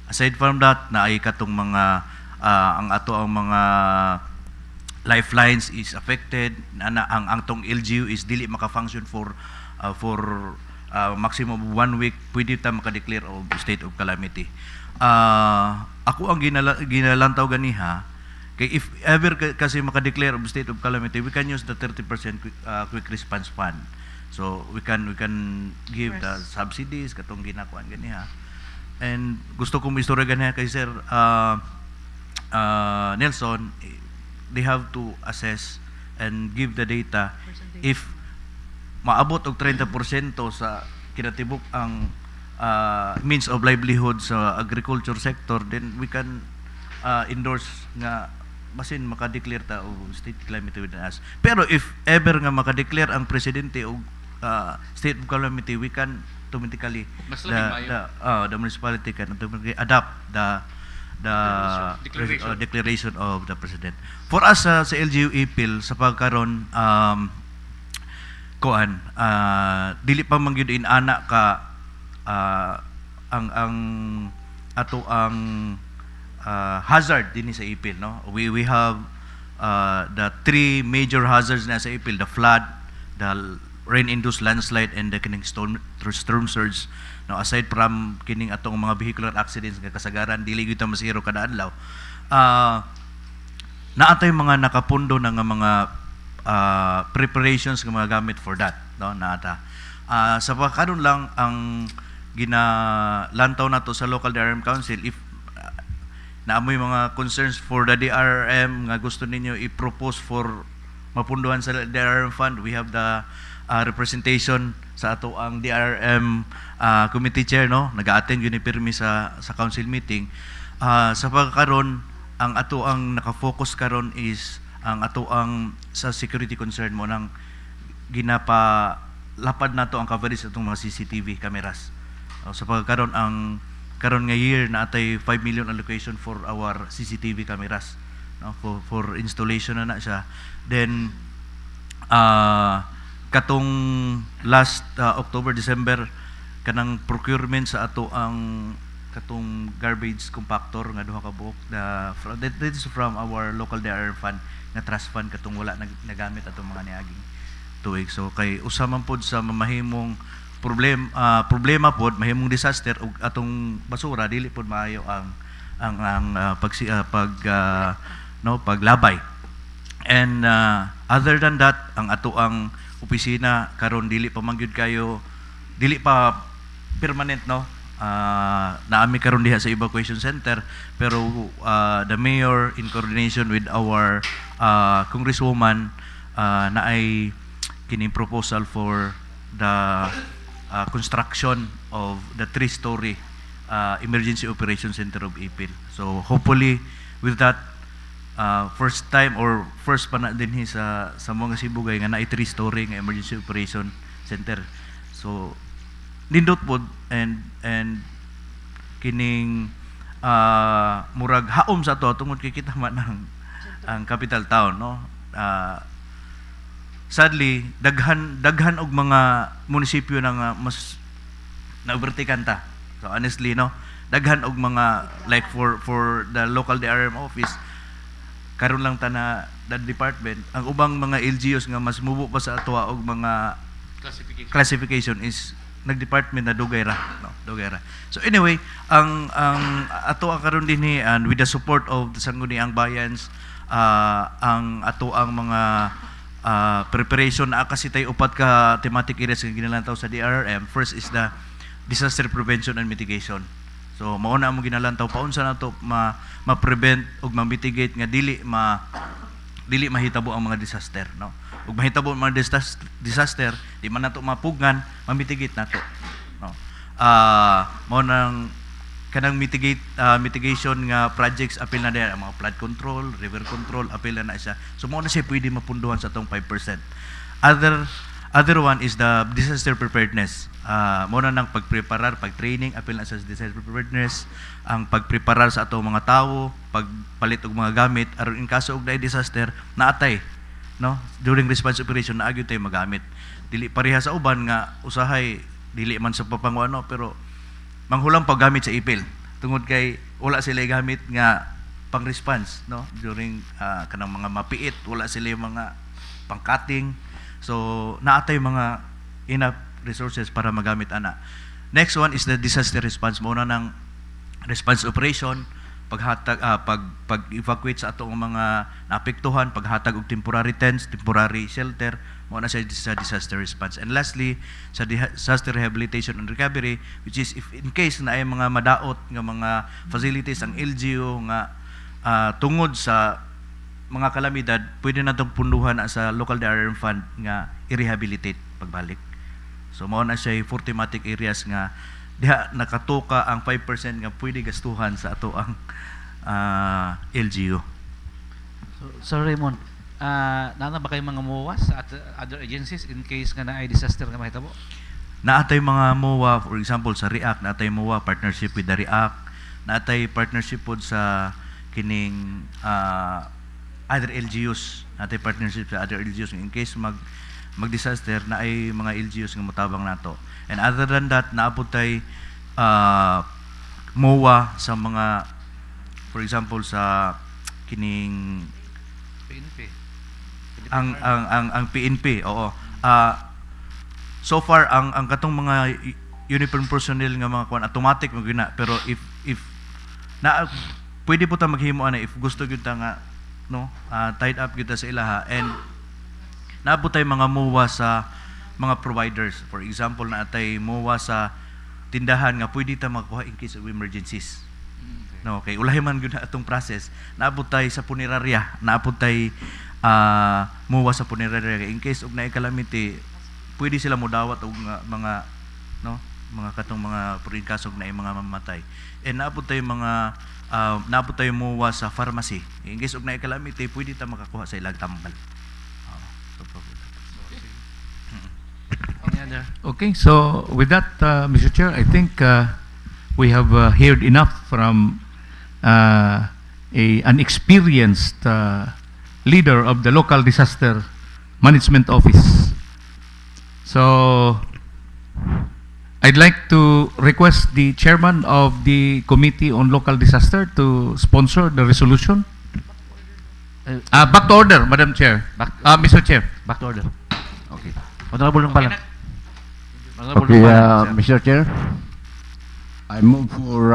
Aside from that, naay katong mga ang mga lifelines is affected, ang tong LGU is dili maka-function for maximum of 1 week, pwede ta maka-declare of state of calamity. Ako ang ginalantaw ganiha, kay if ever kasi maka-declare of state of calamity, we can use the 30% quick response fund. So we can give the subsidies katong ginakuan ganiha. And gusto kong istorya ganiha kay Sir Nelson, they have to assess and give the data if maabot og 30% sa kinatibuk ang means of livelihood sa agriculture sector, then we can endorse nga basin maka-declare ta og state calamity within us. Pero if ever nga maka-declare ang presidente og state of calamity, we can automatically the municipality can automatically adopt the declaration of the president. For us sa LGU-Ipil sa pagkaron dili pa man gyud inana ka ang ato ang hazard dinhi sa Ipil, no? We have the 3 major hazards na sa Ipil: the flood, the rain-induced landslide, and the kining storm surge. No, aside from kining atong mga vehicular accidents nga kasagaran, dili gyud ta masiro kada adlaw. Naatay mga nakapundo na nga mga preparations nga mga gamit for that, no? Naata. Sa pagkaron lang ang ginalantaw nato sa local DRM council, if naamoy mga concerns for the DRRM nga gusto ninyo i-propose for mapunduhan sa DRRM fund, we have the representation sa ato ang DRRM committee chair, no? Nag-attend yun pirmi sa council meeting. Sa pagkaron, ang ato ang nakafocus karon is ang ato ang sa security concern mo nang ginapalapad nato ang coverage sa atong mga CCTV cameras. Sa pagkaron, ang karon nga year na atay 5 million allocation for our CCTV cameras, no? For installation na siya. Then katong last October, December, kanang procurement sa ato ang katong garbage compactor nga duha ka buok, that is from our local DRR fund nga trust fund katong wala nagamit atong mga niaging tuig. So kay usa man pod sa mamahimong problema pod, mahimong disaster ug atong basura, dili pod maayo ang paglabay. And other than that, ang ato ang opisina karon dili pa mangyud kayo, dili pa permanent, no? Naami karon diha sa evacuation center, pero the mayor in coordination with our congresswoman na ay kining proposal for the construction of the 3-story emergency operation center of Ipil. So hopefully with that, first time or first pa na din sa mga Sibugay nga na 3-story nga emergency operation center. So nindot pod and kining murag haom sa to tungod kay kita man ang capital town, no. Sadly daghan og mga munisipyo na nga mas naobertikan ta. So honestly, no, daghan og mga like for the local DRRMO office karon lang ta na the department, ang ubang mga LGUs nga mas mubo pa sa atoa og mga classification is nag-department na dugay ra, no, dugay ra. So anyway, ang ato karon dinhi and with the support of the Sangguniang Bayans, ang ato ang mga preparation na kasi tayo upat ka thematic areas nga ginalantaw sa DRRM. First is the disaster prevention and mitigation. So mao na mo ginalantaw paunsa nato ma-prevent ug ma-mitigate nga dili mahitabo ang mga disaster, no. Ug mahitabo ang mga disaster, di man nato mapugngan, ma-mitigate nato, no. Mao nang kanang mitigation nga projects apil na diyan, mga flood control, river control, apil na siya. So mao na siya pwede mapunduhan sa tong 5%. Other one is the disaster preparedness. Mao na nang pagpreparar, pag-training, apil na sa disaster preparedness, ang pagpreparar sa atong mga tawo, pagpalit og mga gamit aron in kaso og naay disaster naatay, no, during response operation naagyo tay magamit. Dili pareha sa uban nga usahay dili man sa papanguano pero manghulang paggamit sa ipil tungod kay wala sila gamit nga pang response, no, during kanang mga mapiit, wala sila mga pang-cutting. So naatay mga enough resources para magamit ana. Next one is the disaster response. Muna ng response operation, paghatag pag-evacuate sa atong mga naapektuhan, paghatag og temporary tents, temporary shelter, mao na siya sa disaster response. And lastly, sa disaster rehabilitation and recovery, which is if in case na ay mga madaot nga mga facilities ang LGU nga tungod sa mga kalamidad, pwede na itong punduhan sa local DRRM fund nga i-rehabilitate pagbalik. So mao na siya 4 thematic areas nga diha nakatuka ang 5% nga pwede gastuhan sa ato ang LGU. So Raymond, nana ba kayo mga MOA sa other agencies in case nga naay disaster nga mahitabo? Naatay mga MOA, for example sa REACT, naatay MOA partnership with the REACT, naatay partnership pod sa kining other LGUs, naatay partnership sa other LGUs in case mag-disaster na ay mga LGUs nga motabang nato. And other than that, naapod tay MOA sa mga, for example sa kining PNP. Ang PNP, oo. So far ang katong mga uniform personnel nga mga kuan automatic mo gina, pero if na pwede po ta maghimo ana if gusto gyud ta nga, no, tied up gyud ta sa ilaha. And naabot tay mga MOA sa mga providers. For example, naatay MOA sa tindahan nga pwede ta makuha in case of emergencies. No, okay. Ulahi man gyud atong process. Naabot tay sa punerarya, naabot tay MOA sa punerarya in case of naay calamity, pwede sila modawat og mga, no, mga katong mga kasog naay mga mamatay. And naabot tay mga naabot tay MOA sa pharmacy. In case of naay calamity, pwede ta makakuha sa ilang tambal. Okay, so with that, Mr. Chair, I think we have heard enough from an experienced leader of the local disaster management office. So I'd like to request the chairman of the Committee on Local Disaster to sponsor the resolution. Back to order, Madam Chair. Mr. Chair. Back to order. Okay. Honorable lang pala. Okay, Mr. Chair, I move for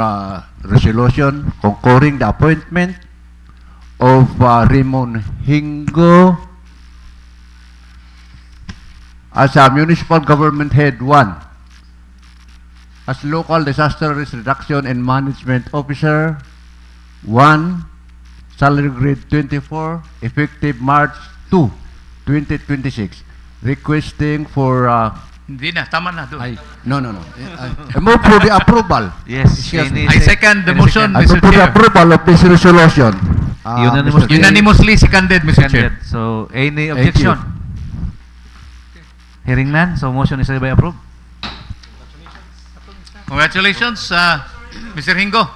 resolution concurring the appointment of Raymond Hinggo as a Municipal Government Head 1, as Local Disaster Risk Reduction and Management Officer 1, salary grade 24, effective March 2, 2026. Requesting for Hindi na, tama na doon. no. I move for the approval. Yes. I second the motion, I Mr. move for the Chair. approval of this resolution. Unanimously seconded, Mr. Chair. So, any objection? Hearing none, so motion is hereby approved. Congratulations, Mr. Hinggo.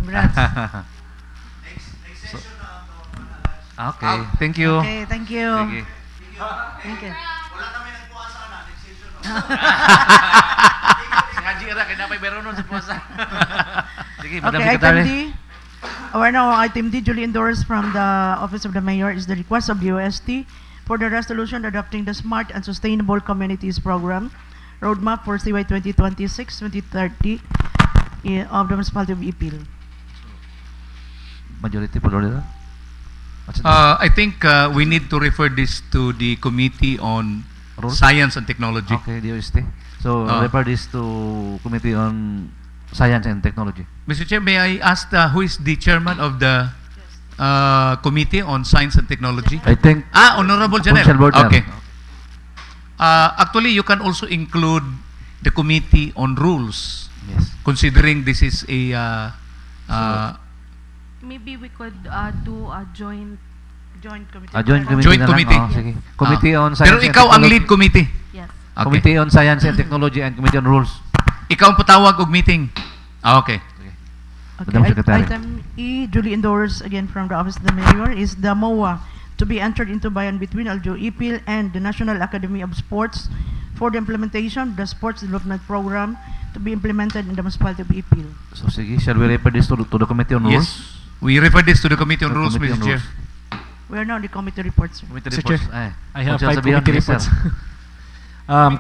Congrats. Okay, thank you. Okay, thank you. Sige. Thank you. Si Haji Ira, kaya napay meron nun sa puwasa. Sige, Madam Okay, Secretary. item D. Our now item D, duly endorsed from the Office of the Mayor, is the request of the OST for the resolution adopting the Smart and Sustainable Communities Program Roadmap for CY 2026-2030 of the Municipality of Ipil. Majority Floor Leader. I think we need to refer this to the Committee on Rules? Science and Technology. Okay, DOST. So, refer this to Committee on Science and Technology. Mr. Chair, may I ask who is the chairman of the Committee on Science and Technology? I think Honorable Janelle. Council Board, Okay. Actually, you can also include the Committee on Rules, yes, considering this is a Maybe we could do a joint committee. Joint committee joint na lang. committee. Oh, sige. Committee on Pero Science and ikaw ang Technology. lead committee. Yes. Okay. Committee on Science and Technology and Committee on Rules. Ikaw ang patawag og meeting. Okay. Okay, Madam Secretary. item E, duly endorsed again from the Office of the Mayor, is the MOA to be entered into by and between LGU-Ipil and the National Academy of Sports for the implementation of the Sports Development Program to be implemented in the Municipality of Ipil. So, sige, shall we refer this to the Committee on Rules? Yes. We refer this to the Committee on The Rules, Committee Mr. on Chair. Rules. We are now on the committee reports, sir. Committee Mr. reports. Chair, I have Council 5 Sabihan, committee yes, sir. reports.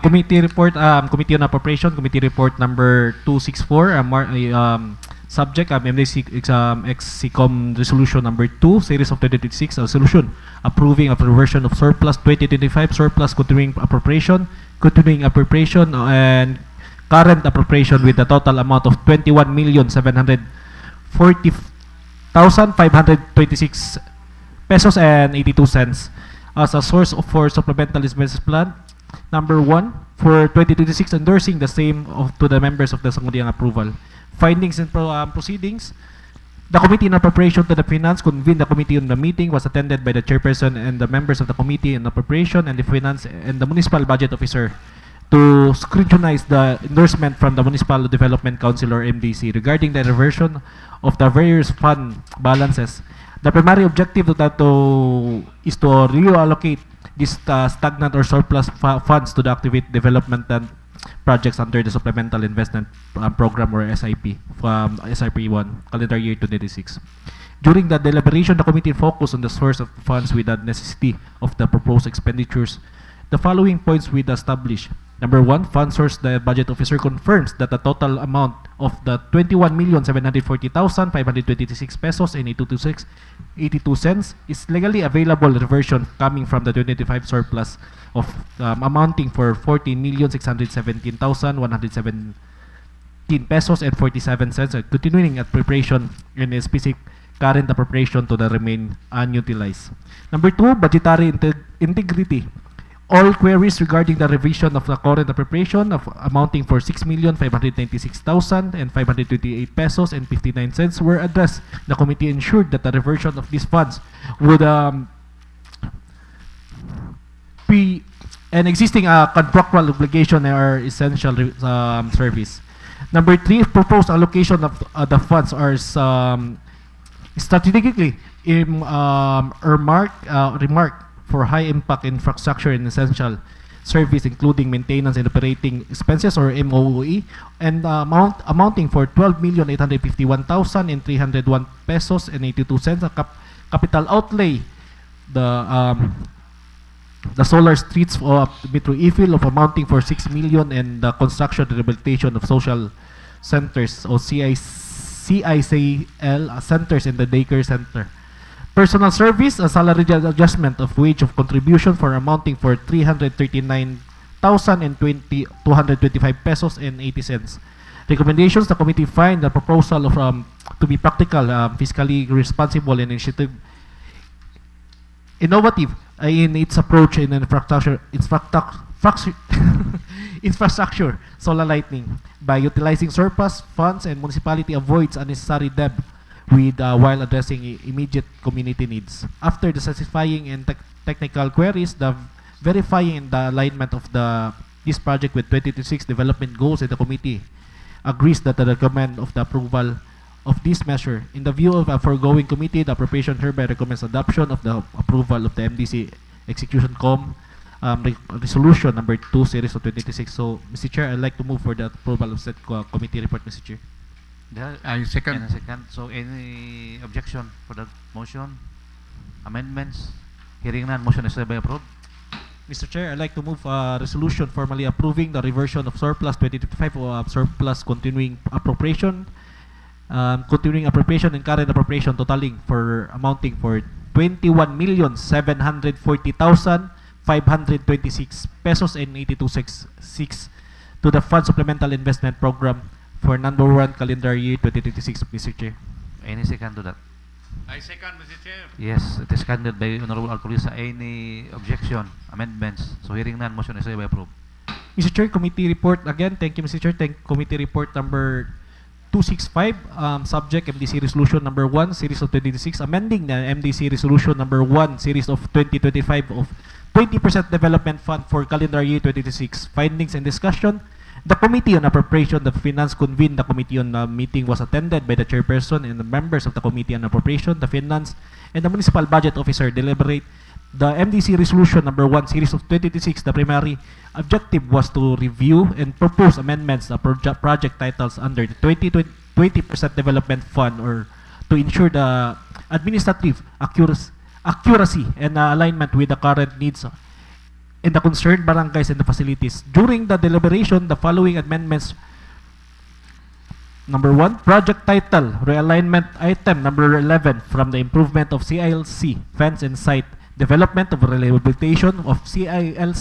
Committee report, Committee on Appropriation, Committee report number 264, subject, ex-SECOM resolution number 2, series of 2026, resolution approving a reversion of surplus 2025, surplus continuing appropriation, and current appropriation with a total amount of 21,740,526 pesos and 82 cents as a source for supplemental expenses plan. Number 1, for 2026, endorsing the same to the members of the Sangguniang approval. Findings and proceedings. The Committee on Appropriation to the Finance convened the committee on the meeting, was attended by the chairperson and the members of the Committee on Appropriation and the Finance and the Municipal Budget Officer to scrutinize the endorsement from the Municipal Development Council or MDC regarding the reversion of the various fund balances. The primary objective is to reallocate these stagnant or surplus funds to the activate development and projects under the Supplemental Investment Program or SIP from SIP 1, calendar year 2026. During the deliberation, the committee focused on the source of funds with the necessity of the proposed expenditures. The following points we established. Number 1, fund source, the budget officer confirms that the total amount of the 21,740,526 pesos and 82 cents is legally available reversion coming from the 2025 surplus of amounting for 14,617,117 pesos and 47 cents, continuing at preparation in a specific current appropriation to the remain unutilized. Number 2, budgetary integrity. All queries regarding the revision of the current appropriation of amounting for 6,596,528 pesos and 59 cents were addressed. The committee ensured that the reversion of these funds would be an existing contractual obligation or essential service. Number 3, proposed allocation of the funds are strategically remarked for high impact infrastructure and essential service, including maintenance and operating expenses or MOE, and amounting for 12,851,301 pesos and 82 cents. Capital outlay, the solar streets of Metro Ipil of amounting for 6 million, and the construction and rehabilitation of social centers or CICL centers in the daycare center. Personal service, a salary adjustment of wage of contribution for amounting for 339,225 pesos and 80 cents. Recommendations, the committee find the proposal of to be practical, fiscally responsible, and innovative in its approach in infrastructure, solar lighting, by utilizing surplus funds, and municipality avoids unnecessary debt while addressing immediate community needs. After the satisfying and technical queries, the verifying the alignment of this project with 2026 development goals, and the committee agrees that the recommend of the approval of this measure. In the view of a foregoing committee, the appropriation hereby recommends adoption of the approval of the MDC Execution Com Resolution number 2 series of 2026. So, Mr. Chair, I'd like to move for the approval of said committee report, Mr. Chair. Second. And a second. So, any objection for the motion? Amendments? Hearing none, motion is hereby approved. Mr. Chair, I'd like to move a resolution formally approving the reversion of surplus 2025 of surplus continuing appropriation and current appropriation totaling for amounting for 21,740,526 pesos and 82.6 to the Fund Supplemental Investment Program for number 1 calendar year 2026, Mr. Chair. Any second to that? I second, Mr. Chair. Yes, it is seconded by Honorable Alcoriza. Any objection? Amendments? So, hearing none, motion is hereby approved. Mr. Chair, committee report again. Thank you, Mr. Chair. Committee report number 265, subject MDC Resolution number 1, series of 2026, amending the MDC Resolution number 1, series of 2025 of 20% Development Fund for calendar year 2026. Findings and discussion. The Committee on Appropriation, the Finance convened. The Committee on Meeting was attended by the Chairperson and the members of the Committee on Appropriation, the Finance, and the Municipal Budget Officer deliberate the MDC Resolution number 1, series of 2026. The primary objective was to review and propose amendments to project titles under the 20% Development Fund, or to ensure the administrative accuracy and alignment with the current needs in the concerned barangays and the facilities. During the deliberation, the following amendments: number 1, project title realignment item number 11 from the improvement of CILC fence and site development of rehabilitation of CICL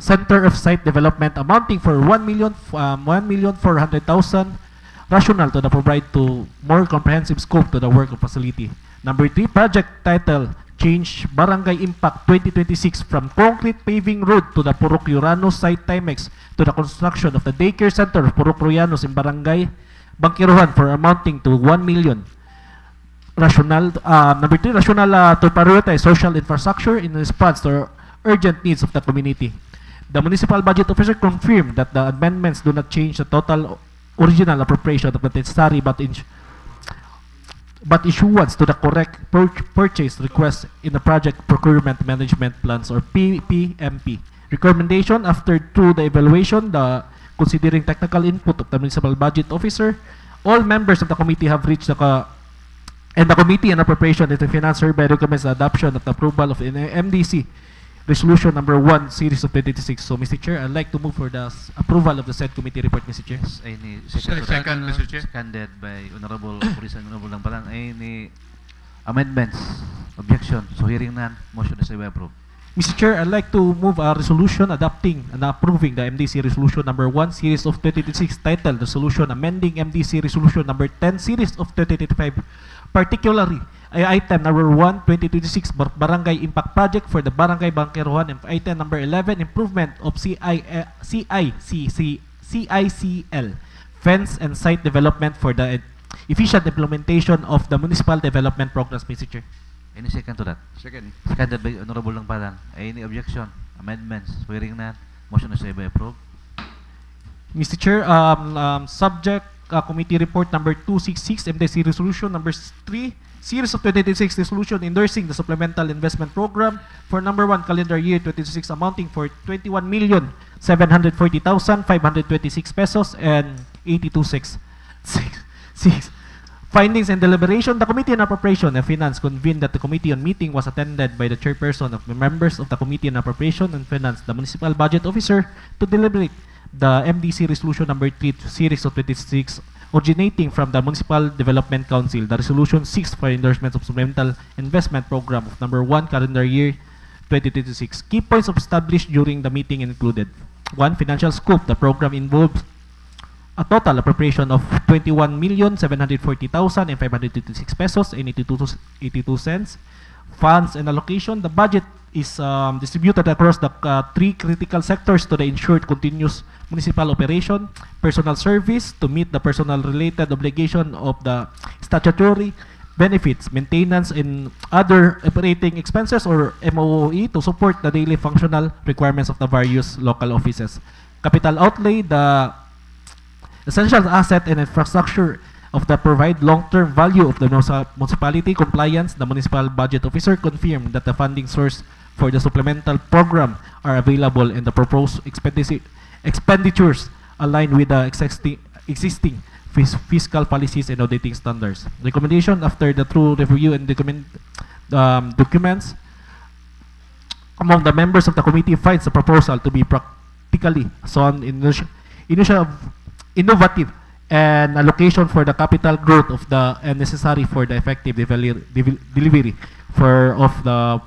Center of Site Development amounting for 1,400,000 rational to the provide to more comprehensive scope to the work of facility. Number 3, project title change Barangay Impact 2026 from concrete paving road to the Purok site Timex to the construction of the daycare center of Purok in Barangay Bangkerohan for amounting to 1 million. Rational. Number 3, rational to prioritize social infrastructure in response to urgent needs of the community. The Municipal Budget Officer confirmed that the amendments do not change the total original appropriation of the necessary but issuance to the correct purchase request in the Project Procurement Management Plans, or PPMP. Recommendation: after through the evaluation, the considering technical input of the Municipal Budget Officer, all members of the committee have reached and the Committee on Appropriation and the Finance hereby recommends the adoption of the approval of MDC Resolution number 1, series of 2026. So, Mr. Chair, I'd like to move for the approval of the said committee report, Mr. Chair. Any Second, Mr. Chair. Seconded by Honorable Alcoriza and Honorable Langbalan. Any amendments? Objection? So, hearing none, motion is hereby approved. Mr. Chair, I'd like to move a resolution adopting and approving the MDC Resolution number 1, series of 2026, titled Resolution amending MDC Resolution number 10, series of 2025, particularly item number 1, 2026, Barangay Impact Project for the Barangay Bangkerohan, and item number 11, improvement of CICL fence and site development for the efficient implementation of the municipal development programs, Mr. Chair. Any second to that? Second. Seconded by Honorable Langbalan. Any objection? Amendments? Hearing none, motion is hereby approved. Mr. Chair, subject committee report number 266, MDC Resolution number 3, series of 2026, resolution endorsing the supplemental investment program for number 1 calendar year 2026 amounting for 21,740,526 pesos and 82.6. Findings and deliberation. The Committee on Appropriation and Finance convened that the Committee on Meeting was attended by the Chairperson of the members of the Committee on Appropriation and Finance, the Municipal Budget Officer, to deliberate the MDC Resolution number 3, series of 26, originating from the Municipal Development Council, the Resolution 6 for endorsement of supplemental investment program of number 1 calendar year 2026. Key points established during the meeting included: 1. Financial scope. The program involves a total appropriation of 21,740,526 pesos and 82 cents. Funds and allocation. The budget is distributed across the 3 critical sectors to the ensured continuous municipal operation, personal service to meet the personal related obligation of the statutory benefits, maintenance and other operating expenses or MOE to support the daily functional requirements of the various local offices. Capital outlay, the essential asset and infrastructure of the provide long-term value of the municipality compliance. The municipal budget officer confirmed that the funding source for the supplemental program are available and the proposed expenditures align with the existing fiscal policies and auditing standards. Recommendation after the thorough review and documents among the members of the committee finds the proposal to be practically sound, innovative, and allocation for the capital growth of the and necessary for the effective delivery of the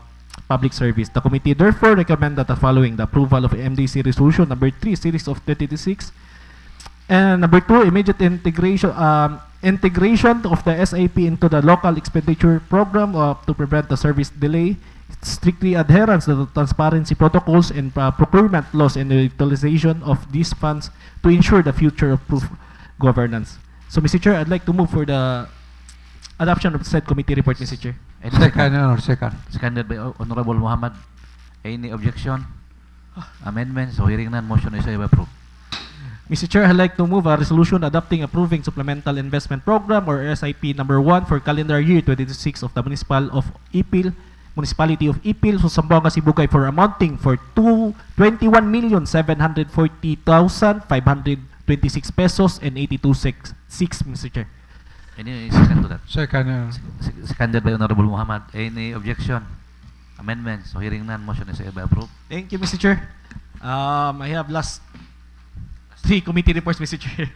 public service. The committee therefore recommend that the following: the approval of MDC Resolution number 3 series of 2026, and number 2, immediate integration of the SAP into the local expenditure program to prevent the service delay, strictly adherence to the transparency protocols and procurement laws, and the utilization of these funds to ensure the future of proof governance. So, Mr. Chair, I'd like to move for the adoption of said committee report, Mr. Chair. Second. Seconded by Honorable Muhammad. Any objection? Amendments? So hearing none, motion is approved. Mr. Chair, I'd like to move a resolution adopting approving supplemental investment program or SIP number 1 for calendar year 2026 of the Municipality of Ipil, Zamboanga, Sibugay for amounting for 21,740,526 pesos and 82 cents, Mr. Chair. Any second to that? Second. Seconded by Honorable Muhammad. Any objection? Amendments? So hearing none, motion is approved. Thank you, Mr. Chair. I have last 3 committee reports, Mr. Chair.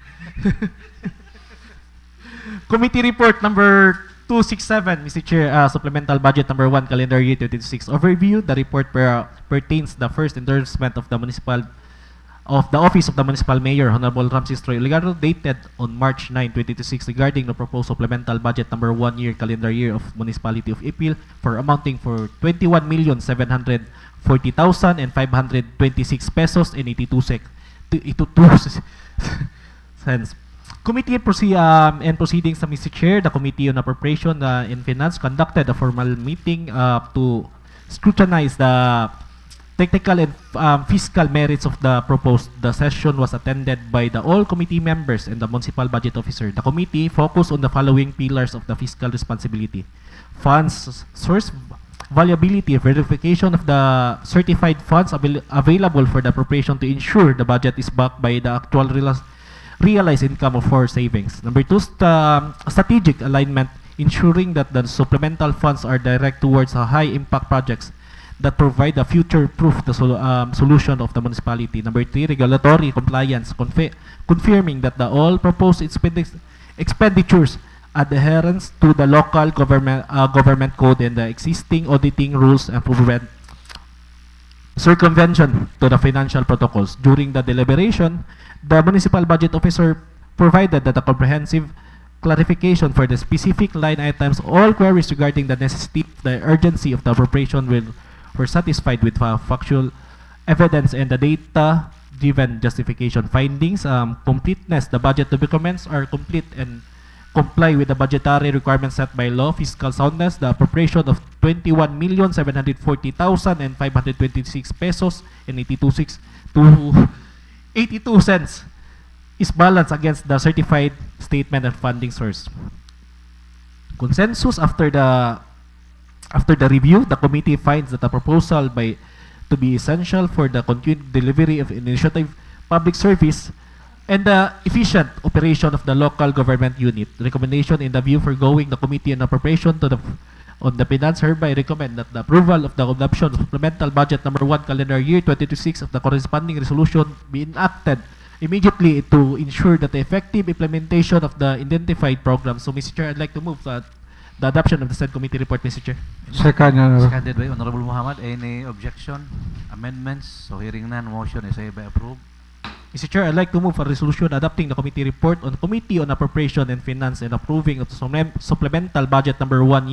Committee report number 267, Mr. Chair, supplemental budget number 1, calendar year 2026 overview. The report pertains the first endorsement of the Office of the Municipal Mayor, Honorable Ramses Troy Ligaro, dated on March 9, 2026, regarding the proposed supplemental budget number 1 year calendar year of Municipality of Ipil for amounting for 21,740,526 pesos and 82 cents. Committee and proceedings, Mr. Chair. The Committee on Appropriation and Finance conducted a formal meeting to scrutinize the technical and fiscal merits of the proposed. The session was attended by all committee members and the municipal budget officer. The committee focused on the following pillars of the fiscal responsibility: funds source valuability, verification of the certified funds available for the appropriation to ensure the budget is backed by the actual realized income of our savings. Number 2, strategic alignment, ensuring that the supplemental funds are direct towards high impact projects that provide a future-proof solution of the municipality. Number 3, regulatory compliance, confirming that all proposed expenditures adherence to the local government code and the existing auditing rules and prevent circumvention to the financial protocols. During the deliberation, the municipal budget officer provided that a comprehensive clarification for the specific line items. All queries regarding the necessity, the urgency of the appropriation were satisfied with factual evidence and the data-driven justification. Findings, completeness, the budget documents are complete and comply with the budgetary requirements set by law. Fiscal soundness, the appropriation of 21,740,526 pesos and 82 cents is balanced against the certified statement and funding source. Consensus after the review, the committee finds that the proposal to be essential for the continued delivery of initiative public service and the efficient operation of the local government unit. Recommendation in the view foregoing, the Committee on Appropriation on the Finance hereby recommend that the approval of the adoption of supplemental budget number 1 calendar year 2026 of the corresponding resolution be enacted immediately to ensure that the effective implementation of the identified program. So, Mr. Chair, I'd like to move the adoption of the said committee report, Mr. Chair. Seconded by Honorable Muhammad. Any objection? Amendments? So hearing none, motion is hereby approved. Mr. Chair, I'd like to move a resolution adopting the committee report on Committee on Appropriation and Finance and approving of the supplemental budget number 1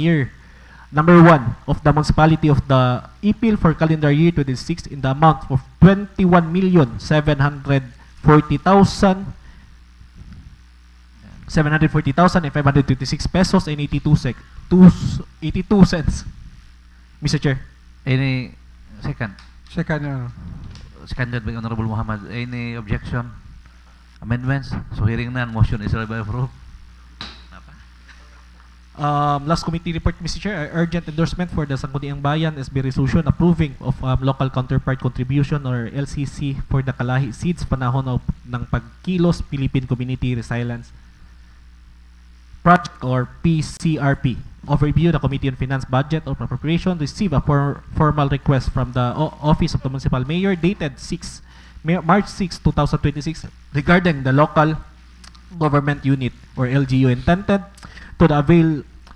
of the Municipality of the Ipil for calendar year 2026 in the amount of 21,740,526 pesos and 82 cents. Mr. Chair. Any second? Second. Seconded by Honorable Muhammad. Any objection? Amendments. So hearing none, motion is hereby approved. Last committee report, Mr. Chair, urgent endorsement for the Sangguniang Bayan SB resolution approving of local counterpart contribution or LCC for the Kalahi Seeds panahon ng Pagkilos Philippine Community Resilience Project or PCRP. Overview, the Committee on Finance, Budget or Appropriation received a formal request from the Office of the Municipal Mayor dated March 6, 2026 regarding the local government unit or LGU intended to the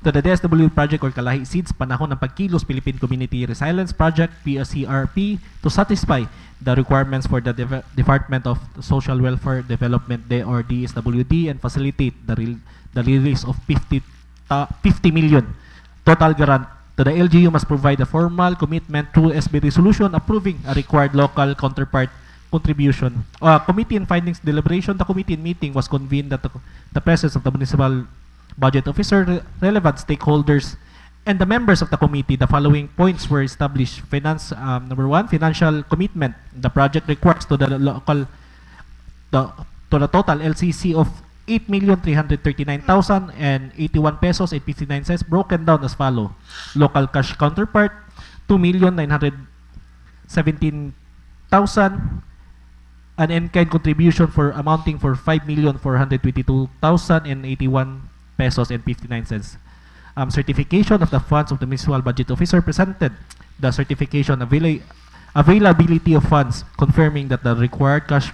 DSW project or Kalahi Seeds panahon ng Pagkilos Philippine Community Resilience Project PCRP to satisfy the requirements for the Department of Social Welfare Development or DSWD and facilitate the release of 50 million total grant to the LGU must provide a formal commitment through SB resolution approving a required local counterpart contribution. Committee and findings deliberation, the committee meeting was convened at the presence of the municipal budget officer, relevant stakeholders, and the members of the committee. The following points were established. Number one, financial commitment. The project requires to the total LCC of 8,339,081 pesos and 59 cents, broken down as follow. Local cash counterpart, 2,917,000, an in-kind contribution amounting for 5,422,081 pesos and 59 cents. Certification of the funds of the municipal budget officer presented the certification availability of funds confirming that the required cash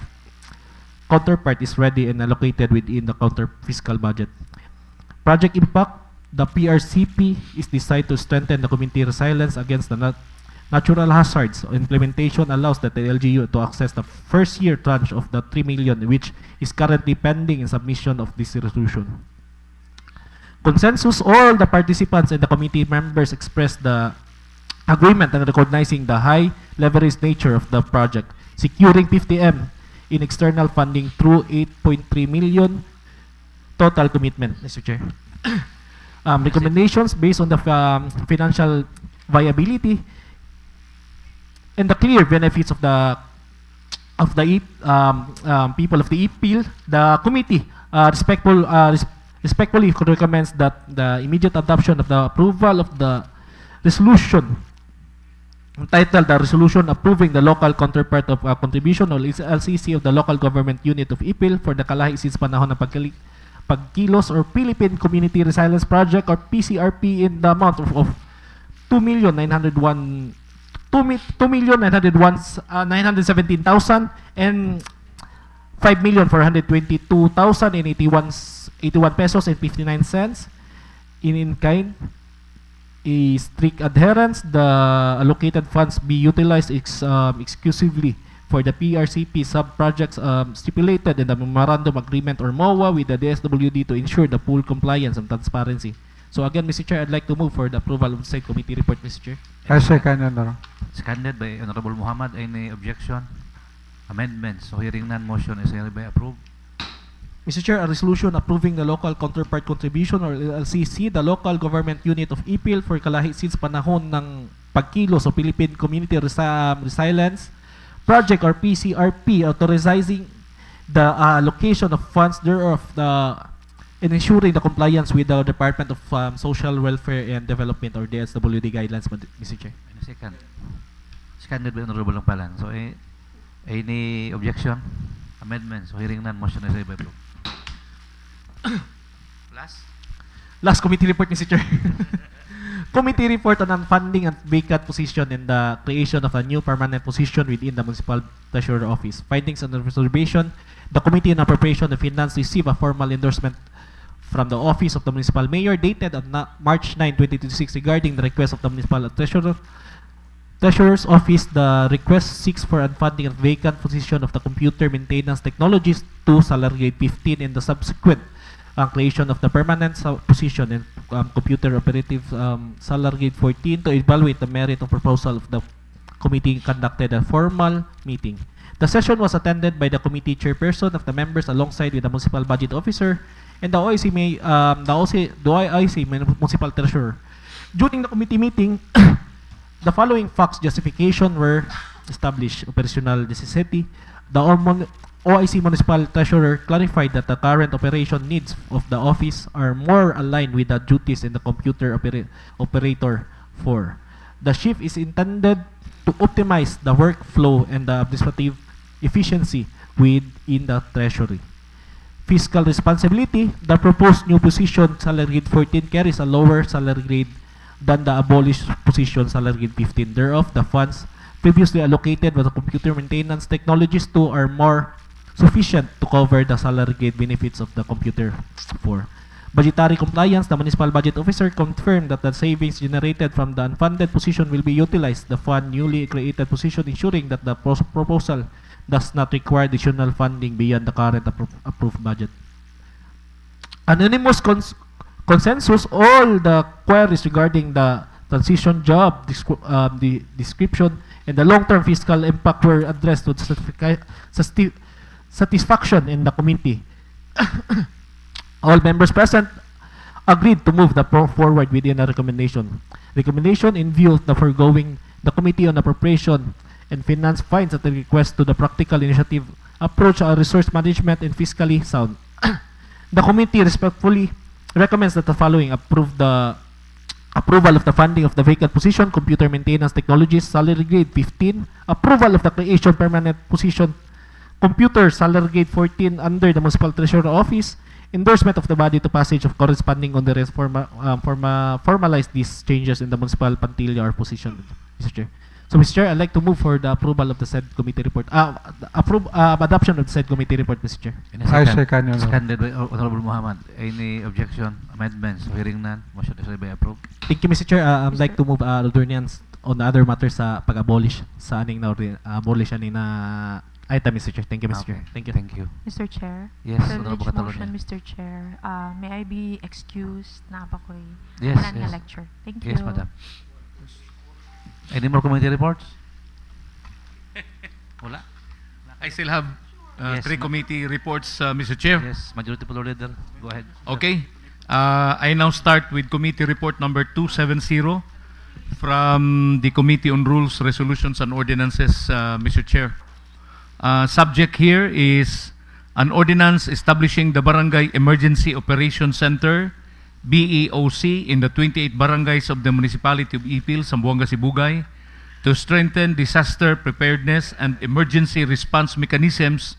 counterpart is ready and allocated within the counter fiscal budget. Project impact, the PRCP is designed to strengthen the community resilience against the natural hazards. Implementation allows the LGU to access the first year tranche of the 3 million which is currently pending in submission of this resolution. Consensus, all the participants and the committee members expressed the agreement and recognizing the high leverage nature of the project, securing 50M in external funding through 8.3 million total commitment, Mr. Chair. Recommendations based on the financial viability and the clear benefits of the people of the Ipil, the committee respectfully recommends that the immediate adoption of the approval of the resolution entitled the resolution approving the local counterpart of contribution or LCC of the local government unit of Ipil for the Kalahi Seeds panahon ng Pagkilos or Philippine Community Resilience Project or PCRP in the amount of 2,917,000 and 5,422,081 pesos and 59 cents in kind. A strict adherence, the allocated funds be utilized exclusively for the PRCP sub-projects stipulated in the Memorandum Agreement or MOA with the DSWD to ensure the full compliance and transparency. So again, Mr. Chair, I'd like to move for the approval of the said committee report, Mr. Chair. I second, Honor. Seconded by Honorable Muhammad. Any objection? Amendments. So hearing none, motion is hereby approved. Mr. Chair, a resolution approving the local counterpart contribution or LCC, the local government unit of Ipil for Kalahi Seeds panahon ng Pagkilos o Philippine Community Resilience Project or PCRP, authorizing the allocation of funds thereof and ensuring the compliance with the Department of Social Welfare and Development or DSWD guidelines, Mr. Chair. Second. Seconded by Honorable Lampalan. So any objection? Amendments. So hearing none, motion is hereby approved. Last committee report, Mr. Chair. Committee report on funding and vacant position and the creation of a new permanent position within the Municipal Treasurer Office. Findings and observation, the Committee on Appropriation and Finance received a formal endorsement from the Office of the Municipal Mayor dated on March 9, 2026 regarding the request of the Municipal Treasurer's Office. The request seeks for unfunding of vacant position of the Computer Maintenance Technologies to Salary Grade 15 and the subsequent creation of the permanent position in Computer Operative Salary Grade 14 to evaluate the merit of proposal of the committee conducted a formal meeting. The session was attended by the committee chairperson of the members alongside with the Municipal Budget Officer and the OIC Municipal Treasurer. During the committee meeting, the following facts justification were established. Operational necessity. The OIC Municipal Treasurer clarified that the current operation needs of the office are more aligned with the duties in the computer operator 4. The shift is intended to optimize the workflow and the administrative efficiency within the Treasury. Fiscal responsibility, the proposed new position, salary grade 14, carries a lower salary grade than the abolished position, salary grade 15. Thereof, the funds previously allocated for the computer maintenance technologies 2 are more sufficient to cover the salary grade benefits of the computer 4. Budgetary compliance, the municipal budget officer confirmed that the savings generated from the unfunded position will be utilized the fund newly created position, ensuring that the proposal does not require additional funding beyond the current approved budget. Anonymous consensus, all the queries regarding the transition job the description and the long-term fiscal impact were addressed to satisfaction in the committee. All members present agreed to move the forward within a recommendation. Recommendation in view of the foregoing, the Committee on Appropriation and Finance finds that the request to the practical initiative approach our resource management and fiscally sound. The committee respectfully recommends that the following approval of the funding of the vacant position, computer maintenance technologies, salary grade 15, approval of the creation permanent position, computer salary grade 14 under the Municipal Treasurer Office, endorsement of the body to passage of corresponding on the rest formalize these changes in the municipal pantilla or position, Mr. Chair. So, Mr. Chair, I'd like to move for the approval of the said committee report. Adoption of the said committee report, Mr. Chair. I second your Seconded by Honorable Muhammad. Any objection, amendments? Hearing none, motion is by approved. Thank you, Mr. Chair. I'd like to move ordinance on the other matters sa pag-abolish sa aning na abolish ani na item, Mr. Chair. Thank you, Mr. Chair. Thank you. Thank you. Mr. Chair. Yes, Privilege Honorable motion, Catalonia. Mr. Chair. May I be excused na pa ko'y Yes, nga yes. lecture. Thank Yes, you. madam. Any more committee reports? Wala? I still have Yes, 3 committee reports, Mr. Chair. Yes, Majority Floor Leader. Go ahead. Okay. I now start with committee report number 270 from the Committee on Rules, Resolutions, and Ordinances, Mr. Chair. Subject here is an ordinance establishing the Barangay Emergency Operations Center, BEOC, in the 28 barangays of the Municipality of Ipil, Zamboanga, Sibugay, to strengthen disaster preparedness and emergency response mechanisms,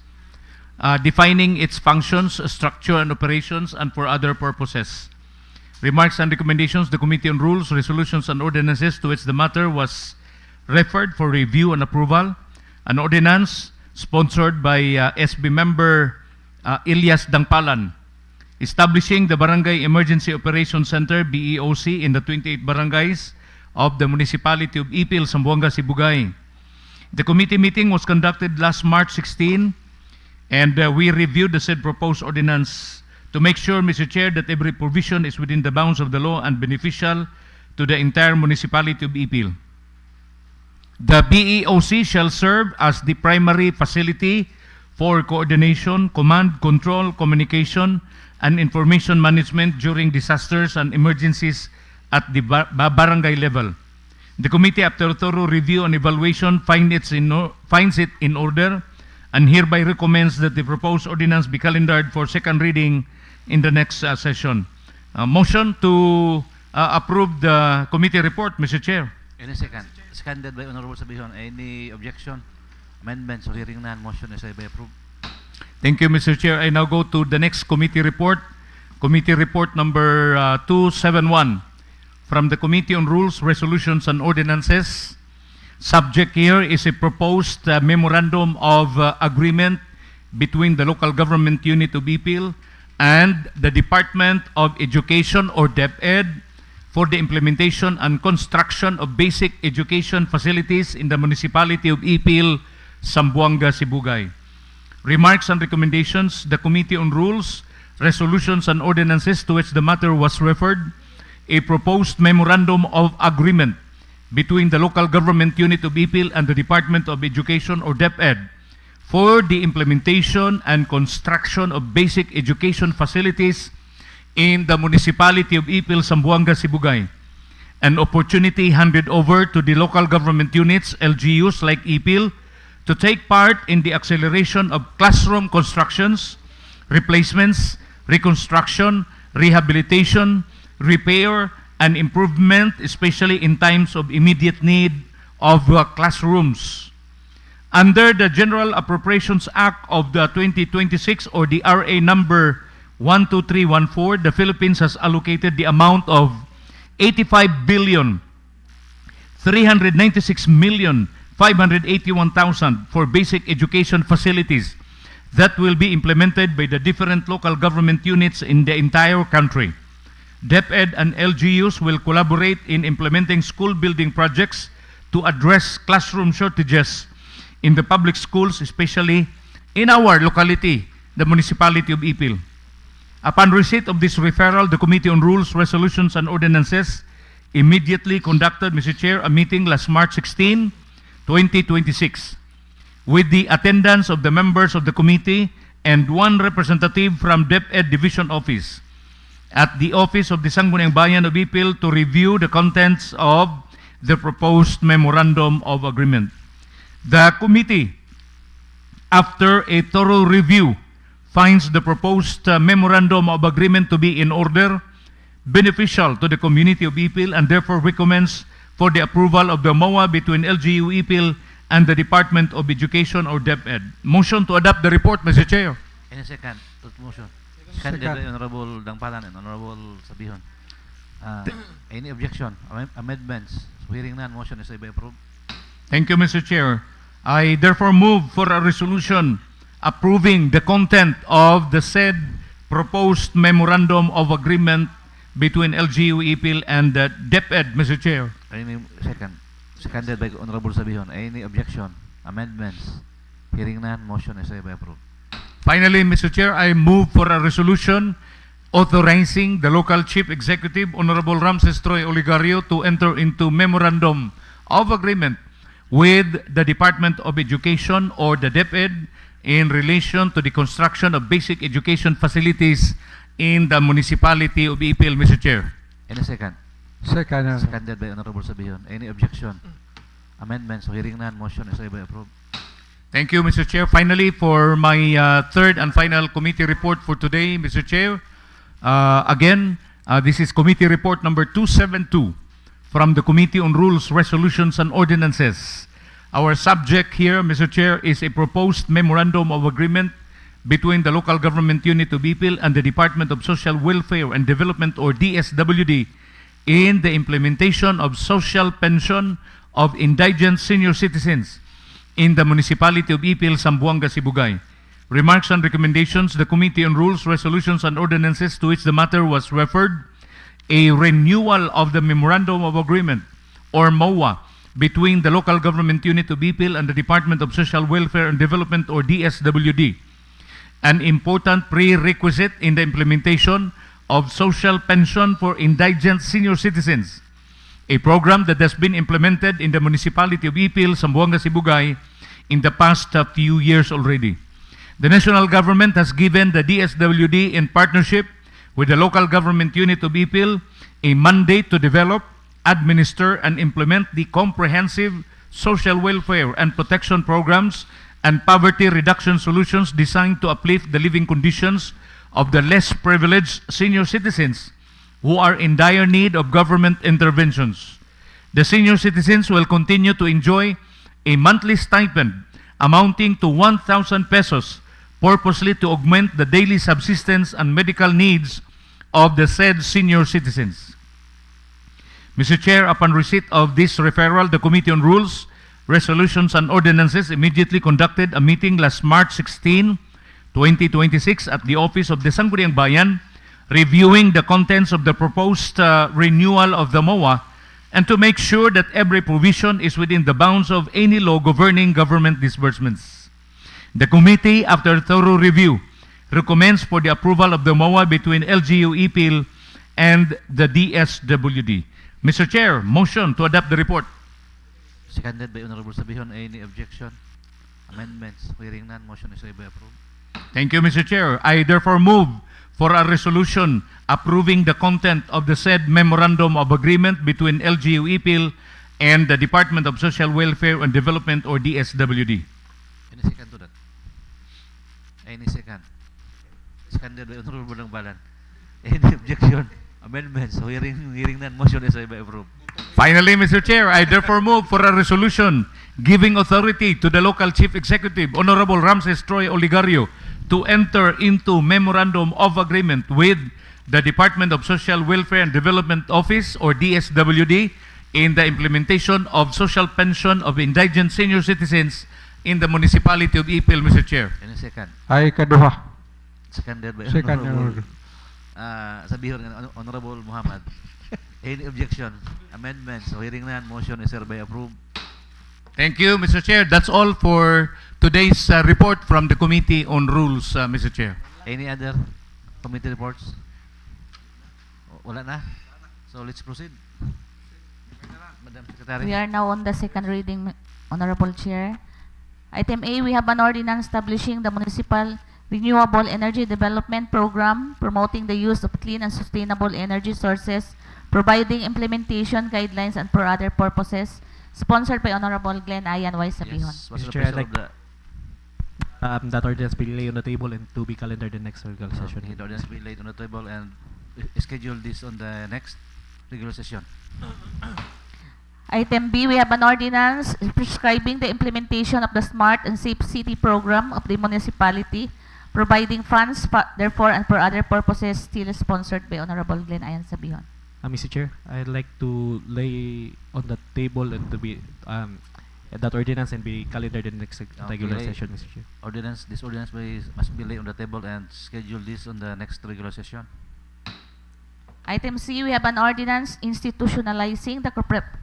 defining its functions, structure, and operations, and for other purposes. Remarks and recommendations, the Committee on Rules, Resolutions, and Ordinances to which the matter was referred for review and approval. An ordinance sponsored by SB member Ilyas Dangpalan, establishing the Barangay Emergency Operations Center, BEOC, in the 28 barangays of the Municipality of Ipil, Zamboanga, Sibugay. The committee meeting was conducted last March 16, and we reviewed the said proposed ordinance to make sure, Mr. Chair, that every provision is within the bounds of the law and beneficial to the entire Municipality of Ipil. The BEOC shall serve as the primary facility for coordination, command, control, communication, and information management during disasters and emergencies at the barangay level. The committee, after a thorough review and evaluation, finds it in order and hereby recommends that the proposed ordinance be calendared for second reading in the next session. Motion to approve the committee report, Mr. Chair. Any second? Seconded by Honorable Sabijon. Any objection? Amendments? So hearing none, motion is by approved. Thank you, Mr. Chair. I now go to the next committee report. Committee report number 271 from the Committee on Rules, Resolutions, and Ordinances. Subject here is a proposed memorandum of agreement between the local government unit of Ipil and the Department of Education or DepEd for the implementation and construction of basic education facilities in the Municipality of Ipil, Zamboanga, Sibugay. Remarks and recommendations, the Committee on Rules, Resolutions, and Ordinances to which the matter was referred, a proposed memorandum of agreement between the local government unit of Ipil and the Department of Education or DepEd for the implementation and construction of basic education facilities in the Municipality of Ipil, Zamboanga, Sibugay. An opportunity handed over to the local government units, LGUs like Ipil, to take part in the acceleration of classroom constructions, replacements, reconstruction, rehabilitation, repair, and improvement, especially in times of immediate need of classrooms. Under the General Appropriations Act of the 2026 or the RA number 12314, the Philippines has allocated the amount of 85,396,581,000 for basic education facilities that will be implemented by the different local government units in the entire country. DepEd and LGUs will collaborate in implementing school building projects to address classroom shortages in the public schools, especially in our locality, the municipality of Ipil. Upon receipt of this referral, the Committee on Rules, Resolutions, and Ordinances immediately conducted, Mr. Chair, a meeting last March 16, 2026, with the attendance of the members of the committee and one representative from DepEd Division Office at the office of the Sangguniang Bayan of Ipil to review the contents of the proposed Memorandum of Agreement. The committee, after a thorough review, finds the proposed Memorandum of Agreement to be in order, beneficial to the community of Ipil, and therefore recommends for the approval of the MOA between LGU-Ipil and the Department of Education or DepEd. Motion to adopt the report, Mr. Chair. Any second, motion. Seconded by Honorable Dangpalan and Honorable Sabihon. Any objection? Amendments? Hearing none, motion is hereby approved. Thank you, Mr. Chair. I therefore move for a resolution approving the content of the said proposed Memorandum of Agreement between LGU-Ipil and the DepEd, Mr. Chair. Any second? Seconded by Honorable Sabihon. Any objection? Amendments? Hearing none, motion is hereby approved. Finally, Mr. Chair, I move for a resolution authorizing the local chief executive, Honorable Ramses Troy Oligario, to enter into Memorandum of Agreement with the Department of Education or the DepEd in relation to the construction of basic education facilities in the municipality of Ipil, Mr. Chair. Any second? Second. Seconded by Honorable Sabihon. Any objection? Amendments? Hearing none, motion is hereby approved. Thank you, Mr. Chair. Finally, for my third and final committee report for today, Mr. Chair, this is committee report number 272 from the Committee on Rules, Resolutions, and Ordinances. Our subject here, Mr. Chair, is a proposed Memorandum of Agreement between the local government unit of Ipil and the Department of Social Welfare and Development or DSWD in the implementation of social pension of indigent senior citizens in the municipality of Ipil, Zamboanga, Sibugay. Remarks and recommendations, the Committee on Rules, Resolutions, and Ordinances to which the matter was referred, a renewal of the Memorandum of Agreement or MOA between the local government unit of Ipil and the Department of Social Welfare and Development or DSWD, an important prerequisite in the implementation of social pension for indigent senior citizens, a program that has been implemented in the municipality of Ipil, Zamboanga, Sibugay in the past few years already. The national government has given the DSWD in partnership with the local government unit of Ipil a mandate to develop, administer, and implement the comprehensive social welfare and protection programs and poverty reduction solutions designed to uplift the living conditions of the less privileged senior citizens who are in dire need of government interventions. The senior citizens will continue to enjoy a monthly stipend amounting to 1,000 pesos purposely to augment the daily subsistence and medical needs of the said senior citizens. Mr. Chair, upon receipt of this referral, the Committee on Rules, Resolutions, and Ordinances immediately conducted a meeting last March 16, 2026 at the office of the Sangguniang Bayan, reviewing the contents of the proposed renewal of the MOA and to make sure that every provision is within the bounds of any law governing government disbursements. The committee, after thorough review, recommends for the approval of the MOA between LGU-Ipil and the DSWD. Mr. Chair, motion to adopt the report. Seconded by Honorable Sabihon. Any objection? Amendments? Hearing none, motion is hereby approved. Thank you, Mr. Chair. I therefore move for a resolution approving the content of the said Memorandum of Agreement between LGU-Ipil and the Department of Social Welfare and Development or DSWD. Any second to that? Any second? Seconded by Honorable Balan. Any objection? Amendments? So hearing none, motion is by approved. Finally, Mr. Chair, I therefore move for a resolution giving authority to the local chief executive, Honorable Ramses Troy Oligario, to enter into memorandum of agreement with the Department of Social Welfare and Development Office, or DSWD, in the implementation of social pension of indigent senior citizens in the municipality of Ipil, Mr. Chair. Any second? Ay kaduha. Seconded by Second, Honorable Sabihon and Honorable Muhammad. Any objection? Amendments? So hearing none, motion is hereby approved. Thank you, Mr. Chair. That's all for today's report from the Committee on Rules, Mr. Chair. Any other committee reports? Wala na? So let's proceed. Madam Secretary. We are now on the second reading, Honorable Chair. Item A, we have an ordinance establishing the municipal renewable energy development program, promoting the use of clean and sustainable energy sources, providing implementation guidelines and for other purposes, sponsored by Honorable Glenn Ayan Y. Sabihon. Yes. What's Mr. the Chair, I'd pleasure of like that ordinance be laid on the table and to be calendared the next regular session. Okay, the ordinance be laid on the table and schedule this on the next regular session. Item B, we have an ordinance prescribing the implementation of the Smart and Safe City program of the municipality, providing funds, therefore, and for other purposes, still sponsored by Honorable Glenn Ayan Sabihon. Mr. Chair, I'd like to lay on the table and to be that ordinance and be calendared in the next regular Okay. session, Mr. Chair. This ordinance must be laid on the table and schedule this on the next regular session. Item C, we have an ordinance institutionalizing the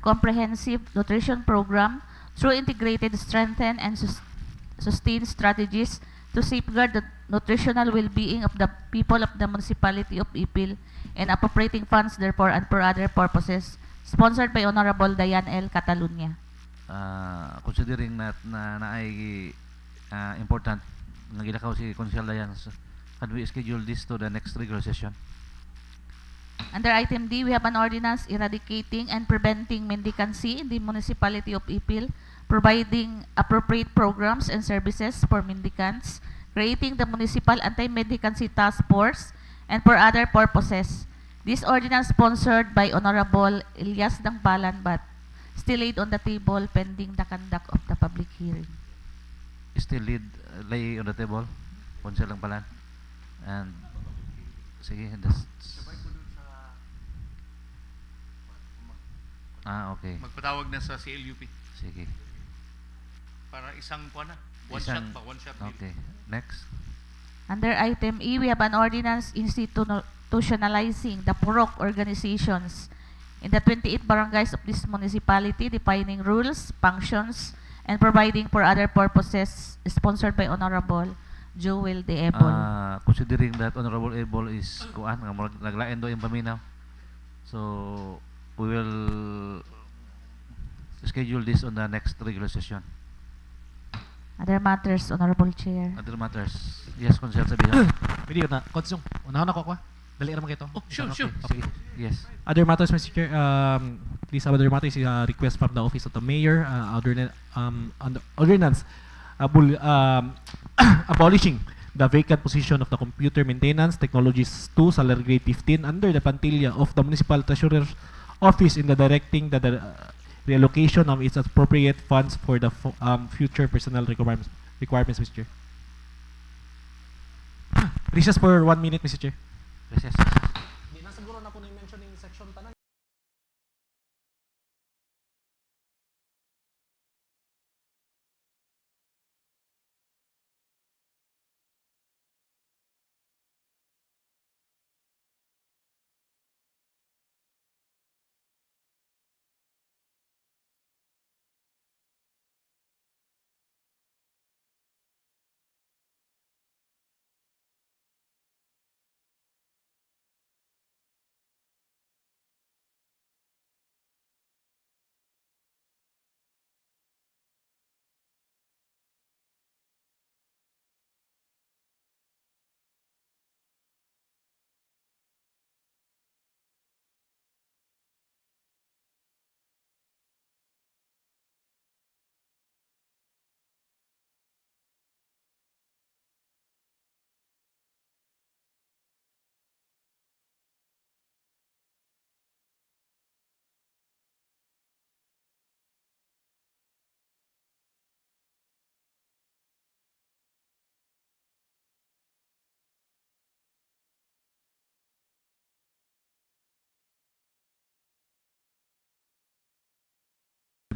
comprehensive nutrition program through integrated, strengthened, and sustained strategies to safeguard the nutritional well-being of the people of the municipality of Ipil and appropriating funds therefore and for other purposes, sponsored by Honorable Diane L. Catalunya. Considering na ay important nga gilakaw si Consul Dayan, so can we schedule this to the next regular session? Under item D, we have an ordinance eradicating and preventing mendicancy in the municipality of Ipil, providing appropriate programs and services for mendicants, creating the municipal anti-mendicancy task force, and for other purposes. This ordinance sponsored by Honorable Elias Dangpalan but still laid on the table pending the conduct of the public hearing. Still lay on the table, Consul Dangpalan. And sige, okay. Magpatawag na sa CLUP. Sige. Para isang kuwan na. One shot deal. Okay. Next. Under item E, we have an ordinance institutionalizing the Purok organizations in the 28 barangays of this municipality, defining rules, functions, and providing for other purposes, sponsored by Honorable Joel De Ebol. Considering that Honorable Ebol is kuan nga naglain do yung paminaw. So we will schedule this on the next regular session. Other matters, Honorable Chair. Other matters. Yes, Consul Sabihon. Pwede yun na. Konsong, unahon ako kwa. Dali naman kayo. Oh, sure. Okay. Yes. Other matters, Mr. Chair. These other matters is a request from the Office of the Mayor, ordinance abolishing the vacant position of the Computer Maintenance Technologies 2 Salary Grade 15 under the plantilla of the Municipal Treasurer's Office in the directing the reallocation of its appropriate funds for the future personnel requirements, Mr. Chair. Recess for 1 minute, Mr. Chair. Recess.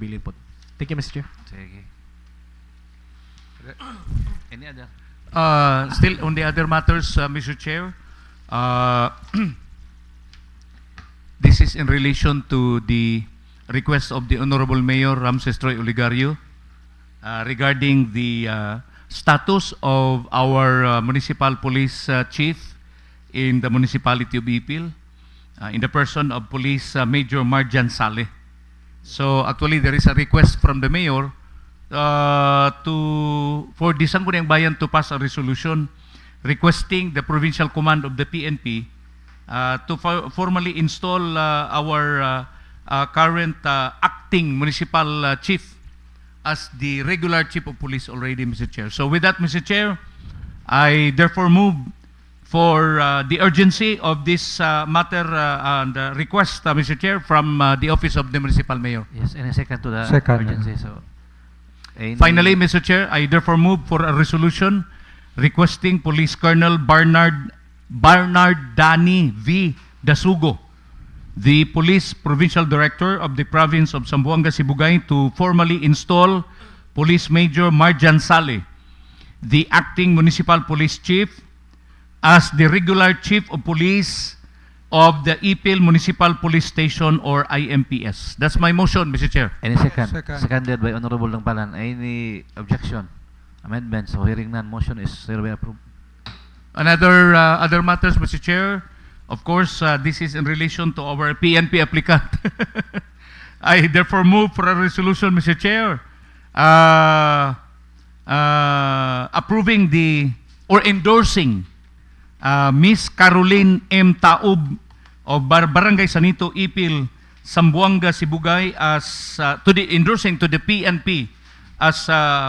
pagpabilin po. Thank you, Mr. Chair. Sige. Any other? Still on the other matters, Mr. Chair, this is in relation to the request of the Honorable Mayor Ramses Troy Oligario regarding the status of our municipal police chief in the municipality of Ipil, in the person of Police Major Marjan Saleh. So actually, there is a request from the mayor for the Sangguniang Bayan to pass a resolution requesting the provincial command of the PNP to formally install our current acting municipal chief as the regular chief of police already, Mr. Chair. So with that, Mr. Chair, I therefore move for the urgency of this matter and request, Mr. Chair, from the office of the municipal mayor. Yes, and a second to the Second. urgency. So, any- Finally, Mr. Chair, I therefore move for a resolution requesting Police Colonel Bernard Dani V. Dasugo, the Police Provincial Director of the Province of Zamboanga, Sibugay, to formally install Police Major Marjan Saleh, the acting Municipal Police Chief, as the regular Chief of Police of the Ipil Municipal Police Station or IMPS. That's my motion, Mr. Chair. Any second? Second. Seconded by Honorable Langpalan. Any objection? Amendments? So hearing none, motion is hereby approved. Another other matters, Mr. Chair. Of course, this is in relation to our PNP applicant. I therefore move for a resolution, Mr. Chair, approving or endorsing Miss Caroline M. Taub of Barangay Sanito, Ipil, Zamboanga, Sibugay as endorsing to the PNP as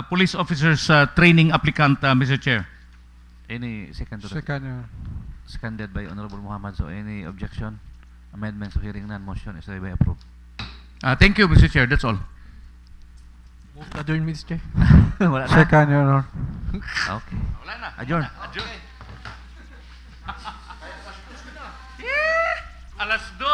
police officers training applicant, Mr. Chair. Any second to that? Second, Your Honor. Seconded by Honorable Muhammad. So any objection? Amendments? So hearing none, motion is hereby approved. Thank you, Mr. Chair. That's all. Move to adjourn, Mr. Chair. Wala na. Second, Your Honor. Okay. Adjourn. Alas 2.